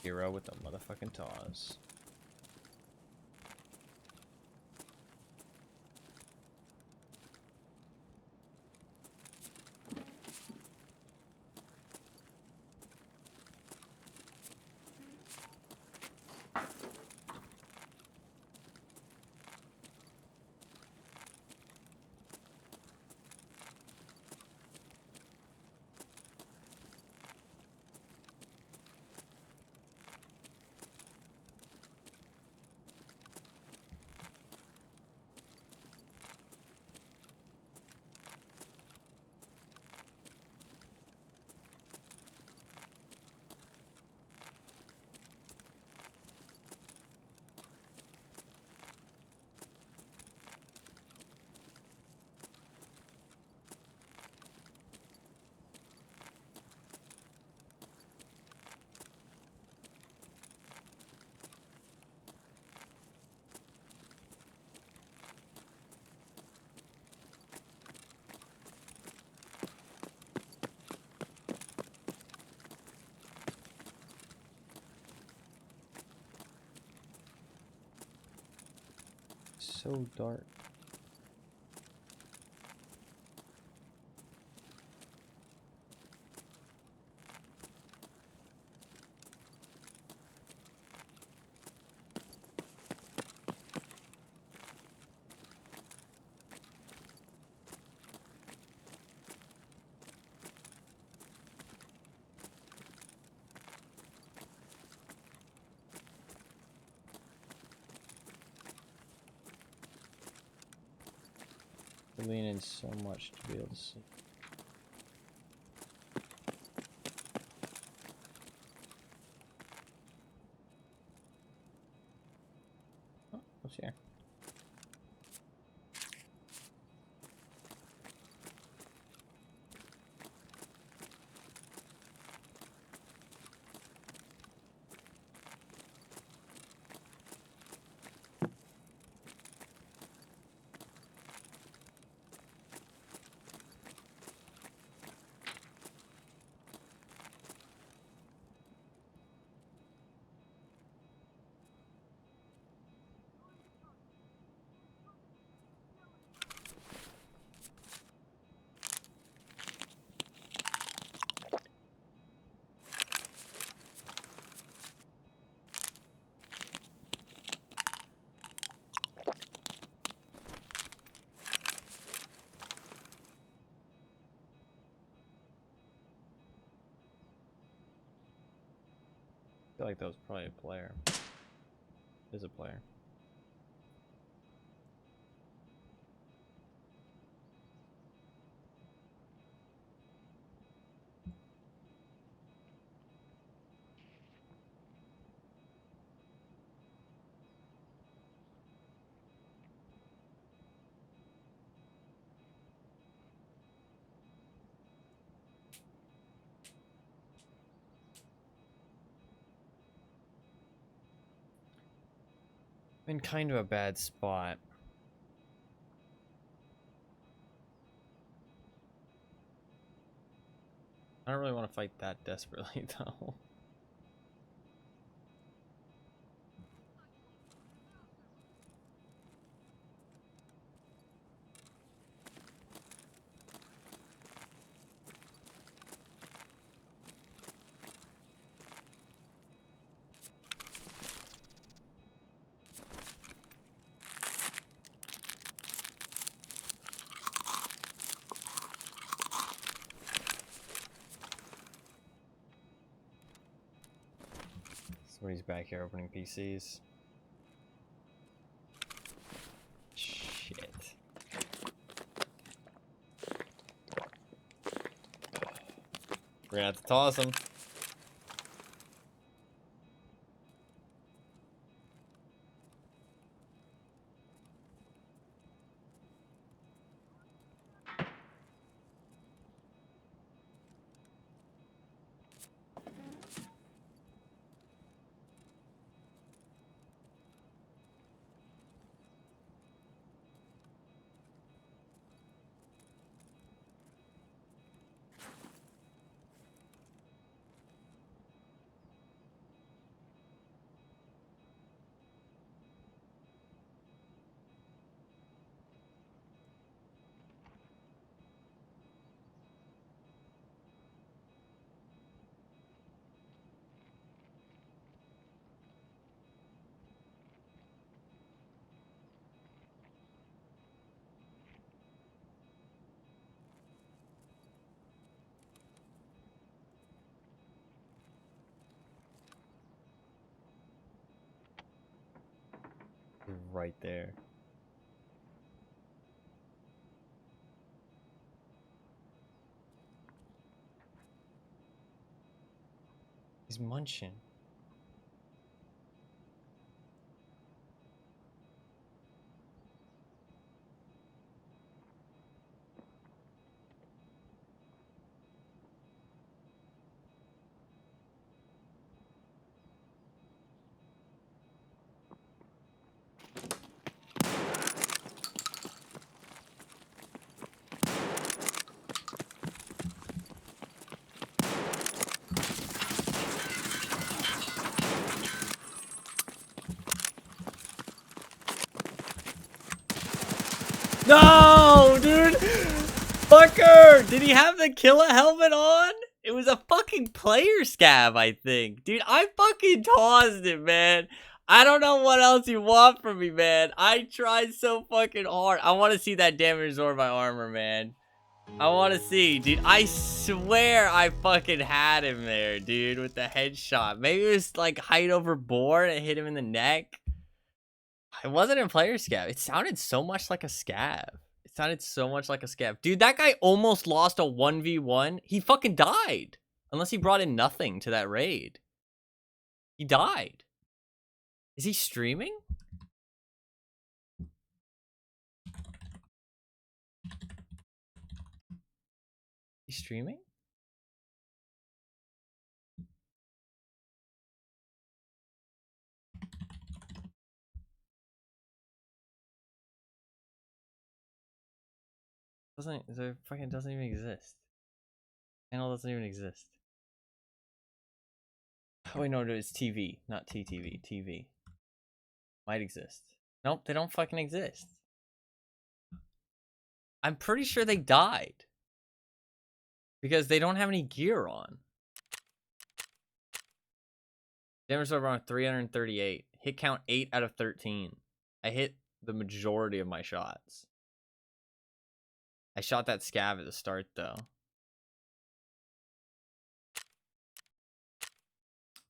Hero with the motherfucking tawes. so dark. I lean in so much to be able to see. Oh, what's here? I feel like that was probably a player. Is a player. In kind of a bad spot. I don't really want to fight that desperately though. Somebody's back here opening PCs. Shit. We're gonna have to toss him. Right there. He's munching. No, dude. Fucker. Did he have the killer helmet on? It was a fucking player scav, I think. Dude, I fucking tossed it, man. I don't know what else you want from me, man. I tried so fucking hard. I want to see that damage absorb my armor, man. I want to see, dude. I swear I fucking had him there, dude, with the headshot. Maybe it was like height overboard and hit him in the neck. It wasn't in player scav. It sounded so much like a scav. It sounded so much like a scav. Dude, that guy almost lost a 1v1. He fucking died. Unless he brought in nothing to that raid. He died. Is he streaming? He's streaming? Fucking doesn't even exist. Channel doesn't even exist. Oh wait, no, it's TV, not TTV. TV might exist. Nope, they don't fucking exist. I'm pretty sure they died because they don't have any gear on. Damage over on 338. Hit count 8 out of 13. I hit the majority of my shots. I shot that scav at the start though.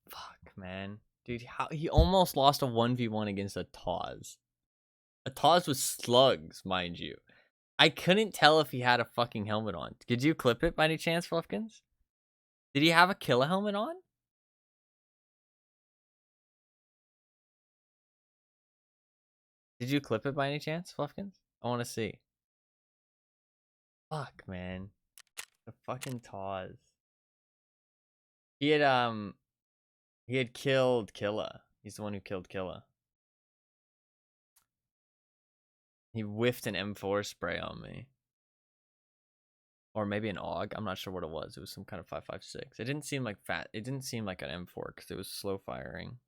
Fuck, man. Dude, he almost lost a 1v1 against a Taz. A Taz with slugs, mind you. I couldn't tell if he had a fucking helmet on. Did you clip it by any chance, Fluffkins? Did he have a killer helmet on? Did you clip it by any chance, Fluffkins? I want to see. Fuck, man. The fucking Taz. He had killed Killa. He's the one who killed Killa. He whiffed an M4 spray on me. Or maybe an AUG. I'm not sure what it was. It was some kind of 5.56. It didn't seem like it didn't seem like an M4 because it was slow firing.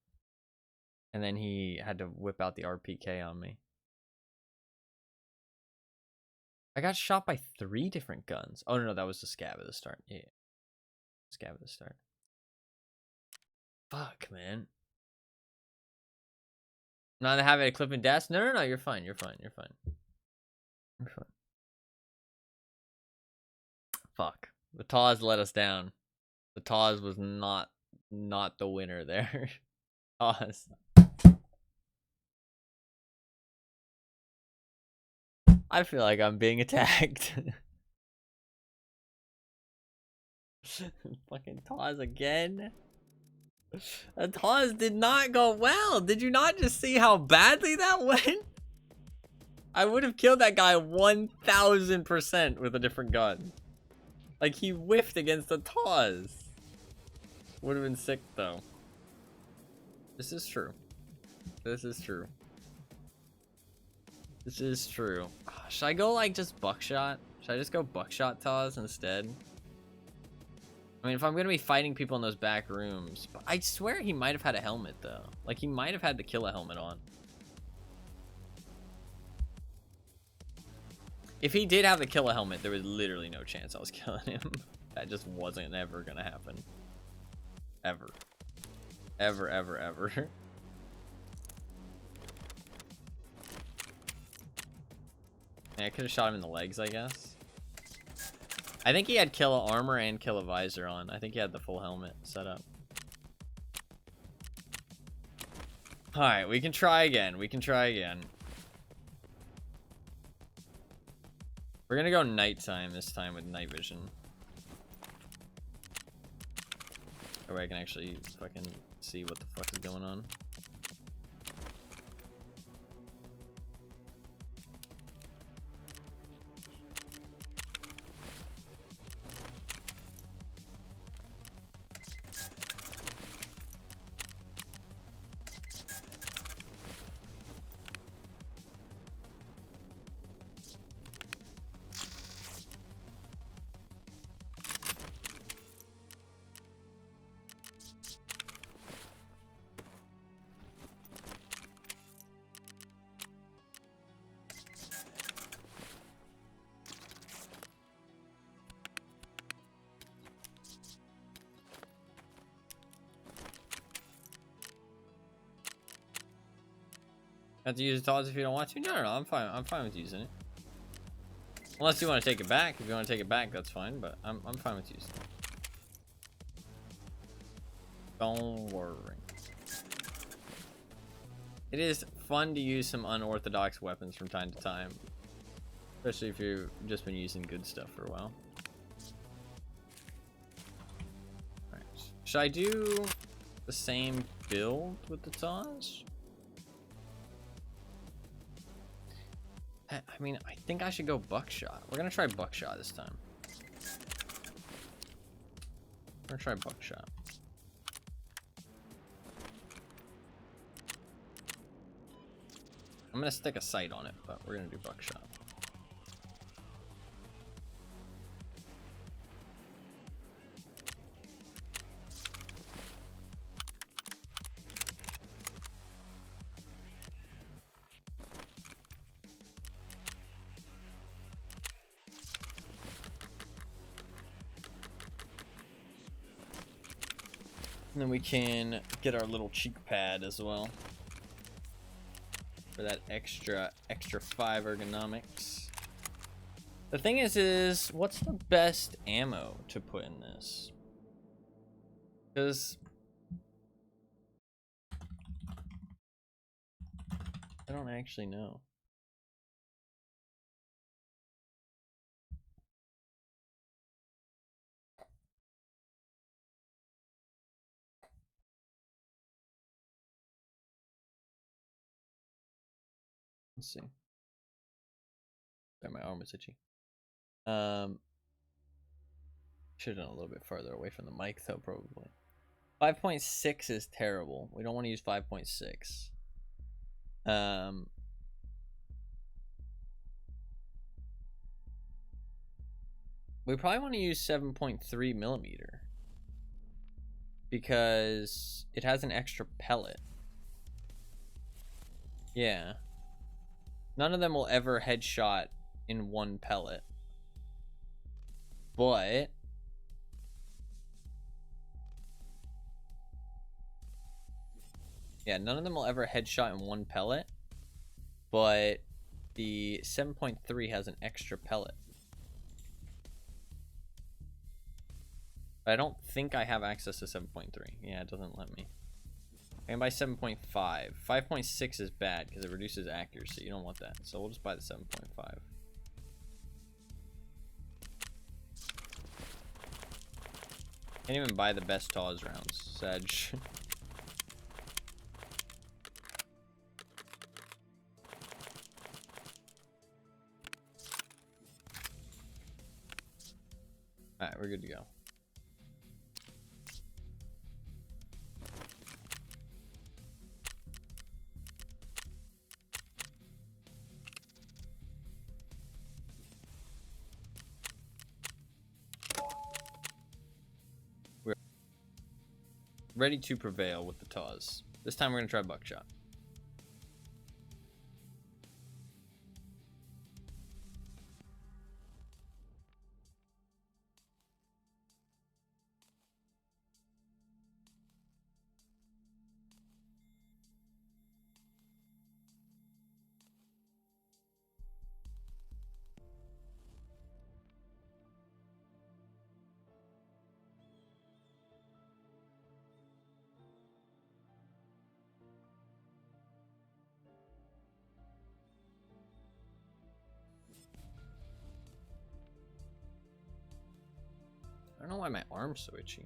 And then he had to whip out the RPK on me. I got shot by 3 different guns. Oh no, that was the scav at the start. Yeah. Scav at the start. Fuck, man. Not having a clip in death? No, you're fine. You're fine. You're fine. You're fine. Fuck. The Taz let us down. The Taz was not the winner there. Taz. I feel like I'm being attacked. Fucking Taz again. The Taz did not go well. Did you not just see how badly that went? I would have killed that guy 1000% with a different gun. Like, he whiffed against the Taz. Would have been sick, though. This is true. This is true. This is true. Should I go, like, just buckshot? Should I just go buckshot Taz instead? I mean, if I'm going to be fighting people in those back rooms. But I swear he might have had a helmet, though. Like, he might have had the killer helmet on. If he did have the killer helmet, there was literally no chance I was killing him. That just wasn't ever going to happen. Ever. Ever, ever, ever. Yeah, I could have shot him in the legs, I guess. I think he had killer armor and killer visor on. I think he had the full helmet set up. Alright, we can try again. We can try again. We're gonna go nighttime this time with night vision. Or I can actually fucking see what the fuck is going on. Have to use the TOS if you don't want to? No, I'm fine. I'm fine with using it. Unless you want to take it back. If you want to take it back, that's fine. But I'm fine with using it. Don't worry. It is fun to use some unorthodox weapons from time to time, especially if you've just been using good stuff for a while. All right. Should I do the same build with the TOS? I mean, I think I should go buckshot. We're gonna try buckshot this time. We're gonna try buckshot. I'm gonna stick a sight on it, but we're gonna do buckshot. And then we can get our little cheek pad as well for that extra 5 ergonomics. The thing is what's the best ammo to put in this? Because I don't actually know. Let's see. Sorry, my arm was itchy. Should have done a little bit farther away from the mic though, probably. 5.6 is terrible. We don't want to use 5.6. We probably want to use 7.3 millimeter because it has an extra pellet. Yeah. None of them will ever headshot in one pellet. But yeah, none of them will ever headshot in one pellet. But the 7.3 has an extra pellet. But I don't think I have access to 7.3. Yeah, it doesn't let me. I can buy 7.5. 5.6 is bad because it reduces accuracy. You don't want that. So we'll just buy the 7.5. Can't even buy the best TOS rounds. Sedge. Alright, we're good to go. Ready to prevail with the TOS. This time we're going to try buckshot. I don't know why my arm's so itchy.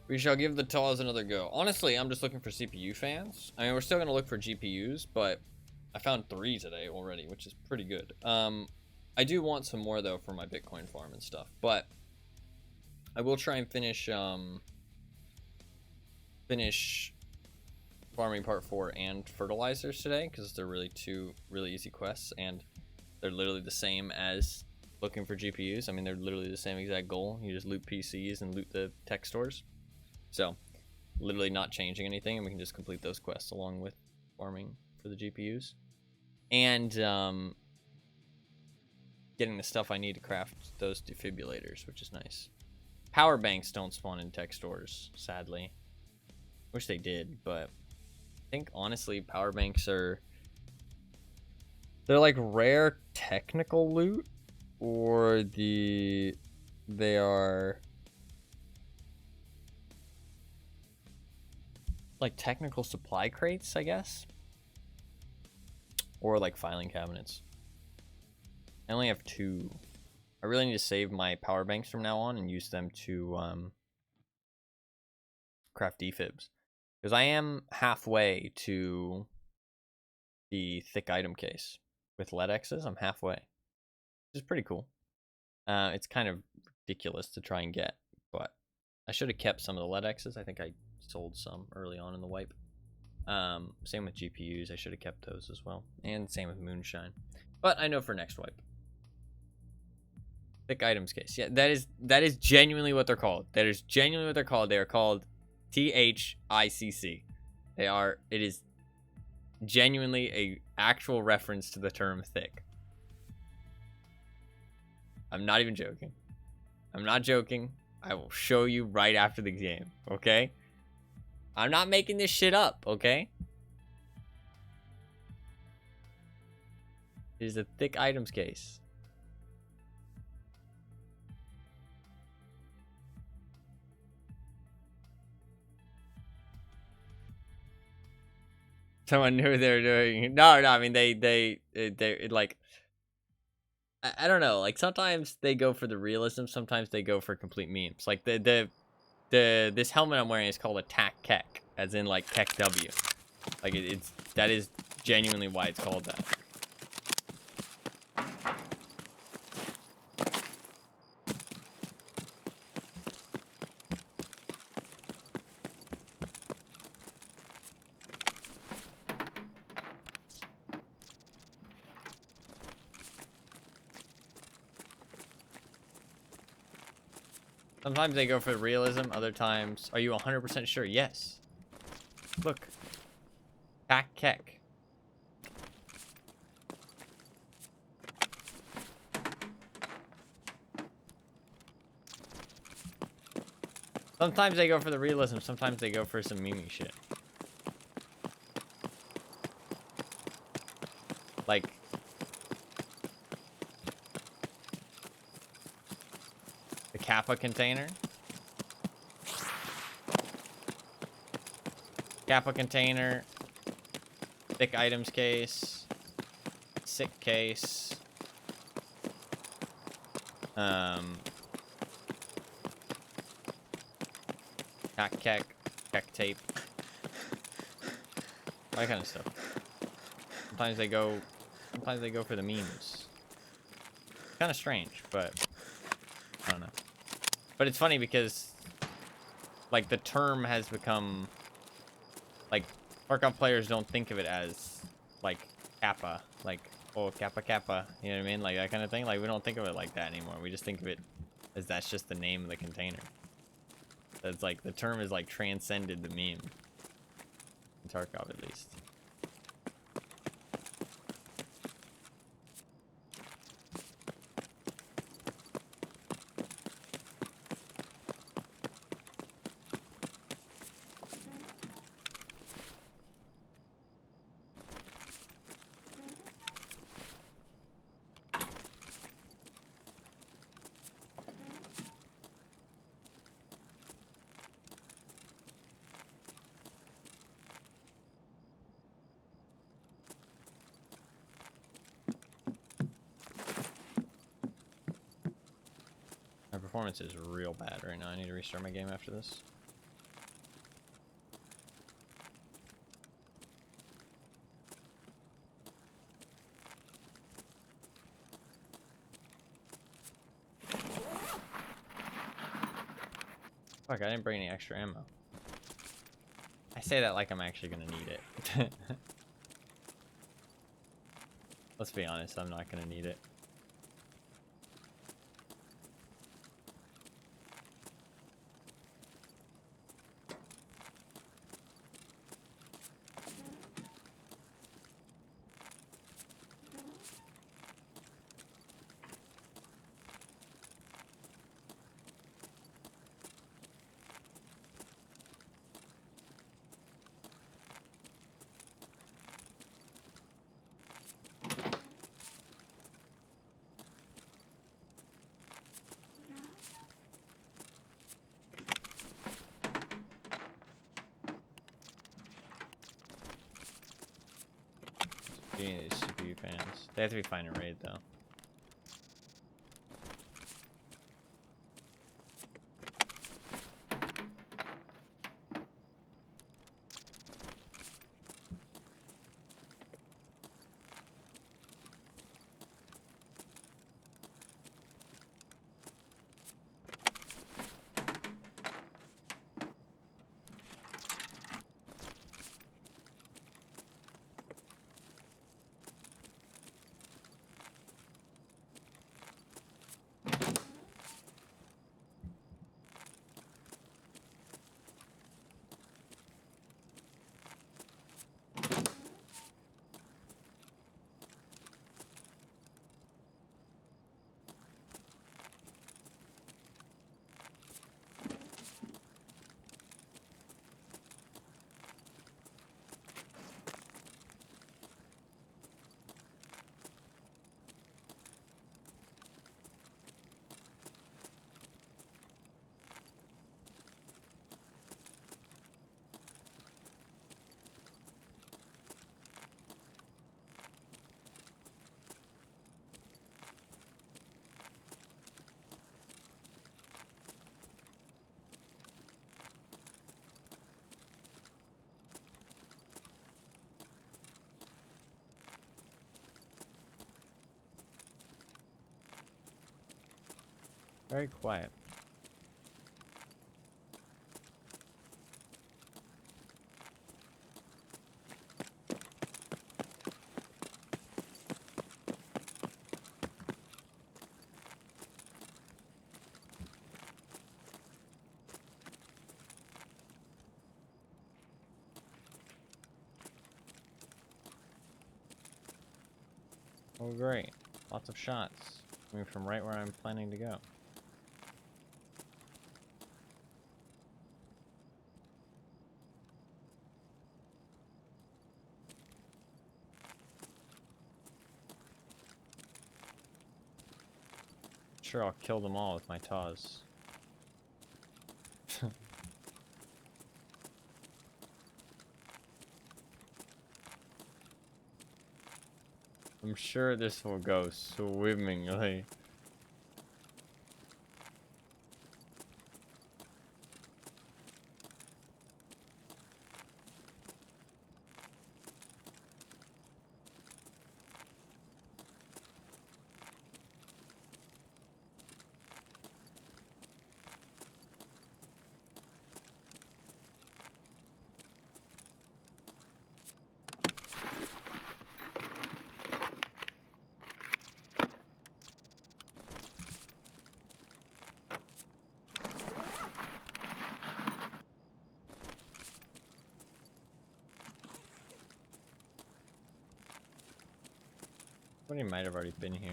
We shall give the TOS another go. Honestly, I'm just looking for CPU fans. I mean, we're still going to look for GPUs, but I found 3 today already, which is pretty good. I do want some more, though, for my Bitcoin farm and stuff. But I will try and finish farming part 4 and fertilizers today, because they're really 2 really easy quests, and they're literally the same as looking for GPUs. I mean, they're literally the same exact goal. You just loot PCs and loot the tech stores. So literally not changing anything, and we can just complete those quests along with farming for the GPUs. And getting the stuff I need to craft those defibrillators, which is nice. Power banks don't spawn in tech stores, sadly. Wish they did, but I think honestly power banks are... they're like rare technical loot, or they are like technical supply crates, I guess, or like filing cabinets. I only have 2. I really need to save my power banks from now on and use them to craft defibs, because I am halfway to the thick item case with lead X's. I'm halfway, which is pretty cool. It's kind of ridiculous to try and get, but I should have kept some of the lead X's. I think I sold some early on in the wipe. Same with GPUs. I should have kept those as well, and same with moonshine. But I know for next wipe. Thick items case. Yeah, that is genuinely what they're called. That is genuinely what they're called. They are called THICC. They are. It is genuinely a actual reference to the term thick. I'm not even joking. I'm not joking. I will show you right after the game. Okay? I'm not making this shit up. Okay? It is a thick items case. Someone knew they were doing. No, I mean they like. I don't know. Like sometimes they go for the realism. Sometimes they go for complete memes. Like this helmet I'm wearing is called a Tac Kek, as in like Kek W. Like that is genuinely why it's called that. Sometimes they go for realism, other times... Are you 100% sure? Yes. Look. Tac Kek. Sometimes they go for the realism, sometimes they go for some meme shit. Like... the Kappa container. Kappa container. Thick items case. Sick case. Tac Kek. Kek tape. That kind of stuff. Sometimes they go for the memes. Kind of strange, but I don't know. But it's funny because, like, the term has become, like, Tarkov players don't think of it as, like, Kappa. Like, oh, Kappa Kappa. You know what I mean? Like, that kind of thing. Like, we don't think of it like that anymore. We just think of it as that's just the name of the container. That's, like, the term is, like, transcended the meme. In Tarkov, at least. My performance is real bad right now. I need to restart my game after this. Fuck, I didn't bring any extra ammo. I say that like I'm actually gonna need it. Let's be honest, I'm not gonna need it. fans. They have to be fine in raid though. Very quiet. Oh great, lots of shots coming from right where I'm planning to go. Sure, I'll kill them all with my TAWs. I'm sure this will go swimmingly. Somebody might have already been here.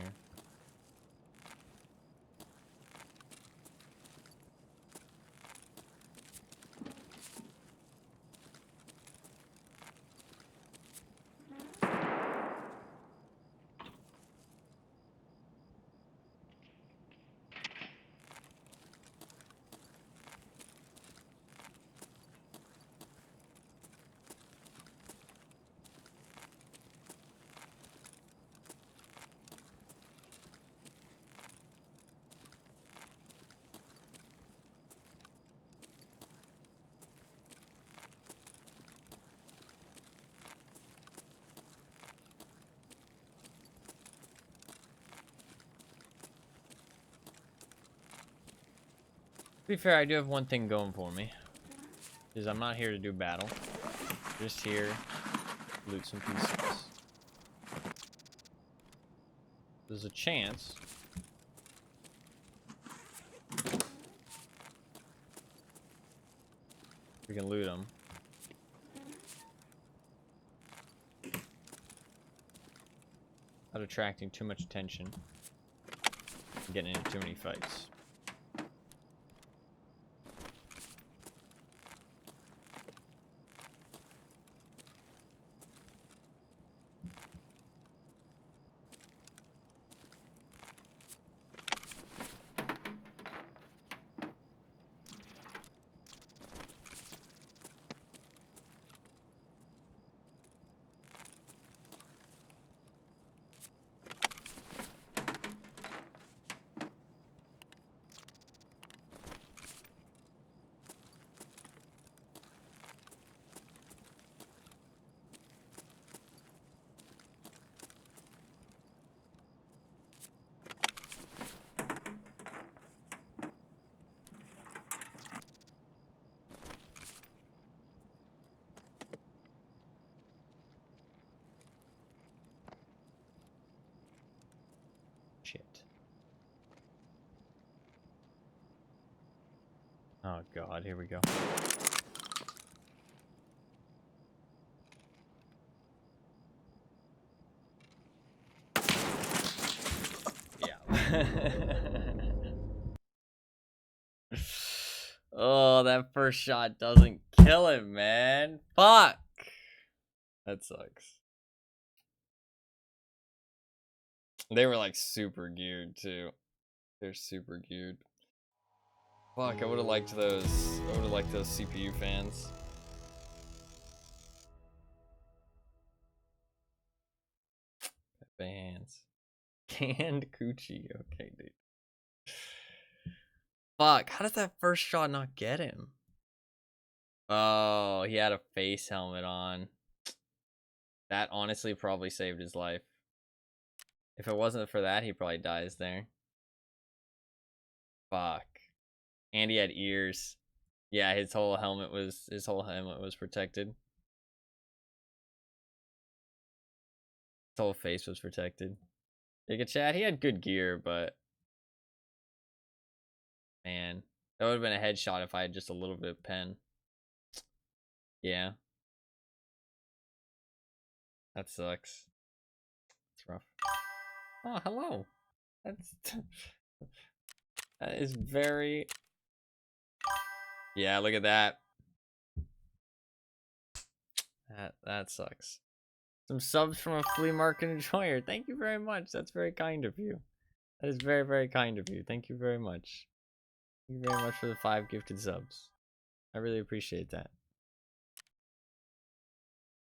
To be fair, I do have one thing going for me. Is I'm not here to do battle. Just here, loot some pieces. There's a chance we can loot them. Without attracting too much attention. And getting into too many fights. Oh god, here we go. Oh, that first shot doesn't kill him, man. Fuck. That sucks. They were like super geared too. They're super geared. Fuck, I would have liked those. I would have liked those CPU fans. Fans. Canned coochie. Okay, dude. Fuck, how does that first shot not get him? Oh, he had a face helmet on. That honestly probably saved his life. If it wasn't for that, he probably dies there. Fuck. And he had ears. Yeah, his whole helmet was protected. His whole face was protected. Big chat, he had good gear, but man, that would have been a headshot if I had just a little bit of pen. Yeah. That sucks. It's rough. Oh, hello. That's that is very. Yeah, look at that. That sucks. Some subs from a flea market enjoyer. Thank you very much. That's very kind of you. That is very, very kind of you. Thank you very much. Thank you very much for the 5 gifted subs. I really appreciate that.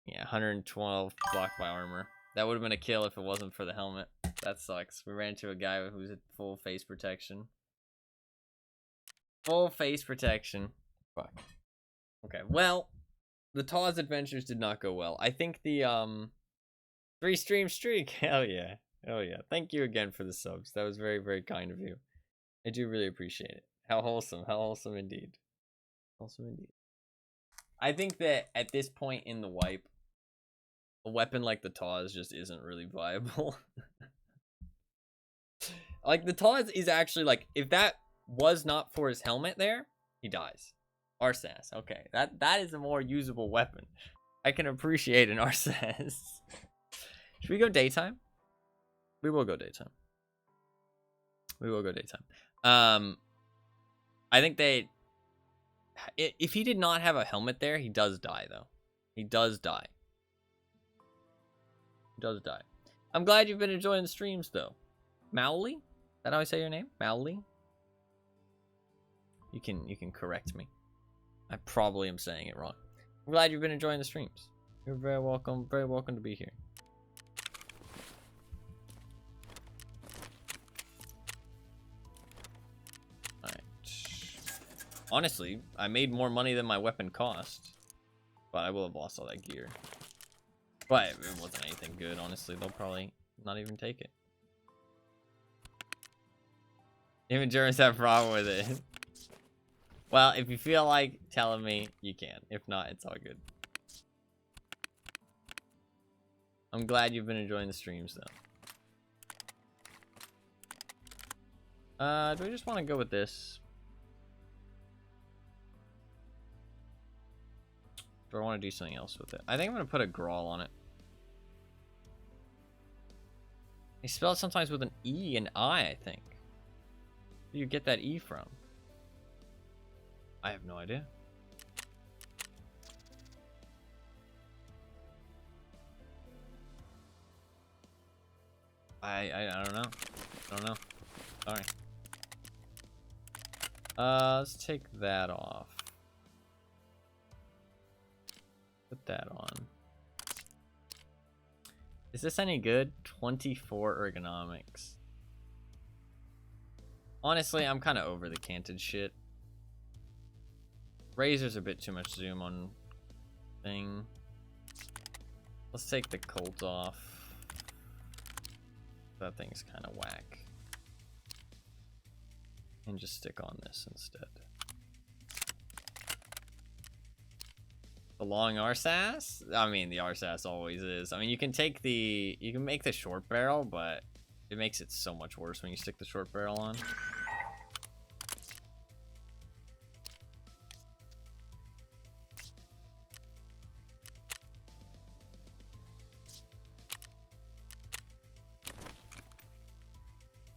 Yeah, 112 blocked by armor. That would have been a kill if it wasn't for the helmet. That sucks. We ran into a guy who's at full face protection. Full face protection. Fuck. Okay, well, the Taw's adventures did not go well. I think the 3 stream streak. Hell yeah. Hell yeah. Thank you again for the subs. That was very, very kind of you. I do really appreciate it. How wholesome. How wholesome indeed. Wholesome indeed. I think that at this point in the wipe, a weapon like the Taw's just isn't really viable. Like, the Taw's is actually, like, if that was not for his helmet there, he dies. RSAS. Okay, that is a more usable weapon. I can appreciate an RSAS. Should we go daytime? We will go daytime. We will go daytime. I think they... If he did not have a helmet there, he does die, though. He does die. He does die. I'm glad you've been enjoying the streams, though. Mowley? Is that how I say your name? Mowley? You can correct me. I probably am saying it wrong. I'm glad you've been enjoying the streams. You're very welcome to be here. Alright. Honestly, I made more money than my weapon cost. But I will have lost all that gear. But it wasn't anything good, honestly. They'll probably not even take it. Even Germans have a problem with it. Well, if you feel like telling me, you can. If not, it's all good. I'm glad you've been enjoying the streams, though. Do we just want to go with this? Do I want to do something else with it? I think I'm going to put a Grawl on it. They spell it sometimes with an E and I think. Where do you get that E from? I have no idea. I don't know. I don't know. Sorry. Let's take that off. Put that on. Is this any good? 24 ergonomics. Honestly, I'm kind of over the canted shit. Razor's a bit too much zoom on thing. Let's take the Colt off. That thing's kind of whack. And just stick on this instead. The long RSAS? I mean, the RSAS always is. I mean, you can take the... You can make the short barrel, but it makes it so much worse when you stick the short barrel on.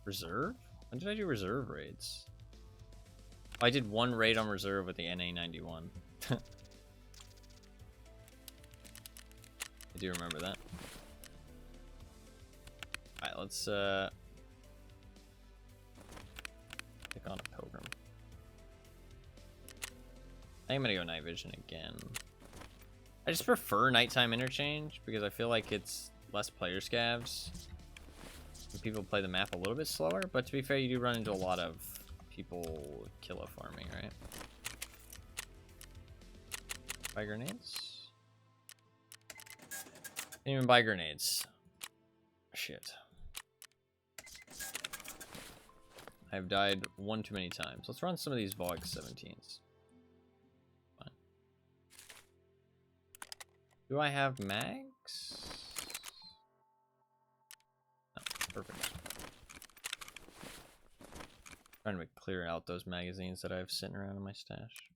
Reserve? When did I do reserve raids? Oh, I did one raid on reserve with the NA91. I do remember that. Alright, let's pick on a pilgrim. I think I'm gonna go night vision again. I just prefer nighttime interchange because I feel like it's less player scavs. People play the map a little bit slower, but to be fair, you do run into a lot of people killa farming, right? Buy grenades? Didn't even buy grenades. Shit. I've died one too many times. Let's run some of these VODs 17s. Fine. Do I have mags? No, perfect. Trying to clear out those magazines that I have sitting around in my stash.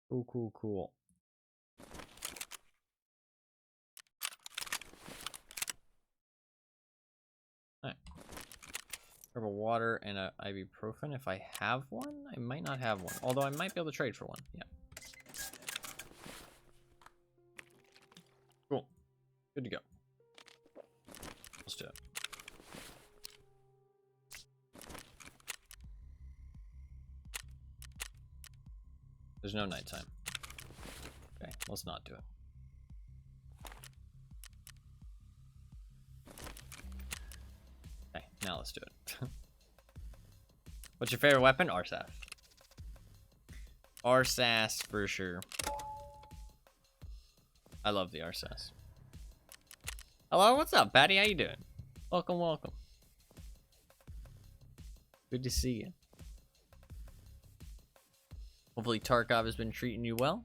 Cool, cool, cool. Alright. Herbal water and a ibuprofen. If I have one, I might not have one. Although I might be able to trade for one. Yeah. Cool. Good to go. Let's do it. There's no nighttime. Okay, let's not do it. Okay, now let's do it. What's your favorite weapon? RSAS. RSAS for sure. I love the RSAS. Hello, what's up, Patty? How you doing? Welcome, welcome. Good to see you. Hopefully Tarkov has been treating you well.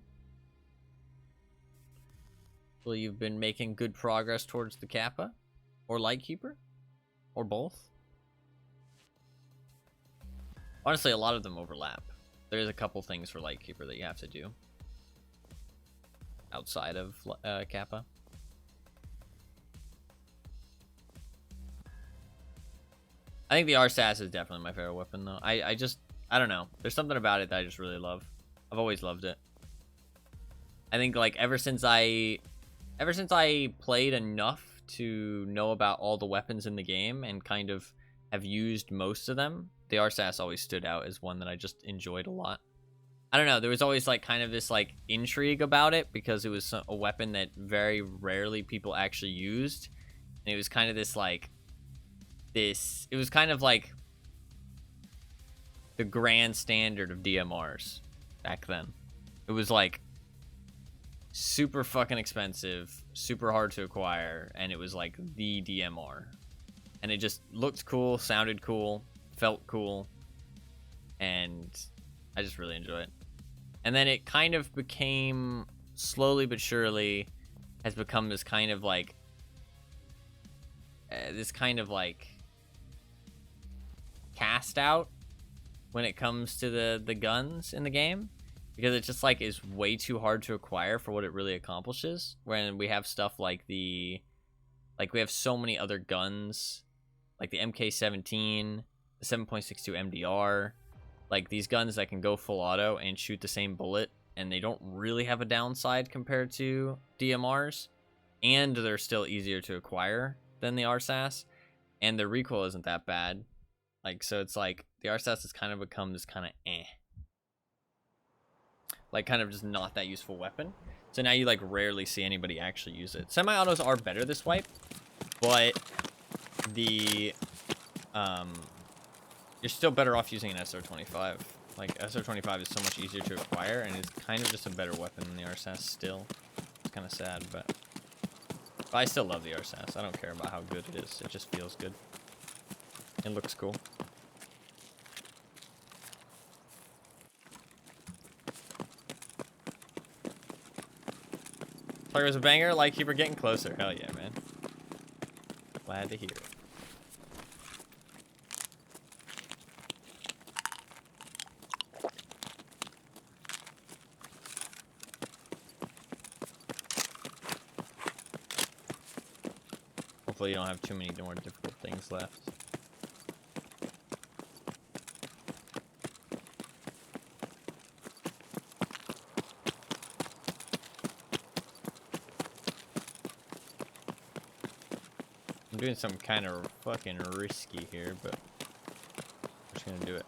Hopefully you've been making good progress towards the Kappa. Or Lightkeeper. Or both. Honestly, a lot of them overlap. There's a couple things for Lightkeeper that you have to do. Outside of Kappa. I think the RSAS is definitely my favorite weapon, though. I don't know. There's something about it that I just really love. I've always loved it. I think, like, ever since I played enough to know about all the weapons in the game and kind of have used most of them, the RSAS always stood out as one that I just enjoyed a lot. I don't know. There was always, like, kind of this, like, intrigue about it because it was a weapon that very rarely people actually used. And it was kind of this, like, it was kind of like the grand standard of DMRs back then. It was like super fucking expensive, super hard to acquire, and it was like the DMR. And it just looked cool, sounded cool, felt cool, and I just really enjoy it. And then it kind of became, slowly but surely, has become this kind of like cast out when it comes to the guns in the game, because it just like is way too hard to acquire for what it really accomplishes. When we have stuff like we have so many other guns, like the MK17, the 7.62 MDR, like these guns that can go full auto and shoot the same bullet, and they don't really have a downside compared to DMRs, and they're still easier to acquire than the RSAS, and the recoil isn't that bad. Like, so it's like the RSAS has kind of become this kind of like kind of just not that useful weapon. So now you like rarely see anybody actually use it. Semi-autos are better this wipe, but the you're still better off using an SR25. Like, SR25 is so much easier to acquire, and it's kind of just a better weapon than the RSAS still. It's kind of sad, but I still love the RSAS. I don't care about how good it is. It just feels good. It looks cool. Target was a banger. Lightkeeper getting closer. Hell yeah, man. Glad to hear it. Hopefully you don't have too many more difficult things left. I'm doing something kind of fucking risky here, but I'm just gonna do it.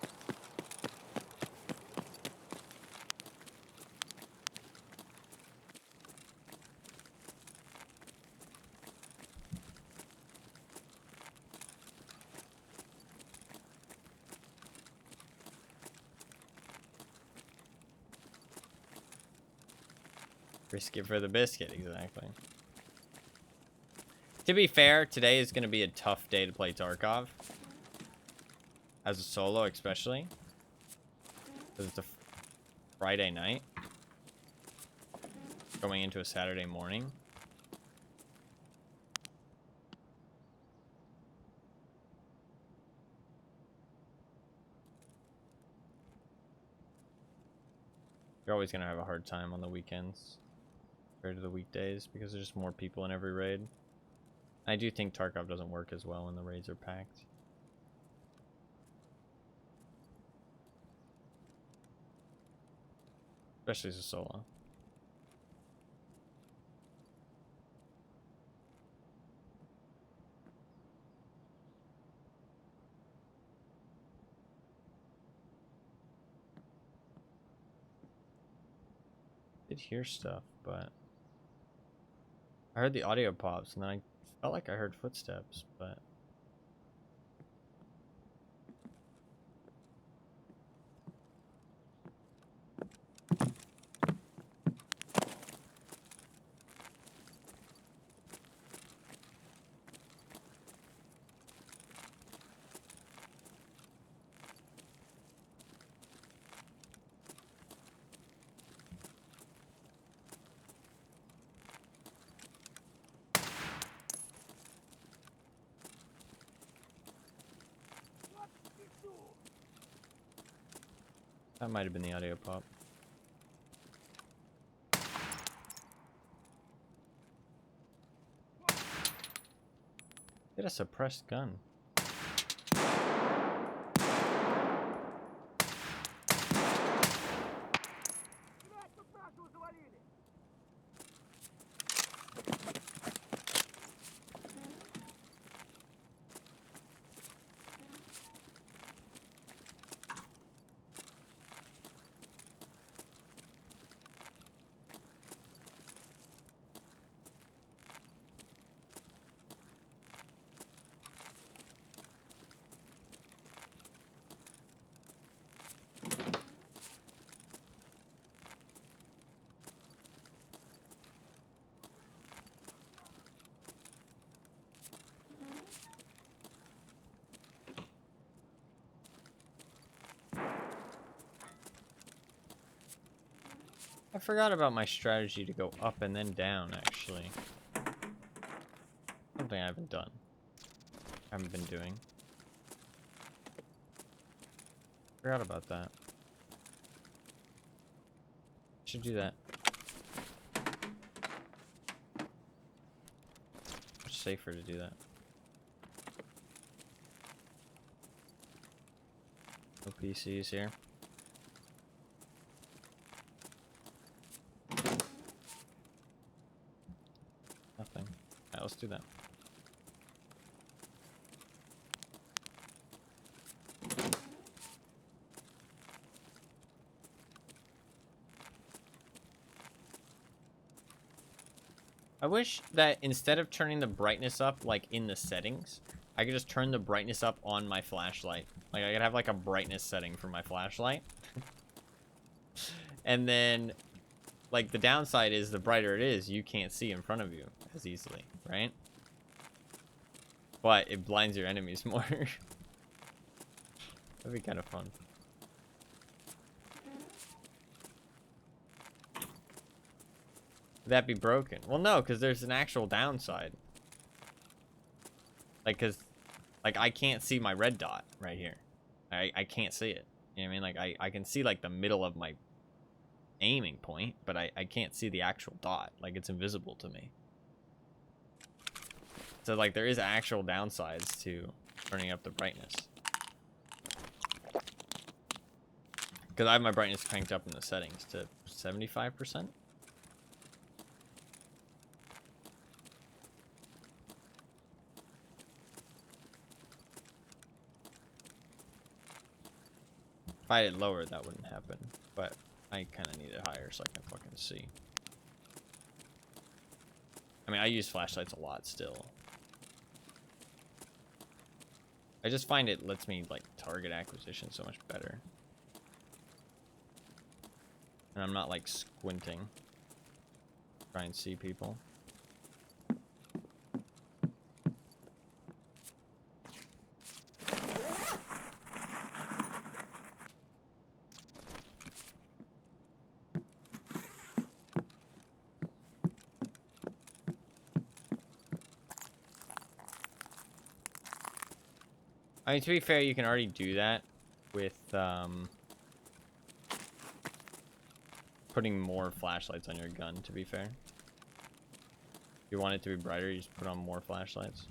Risk it for the biscuit, exactly. To be fair, today is going to be a tough day to play Tarkov. As a solo, especially. Because it's a Friday night. Going into a Saturday morning. You're always going to have a hard time on the weekends. Compared to the weekdays. Because there's just more people in every raid. I do think Tarkov doesn't work as well when the raids are packed. Especially as a solo. Did hear stuff, but I heard the audio pops and then I felt like I heard footsteps, but that might have been the audio pop. Get a suppressed gun. I forgot about my strategy to go up and then down, actually. Something I haven't done. I haven't been doing. Forgot about that. Should do that. Much safer to do that. No PCs here. Nothing. Alright, let's do that. I wish that instead of turning the brightness up like in the settings, I could just turn the brightness up on my flashlight. Like I could have like a brightness setting for my flashlight. And then like the downside is the brighter it is, you can't see in front of you as easily, right? But it blinds your enemies more. That'd be kind of fun. Would that be broken? Well, no, because there's an actual downside. Like, cause, like, I can't see my red dot right here. I can't see it. You know what I mean? Like, I can see, like, the middle of my aiming point, but I can't see the actual dot. Like, it's invisible to me. So, like, there is actual downsides to turning up the brightness. Because I have my brightness cranked up in the settings to 75%. If I had it lower, that wouldn't happen. But I kind of need it higher so I can fucking see. I mean, I use flashlights a lot still. I just find it lets me, like, target acquisition so much better. And I'm not, like, squinting. Try and see people. I mean, to be fair, you can already do that with, putting more flashlights on your gun, to be fair. If you want it to be brighter, you just put on more flashlights.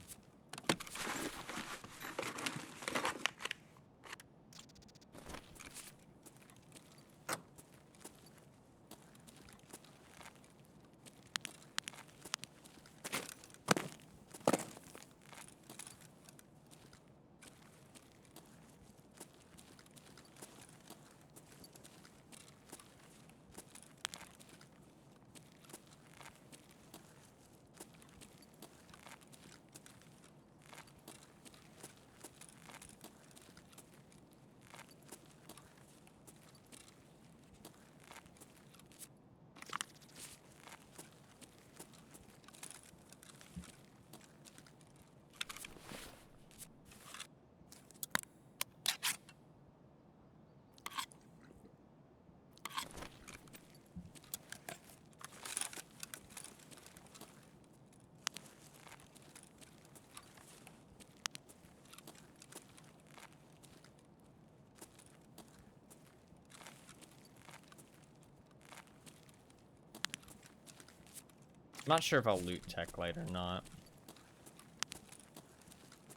I'm not sure if I'll loot tech light or not.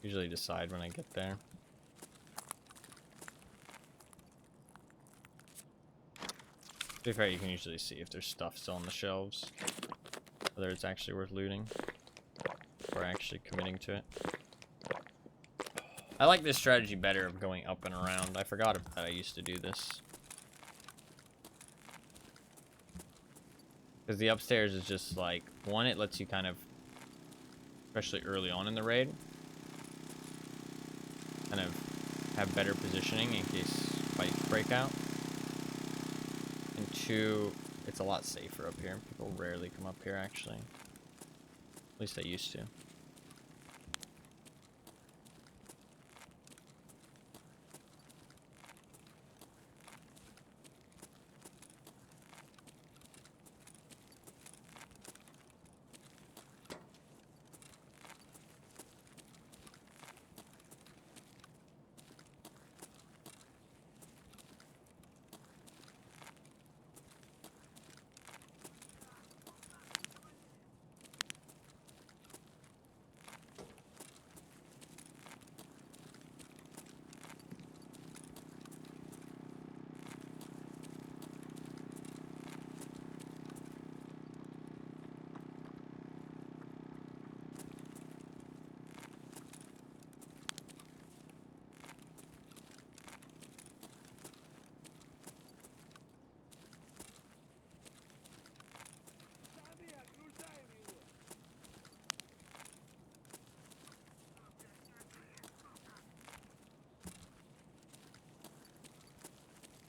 Usually decide when I get there. To be fair, you can usually see if there's stuff still on the shelves. Whether it's actually worth looting. Or actually committing to it. I like this strategy better of going up and around. I forgot that I used to do this. Because the upstairs is just like, one, it lets you kind of, especially early on in the raid, kind of have better positioning in case fights break out. And two, it's a lot safer up here. People rarely come up here, actually. At least they used to.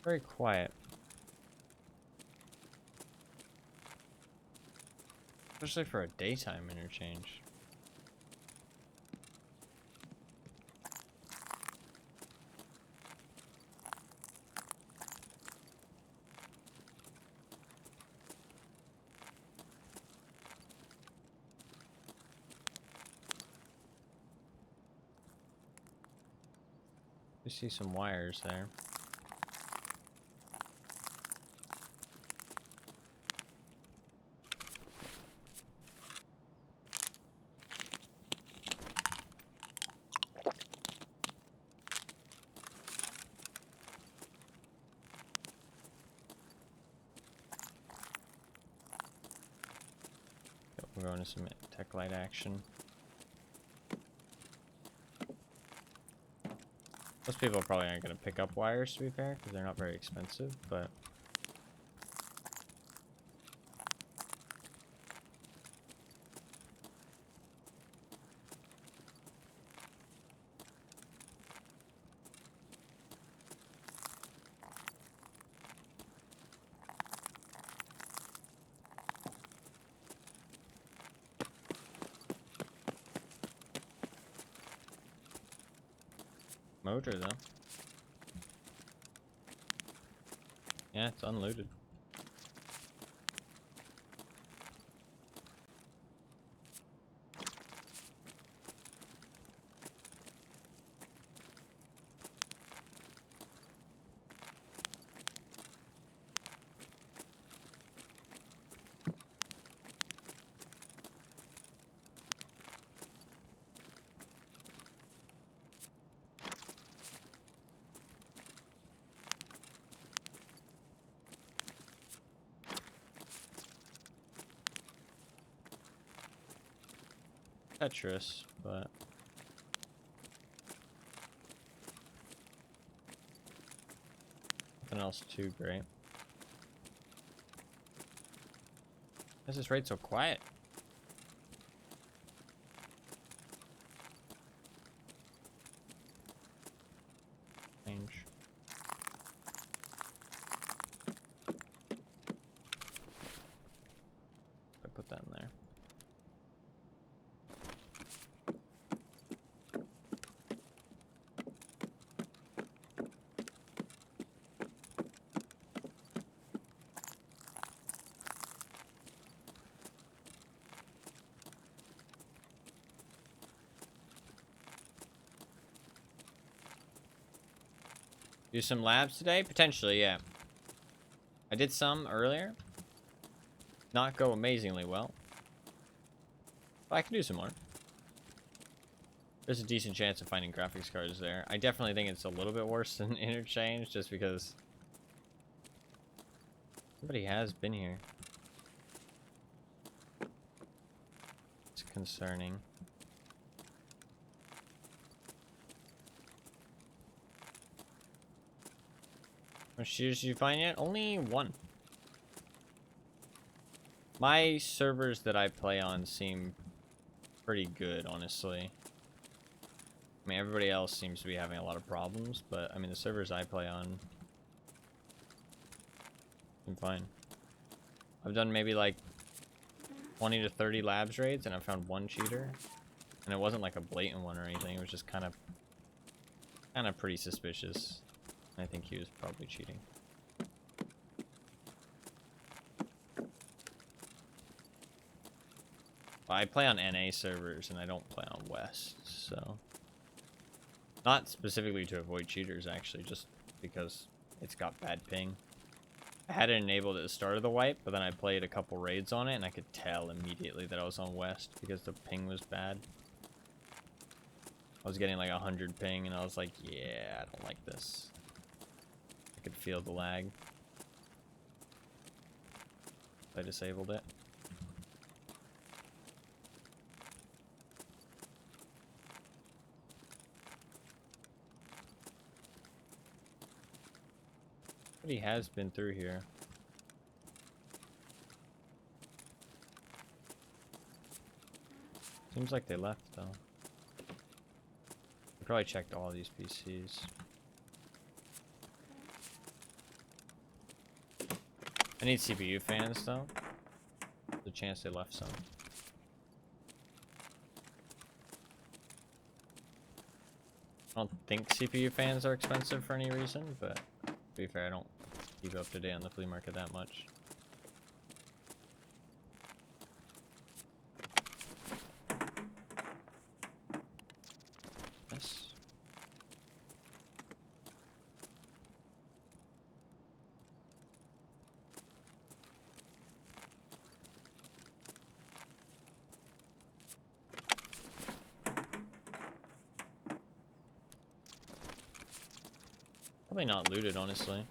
Very quiet. Especially for a daytime interchange. You see some wires there. We're going to some tech light action. Most people probably aren't going to pick up wires, to be fair, because they're not very expensive, but... motor, though. Yeah, it's unlooted. Tetris, but... nothing else too great. Why is this raid so quiet? Strange. I put that in there. Do some labs today? Potentially, yeah. I did some earlier. Not go amazingly well. But I can do some more. There's a decent chance of finding graphics cards there. I definitely think it's a little bit worse than Interchange, just because somebody has been here. It's concerning. How much shooters did you find yet? Only one. My servers that I play on seem pretty good, honestly. I mean, everybody else seems to be having a lot of problems, but I mean, the servers I play on seem fine. I've done maybe like 20 to 30 labs raids, and I found one cheater, and it wasn't like a blatant one or anything. It was just kind of pretty suspicious. I think he was probably cheating. I play on NA servers, and I don't play on West, so... not specifically to avoid cheaters, actually, just because it's got bad ping. I had it enabled at the start of the wipe, but then I played a couple raids on it, and I could tell immediately that I was on West, because the ping was bad. I was getting like 100 ping, and I was like, yeah, I don't like this. I could feel the lag. I disabled it. But he has been through here. Seems like they left, though. I probably checked all these PCs. I need CPU fans, though. There's a chance they left some. I don't think CPU fans are expensive for any reason, but to be fair, I don't keep up to date on the flea market that much. Yes. Probably not looted, honestly.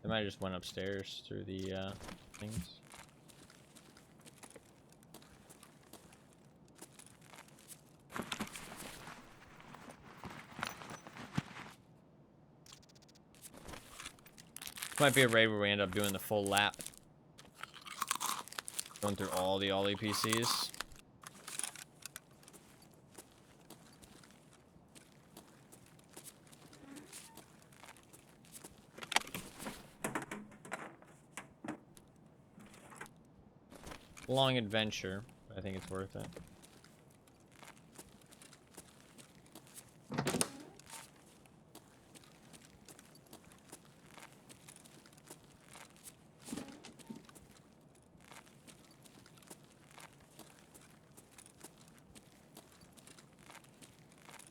They might have just went upstairs through the things. Might be a raid where we end up doing the full lap. Going through all the Ollie PCs. Long adventure, but I think it's worth it.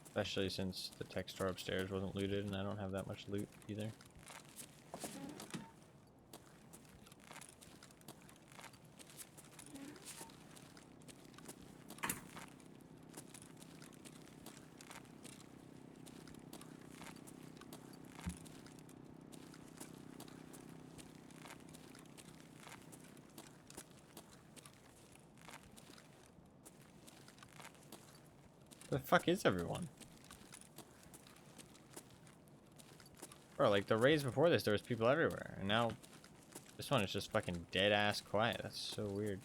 Especially since the tech store upstairs wasn't looted and I don't have that much loot either. Where the fuck is everyone? Bro, like the raids before this, there was people everywhere, and now this one is just fucking dead ass quiet. That's so weird.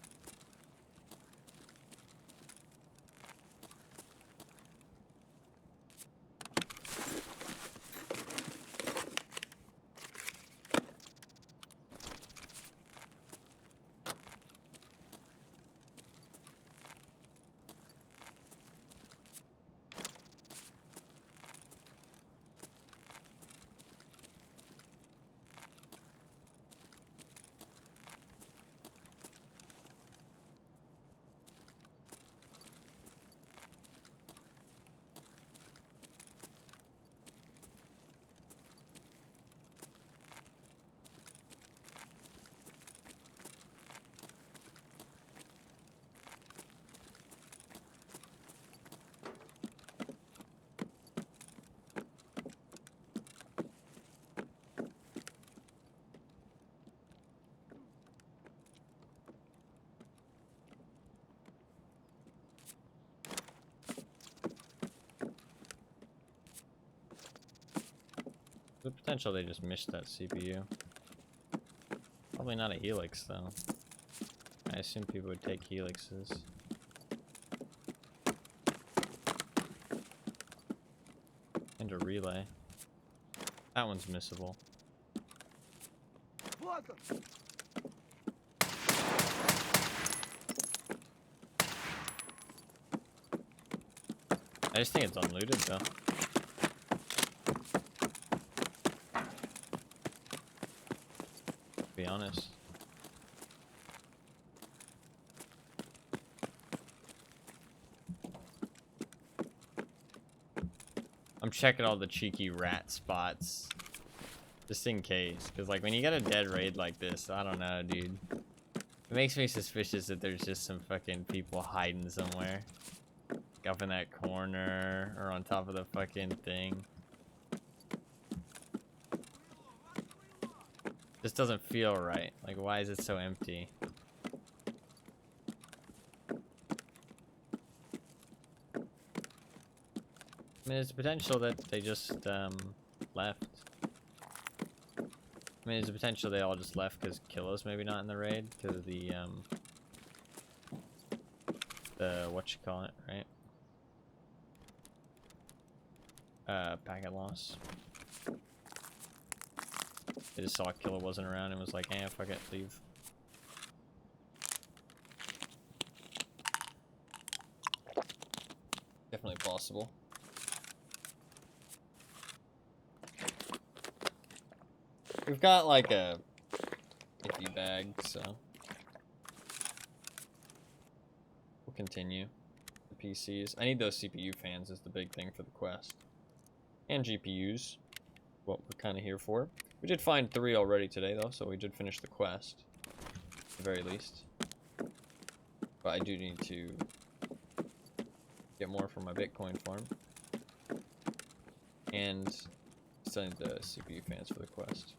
The potential they just missed that CPU. Probably not a helix though. I assume people would take helixes. And a relay. That one's missable. I just think it's unlooted though. To be honest. I'm checking all the cheeky rat spots. Just in case. Because like when you get a dead raid like this, I don't know, dude. It makes me suspicious that there's just some fucking people hiding somewhere. Like up in that corner or on top of the fucking thing. This doesn't feel right. Like why is it so empty? I mean, there's potential that they just left. I mean, there's a potential they all just left because Killo's maybe not in the raid because of the what you call it, right? Packet loss. They just saw Killo wasn't around and was like, eh, fuck it, leave. Definitely possible. We've got like a iffy bag, so we'll continue. The PCs. I need those CPU fans is the big thing for the quest. And GPUs. What we're kind of here for. We did find 3 already today though, so we did finish the quest. At the very least. But I do need to get more from my Bitcoin farm. And guess I need the CPU fans for the quest.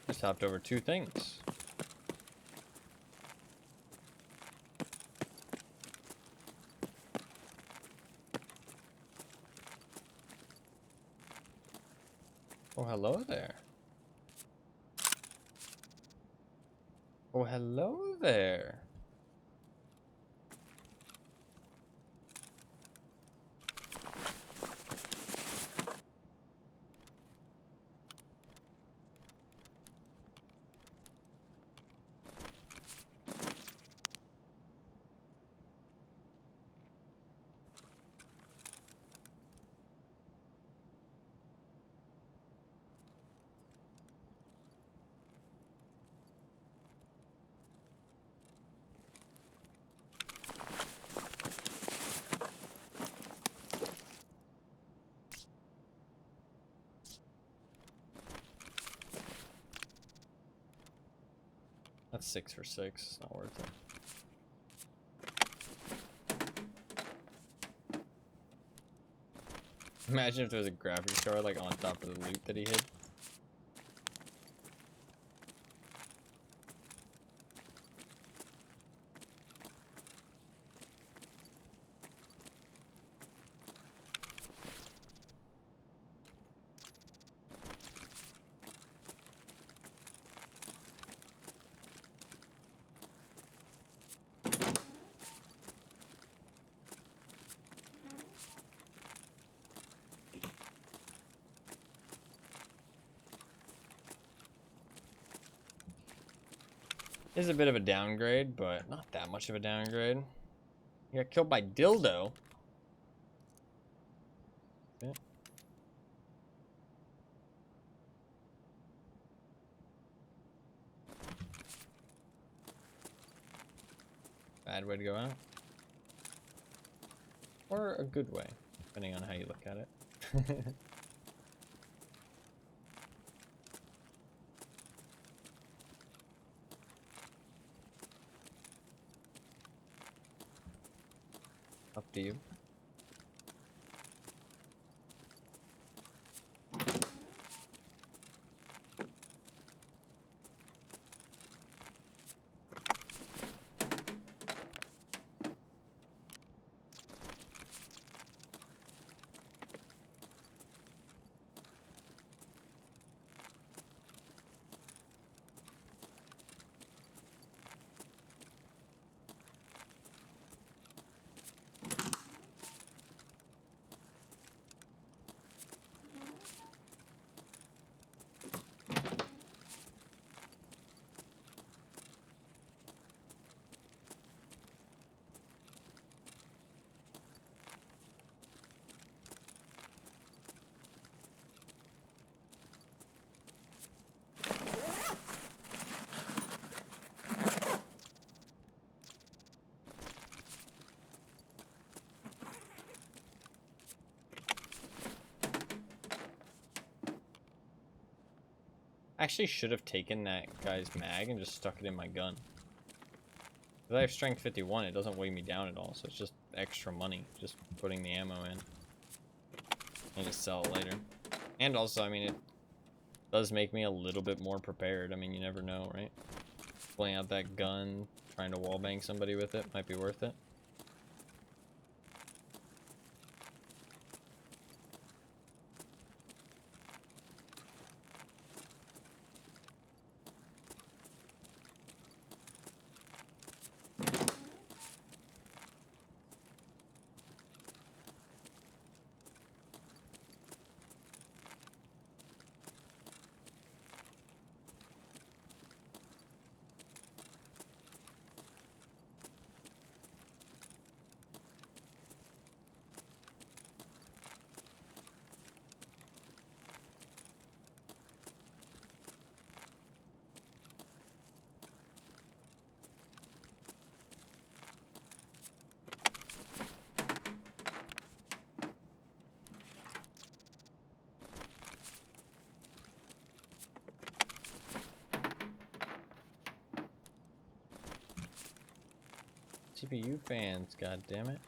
Just hopped over 2 things. Oh, hello there. Oh, hello there. That's 6 for 6. It's not worth it. Imagine if there was a graphics card like on top of the loot that he hid. Is a bit of a downgrade, but not that much of a downgrade. You got killed by Dildo. Okay. Bad way to go out. Or a good way, depending on how you look at it. Up to you. Actually should have taken that guy's mag and just stuck it in my gun. Because I have strength 51, it doesn't weigh me down at all, so it's just extra money, just putting the ammo in. And just sell it later. And also, I mean, it does make me a little bit more prepared. I mean, you never know, right? Pulling out that gun, trying to wallbang somebody with it, might be worth it. CPU fans, god damn it.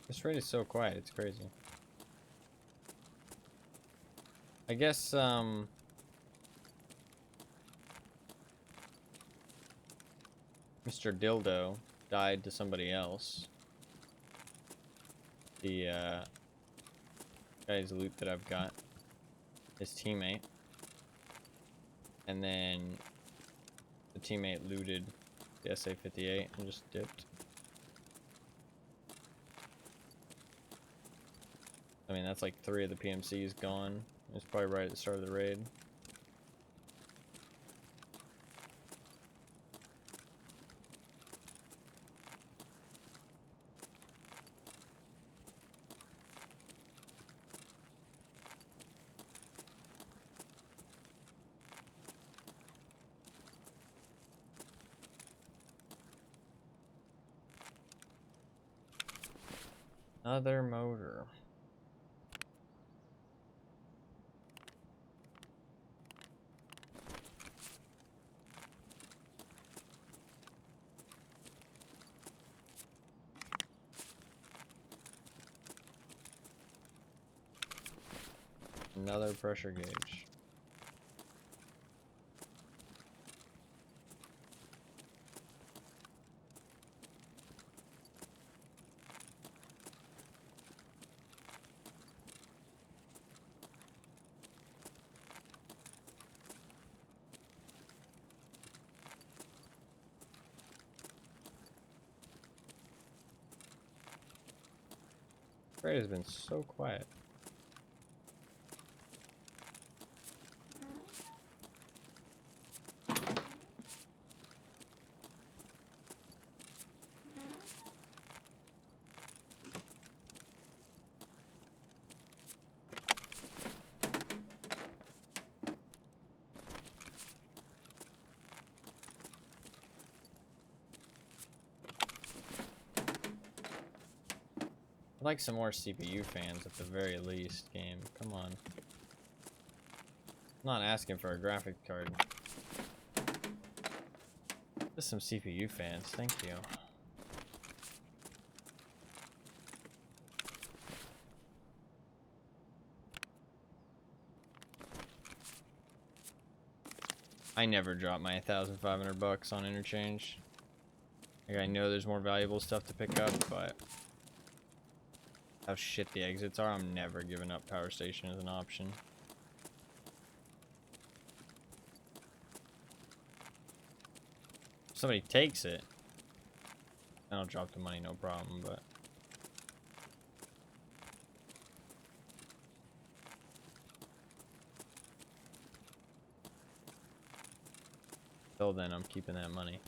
This raid is so quiet, it's crazy. I guess, Mr. Dildo died to somebody else. The, guy's loot that I've got. His teammate. And then the teammate looted the SA-58 and just dipped. I mean, that's like 3 of the PMCs gone. It's probably right at the start of the raid. Another motor. Another pressure gauge. Raid has been so quiet. I'd like some more CPU fans at the very least, game. Come on. I'm not asking for a graphic card. Just some CPU fans, thank you. I never drop my 1,500 bucks on interchange. Like, I know there's more valuable stuff to pick up, but how shit the exits are, I'm never giving up Power Station as an option. If somebody takes it, then I'll drop the money, no problem, but till then, I'm keeping that money.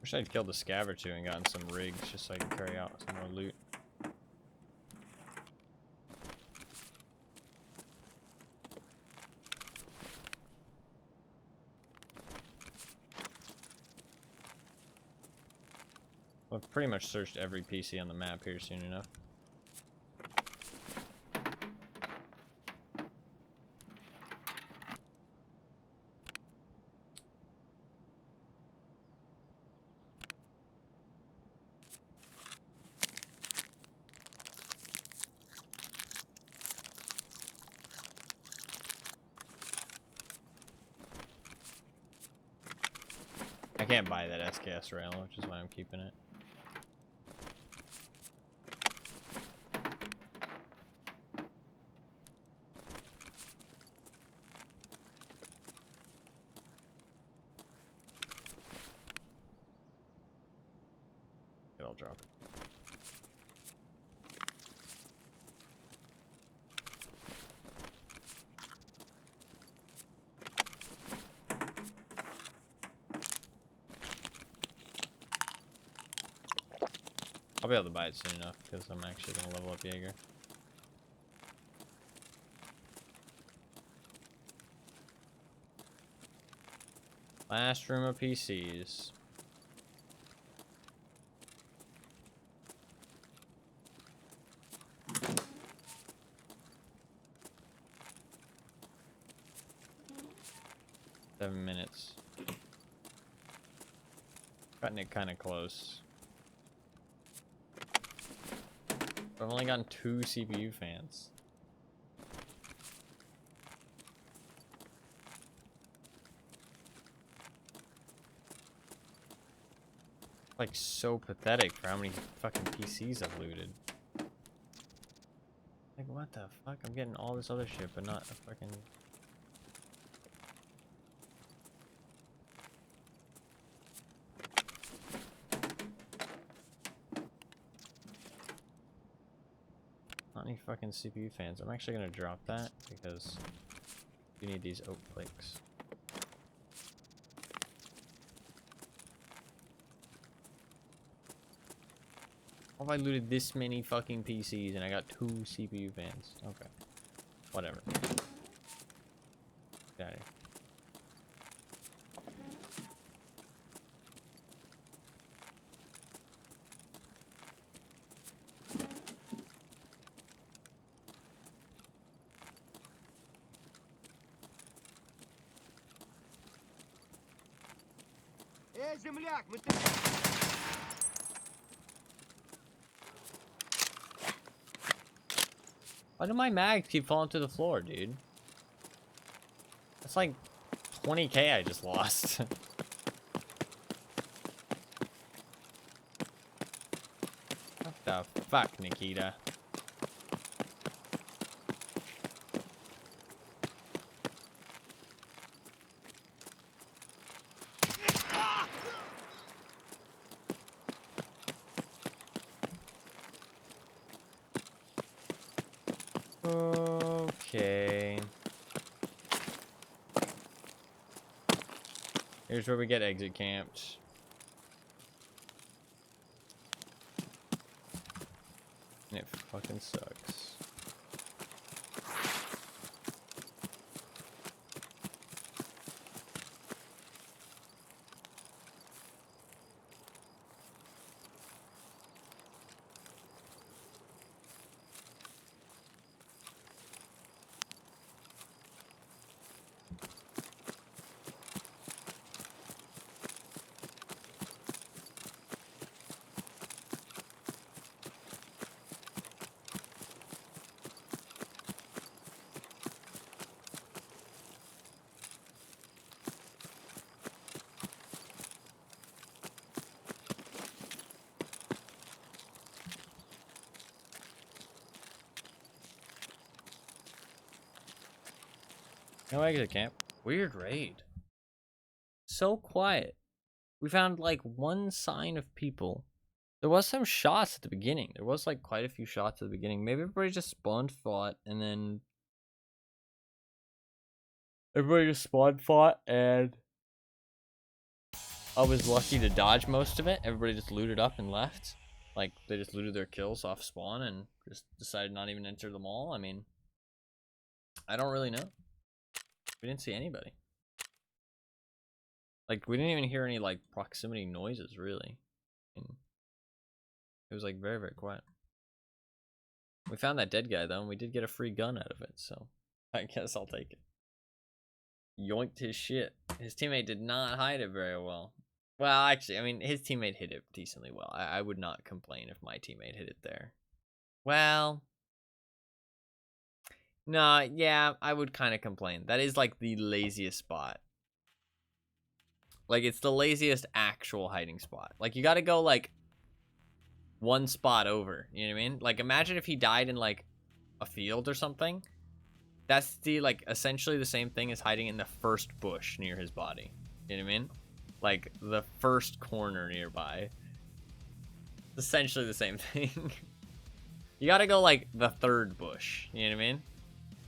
Wish I'd killed the Scav or two and gotten some rigs just so I could carry out some more loot. I've pretty much searched every PC on the map here soon enough. I can't buy that SKS rail, which is why I'm keeping it. drop it. I'll be able to buy it soon enough because I'm actually going to level up Jaeger. Last room of PCs. Seven minutes. Cutting it kind of close. I've only gotten 2 CPU fans. Like, so pathetic for how many fucking PCs I've looted. Like, what the fuck? I'm getting all this other shit, but not a fucking... Not any fucking CPU fans. I'm actually gonna drop that because you need these oak flakes. How have I looted this many fucking PCs and I got 2 CPU fans? Okay. Whatever. Got it. Земляк, мы... Why do my mags keep falling to the floor, dude? That's like 20k I just lost. What the fuck, Nikita? Okay. Here's where we get exit camped. And it fucking sucks. No exit camp. Weird raid. So quiet. We found like 1 sign of people. There was some shots at the beginning. There was like quite a few shots at the beginning. Maybe everybody just spawned fought and then... Everybody just spawned fought and... I was lucky to dodge most of it. Everybody just looted up and left. Like, they just looted their kills off spawn and just decided not even to enter the mall. I mean... I don't really know. We didn't see anybody. Like, we didn't even hear any, like, proximity noises, really. And it was, like, very, very quiet. We found that dead guy, though, and we did get a free gun out of it, so I guess I'll take it. Yoinked his shit. His teammate did not hide it very well. Well, actually, I mean, his teammate hit it decently well. I would not complain if my teammate hit it there. Well... Nah, yeah, I would kind of complain. That is, like, the laziest spot. Like, it's the laziest actual hiding spot. Like, you gotta go, like, 1 spot over. You know what I mean? Like, imagine if he died in, like, a field or something. That's the, like, essentially the same thing as hiding in the first bush near his body. You know what I mean? Like, the first corner nearby. essentially the same thing. You gotta go like the third bush, you know what I mean?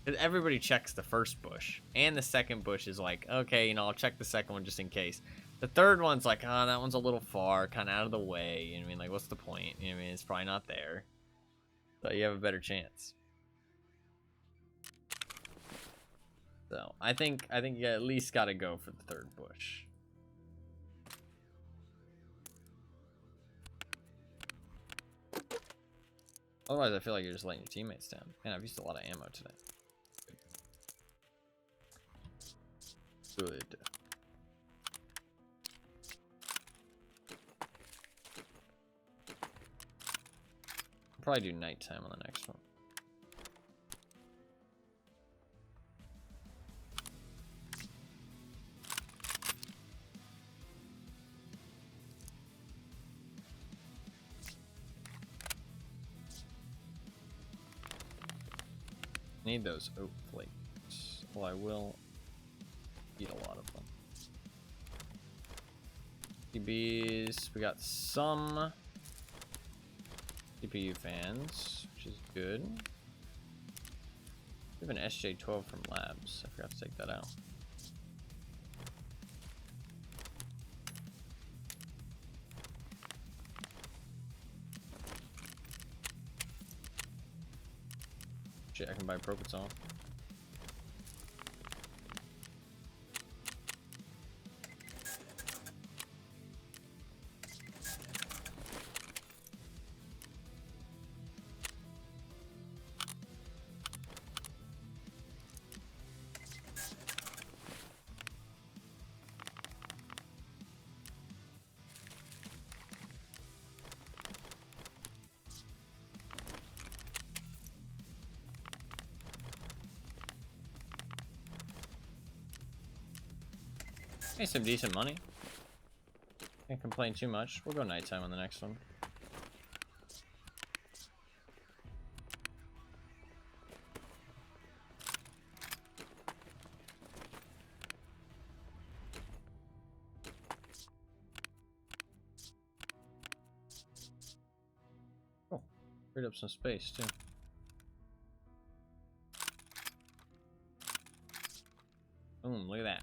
Because everybody checks the first bush, and the second bush is like, okay, you know, I'll check the second one just in case. The third one's like, oh, that one's a little far, kind of out of the way, you know what I mean? Like, what's the point? You know what I mean? It's probably not there. So you have a better chance. So I think you at least gotta go for the third bush. Otherwise, I feel like you're just letting your teammates down. Man, I've used a lot of ammo today. Good. I'll probably do nighttime on the next one. Need those oat flakes. Well, I will eat a lot of them. TBs, we got some CPU fans, which is good. We have an SJ12 from Labs. I forgot to take that out. Shit, I can buy Propulsol. Hey, some decent money. Can't complain too much. We'll go nighttime on the next one. Oh, freed up some space too. Boom, look at that.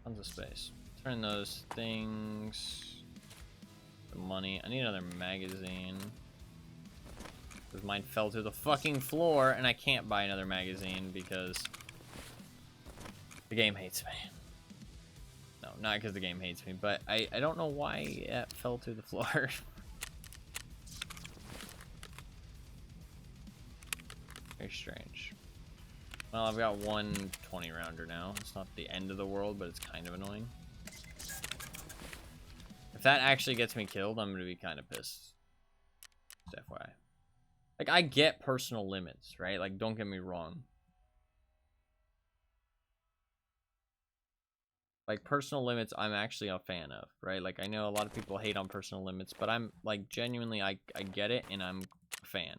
Tons of space. Turn those things to money. I need another magazine. Because mine fell to the fucking floor and I can't buy another magazine because the game hates me. No, not because the game hates me, but I don't know why it fell to the floor. Very strange. Well, I've got one 20 rounder now. It's not the end of the world, but it's kind of annoying. If that actually gets me killed, I'm going to be kind of pissed. Just FYI. Like, I get personal limits, right? Like, don't get me wrong. Like, personal limits, I'm actually a fan of, right? Like, I know a lot of people hate on personal limits, but I'm, like, genuinely, I get it, and I'm a fan.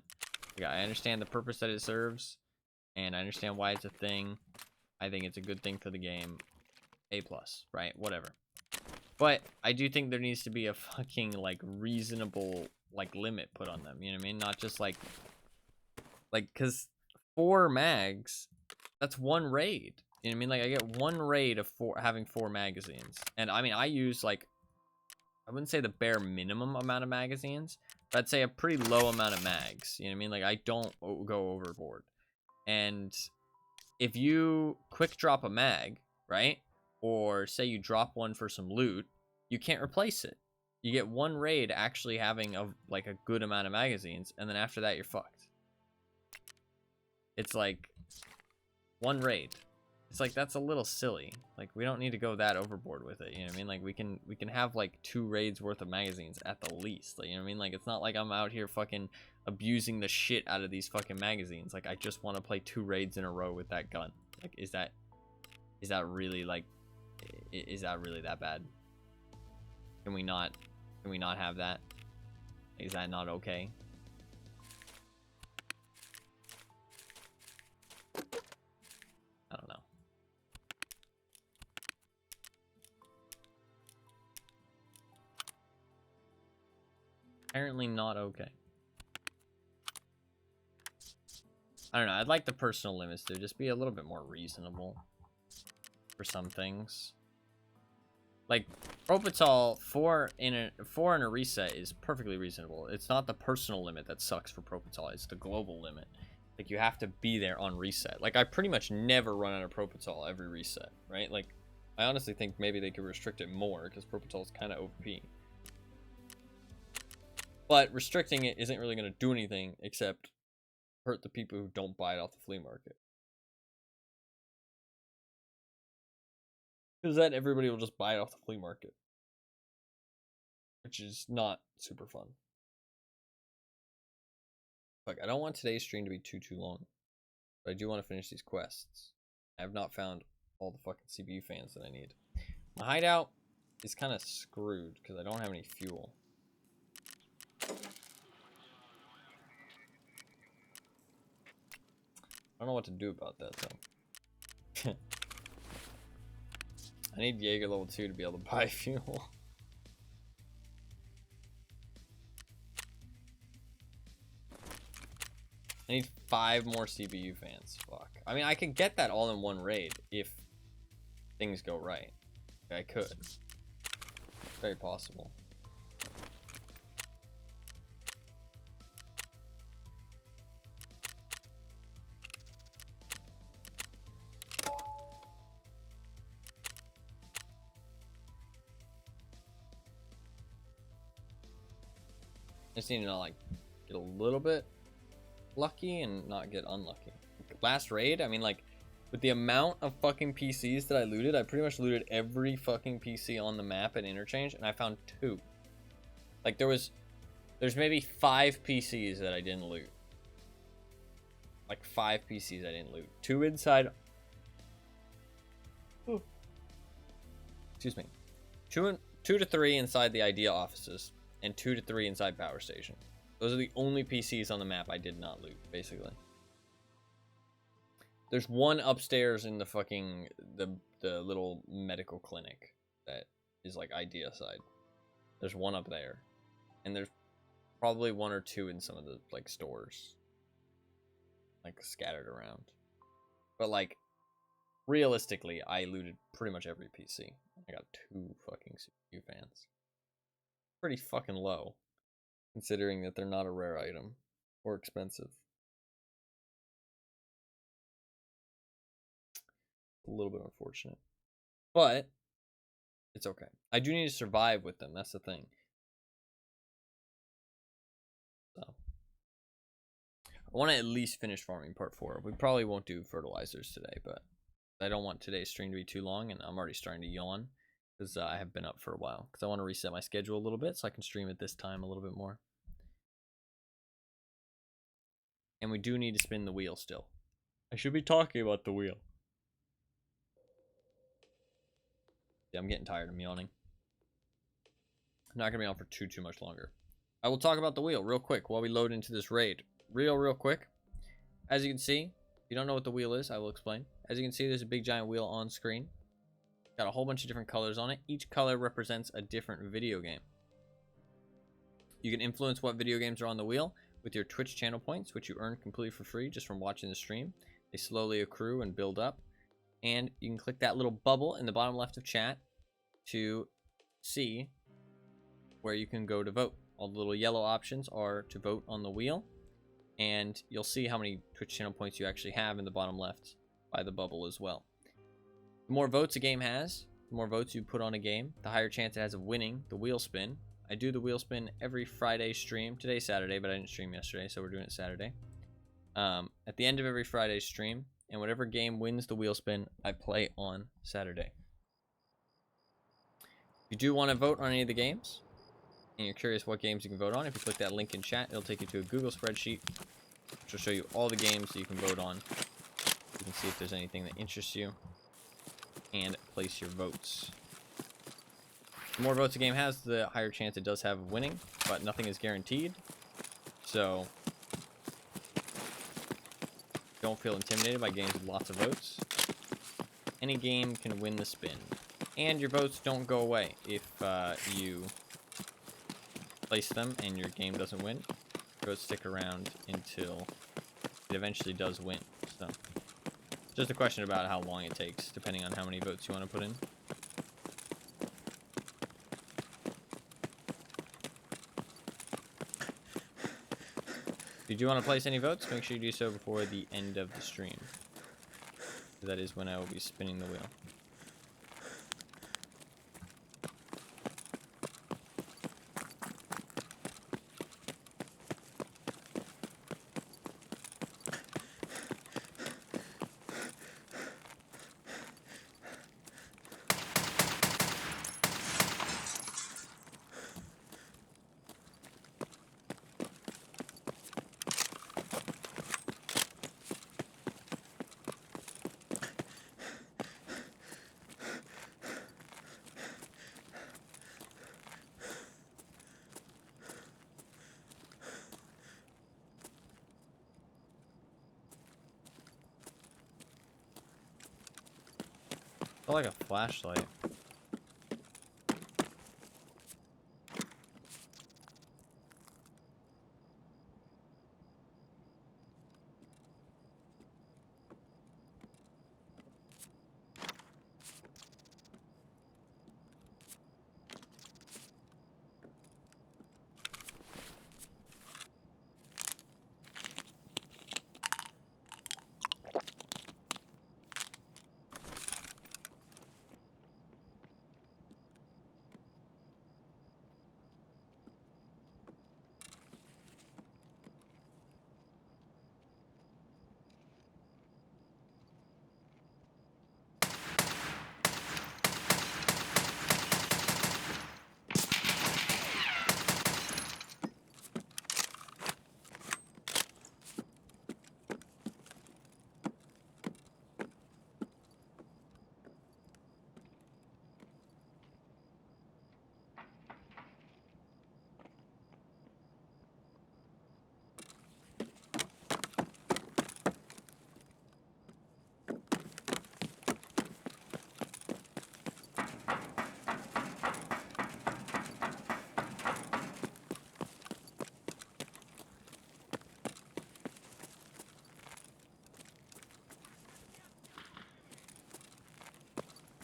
Like, I understand the purpose that it serves. And I understand why it's a thing. I think it's a good thing for the game. A+, right? Whatever. But I do think there needs to be a fucking, like, reasonable, like, limit put on them. You know what I mean? Not just, like, because 4 mags, that's 1 raid. You know what I mean? Like, I get 1 raid of having 4 magazines. And, I mean, I use, like, I wouldn't say the bare minimum amount of magazines, but I'd say a pretty low amount of mags. You know what I mean? Like, I don't go overboard. And if you quick drop a mag, right? Or say you drop one for some loot, you can't replace it. You get 1 raid actually having a good amount of magazines, and then after that you're fucked. It's like 1 raid. It's like, that's a little silly. Like, we don't need to go that overboard with it, you know what I mean? Like, we can have like 2 raids worth of magazines at the least. Like, you know what I mean? Like, it's not like I'm out here fucking abusing the shit out of these fucking magazines. Like, I just want to play 2 raids in a row with that gun. Like, is that really, like, is that really that bad? Can we not have that? Is that not okay? I don't know. apparently not okay. I don't know. I'd like the personal limits to just be a little bit more reasonable for some things. Like, Propital 4 in a reset is perfectly reasonable. It's not the personal limit that sucks for Propital. It's the global limit. Like, you have to be there on reset. Like, I pretty much never run out of Propital every reset, right? Like, I honestly think maybe they could restrict it more because Propital is kind of OP. But restricting it isn't really going to do anything except hurt the people who don't buy it off the flea market. Because then everybody will just buy it off the flea market. Which is not super fun. Fuck, I don't want today's stream to be too long. But I do want to finish these quests. I have not found all the fucking CPU fans that I need. My hideout is kind of screwed because I don't have any fuel. I don't know what to do about that though. I need Jaeger level 2 to be able to buy fuel. I need 5 more CPU fans. Fuck. I mean, I could get that all in one raid if things go right. I could. Very possible. I just need to not, like, get a little bit lucky and not get unlucky. Last raid, I mean, like, with the amount of fucking PCs that I looted, I pretty much looted every fucking PC on the map at Interchange, and I found 2. Like, there's maybe 5 PCs that I didn't loot. Like, 5 PCs I didn't loot. 2 inside... Ooh. Excuse me. 2 to 3 inside the Idea offices. And 2 to 3 inside Power Station. Those are the only PCs on the map I did not loot, basically. There's one upstairs in the fucking, the little medical clinic that is like Idea side. There's one up there. And there's probably 1 or 2 in some of the, like, stores. Like, scattered around. But, like, realistically, I looted pretty much every PC. I got 2 fucking CPU fans. Pretty fucking low, considering that they're not a rare item or expensive. A little bit unfortunate, but it's okay. I do need to survive with them. That's the thing. So I want to at least finish farming part 4. We probably won't do fertilizers today, but I don't want today's stream to be too long, and I'm already starting to yawn. Because I have been up for a while. Because I want to reset my schedule a little bit so I can stream at this time a little bit more. And we do need to spin the wheel still. I should be talking about the wheel. Yeah, I'm getting tired. I'm yawning. I'm not going to be on for too much longer. I will talk about the wheel real quick while we load into this raid. Real quick. As you can see, if you don't know what the wheel is, I will explain. As you can see, there's a big giant wheel on screen. Got a whole bunch of different colors on it. Each color represents a different video game. You can influence what video games are on the wheel with your Twitch channel points, which you earn completely for free just from watching the stream. They slowly accrue and build up. And you can click that little bubble in the bottom left of chat to see where you can go to vote. All the little yellow options are to vote on the wheel. And you'll see how many Twitch channel points you actually have in the bottom left by the bubble as well. The more votes a game has, the more votes you put on a game, the higher chance it has of winning the wheel spin. I do the wheel spin every Friday stream. Today's Saturday, but I didn't stream yesterday, so we're doing it Saturday. At the end of every Friday stream, and whatever game wins the wheel spin, I play on Saturday. If you do want to vote on any of the games, and you're curious what games you can vote on, if you click that link in chat, it'll take you to a Google spreadsheet, which will show you all the games that you can vote on. You can see if there's anything that interests you. And place your votes. The more votes a game has, the higher chance it does have of winning, but nothing is guaranteed. So don't feel intimidated by games with lots of votes. Any game can win the spin. And your votes don't go away if you place them and your game doesn't win, votes stick around until it eventually does win. So just a question about how long it takes, depending on how many votes you want to put in. If you do want to place any votes, make sure you do so before the end of the stream. That is when I will be spinning the wheel. I like a flashlight.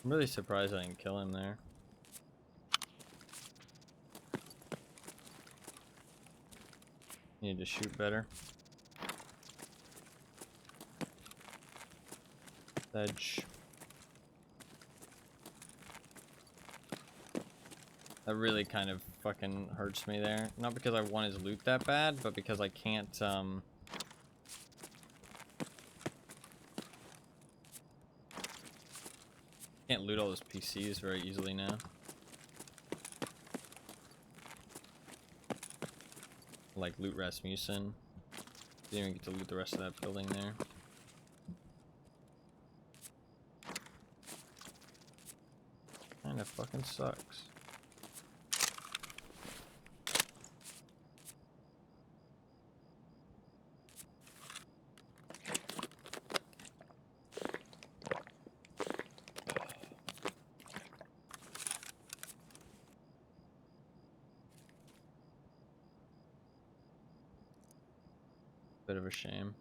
I'm really surprised I didn't kill him there. Need to shoot better. Edge. That really kind of fucking hurts me there. Not because I want his loot that bad, but because I can't, can't loot all those PCs very easily now. Like loot Rasmussen. Didn't even get to loot the rest of that building there. Kinda fucking sucks. Bit of a shame.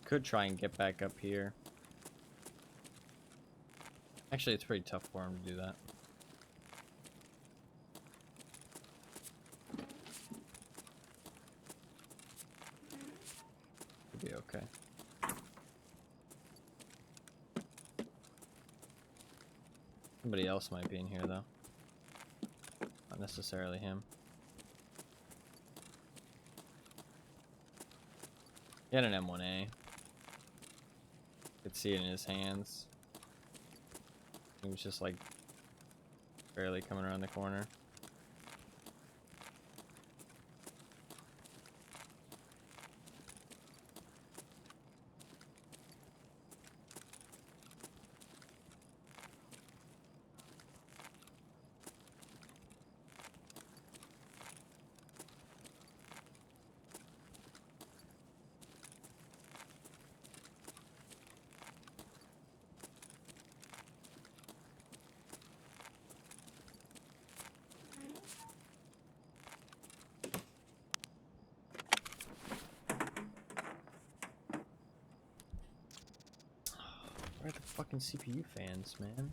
could try and get back up here. Actually, it's pretty tough for him to do that. Could be okay. Somebody else might be in here, though. Not necessarily him. He had an M1A. Could see it in his hands. He was just like barely coming around the corner. Where are the fucking CPU fans, man?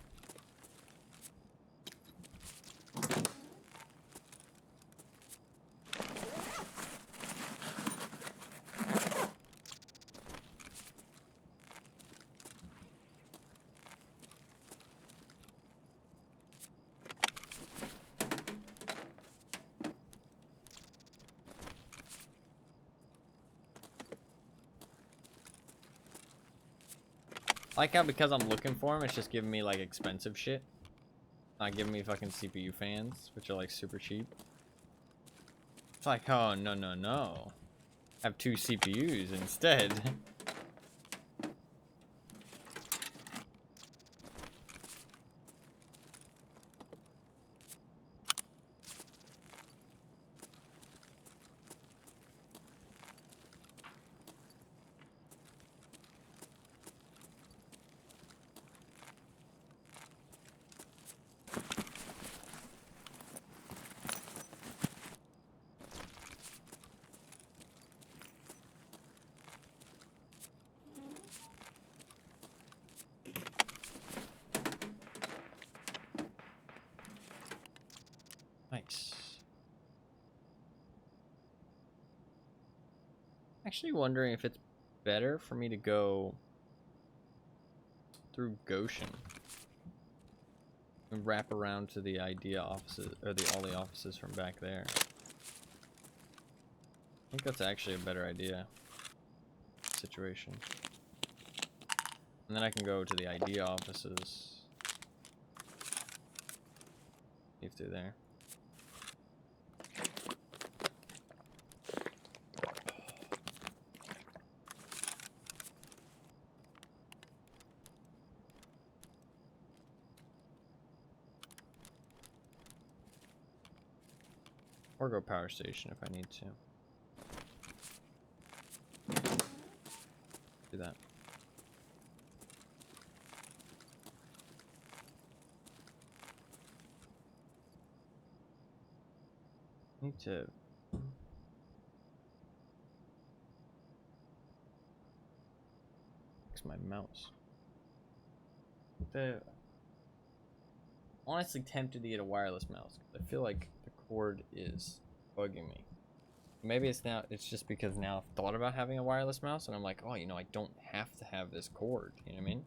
I like how because I'm looking for them, it's just giving me like expensive shit. Not giving me fucking CPU fans, which are like super cheap. It's like, oh no no no. Have 2 CPUs instead. Nice. Actually wondering if it's better for me to go through Goshen and wrap around to the idea offices or the Ollie offices from back there. I think that's actually a better idea situation. And then I can go to the idea offices. If they're there. Or go power station if I need to. Do that. Need to fix my mouse. Honestly tempted to get a wireless mouse. I feel like the cord is bugging me. Maybe it's just because now I've thought about having a wireless mouse and I'm like, oh, you know, I don't have to have this cord. You know what I mean?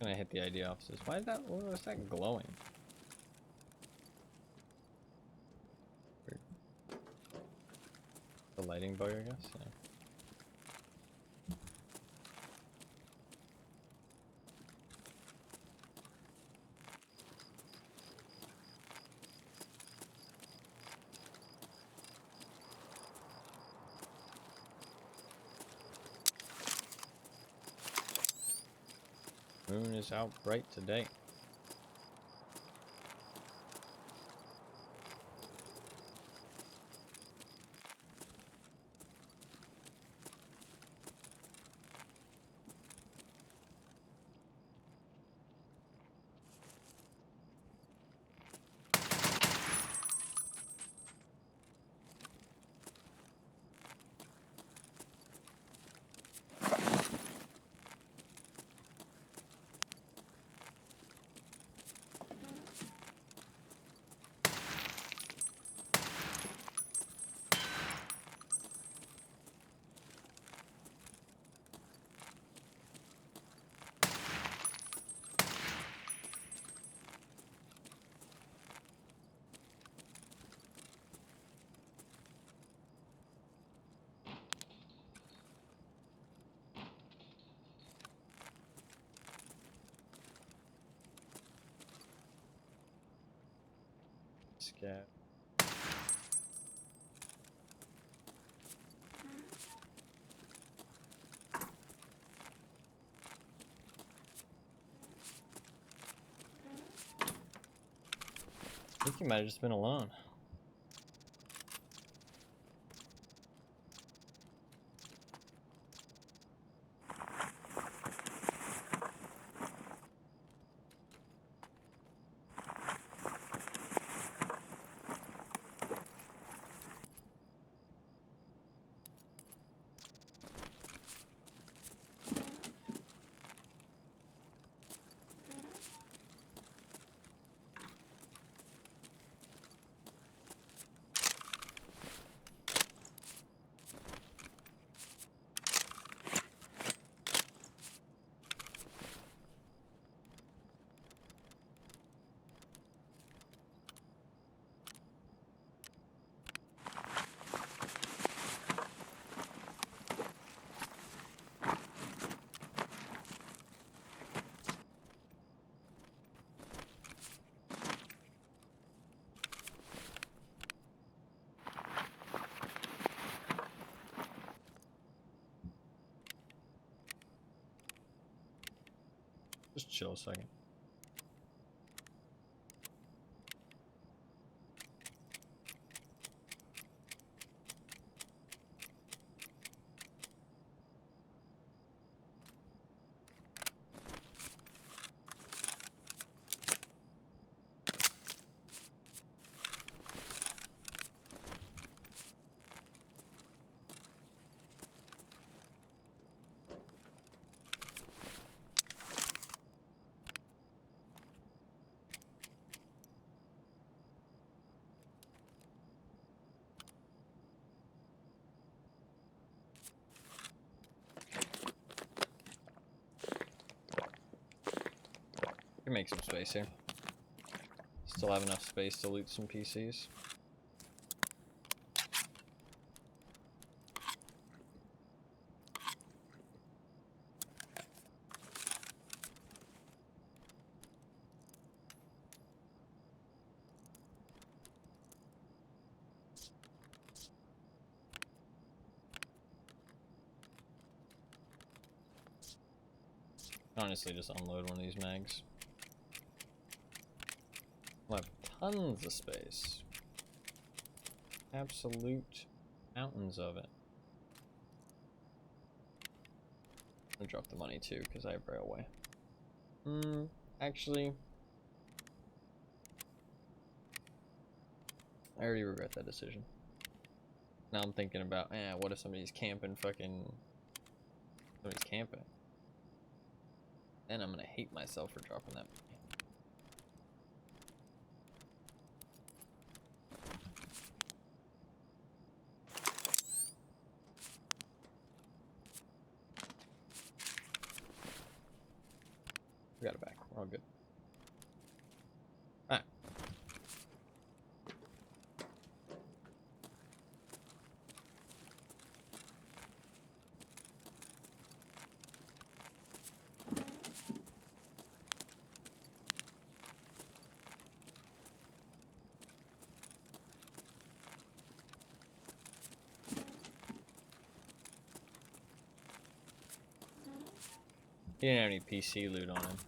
gonna hit the ID offices. Why is that? What was that glowing? Weird. The lighting bug, I guess. Yeah. Moon is out bright today. Scav. I think you might have just been alone. Just chill a second. We can make some space here. Still have enough space to loot some PCs. Honestly, just unload one of these mags. We'll have tons of space. Absolute mountains of it. I'll drop the money too, because I have railway. Actually, I already regret that decision. Now I'm thinking about, what if somebody's camping somebody's camping? Then I'm gonna hate myself for dropping that money. Forgot all good. Alright. He didn't have any PC loot on him.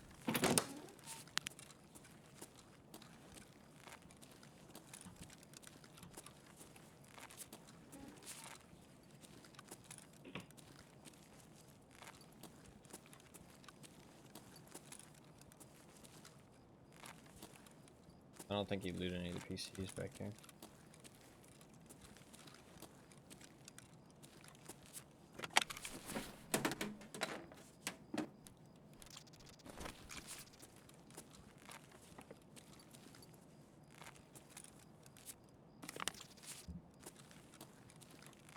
I don't think he looted any of the PCs back here.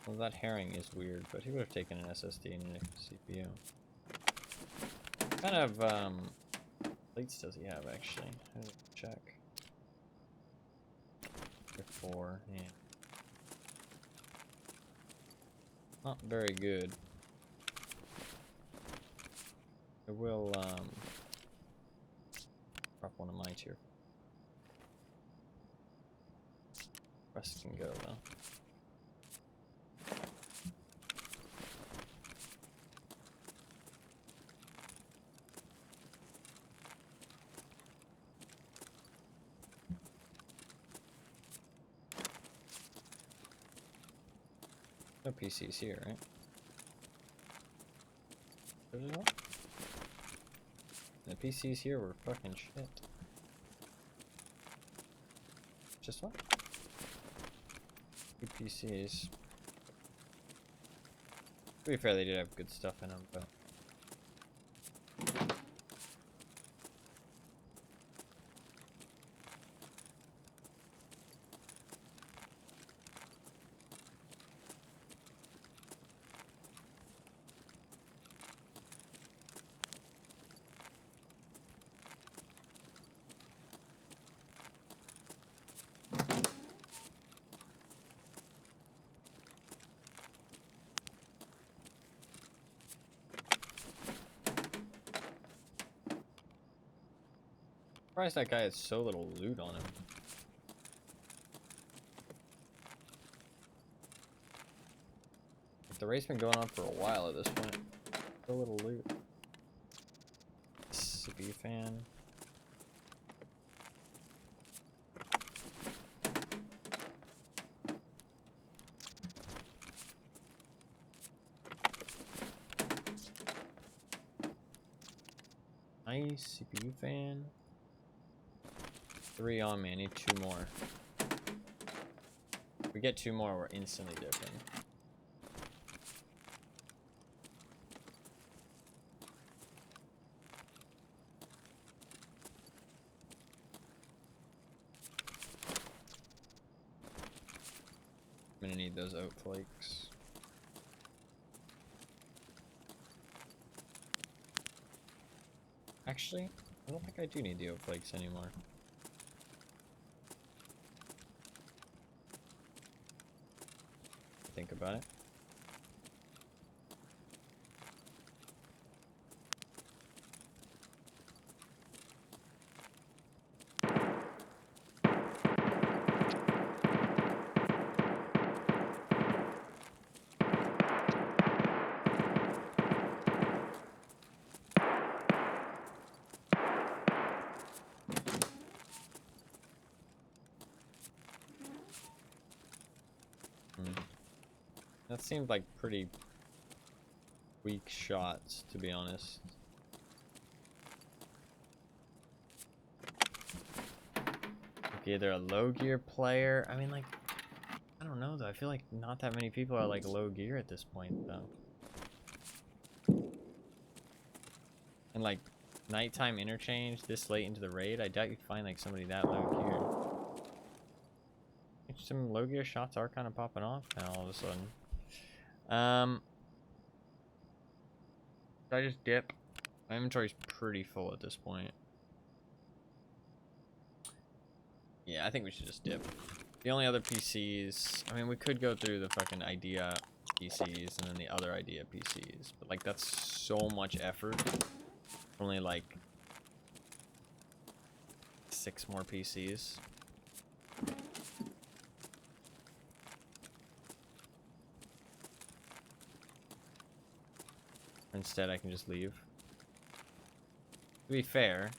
Well, that herring is weird, but he would have taken an SSD and a CPU. What kind of plates does he have, actually? I didn't check. 4, yeah. Not very good. I will drop one of my tier. Rest can go though. No PCs here, right? The PCs here were fucking shit. Just what? Good PCs. To be fair, they did have good stuff in them, but. Surprised that guy had so little loot on him. The race been going on for a while at this point. So little loot. CPU fan. Nice CPU fan. 3 on me, I need 2 more. If we get 2 more, we're instantly dipping. I'm gonna need those oat flakes. Actually, I don't think I do need the oat flakes anymore. Think about it. That seemed like pretty weak shots, to be honest. Like either a low gear player. I mean, like, I don't know though. I feel like not that many people are like low gear at this point, though. And like nighttime interchange this late into the raid, I doubt you'd find like somebody that low gear. Some low gear shots are kind of popping off now all of a sudden. Should I just dip? My inventory's pretty full at this point. Yeah, I think we should just dip. The only other PCs, I mean, we could go through the fucking idea PCs and then the other idea PCs, but like that's so much effort. Only like 6 more PCs. Instead, I can just leave. To be fair,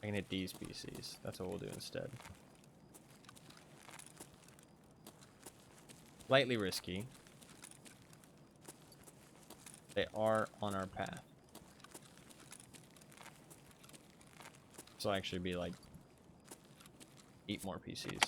I can hit these PCs. That's what we'll do instead. Slightly risky. They are on our path. This will actually be like 8 more PCs.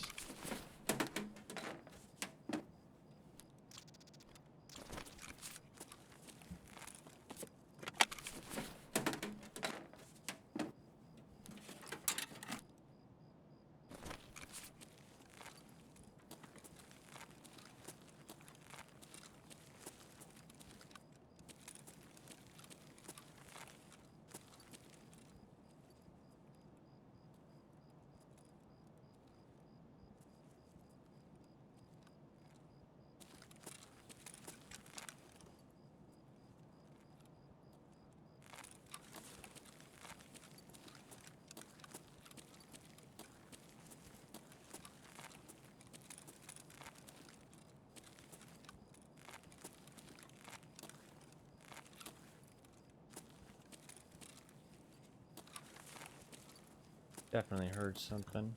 Definitely heard something.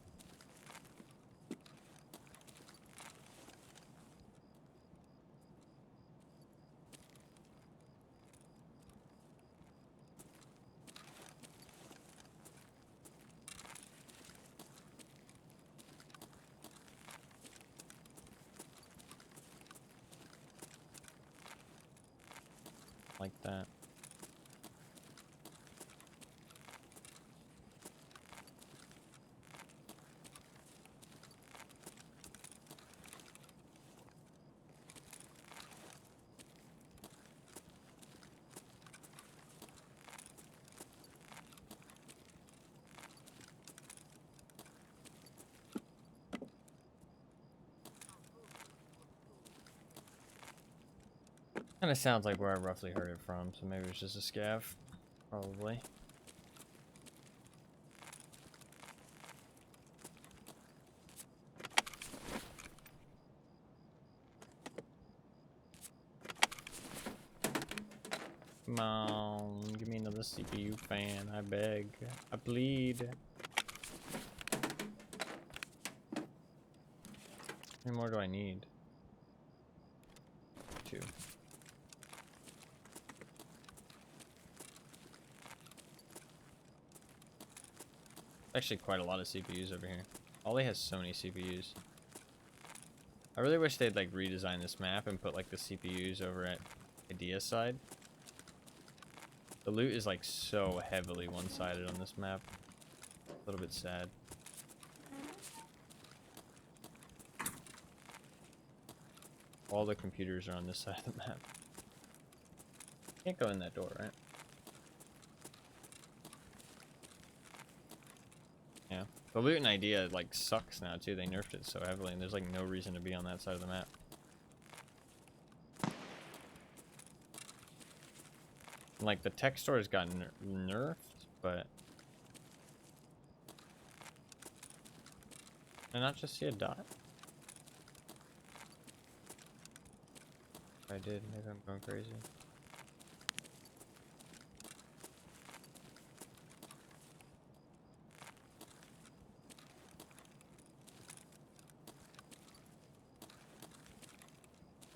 Like that. Kind of sounds like where I roughly heard it from, so maybe it's just a scav. Probably. Come on, give me another CPU fan, I beg. I bleed. How many more do I need? 2. Actually quite a lot of CPUs over here. Ollie has so many CPUs. I really wish they'd like redesign this map and put like the CPUs over at Idea's side. The loot is like so heavily one-sided on this map. A little bit sad. All the computers are on this side of the map. Can't go in that door, right? Yeah. The loot and idea like sucks now too. They nerfed it so heavily and there's like no reason to be on that side of the map. Like the tech stores got nerfed, but did I not just see a dot? If I did, maybe I'm going crazy.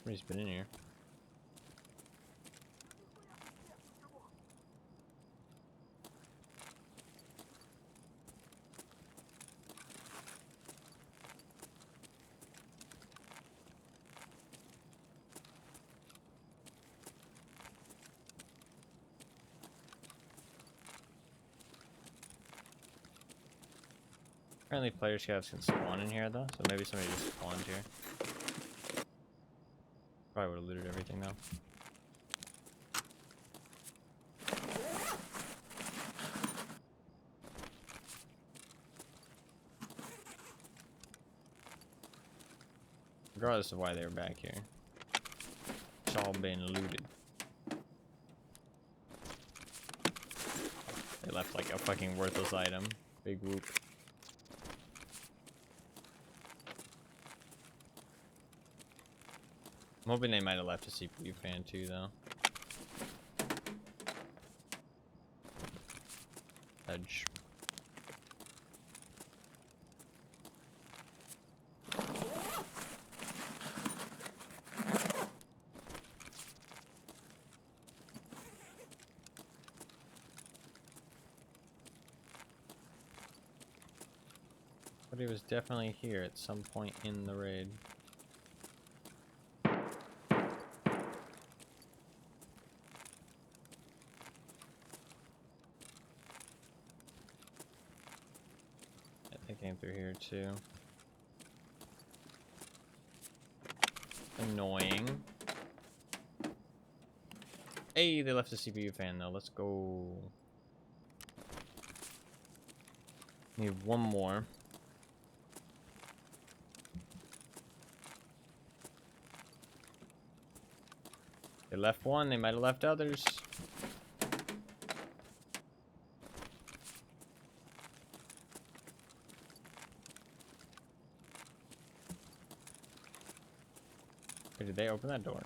Somebody's been in here. Apparently player scavs can spawn in here though, so maybe somebody just spawned here. Probably would have looted everything though. Regardless of why they were back here. It's all been looted. They left like a fucking worthless item. Big whoop. I'm hoping they might have left a CPU fan too, though. Edge. But he was definitely here at some point in the raid. They came through here too. Annoying. Hey, they left the CPU fan though. Let's go. Need one more. They left one, they might have left others. Wait, did they open that door?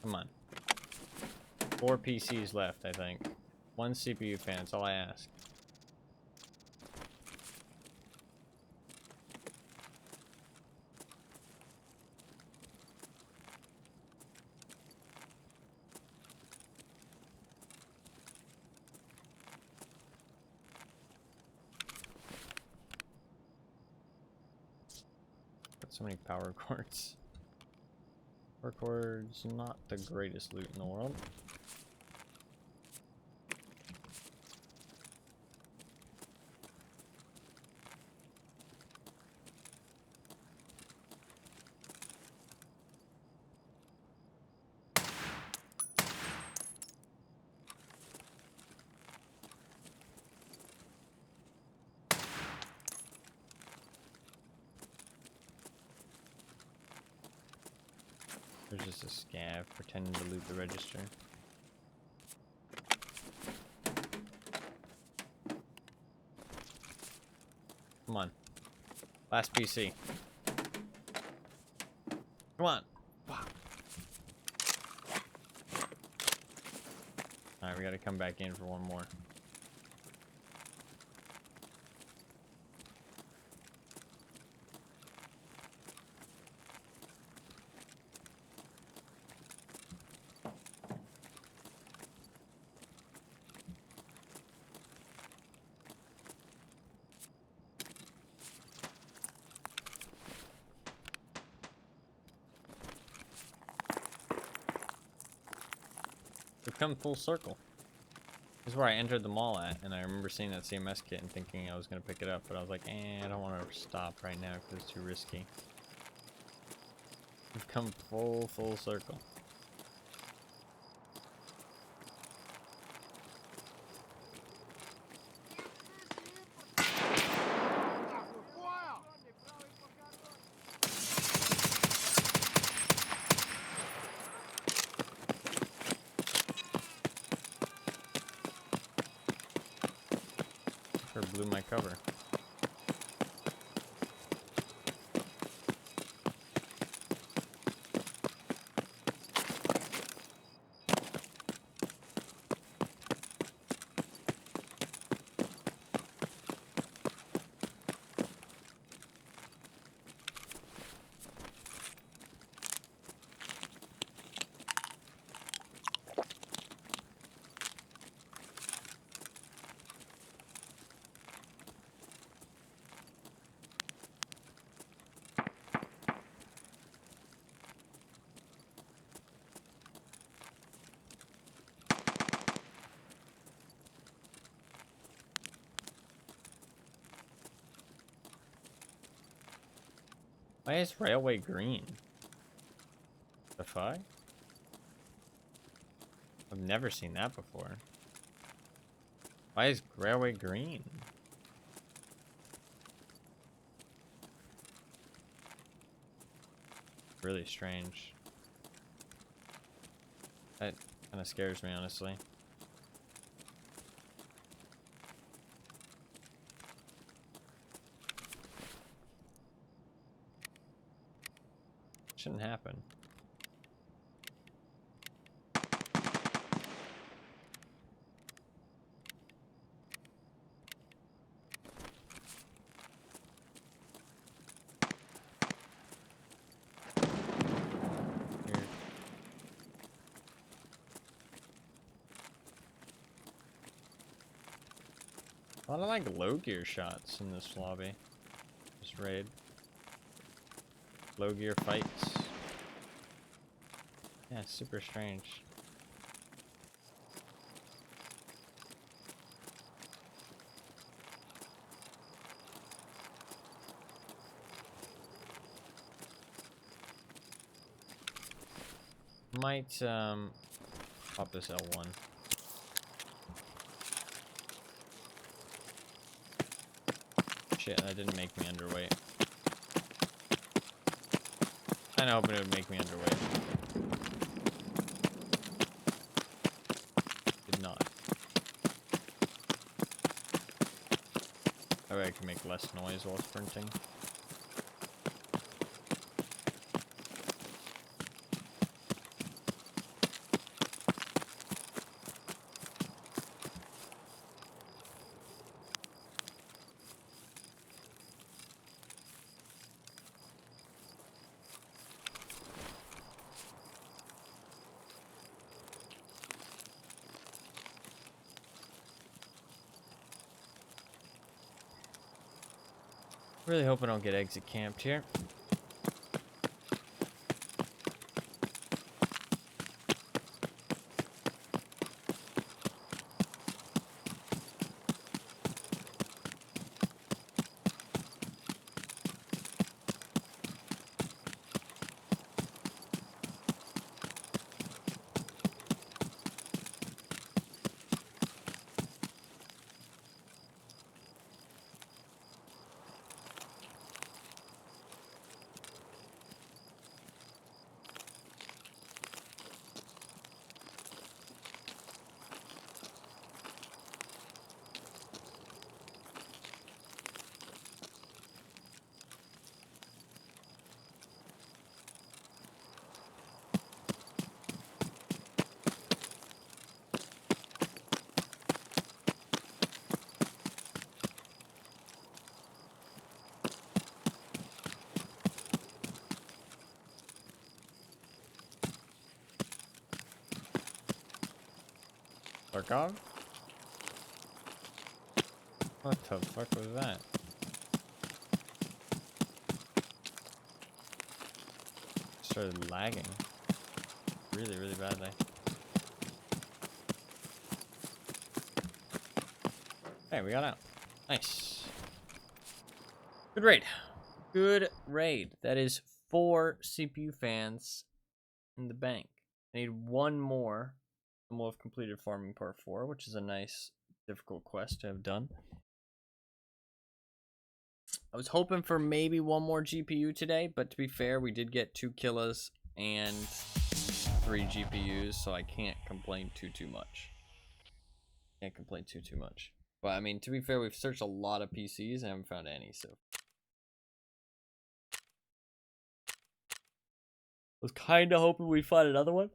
Come on. 4 PCs left, I think. 1 CPU fan, that's all I ask. Got so many power cords. Power cords, not the greatest loot in the world. There's just a scav pretending to loot the register. Come on. Last PC. Come on. Alright, we gotta come back in for one more. We've come full circle. This is where I entered the mall at, and I remember seeing that CMS kit and thinking I was going to pick it up, but I was like, I don't want to stop right now because it's too risky. We've come full circle. Sure blew my cover. Why is railway green? The fuck? I've never seen that before. Why is railway green? Really strange. That kind of scares me, honestly. Shouldn't happen. Here. A lot of like low gear shots in this lobby. This raid. Low gear fights. Yeah, super strange. Might pop this L1. Shit, that didn't make me underweight. Kinda hoping it would make me underweight. Did not. That way I can make less noise while sprinting. Really hope I don't get exit camped here. Scav? What the fuck was that? Started lagging. Really, really badly. Hey, we got out. Nice. Good raid. Good raid. That is 4 CPU fans in the bank. I need one more. And we'll have completed farming part 4, which is a nice, difficult quest to have done. I was hoping for maybe one more GPU today, but to be fair, we did get 2 kills and 3 GPUs, so I can't complain too much. Can't complain too much. But I mean, to be fair, we've searched a lot of PCs and haven't found any, so. I was kind of hoping we'd find another one.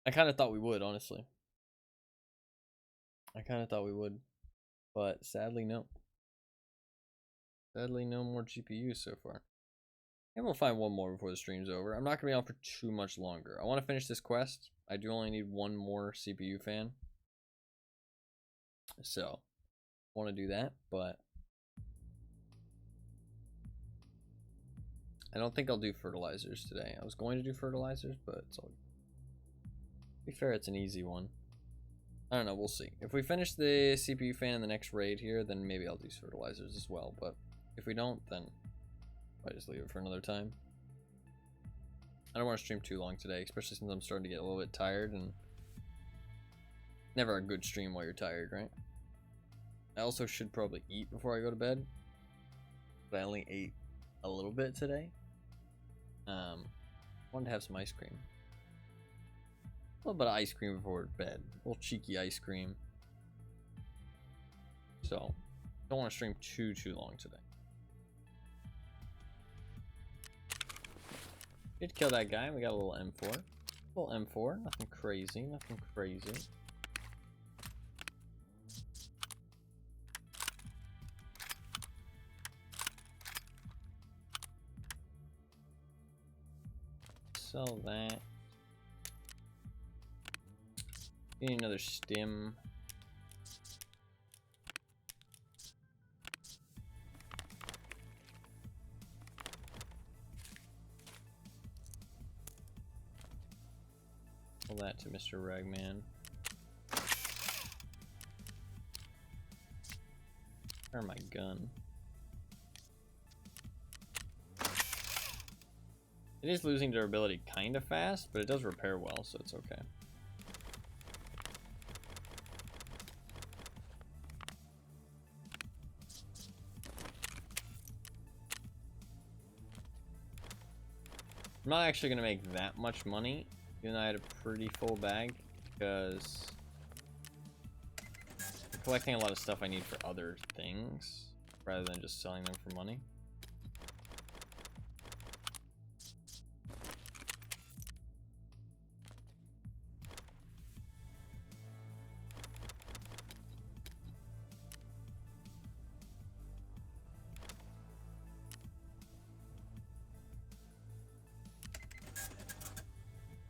I kind of thought we would, honestly. I kind of thought we would. But sadly, no. Sadly, no more GPUs so far. And we'll find one more before the stream's over. I'm not going to be on for too much longer. I want to finish this quest. I do only need one more CPU fan. So, I want to do that, but I don't think I'll do fertilizers today. I was going to do fertilizers, but it's all... To be fair, it's an easy one. I don't know, we'll see. If we finish the CPU fan in the next raid here, then maybe I'll do fertilizers as well, but If we don't, then I just leave it for another time. I don't want to stream too long today, especially since I'm starting to get a little bit tired, and never a good stream while you're tired, right? I also should probably eat before I go to bed, but I only ate a little bit today. Wanted to have some ice cream. A little bit of ice cream before bed. A little cheeky ice cream. So, don't want to stream too long today. Did kill that guy. We got a little M4. A little M4. Nothing crazy. Nothing crazy. Sell that. Need another stim. Sell that to Mr. Ragman. Where's my gun? It is losing durability kind of fast, but it does repair well, so it's okay. I'm not actually going to make that much money, even though I had a pretty full bag, because I'm collecting a lot of stuff I need for other things, rather than just selling them for money.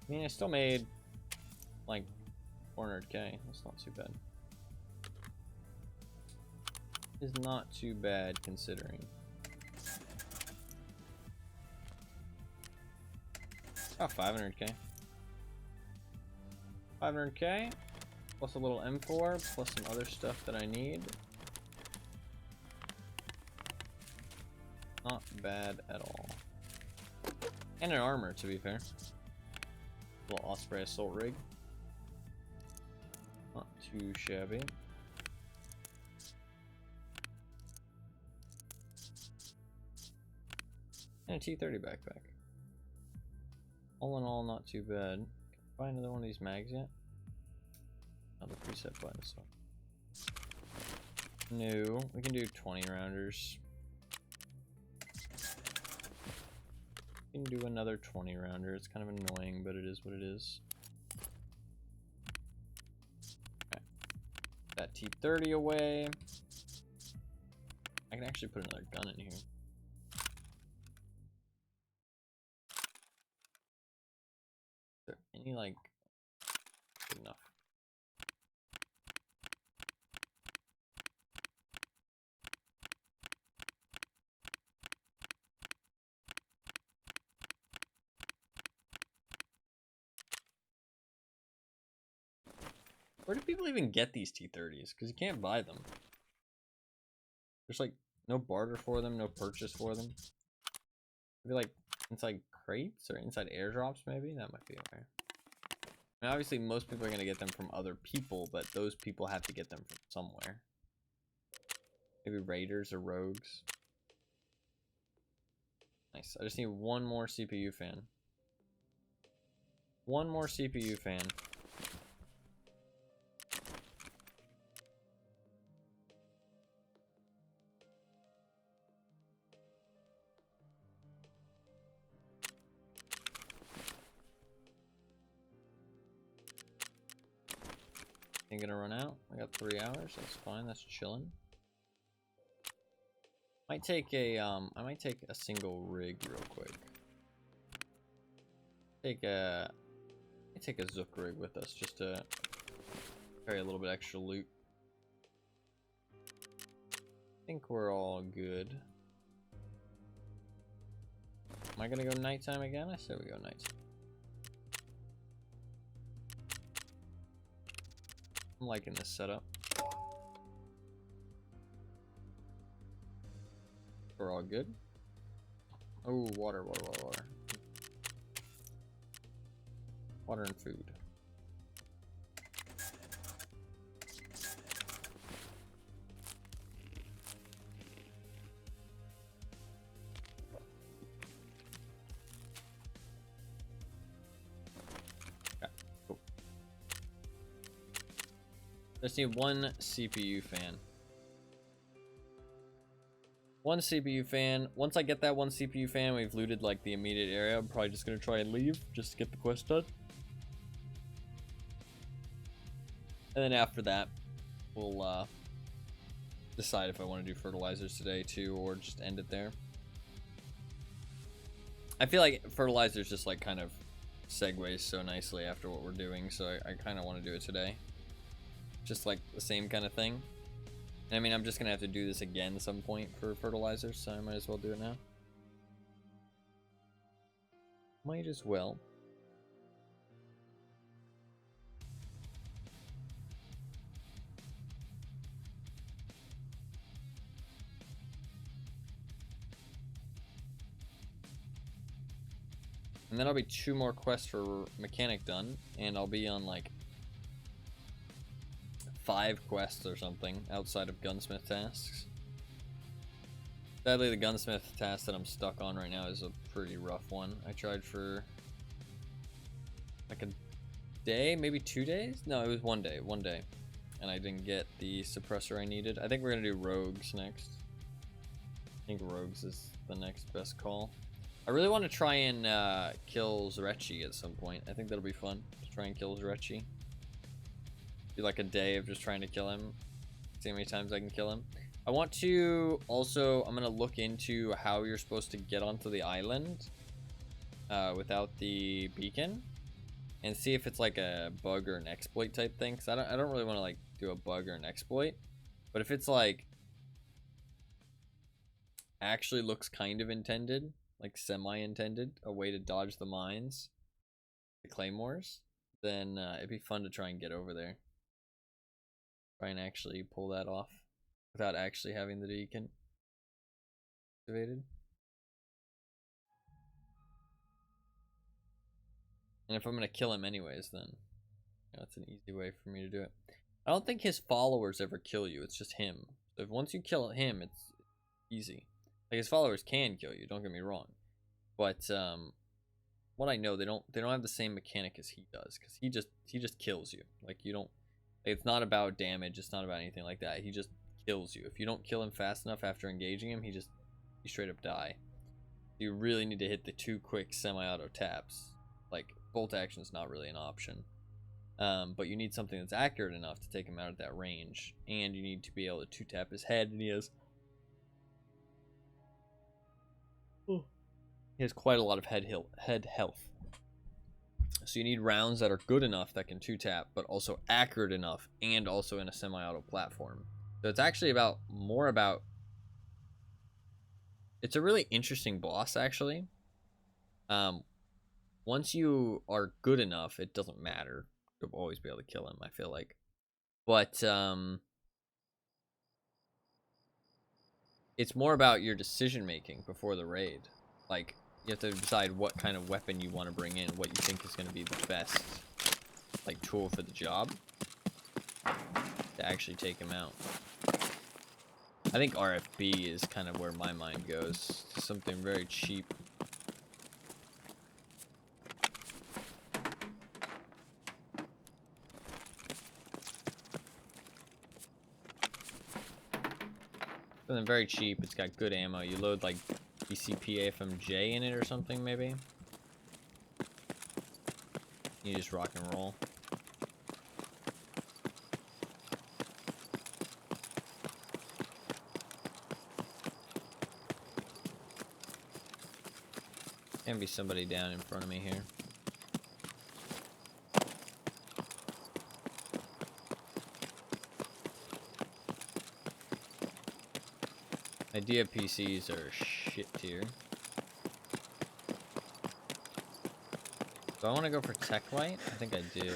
I mean, I still made like 400k. That's not too bad. It's not too bad considering. Oh, 500k. 500k plus a little M4 plus some other stuff that I need. Not bad at all. And an armor, to be fair. Little Osprey assault rig. Not too shabby. And a T30 backpack. All in all, not too bad. Can I buy another one of these mags yet? Oh, the preset button, so. No, we can do 20 rounders. We can do another 20 rounder. It's kind of annoying, but it is what it is. Okay. That T30 away. I can actually put another gun in here. Is there any, like, good enough? Where do people even get these T30s? Because you can't buy them. There's like no barter for them, no purchase for them. Maybe like inside crates or inside airdrops, maybe? That might be okay. I mean, obviously most people are going to get them from other people, but those people have to get them from somewhere. Maybe raiders or rogues. Nice. I just need one more CPU fan. One more CPU fan. Ain't gonna run out. I got 3 hours. That's fine. That's chilling. Might take a I might take a single rig real quick. Take a Zook rig with us just to carry a little bit extra loot. I think we're all good. Am I gonna go nighttime again? I said we go nighttime. I'm liking this setup. We're all good. Oh, water, water, water, water. Water and food. Okay, cool. Just need one CPU fan. One CPU fan. Once I get that one CPU fan, we've looted like the immediate area. I'm probably just gonna try and leave just to get the quest done. And then after that, we'll decide if I want to do fertilizers today too, or just end it there. I feel like fertilizers just like kind of segues so nicely after what we're doing, so I kind of want to do it today. Just like the same kind of thing. I mean, I'm just gonna have to do this again at some point for fertilizers, so I might as well do it now. Might as well. And then I'll be 2 more quests for mechanic done, and I'll be on like 5 quests or something outside of gunsmith tasks. Sadly, the gunsmith task that I'm stuck on right now is a pretty rough one. I tried for like a day, maybe 2 days? No, it was 1 day, and I didn't get the suppressor I needed. I think we're gonna do rogues next. I think rogues is the next best call. I really want to try and kill Zrechi at some point. I think that'll be fun to try and kill Zrechi. Do like a day of just trying to kill him. See how many times I can kill him. I want to also, I'm going to look into how you're supposed to get onto the island without the beacon. And see if it's like a bug or an exploit type thing. Because I don't really want to like do a bug or an exploit. But if it's like actually looks kind of intended, like semi-intended, a way to dodge the mines, the claymores, then it'd be fun to try and get over there. Try and actually pull that off without actually having the beacon activated. And if I'm gonna kill him anyways, then you know, it's an easy way for me to do it. I don't think his followers ever kill you, it's just him. So if once you kill him, it's easy. Like his followers can kill you, don't get me wrong. But what I know, they don't have the same mechanic as he does, because he just kills you. Like you don't, it's not about damage, it's not about anything like that. He just kills you. If you don't kill him fast enough after engaging him, you straight up die. You really need to hit the 2 quick semi-auto taps. Like bolt action is not really an option. But you need something that's accurate enough to take him out at that range, and you need to be able to 2-tap his head, and he has quite a lot of head health. So you need rounds that are good enough that can 2-tap, but also accurate enough, and also in a semi-auto platform. So it's actually more about. It's a really interesting boss, actually. Once you are good enough, it doesn't matter. You'll always be able to kill him, I feel like. But it's more about your decision making before the raid. Like, you have to decide what kind of weapon you want to bring in, what you think is going to be the best, like, tool for the job to actually take him out. I think RFB is kind of where my mind goes. Something very cheap. Something very cheap. It's got good ammo. You load like BCP AFMJ in it or something, maybe. You just rock and roll. Can be somebody down in front of me here. Idea PCs are shit tier. Do I want to go for Tech Light? I think I do.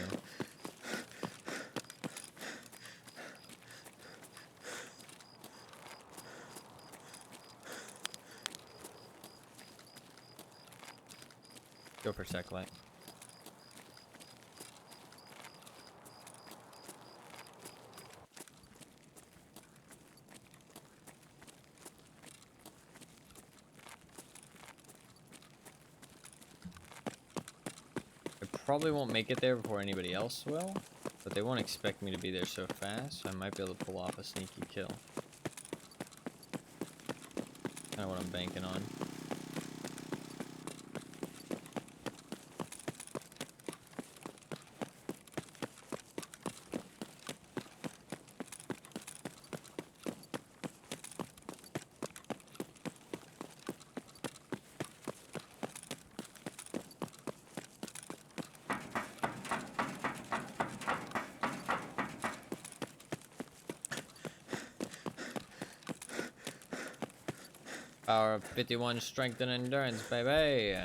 go for sec light. I probably won't make it there before anybody else will, but they won't expect me to be there so fast, so I might be able to pull off a sneaky kill. Kind of what I'm banking on. Power of 51 strength and endurance, baby.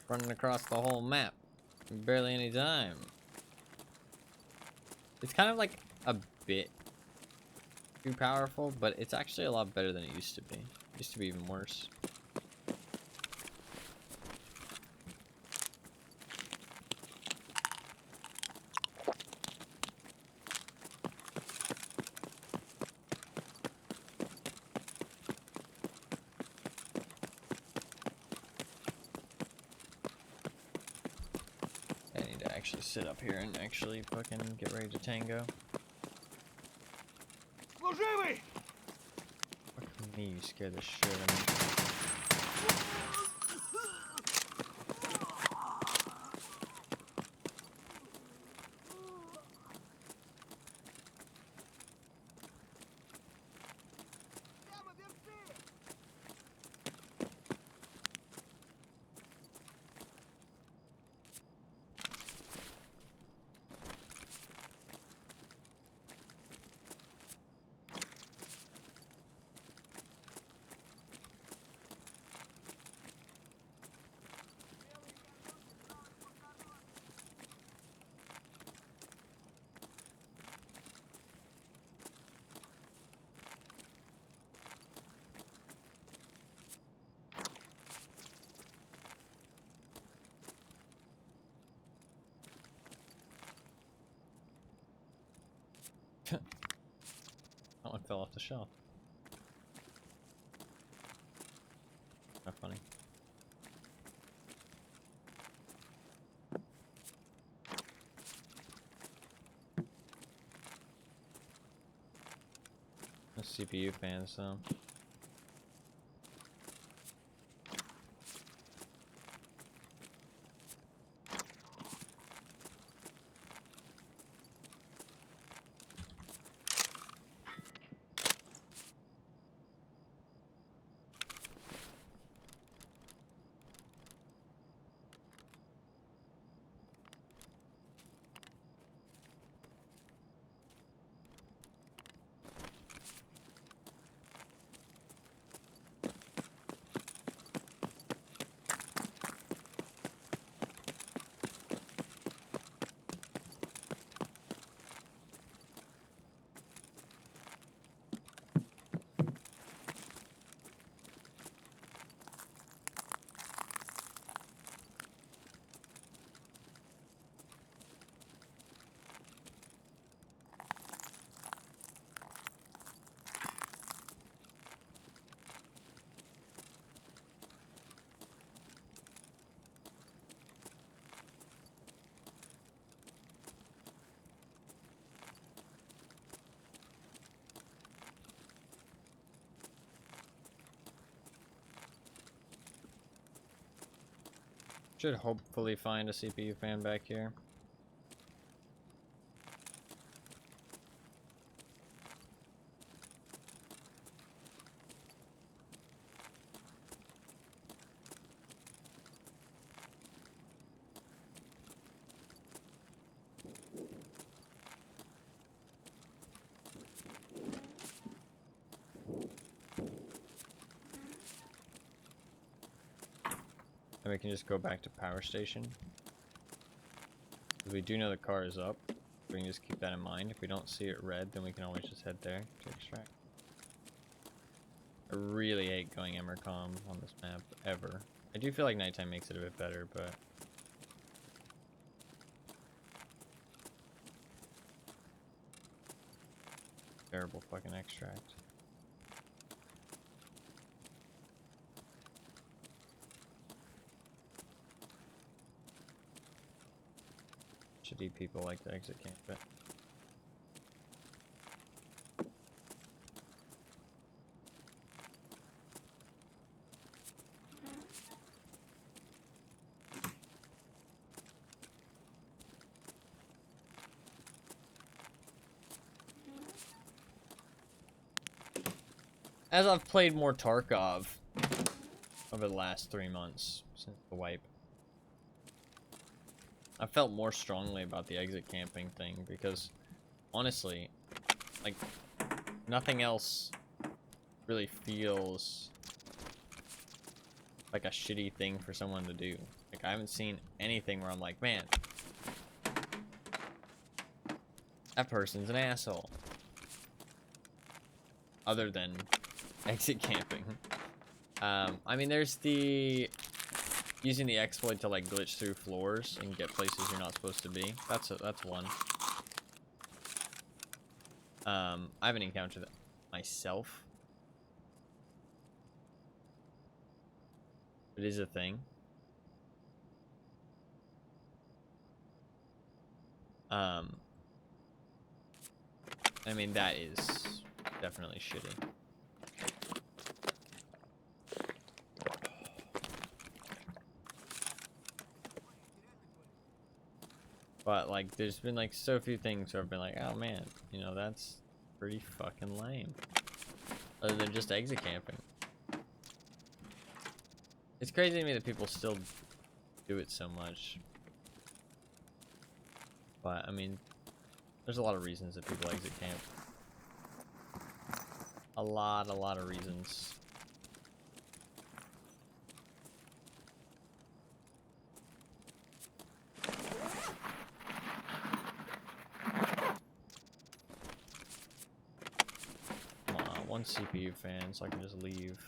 Running across the whole map. Barely any time. It's kind of like a bit too powerful, but it's actually a lot better than it used to be. It used to be even worse. Actually sit up here and actually fucking get ready to tango. Служивый! Fuck me, you scared the shit out of me. That one fell off the shelf. Not funny. No CPU fans, though. Should hopefully find a CPU fan back here. And we can just go back to power station. We do know the car is up. We can just keep that in mind. If we don't see it red, then we can always just head there to extract. I really hate going Emercom on this map, ever. I do feel like nighttime makes it a bit better, but terrible fucking extract. Shitty people like to exit camp it. As I've played more Tarkov over the last 3 months since the wipe, I felt more strongly about the exit camping thing because, honestly, like, nothing else really feels like a shitty thing for someone to do. Like, I haven't seen anything where I'm like, man, that person's an asshole. Other than exit camping. I mean, there's the using the exploit to like glitch through floors and get places you're not supposed to be. That's one. I haven't encountered that myself. It is a thing. I mean, that is definitely shitty. But, like, there's been, like, so few things where I've been like, oh, man, you know, that's pretty fucking lame. Other than just exit camping. It's crazy to me that people still do it so much. But, I mean, there's a lot of reasons that people exit camp. A lot of reasons. One CPU fan, so I can just leave.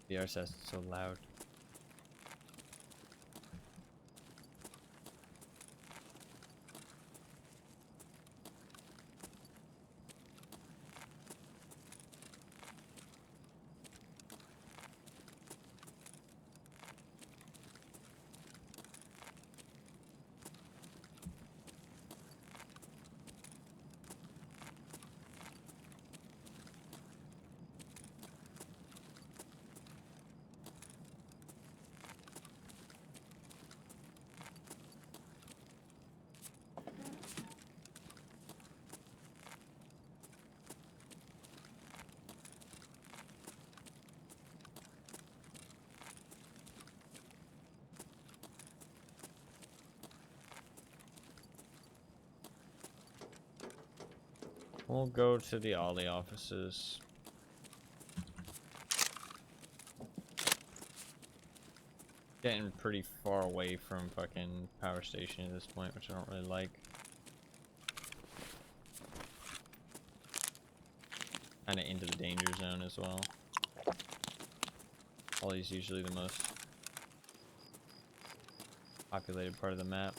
The RSS is so loud. We'll go to the Ollie offices. Getting pretty far away from fucking power station at this point, which I don't really like. Kinda into the danger zone as well. Ollie's usually the most populated part of the map.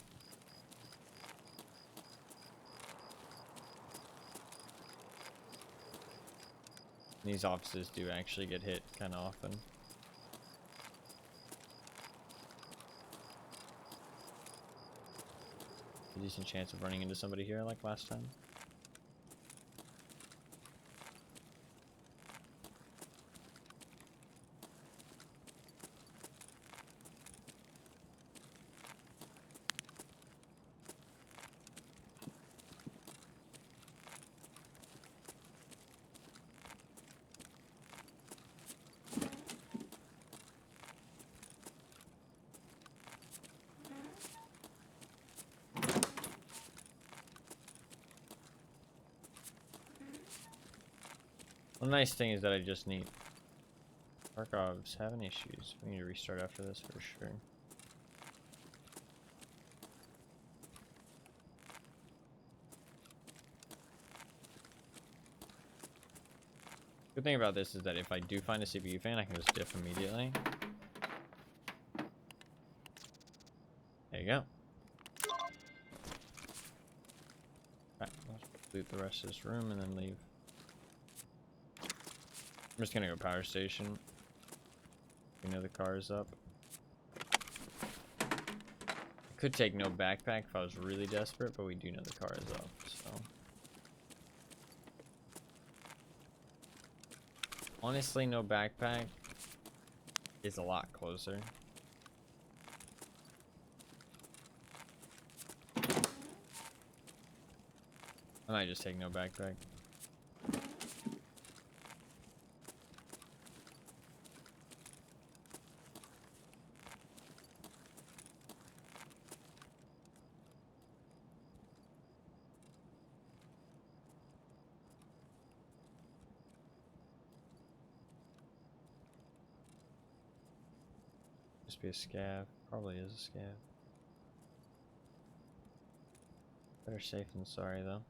These offices do actually get hit kind of often. A decent chance of running into somebody here like last time. One nice thing is that I just need... Tarkov's having issues. We need to restart after this for sure. Good thing about this is that if I do find a CPU fan, I can just diff immediately. There you go. Right, let's loot the rest of this room and then leave. I'm just gonna go power station. We know the car is up. I could take no backpack if I was really desperate, but we do know the car is up, so. Honestly, no backpack is a lot closer. I might just take no backpack. Just be a scav. Probably is a scav. Better safe than sorry, though.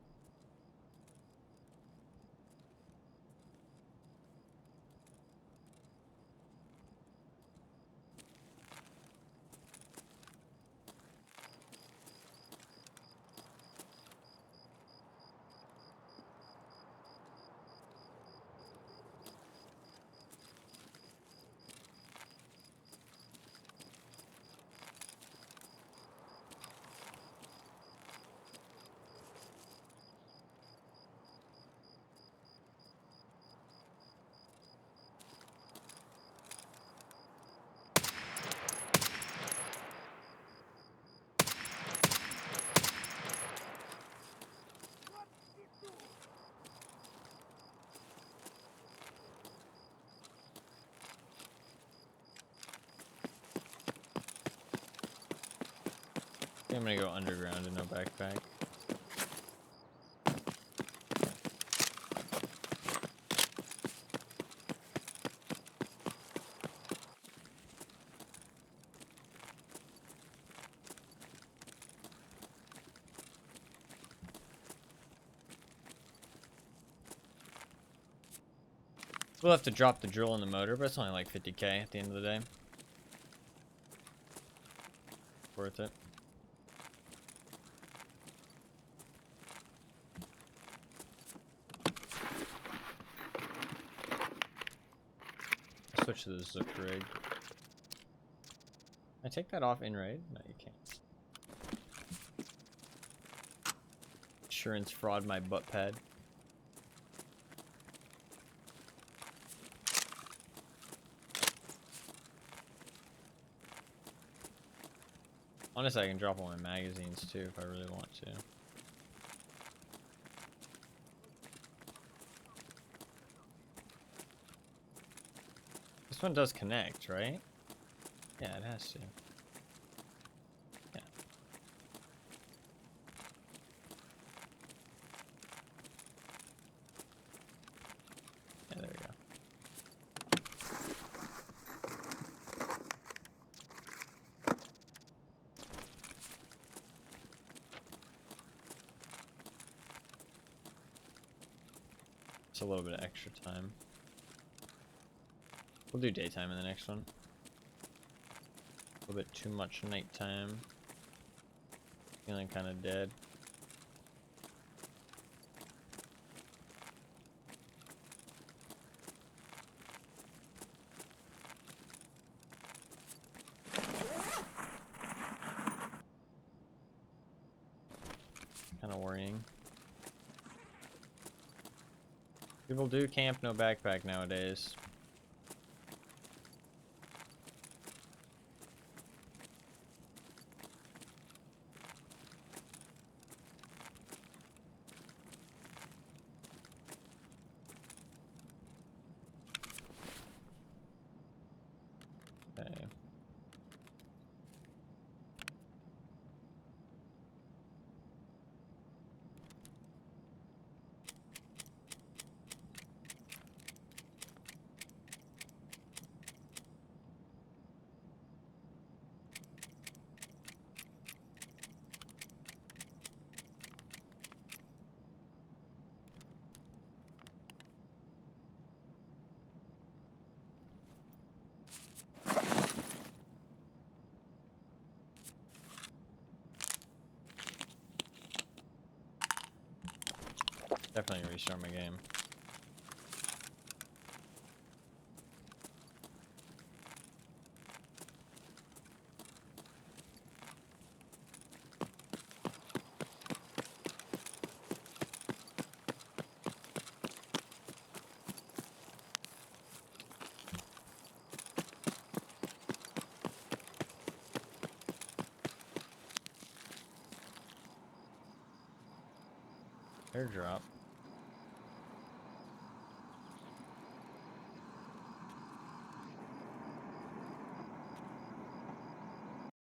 I think I'm gonna go underground and no backpack. We'll have to drop the drill in the motor, but it's only like 50k at the end of the day. Worth it. Switch to the Zook rig. I take that off in raid? No, you can't. Insurance fraud my butt pad. Honestly, I can drop all my magazines too if I really want to. This one does connect, right? Yeah, it has to. Yeah. Yeah, there we go. It's a little bit of extra time. We'll do daytime in the next one. A little bit too much nighttime. Feeling kind of dead. Kind of worrying. People do camp no backpack nowadays. Okay. Definitely restart my game. Airdrop.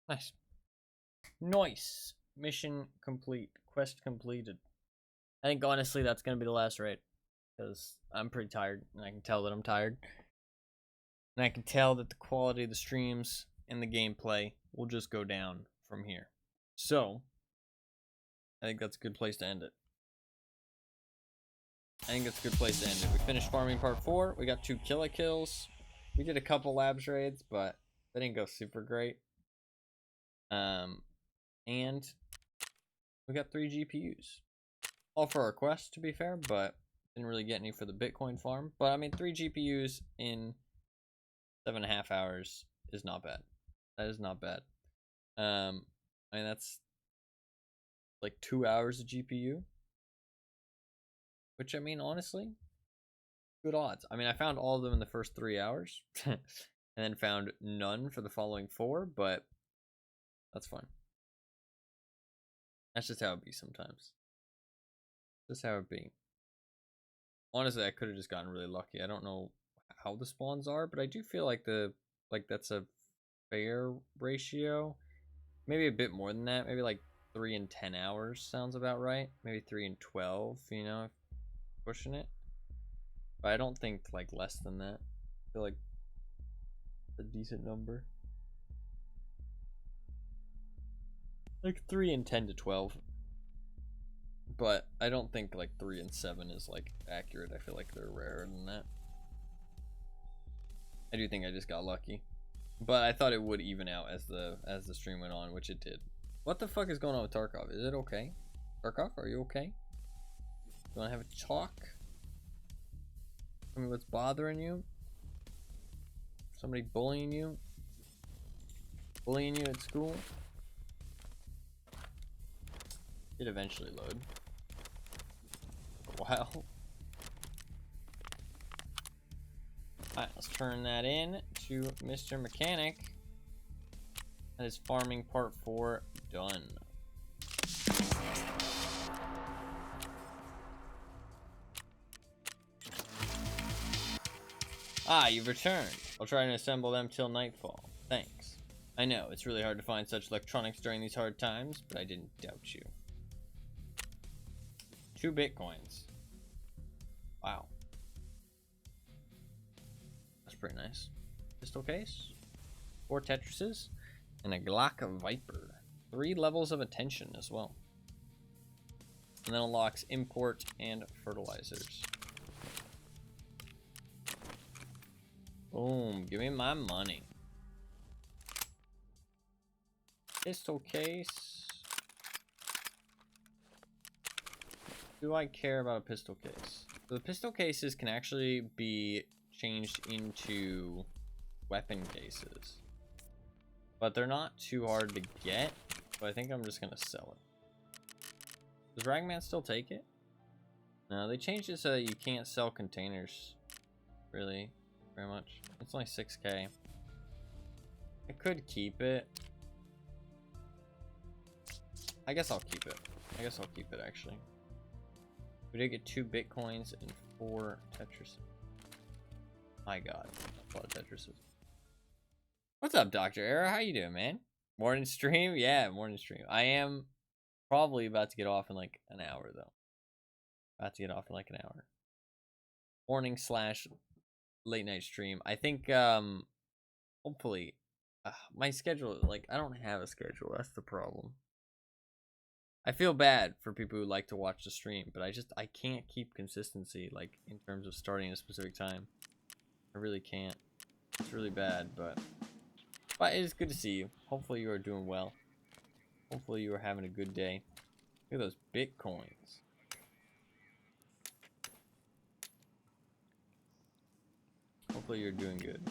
Nice. Nice. Mission complete. Quest completed. I think honestly that's gonna be the last raid. Because I'm pretty tired. And I can tell that I'm tired. And I can tell that the quality of the streams and the gameplay will just go down from here. So, I think that's a good place to end it. We finished farming part 4. We got 2 kills. We did a couple labs raids, but they didn't go super great. And we got 3 GPUs. All for our quest, to be fair, but didn't really get any for the Bitcoin farm. But I mean, 3 GPUs in 7.5 hours is not bad. That is not bad. I mean, that's like 2 hours of GPU. Which, I mean, honestly, good odds. I mean, I found all of them in the first 3 hours. And then found none for the following 4, but that's fine. That's just how it be sometimes. Just how it be. Honestly, I could have just gotten really lucky. I don't know how the spawns are, but I do feel like that's a fair ratio. Maybe a bit more than that. Maybe like 3 in 10 hours sounds about right. Maybe 3 in 12, you know, pushing it. But I don't think like less than that. I feel like a decent number. Like 3 in 10 to 12. But I don't think like 3 and 7 is like accurate. I feel like they're rarer than that. I do think I just got lucky. But I thought it would even out as the stream went on, which it did. What the fuck is going on with Tarkov? Is it okay? Tarkov, are you okay? You wanna have a talk? Tell me what's bothering you? Somebody bullying you? Bullying you at school? It eventually load. Wow. Alright, let's turn that in to Mr. Mechanic. That is farming part 4 done. Ah, you've returned. I'll try and assemble them till nightfall. Thanks. I know, it's really hard to find such electronics during these hard times, but I didn't doubt you. 2 Bitcoins. Wow. That's pretty nice. Pistol case. 4 Tetrises. And a Glock Viper. 3 levels of attention as well. And then unlocks import and fertilizers. Boom. Give me my money. Pistol case. Do I care about a pistol case? So the pistol cases can actually be changed into weapon cases. But they're not too hard to get. So I think I'm just gonna sell it. Does Ragman still take it? No, they changed it so that you can't sell containers. Really, very much. It's only 6K. I could keep it. I guess I'll keep it. Actually. We did get 2 Bitcoins and 4 Tetris. My god, a lot of Tetrises. What's up, Dr. Era? How you doing, man? Morning stream? Yeah, morning stream. I am probably about to get off in like an hour, though. Morning / late night stream. I think, hopefully, my schedule, like, I don't have a schedule. That's the problem. I feel bad for people who like to watch the stream, but I can't keep consistency, like, in terms of starting at a specific time. I really can't. It's really bad, but it is good to see you. Hopefully you are doing well. Hopefully you are having a good day. Look at those Bitcoins. Hopefully you're doing good.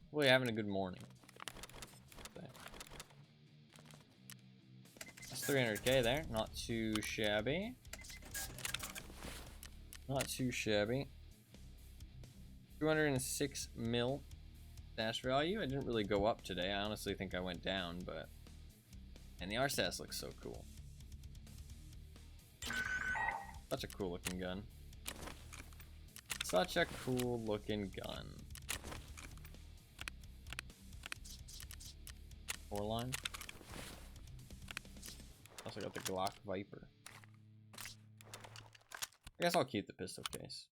Hopefully you're having a good morning. Okay. That's 300k there. Not too shabby. Not too shabby. 206 mil stash value. I didn't really go up today. I honestly think I went down, but... And the RSAS looks so cool. Such a cool looking gun. Such a cool looking gun. 4-line. Also got the Glock Viper. I guess I'll keep the pistol case.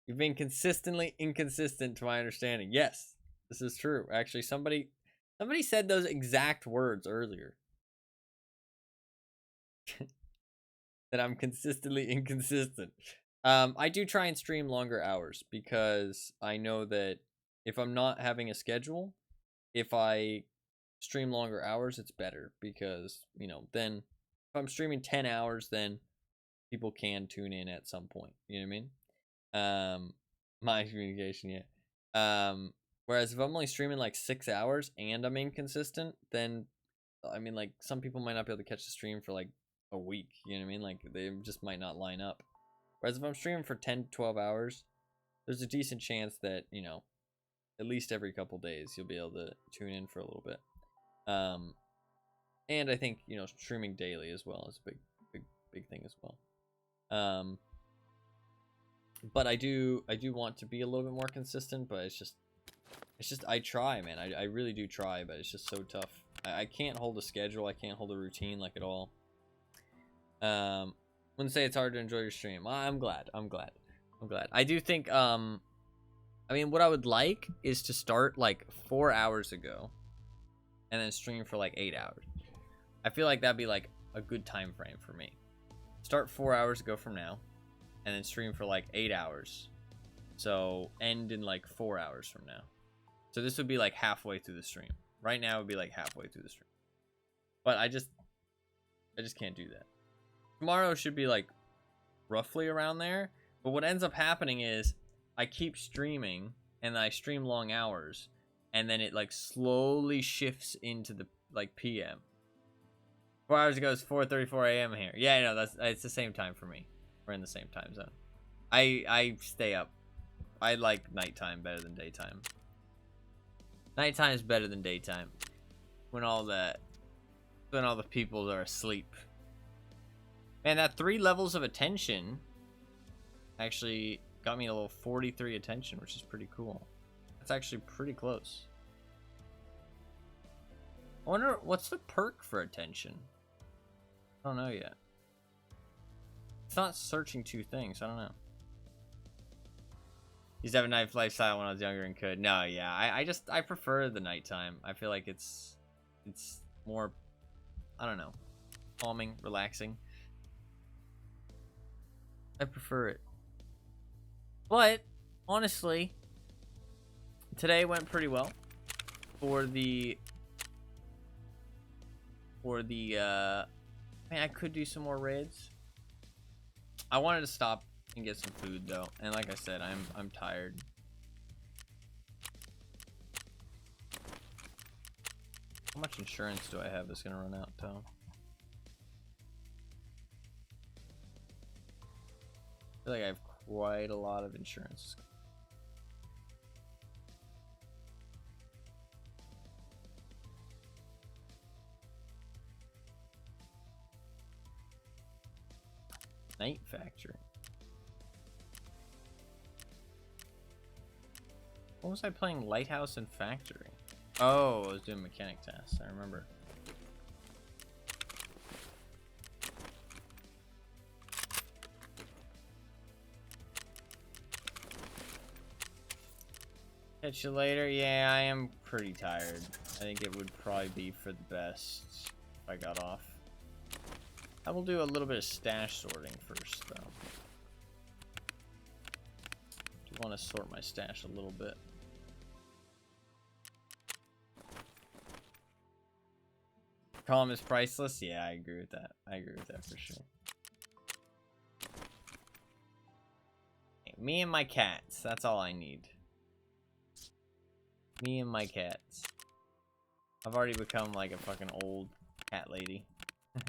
You've been consistently inconsistent to my understanding. Yes, this is true. Actually, somebody said those exact words earlier. That I'm consistently inconsistent. I do try and stream longer hours because I know that if I'm not having a schedule, if I stream longer hours, it's better because, you know, then if I'm streaming 10 hours, then people can tune in at some point. You know what I mean? My communication, yeah. Whereas if I'm only streaming like 6 hours and I'm inconsistent, then I mean, like, some people might not be able to catch the stream for like a week. You know what I mean? Like, they just might not line up. Whereas if I'm streaming for 10 to 12 hours, there's a decent chance that, you know, at least every couple days you'll be able to tune in for a little bit. And I think, you know, streaming daily as well is a big thing as well. But I do want to be a little bit more consistent, but it's just I try, man. I really do try, but it's just so tough. I can't hold a schedule. I can't hold a routine like at all. Wouldn't say it's hard to enjoy your stream. I'm glad. I do think, I mean, what I would like is to start like 4 hours ago and then stream for like 8 hours. I feel like that'd be like a good time frame for me. Start 4 hours ago from now and then stream for like 8 hours. So end in like 4 hours from now. So this would be like halfway through the stream. Right now it would be like halfway through the stream. But I just can't do that. Tomorrow should be like roughly around there. But what ends up happening is I keep streaming and I stream long hours and then it like slowly shifts into the like PM. 4 hours ago it's 4:34 a.m. here. Yeah, I know, it's the same time for me. We're in the same time zone. I stay up. I like nighttime better than daytime. Nighttime is better than daytime. When all the people are asleep. Man, that 3 levels of attention actually got me a little 43 attention, which is pretty cool. That's actually pretty close. I wonder what's the perk for attention? I don't know yet. It's not searching 2 things. I don't know. Used to have a night lifestyle when I was younger and could. No, yeah. I prefer the nighttime. I feel like it's more, I don't know, calming, relaxing. I prefer it. But honestly, today went pretty well for the man, I could do some more raids. I wanted to stop and get some food though, and like I said, I'm tired. How much insurance do I have that's gonna run out, Tom? I feel like I have quite a lot of insurance. Night Factory. What was I playing? Lighthouse and Factory. Oh, I was doing mechanic tasks. I remember. Catch you later. Yeah, I am pretty tired. I think it would probably be for the best if I got off. I will do a little bit of stash sorting first, though. I want to sort my stash a little bit. Calm is priceless. Yeah, I agree with that. I agree with that for sure. Me and my cats. That's all I need. Me and my cats. I've already become like a fucking old cat lady. I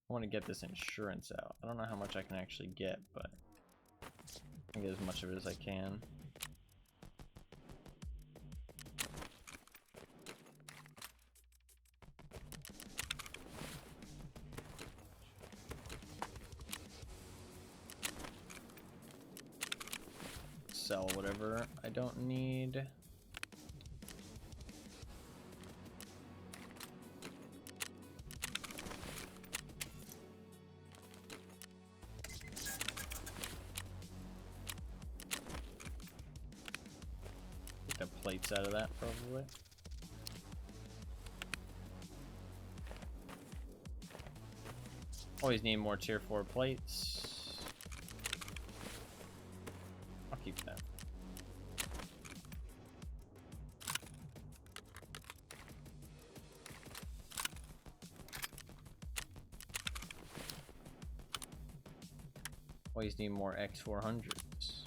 want to get this insurance out. I don't know how much I can actually get, but I can get as much of it as I can. Sell whatever I don't need. Get the plates out of that, probably. Always need more tier 4 plates. I'll keep that. Always need more X400s.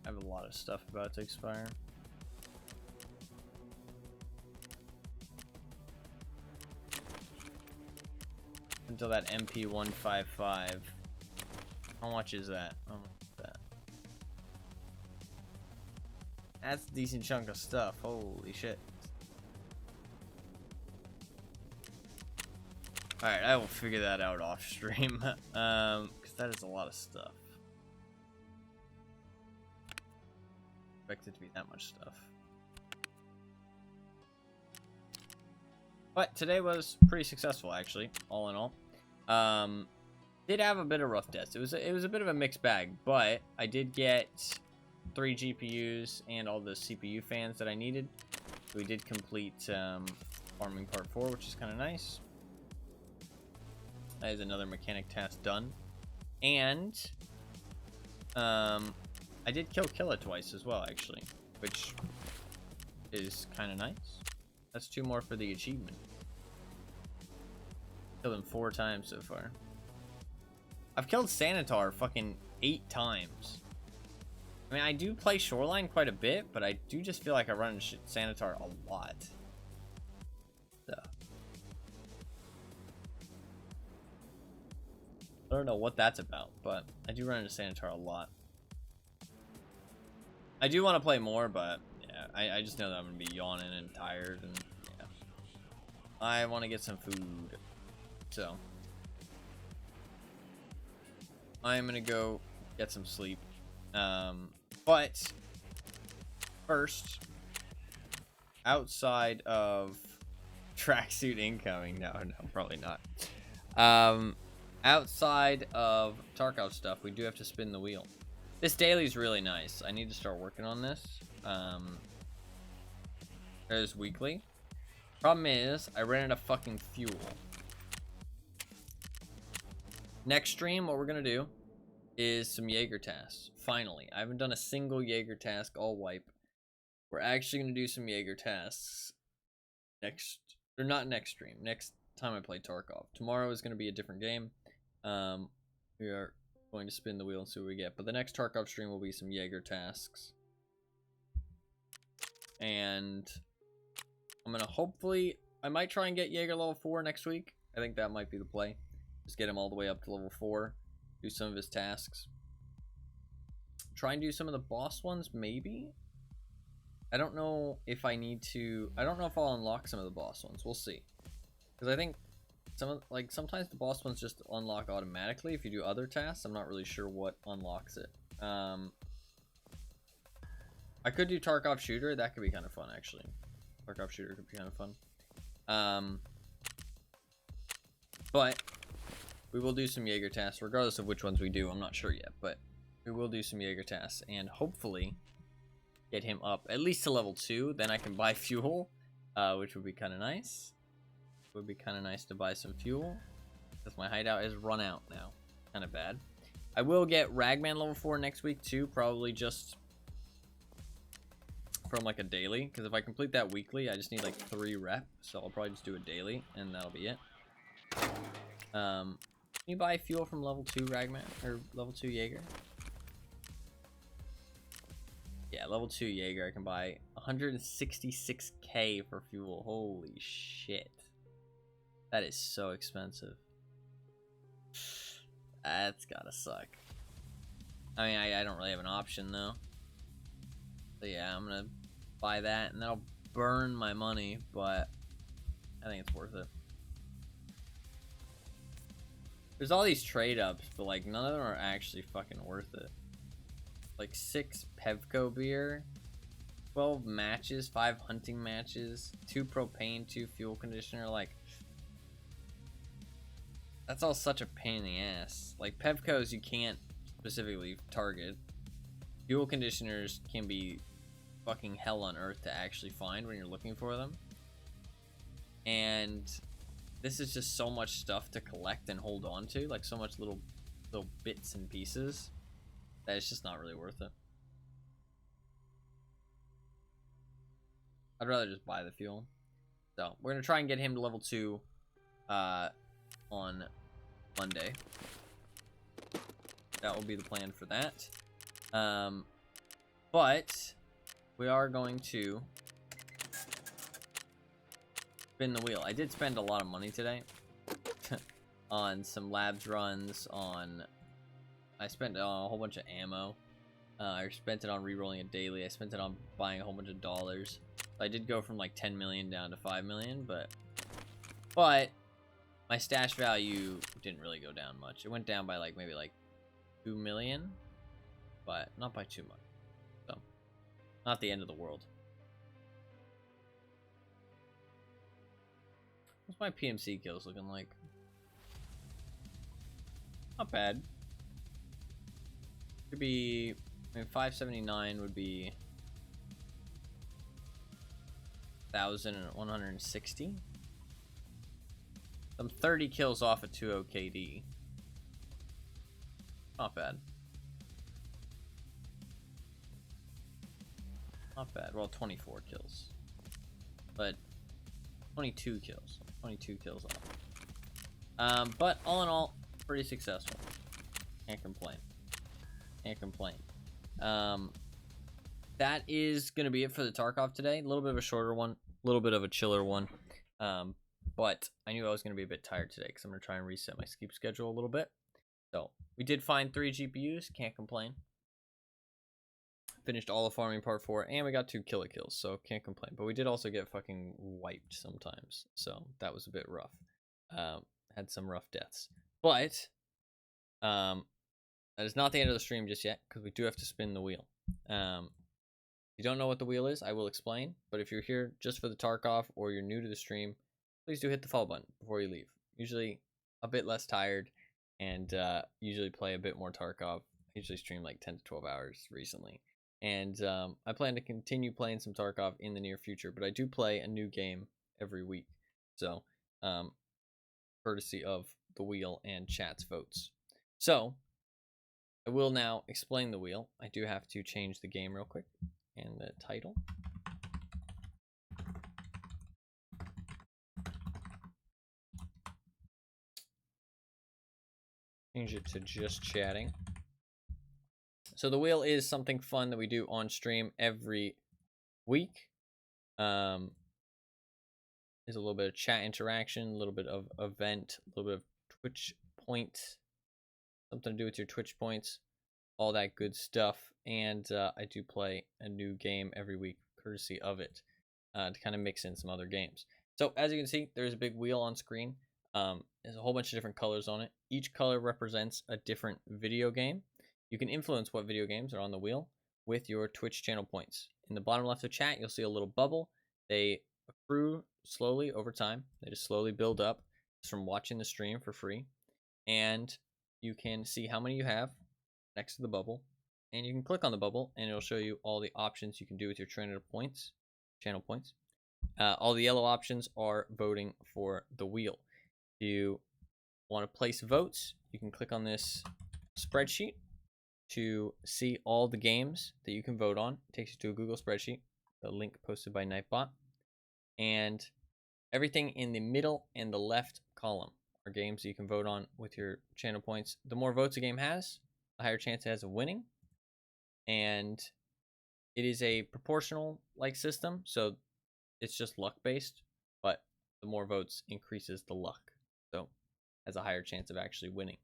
I have a lot of stuff about to expire. Until that MP155. How much is that? How much is that? That's a decent chunk of stuff. Holy shit. Alright, I will figure that out off stream. Because that is a lot of stuff. Expect it to be that much stuff. But today was pretty successful, actually, all in all. Did have a bit of rough deaths. It was a bit of a mixed bag, but I did get 3 GPUs and all the CPU fans that I needed. We did complete farming part 4, which is kind of nice. That is another mechanic task done. And I did kill Killa twice as well, actually, which is kind of nice. That's 2 more for the achievement. Killed him 4 times so far. I've killed Sanitar fucking 8 times. I mean, I do play Shoreline quite a bit, but I do just feel like I run into Sanitar a lot. So. I don't know what that's about, but I do run into Sanitar a lot. I do want to play more, but yeah, I just know that I'm going to be yawning and tired, and yeah. I want to get some food, so I'm going to go get some sleep. But first, outside of tracksuit incoming, no, probably not. Outside of Tarkov stuff, we do have to spin the wheel. This daily is really nice. I need to start working on this. There's weekly. Problem is, I ran out of fucking fuel. Next stream, what we're gonna do is some Jaeger tasks. Finally, I haven't done a single Jaeger task all wipe. We're actually gonna do some Jaeger tasks next, or not next stream. Next time I play Tarkov. Tomorrow is gonna be a different game. We are going to spin the wheel and see what we get. But the next Tarkov stream will be some Jaeger tasks. And I'm going to hopefully... I might try and get Jaeger level 4 next week. I think that might be the play. Just get him all the way up to level 4. Do some of his tasks. Try and do some of the boss ones, maybe? I don't know if I need to... I don't know if I'll unlock some of the boss ones. We'll see. Because I think... sometimes the boss ones just unlock automatically if you do other tasks. I'm not really sure what unlocks it. I could do Tarkov Shooter. That could be kind of fun, actually. Tarkov Shooter could be kind of fun. But we will do some Jaeger tasks, regardless of which ones we do. I'm not sure yet, but we will do some Jaeger tasks and hopefully get him up at least to level 2. Then I can buy fuel, which would be kind of nice. Would be kind of nice to buy some fuel, because my hideout is run out now. Kind of bad. I will get Ragman level 4 next week too, probably just from like a daily, because if I complete that weekly, I just need like 3 rep, so I'll probably just do a daily, and that'll be it. Can you buy fuel from level 2 Ragman, or level 2 Jaeger? Yeah, level 2 Jaeger, I can buy 166k for fuel. Holy shit. That is so expensive. That's gotta suck. I mean, I don't really have an option though. So yeah, I'm gonna buy that, and that'll burn my money, but I think it's worth it. There's all these trade ups, but like none of them are actually fucking worth it. Like 6 Pevco beer, 12 matches, 5 hunting matches, 2 propane, 2 fuel conditioner. Like, that's all such a pain in the ass. Like, Pevcos you can't specifically target. Fuel conditioners can be fucking hell on earth to actually find when you're looking for them. And this is just so much stuff to collect and hold on to. Like, so much little bits and pieces that it's just not really worth it. I'd rather just buy the fuel. So, we're going to try and get him to level 2 on Monday. That will be the plan for that. But we are going to spin the wheel. I did spend a lot of money today on some labs runs, I spent a whole bunch of ammo. I spent it on re-rolling a daily. I spent it on buying a whole bunch of dollars. I did go from like 10 million down to 5 million, but my stash value didn't really go down much. It went down by like maybe like 2 million, but not by too much. So, not the end of the world. What's my PMC kills looking like? Not bad. Could be, I mean, 579 would be 1,160. I'm 30 kills off at 2 KD. Not bad. Not bad. Well, 24 kills. But 22 kills. 22 kills off. But all in all, pretty successful. Can't complain. Can't complain. That is going to be it for the Tarkov today. A little bit of a shorter one. A little bit of a chiller one. But I knew I was going to be a bit tired today because I'm going to try and reset my sleep schedule a little bit. So, we did find 3 GPUs. Can't complain. Finished all of farming part 4, and we got 2 killer kills, so can't complain. But we did also get fucking wiped sometimes, so that was a bit rough. Had some rough deaths. But, that is not the end of the stream just yet, because we do have to spin the wheel. If you don't know what the wheel is, I will explain. But if you're here just for the Tarkov, or you're new to the stream, please do hit the follow button before you leave. Usually a bit less tired, and usually play a bit more Tarkov. I usually stream like 10 to 12 hours recently. And I plan to continue playing some Tarkov in the near future, but I do play a new game every week. So, courtesy of the wheel and chat's votes. So, I will now explain the wheel. I do have to change the game real quick and the title. Change it to just chatting. So the wheel is something fun that we do on stream every week. There's a little bit of chat interaction, a little bit of event, a little bit of Twitch points, something to do with your Twitch points, all that good stuff. And I do play a new game every week, courtesy of it, to kind of mix in some other games. So as you can see, there's a big wheel on screen. There's a whole bunch of different colors on it. Each color represents a different video game. You can influence what video games are on the wheel with your Twitch channel points. In the bottom left of chat, you'll see a little bubble. They accrue slowly over time. They just slowly build up from watching the stream for free. And you can see how many you have next to the bubble. And you can click on the bubble, and it'll show you all the options you can do with your channel points. All the yellow options are voting for the wheel. If you want to place votes, you can click on this spreadsheet to see all the games that you can vote on. It takes you to a Google spreadsheet, the link posted by Nightbot. And everything in the middle and the left column are games that you can vote on with your channel points. The more votes a game has, the higher chance it has of winning. And it is a proportional like system, so it's just luck based, but the more votes increases the luck, so has a higher chance of actually winning.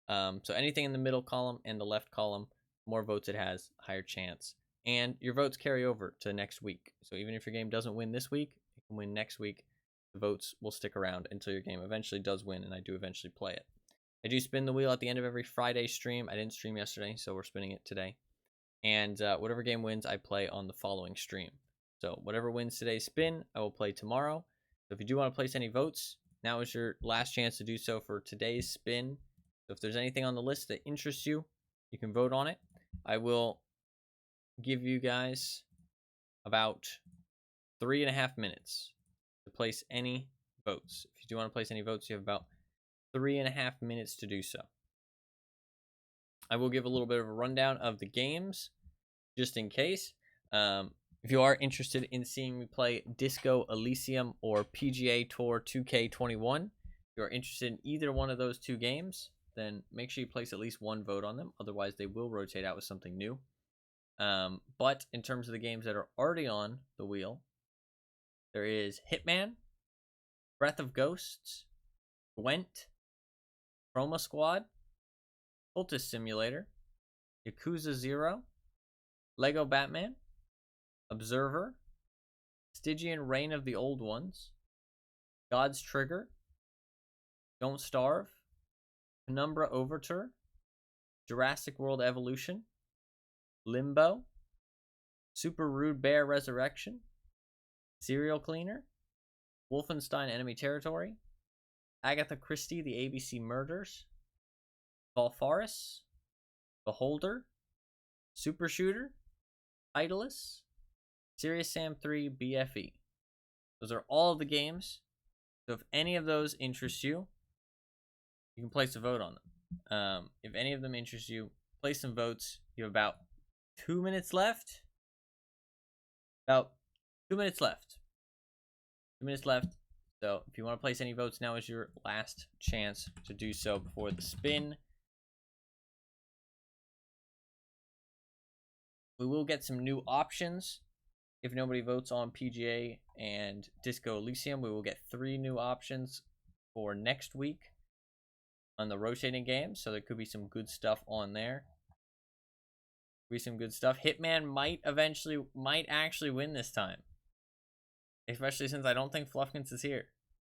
So anything in the middle column and the left column, more votes it has, higher chance. And your votes carry over to next week. So even if your game doesn't win this week, it can win next week. The votes will stick around until your game eventually does win, and I do eventually play it. I do spin the wheel at the end of every Friday stream. I didn't stream yesterday, so we're spinning it today. And whatever game wins, I play on the following stream. So whatever wins today's spin, I will play tomorrow. So if you do want to place any votes, now is your last chance to do so for today's spin. So if there's anything on the list that interests you, you can vote on it. I will give you guys about 3.5 minutes to place any votes. If you do want to place any votes, you have about 3.5 minutes to do so. I will give a little bit of a rundown of the games, just in case. If you are interested in seeing me play Disco Elysium or PGA Tour 2K21, if you are interested in either one of those two games, then make sure you place at least one vote on them. Otherwise, they will rotate out with something new. But in terms of the games that are already on the wheel, there is Hitman, Breath of Ghosts, Gwent, Chroma Squad, Cultist Simulator, Yakuza 0, Lego Batman, Observer, Stygian Reign of the Old Ones, God's Trigger, Don't Starve, Penumbra Overture, Jurassic World Evolution, Limbo, Super Rude Bear Resurrection, Serial Cleaner, Wolfenstein Enemy Territory, Agatha Christie The ABC Murders, Valfaris, Beholder, Super Shooter, Idolus, Serious Sam 3 BFE. Those are all of the games. So if any of those interest you, you can place a vote on them. If any of them interest you, place some votes. You have about 2 minutes left. About 2 minutes left. 2 minutes left. So if you want to place any votes, now is your last chance to do so before the spin. We will get some new options. If nobody votes on PGA and Disco Elysium, we will get 3 new options for next week on the rotating games. So there could be some good stuff on there. Be some good stuff. Hitman might actually win this time, especially since I don't think Fluffkins is here.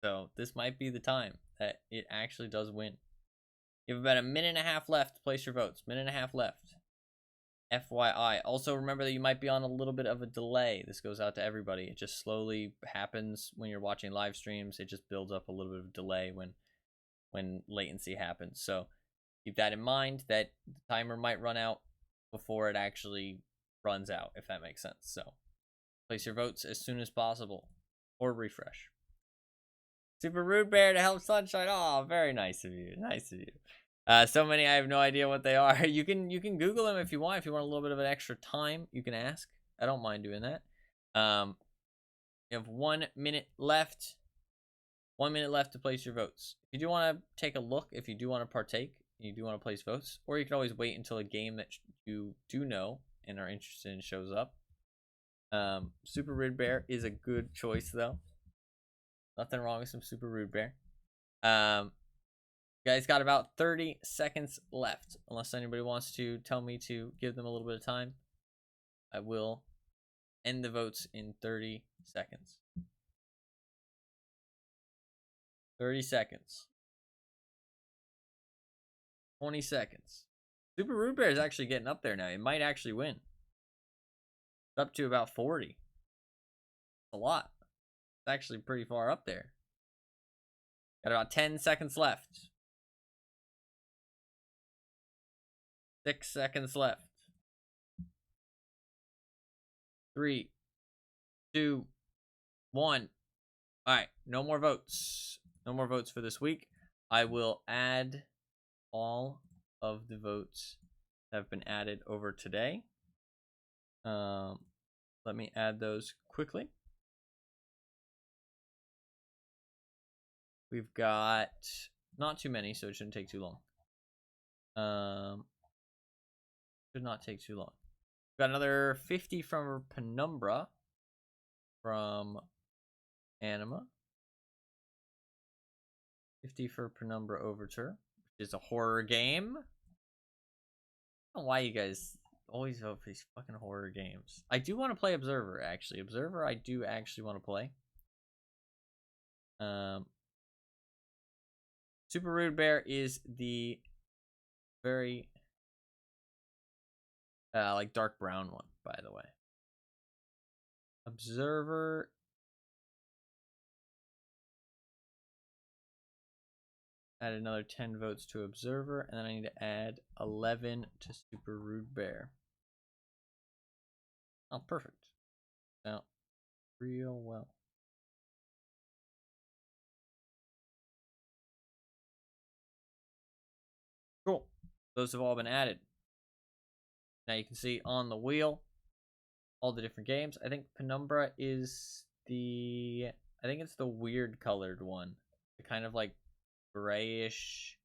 So this might be the time that it actually does win. You have about a minute and a half left to place your votes. Minute and a half left. FYI. Also remember that you might be on a little bit of a delay. This goes out to everybody. It just slowly happens when you're watching live streams. It just builds up a little bit of delay when latency happens. So keep that in mind, that the timer might run out before it actually runs out, if that makes sense. So place your votes as soon as possible, or refresh. Super Rude Bear to help Sunshine. Oh, very nice of you. Nice of you. So many, I have no idea what they are. You can Google them if you want. If you want a little bit of an extra time, you can ask. I don't mind doing that. You have 1 minute left. 1 minute left to place your votes. If you do want to take a look, if you do want to partake, you do want to place votes, or you can always wait until a game that you do know and are interested in shows up. Super Rude Bear is a good choice, though. Nothing wrong with some Super Rude Bear. You guys got about 30 seconds left. Unless anybody wants to tell me to give them a little bit of time, I will end the votes in 30 seconds. 30 seconds. 20 seconds. Super Rude Bear is actually getting up there now. It might actually win. It's up to about 40. It's a lot. It's actually pretty far up there. Got about 10 seconds left. 6 seconds left. 3, 2, 1. All right, no more votes. No more votes for this week. I will add all of the votes that have been added over today. Let me add those quickly. We've got not too many, so it shouldn't take too long. Should not take too long. We've got another 50 from Penumbra, from Anima. 50 for Penumbra Overture, which is a horror game. I don't know why you guys always vote for these fucking horror games. I do want to play Observer, actually. Observer, I do actually want to play. Super Rude Bear is the very like dark brown one, by the way. Observer. Add another 10 votes to Observer, and then I need to add 11 to Super Rude Bear. Oh, perfect. Now, real well. Cool. Those have all been added. Now you can see on the wheel all the different games. I think Penumbra is the... I think it's the weird colored one. The kind of like grayish,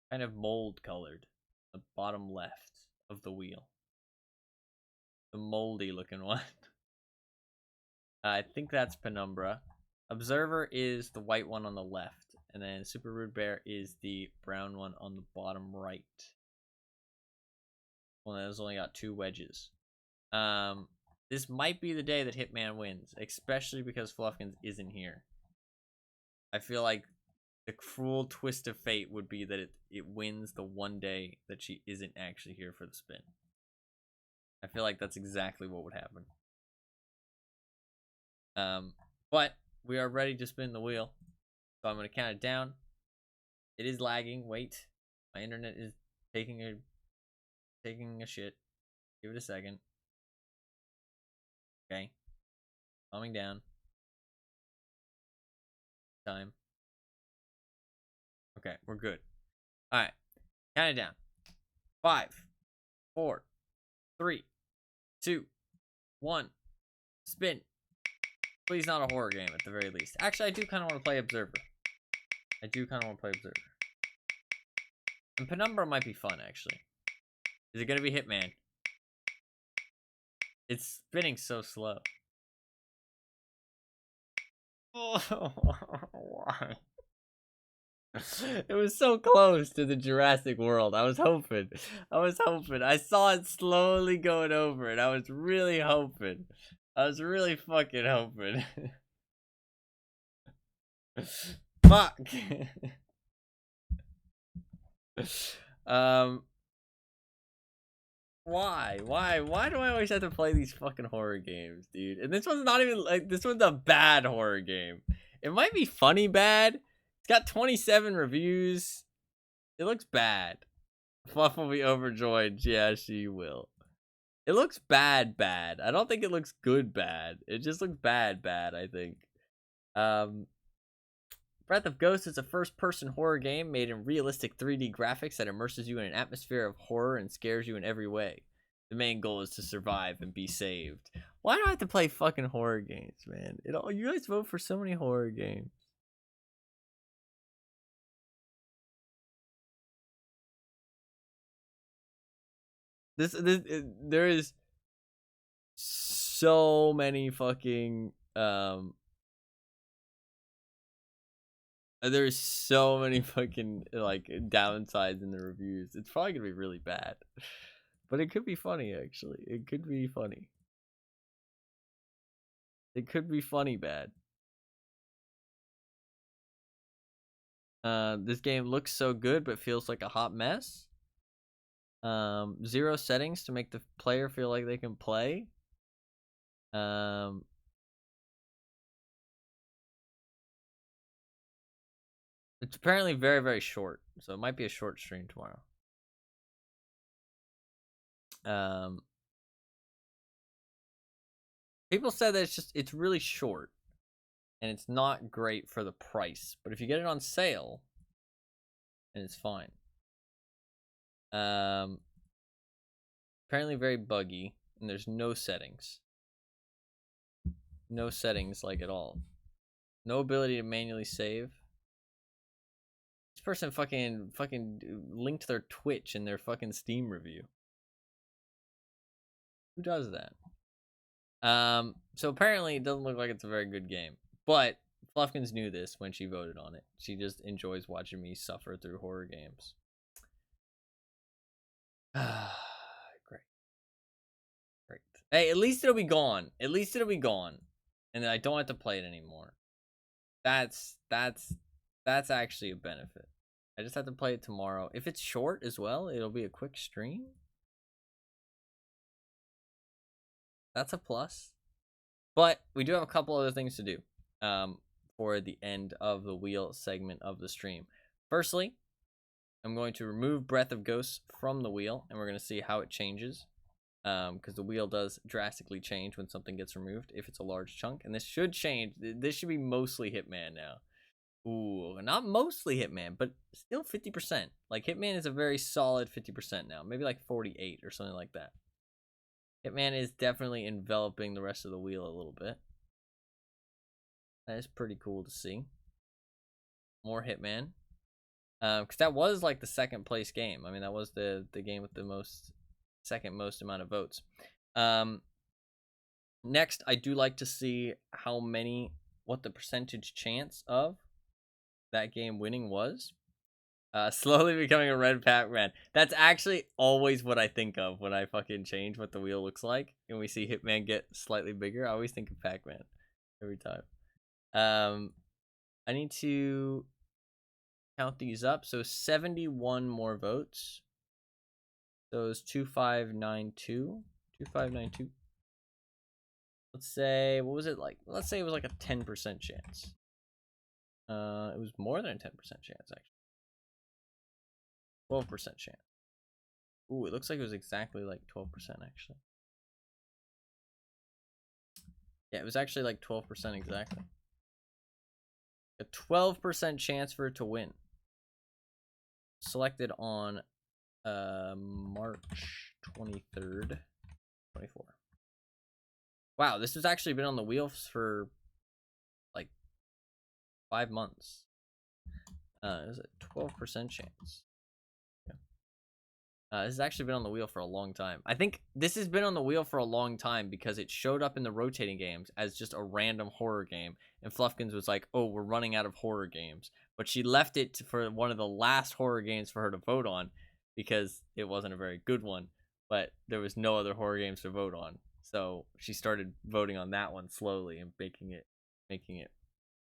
kind of mold colored. The bottom left of the wheel. The moldy looking one. I think that's Penumbra. Observer is the white one on the left. And then Super Rude Bear is the brown one on the bottom right. One that has only got 2 wedges. This might be the day that Hitman wins, especially because Fluffkins isn't here. I feel like the cruel twist of fate would be that it wins the one day that she isn't actually here for the spin. I feel like that's exactly what would happen. But we are ready to spin the wheel. So I'm going to count it down. It is lagging. Wait. My internet is taking a shit. Give it a second. Okay. Calming down. Time. Okay, we're good. Alright. Count it down. 5, 4, 3, 2, 1. Spin. Please not a horror game at the very least. Actually, I do kind of want to play Observer. And Penumbra might be fun, actually. Is it going to be Hitman? It's spinning so slow. Oh, why? It was so close to the Jurassic World. I was hoping. I saw it slowly going over, and I was really hoping. I was really fucking hoping. Fuck. Why do I always have to play these fucking horror games, dude? And this one's not even like, this one's a bad horror game. It might be funny bad. It's got 27 reviews. It looks bad. Fluff will be overjoyed. Yeah, she will. It looks bad. I don't think it looks good bad. It just looks bad, I think. Breath of Ghost is a first-person horror game made in realistic 3D graphics that immerses you in an atmosphere of horror and scares you in every way. The main goal is to survive and be saved. Why do I have to play fucking horror games, man? You guys vote for so many horror games. There is so many fucking there's so many fucking like downsides in the reviews. It's probably gonna be really bad, but it could be funny. Actually, it could be funny. It could be funny bad. This game looks so good, but feels like a hot mess. 0 settings to make the player feel like they can play. It's apparently very, very short, so it might be a short stream tomorrow. People said that it's really short, and it's not great for the price. But if you get it on sale, then it's fine. Apparently very buggy, and there's no settings. No settings, like, at all. No ability to manually save. This person fucking linked their Twitch in their fucking Steam review. Who does that? So apparently it doesn't look like it's a very good game. But Fluffkins knew this when she voted on it. She just enjoys watching me suffer through horror games. Great. Great. Hey, at least it'll be gone. At least it'll be gone. And then I don't have to play it anymore. That's actually a benefit. I just have to play it tomorrow. If it's short as well, it'll be a quick stream. That's a plus. But we do have a couple other things to do for the end of the wheel segment of the stream. Firstly, I'm going to remove Breath of Ghosts from the wheel, and we're going to see how it changes. Because the wheel does drastically change when something gets removed, if it's a large chunk. And this should change. This should be mostly Hitman now. Ooh, not mostly Hitman, but still 50%. Like, Hitman is a very solid 50% now. Maybe like 48 or something like that. Hitman is definitely enveloping the rest of the wheel a little bit. That is pretty cool to see. More Hitman. Because that was like the second place game. I mean, that was the game with the second most amount of votes. Next, I do like to see what the percentage chance of that game winning was. Slowly becoming a red Pac-Man. That's actually always what I think of when I fucking change what the wheel looks like. And we see Hitman get slightly bigger. I always think of Pac-Man every time. I need to count these up. So 71 more votes. So it's 2592. 2592. Let's say, what was it like? Let's say it was like a 10% chance. It was more than a 10% chance, actually. 12% chance. Ooh, it looks like it was exactly like 12%, actually. Yeah, it was actually like 12% exactly. A 12% chance for it to win. Selected on March 23rd, 24. Wow, this has actually been on the wheel for like 5 months. Is it 12% chance? This has actually been on the wheel for a long time. I think this has been on the wheel for a long time because it showed up in the rotating games as just a random horror game. And Fluffkins was like, oh, we're running out of horror games. But she left it for one of the last horror games for her to vote on because it wasn't a very good one. But there was no other horror games to vote on. So she started voting on that one slowly and making it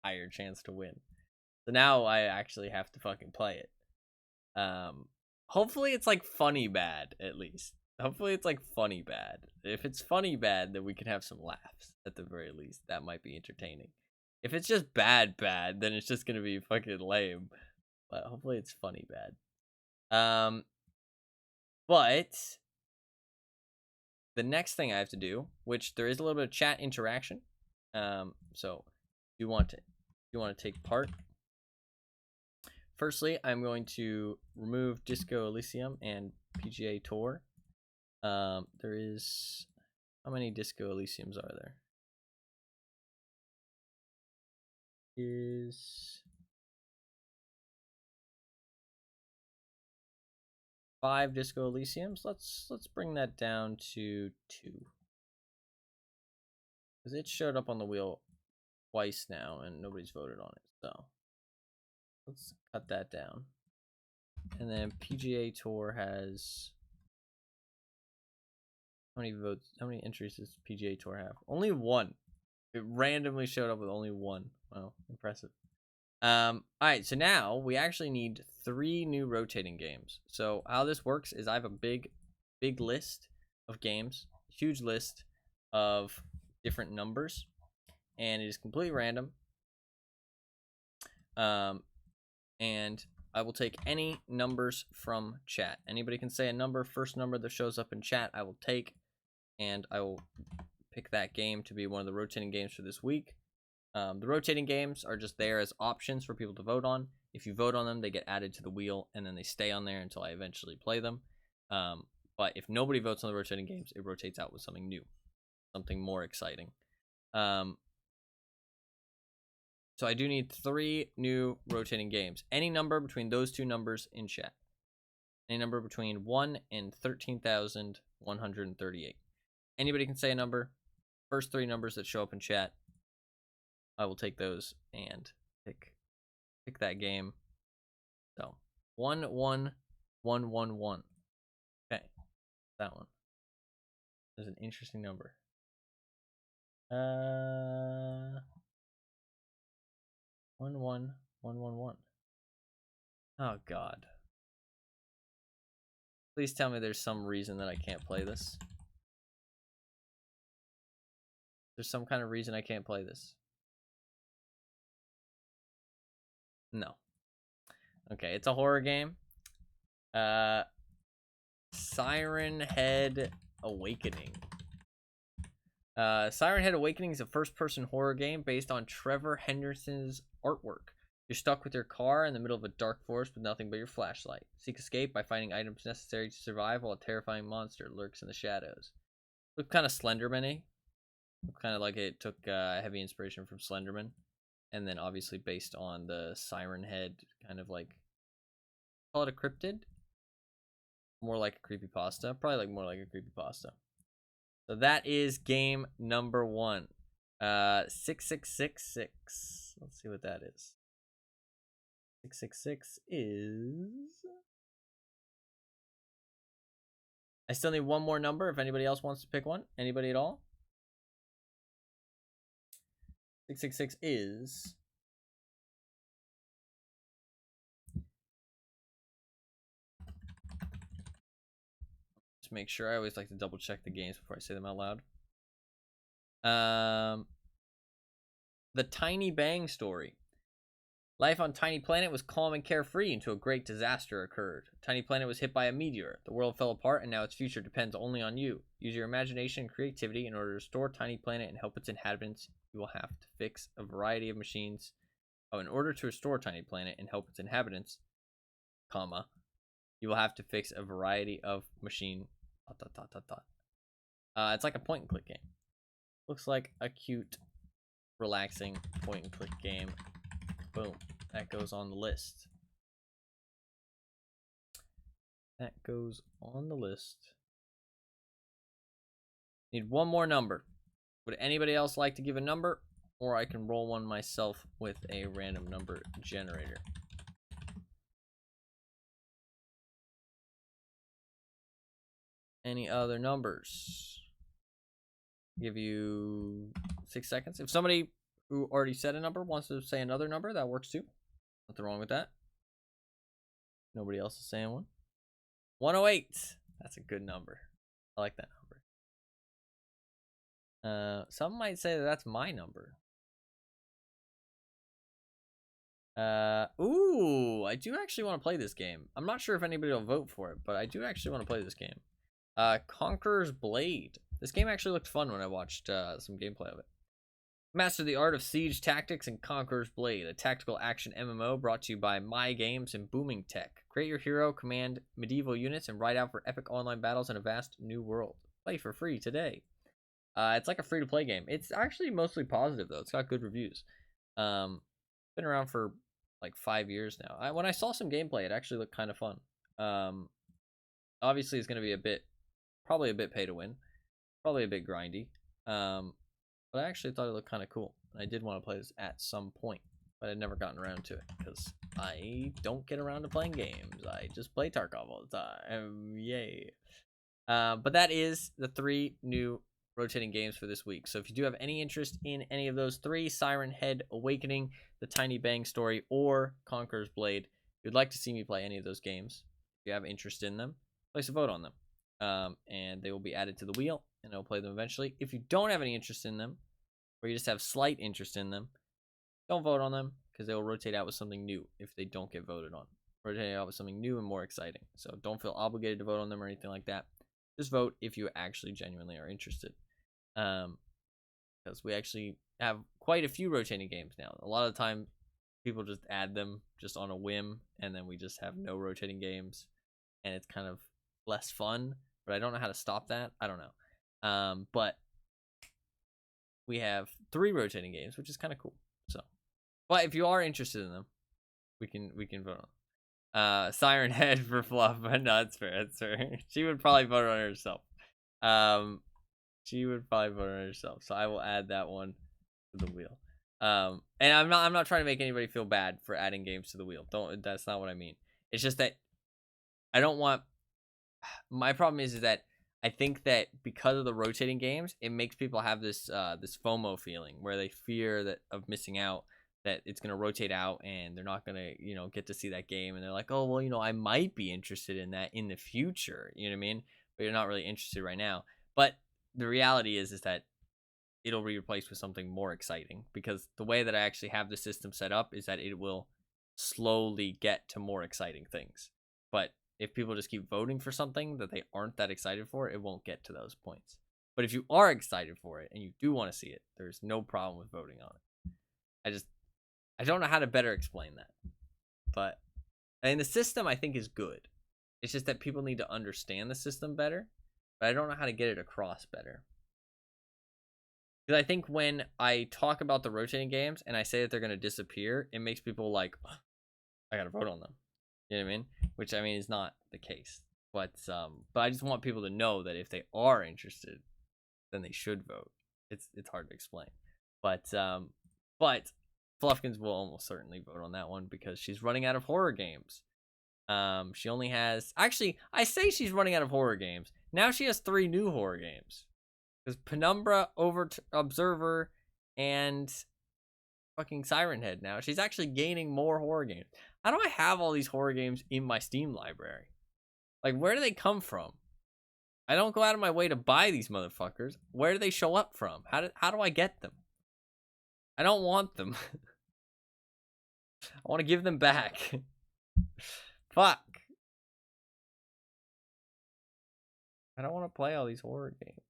higher chance to win. So now I actually have to fucking play it. Hopefully it's like funny bad, at least. Hopefully it's like funny bad. If it's funny bad, then we can have some laughs at the very least. That might be entertaining. If it's just bad, then it's just gonna be fucking lame. But hopefully it's funny bad. But the next thing I have to do, which there is a little bit of chat interaction. So you want to take part. Firstly, I'm going to remove Disco Elysium and PGA Tour. There is... How many Disco Elysiums are there? Is... 5 Disco Elysiums. Let's bring that down to 2. Because it showed up on the wheel twice now, and nobody's voted on it, so... Let's cut that down. And then PGA Tour has... How many votes? How many entries does PGA Tour have? Only 1. It randomly showed up with only 1. Wow, impressive. Alright, so now we actually need 3 new rotating games. So how this works is I have a big list of games. Huge list of different numbers. And it is completely random. And I will take any numbers from chat. Anybody can say a number. First number that shows up in chat, I will take, and I will pick that game to be one of the rotating games for this week. The rotating games are just there as options for people to vote on. If you vote on them, they get added to the wheel, and then they stay on there until I eventually play them. But if nobody votes on the rotating games, it rotates out with something new, something more exciting. So I do need 3 new rotating games. Any number between those 2 numbers in chat. Any number between 1 and 13,138. Anybody can say a number. First 3 numbers that show up in chat, I will take those and pick that game. So 11111. Okay, that one. There's an interesting number. 11111. Oh God. Please tell me there's some reason that I can't play this. There's some kind of reason I can't play this. No. Okay, it's a horror game. Siren Head Awakening. Siren Head Awakening is a first-person horror game based on Trevor Henderson's artwork. You're stuck with your car in the middle of a dark forest with nothing but your flashlight. Seek escape by finding items necessary to survive while a terrifying monster lurks in the shadows. Look kind of Slenderman-y. Look kind of like it took heavy inspiration from Slenderman. And then obviously based on the Siren Head, kind of like, call it a cryptid? More like a creepypasta. Probably like more like a creepypasta. So that is game number 1. 6666. Let's see what that is. 666 is... I still need one more number if anybody else wants to pick one. Anybody at all? 666 is... Just make sure. I always like to double check the games before I say them out loud. The Tiny Bang Story. Life on Tiny Planet was calm and carefree until a great disaster occurred. Tiny Planet was hit by a meteor. The world fell apart, and now its future depends only on you. Use your imagination and creativity in order to restore Tiny Planet and help its inhabitants. You will have to fix a variety of machines. In order to restore Tiny Planet and help its inhabitants, comma, you will have to fix a variety of machine. It's like a point and click game. Looks like a cute, relaxing point and click game. Boom. That goes on the list. That goes on the list. Need one more number. Would anybody else like to give a number? Or I can roll one myself with a random number generator. Any other numbers? Give you 6 seconds. If somebody who already said a number wants to say another number, that works too. Nothing wrong with that. Nobody else is saying one. 108. That's a good number. I like that number. Some might say that that's my number. Ooh, I do actually want to play this game. I'm not sure if anybody will vote for it, but I do actually want to play this game. Conqueror's Blade. This game actually looked fun when I watched some gameplay of it. Master the art of siege tactics in Conqueror's Blade, a tactical action MMO brought to you by My Games and Booming Tech. Create your hero, command medieval units, and ride out for epic online battles in a vast new world. Play for free today. It's like a free-to-play game. It's actually mostly positive, though. It's got good reviews. Been around for like 5 years now. When I saw some gameplay, it actually looked kind of fun. Obviously, it's going to be probably a bit pay to win. Probably a bit grindy. But I actually thought it looked kind of cool. I did want to play this at some point, but I'd never gotten around to it because I don't get around to playing games. I just play Tarkov all the time. Yay. But that is the 3 new rotating games for this week. So if you do have any interest in any of those 3, Siren Head Awakening, The Tiny Bang Story, or Conqueror's Blade, if you'd like to see me play any of those games, if you have interest in them, place a vote on them. And they will be added to the wheel, and I'll play them eventually. If you don't have any interest in them, or you just have slight interest in them, don't vote on them, because they will rotate out with something new if they don't get voted on. Rotate out with something new and more exciting. So don't feel obligated to vote on them or anything like that. Just vote if you actually genuinely are interested. Because we actually have quite a few rotating games now. A lot of the time, people just add them just on a whim, and then we just have no rotating games, and it's kind of less fun. But I don't know how to stop that. I don't know. But we have 3 rotating games, which is kind of cool. So, but if you are interested in them, we can vote on. Siren Head for Fluff, but no, that's fair. That's fair. She would probably vote on herself. She would probably vote on herself. So I will add that one to the wheel. And I'm not trying to make anybody feel bad for adding games to the wheel. That's not what I mean. It's just that I don't want. My problem is that I think that because of the rotating games, it makes people have this this FOMO feeling where they fear that of missing out, that it's gonna rotate out and they're not gonna get to see that game, and they're like, oh well, I might be interested in that in the future. You know what I mean? But you're not really interested right now. But the reality is that it'll be replaced with something more exciting, because the way that I actually have the system set up is that it will slowly get to more exciting things. But if people just keep voting for something that they aren't that excited for, it won't get to those points. But if you are excited for it and you do want to see it, there's no problem with voting on it. I don't know how to better explain that. But the system I think is good. It's just that people need to understand the system better, but I don't know how to get it across better. Because I think when I talk about the rotating games and I say that they're going to disappear, it makes people like, oh, I got to vote on them. You know what I mean? Which, I mean, is not the case. But I just want people to know that if they are interested, then they should vote. It's hard to explain. But Fluffkins will almost certainly vote on that one because she's running out of horror games. She only has... Actually, I say she's running out of horror games. Now she has 3 new horror games. Because Penumbra, Observer, and fucking Siren Head now. She's actually gaining more horror games. How do I have all these horror games in my Steam library? Like, where do they come from? I don't go out of my way to buy these motherfuckers. Where do they show up from? How do I get them? I don't want them. I want to give them back. Fuck. I don't want to play all these horror games.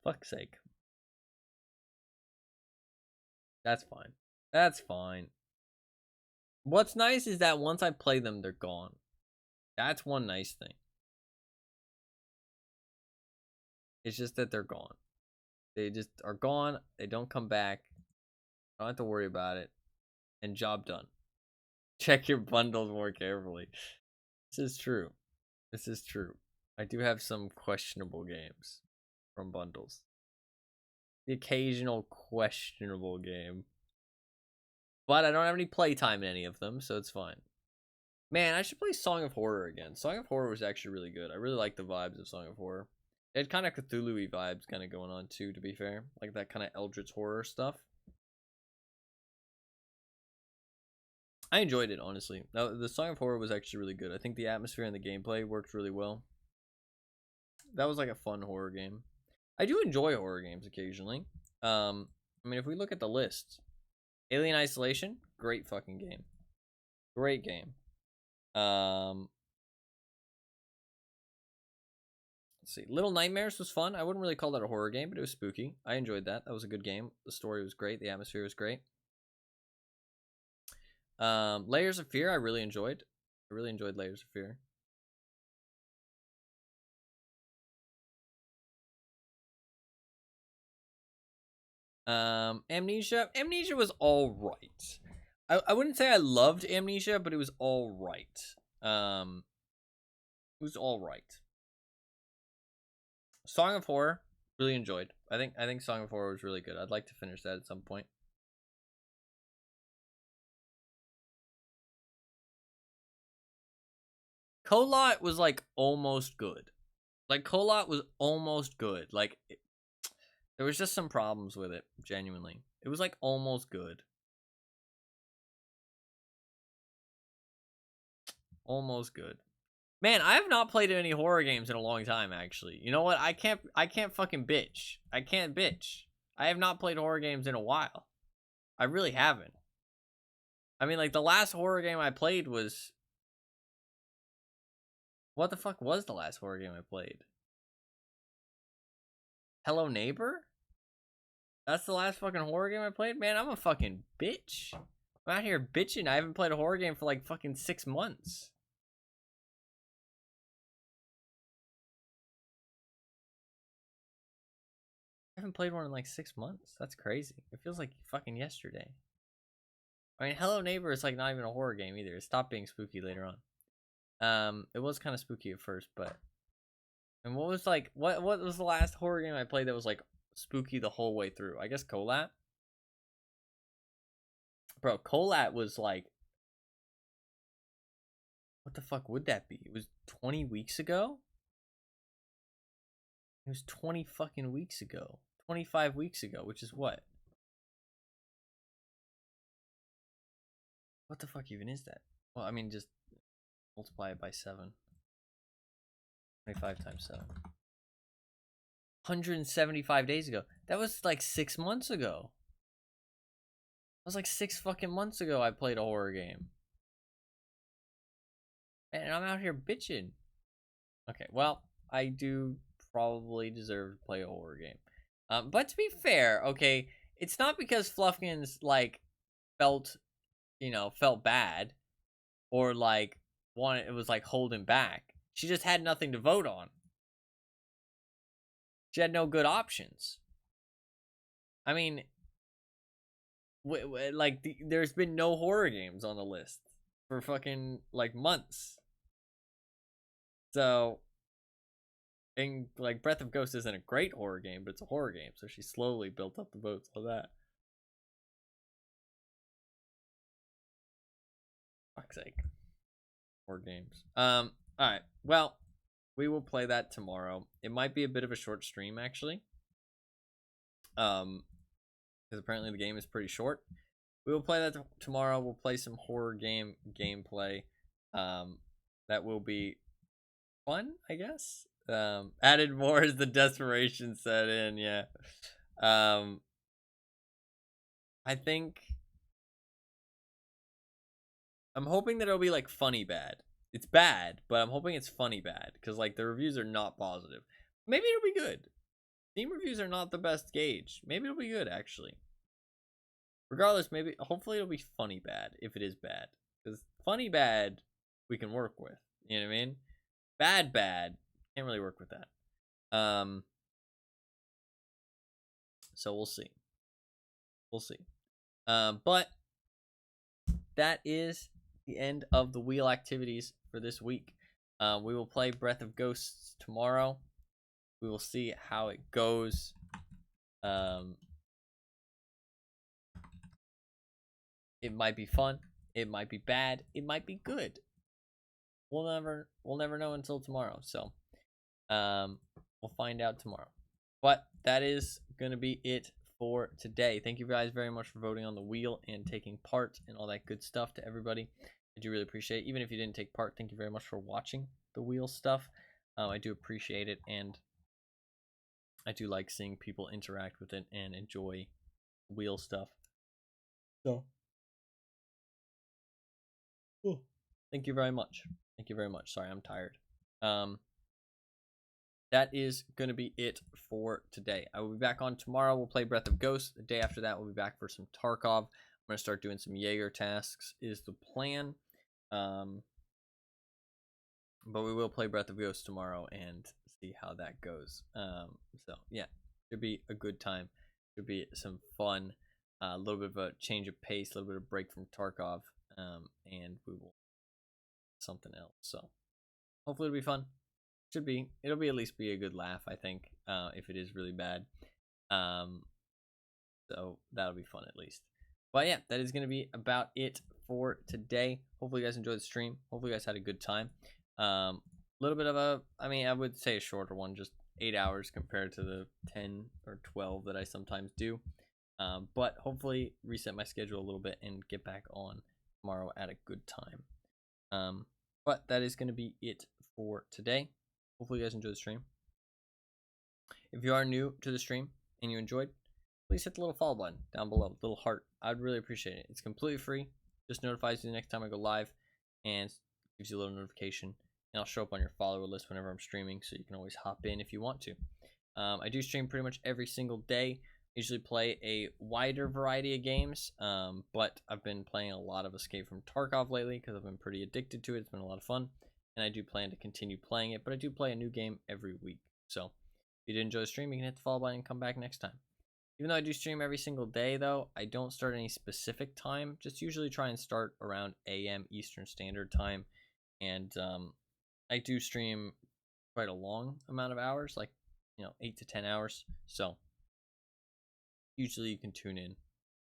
Fuck's sake. That's fine. That's fine. What's nice is that once I play them, they're gone. That's one nice thing. It's just that they're gone. They just are gone. They don't come back. I don't have to worry about it. And job done. Check your bundles more carefully. This is true. This is true. I do have some questionable games from bundles. The occasional questionable game. But I don't have any playtime in any of them, so it's fine. Man, I should play Song of Horror again. Song of Horror was actually really good. I really like the vibes of Song of Horror. It had kind of Cthulhu-y vibes kind of going on too, to be fair. Like that kind of Eldritch horror stuff. I enjoyed it, honestly. Now, the Song of Horror was actually really good. I think the atmosphere and the gameplay worked really well. That was like a fun horror game. I do enjoy horror games occasionally. I mean, if we look at the list, Alien Isolation, great fucking game. Great game. Let's see. Little Nightmares was fun. I wouldn't really call that a horror game, but it was spooky. I enjoyed that. That was a good game. The story was great. The atmosphere was great. Layers of Fear, I really enjoyed. I really enjoyed Layers of Fear. Amnesia was all right. I wouldn't say I loved Amnesia, but it was all right. It was all right. Song of Horror, really enjoyed. I think Song of Horror was really good. I'd like to finish that at some point. Colot was like almost good. Like Colot was almost good. Like there was just some problems with it, genuinely. It was like almost good. Almost good. Man, I have not played any horror games in a long time, actually. You know what? I can't fucking bitch. I can't bitch. I have not played horror games in a while. I really haven't. I mean, like, the last horror game I played was What the fuck was the last horror game I played? Hello Neighbor? That's the last fucking horror game I played? Man, I'm a fucking bitch. I'm out here bitching. I haven't played a horror game for like fucking 6 months. I haven't played one in like 6 months. That's crazy. It feels like fucking yesterday. I mean, Hello Neighbor is like not even a horror game either. It stopped being spooky later on. It was kind of spooky at first, but and what was like what was the last horror game I played that was like spooky the whole way through? I guess Colat. Bro, Colat was like, what the fuck would that be? It was 20 weeks ago? It was 20 fucking weeks ago. 25 weeks ago, which is what? What the fuck even is that? Well, I mean, just multiply it by 7. 25 times 7. 175 days ago. That was like 6 months ago. That was like 6 fucking months ago I played a horror game. And I'm out here bitching. Okay, well, I do probably deserve to play a horror game. But to be fair, okay, it's not because Fluffkins, like, felt bad. Or, like, it was, like, holding back. She just had nothing to vote on. She had no good options. I mean, there's been no horror games on the list for fucking, like, months. So, and, like, Breath of Ghost isn't a great horror game, but it's a horror game. So she slowly built up the votes on that. Fuck's sake. Horror games. Alright. Well, we will play that tomorrow. It might be a bit of a short stream, actually. Because apparently the game is pretty short. We will play that tomorrow. We'll play some horror game gameplay. That will be fun, I guess. Added more as the desperation set in, yeah. I think I'm hoping that it'll be like funny bad. It's bad, but I'm hoping it's funny bad because like the reviews are not positive. Maybe it'll be good. Steam reviews are not the best gauge. Maybe it'll be good actually. Regardless, maybe hopefully it'll be funny bad if it is bad. Because funny bad we can work with. You know what I mean? Bad can't really work with that. So we'll see. We'll see. But that is the end of the wheel activities for this week. We will play Breath of Ghosts tomorrow. We will see how it goes. It might be fun. It might be bad. It might be good. We'll never know until tomorrow. So, we'll find out tomorrow. But that is gonna be it for today. Thank you guys very much for voting on the wheel and taking part and all that good stuff to everybody. I do really appreciate it. Even if you didn't take part, thank you very much for watching the wheel stuff. I do appreciate it, and I do like seeing people interact with it and enjoy wheel stuff. So, thank you very much. Thank you very much. Sorry, I'm tired. That is going to be it for today. I will be back on tomorrow. We'll play Breath of Ghost. The day after that, we'll be back for some Tarkov. I'm going to start doing some Jaeger tasks is the plan. But we will play Breath of Ghost tomorrow and see how that goes. So, yeah, should be a good time. Should be some fun. A little bit of a change of pace, a little bit of break from Tarkov. And we will something else. So, hopefully it'll be fun. Should be. It'll be at least be a good laugh, I think, if it is really bad. So that'll be fun at least. But yeah, that is going to be about it for today. Hopefully you guys enjoyed the stream. Hopefully you guys had a good time. Little bit of a, I mean, I would say a shorter one, just 8 hours compared to the 10 or 12 that I sometimes do. But hopefully reset my schedule a little bit and get back on tomorrow at a good time. But that is going to be it for today. Hopefully you guys enjoyed the stream. If you are new to the stream and you enjoyed, please hit the little follow button down below, little heart. I'd really appreciate it. It's completely free. Just notifies you the next time I go live and gives you a little notification. and I'll show up on your follower list whenever I'm streaming, so you can always hop in if you want to. I do stream pretty much every single day. Usually play a wider variety of games, but I've been playing a lot of Escape from Tarkov lately because I've been pretty addicted to it. It's been a lot of fun, and I do plan to continue playing it, but I do play a new game every week. So if you did enjoy the stream, you can hit the follow button and come back next time. Even though I do stream every single day, though, I don't start any specific time. Just usually try and start around AM Eastern Standard Time, and I do stream quite a long amount of hours, like 8 to 10 hours. So usually you can tune in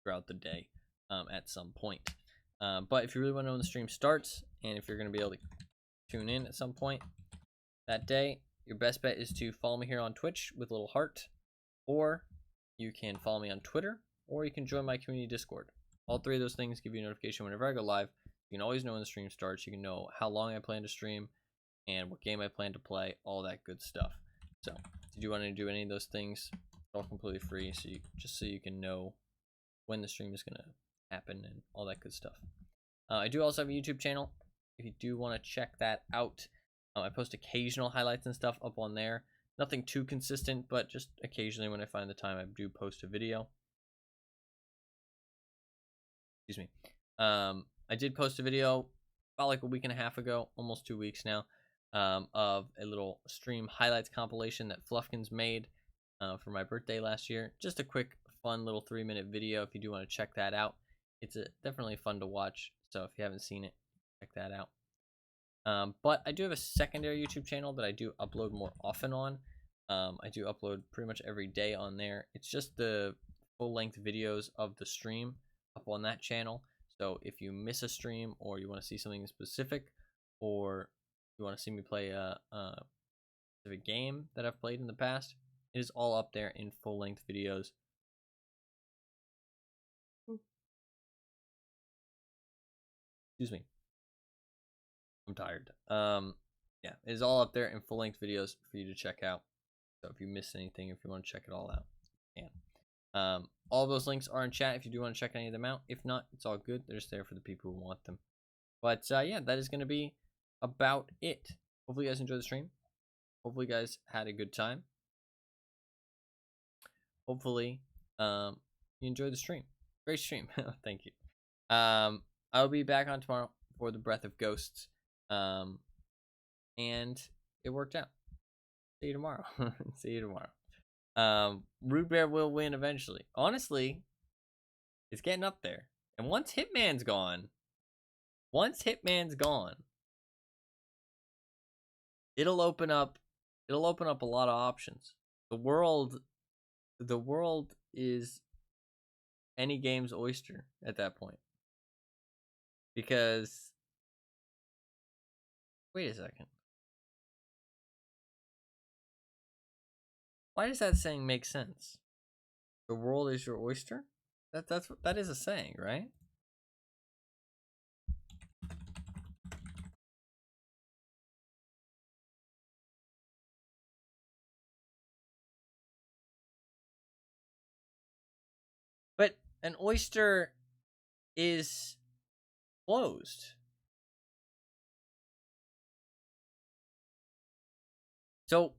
throughout the day at some point. But if you really want to know when the stream starts, and if you're going to be able to tune in at some point that day, your best bet is to follow me here on Twitch with a little heart, or you can follow me on Twitter, or you can join my community Discord. All three of those things give you a notification whenever I go live. You can always know when the stream starts. You can know how long I plan to stream and what game I plan to play, all that good stuff. So if you do want to do any of those things, it's all completely free, so just so you can know when the stream is going to happen and all that good stuff. I do also have a YouTube channel if you do want to check that out. I post occasional highlights and stuff up on there. Nothing too consistent, but just occasionally when I find the time, I do post a video. Excuse me. I did post a video about like a week and a half ago, almost 2 weeks now, of a little stream highlights compilation that Fluffkins made for my birthday last year. Just a quick, fun little 3-minute video if you do want to check that out. It's definitely fun to watch, so if you haven't seen it, check that out. But I do have a secondary YouTube channel that I do upload more often on. I do upload pretty much every day on there. It's just the full-length videos of the stream up on that channel. So if you miss a stream, or you want to see something specific, or you want to see me play a specific game that I've played in the past, it is all up there in full-length videos. Excuse me. I'm tired. Yeah, it is all up there in full-length videos for you to check out. So if you missed anything, if you want to check it all out, you can. All those links are in chat if you do want to check any of them out. If not, it's all good. They're just there for the people who want them. But yeah, that is going to be about it. Hopefully you guys enjoyed the stream. Hopefully you guys had a good time. Hopefully you enjoyed the stream. Great stream. Thank you. I'll be back on tomorrow for the Breath of Ghosts. And it worked out. See you tomorrow. See you tomorrow. Rude Bear will win eventually. Honestly, it's getting up there. And once Hitman's gone, it'll open up a lot of options. The world is any game's oyster at that point. Because wait a second. Why does that saying make sense? The world is your oyster? That is a saying, right? But an oyster is closed. So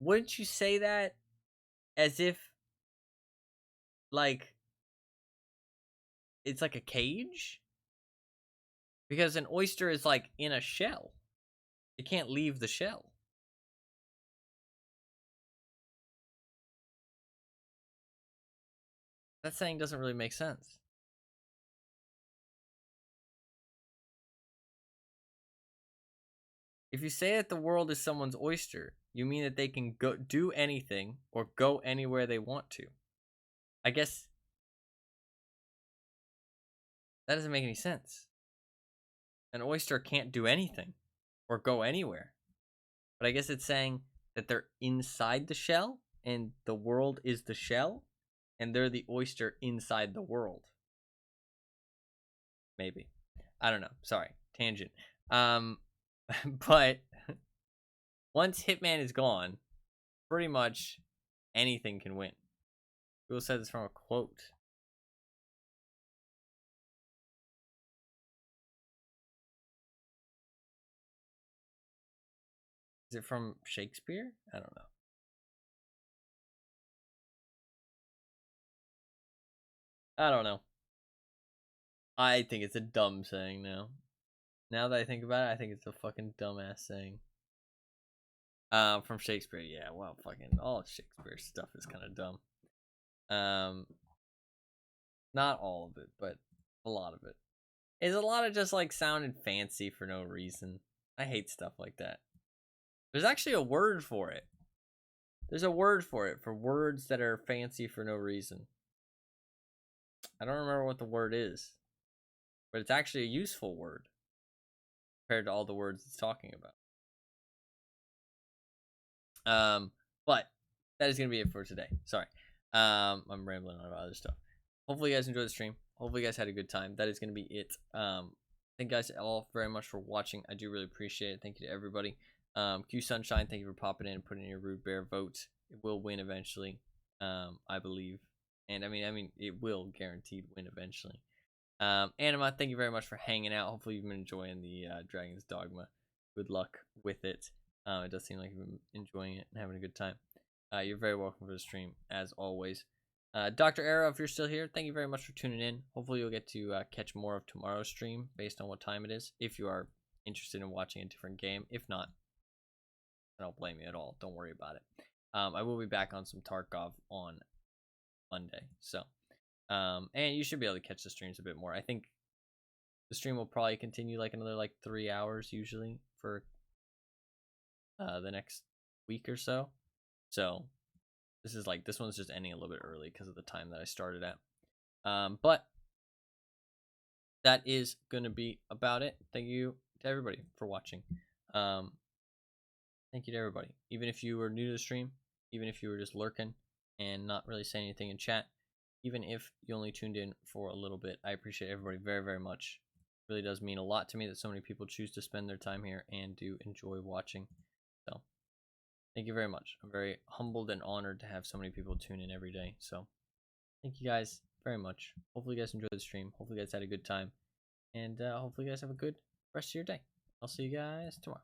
wouldn't you say that as if like it's like a cage? Because an oyster is like in a shell. It can't leave the shell. That saying doesn't really make sense. If you say that the world is someone's oyster, you mean that they can go do anything or go anywhere they want to. I guess that doesn't make any sense. An oyster can't do anything or go anywhere. But I guess it's saying that they're inside the shell and the world is the shell and they're the oyster inside the world. Maybe. I don't know. Sorry. Tangent. But once Hitman is gone, pretty much anything can win. Google said this from a quote. Is it from Shakespeare? I don't know. I don't know. I think it's a dumb saying now. Now that I think about it, I think it's a fucking dumbass saying. From Shakespeare, yeah. Well, fucking all Shakespeare stuff is kind of dumb. Not all of it, but a lot of it. It's a lot of just like sounding fancy for no reason. I hate stuff like that. There's actually a word for it. There's a word for it, for words that are fancy for no reason. I don't remember what the word is, but it's actually a useful word compared to all the words it's talking about. But that is gonna be it for today. Sorry. I'm rambling on about other stuff. Hopefully you guys enjoyed the stream. Hopefully you guys had a good time. That is gonna be it. Thank you guys all very much for watching. I do really appreciate it. Thank you to everybody. Q Sunshine, thank you for popping in and putting in your Rude Bear vote. It will win eventually, I believe. And I mean, it will guaranteed win eventually. Anima, thank you very much for hanging out. Hopefully you've been enjoying the Dragon's Dogma. Good luck with it. It does seem like you've been enjoying it and having a good time. You're very welcome for the stream, as always. Dr. Arrow, if you're still here, thank you very much for tuning in. Hopefully you'll get to catch more of tomorrow's stream based on what time it is, if you are interested in watching a different game. If not, I don't blame you at all. Don't worry about it. I will be back on some Tarkov on Monday. So, and you should be able to catch the streams a bit more. I think the stream will probably continue like another like 3 hours usually for the next week or so. So this one's just ending a little bit early because of the time that I started at. But that is gonna be about it. Thank you to everybody for watching. Thank you to everybody. Even if you were new to the stream, even if you were just lurking and not really saying anything in chat, even if you only tuned in for a little bit, I appreciate everybody very, very much. It really does mean a lot to me that so many people choose to spend their time here and do enjoy watching. So thank you very much. I'm very humbled and honored to have so many people tune in every day. So thank you guys very much. Hopefully you guys enjoyed the stream. Hopefully you guys had a good time. And hopefully you guys have a good rest of your day. I'll see you guys tomorrow.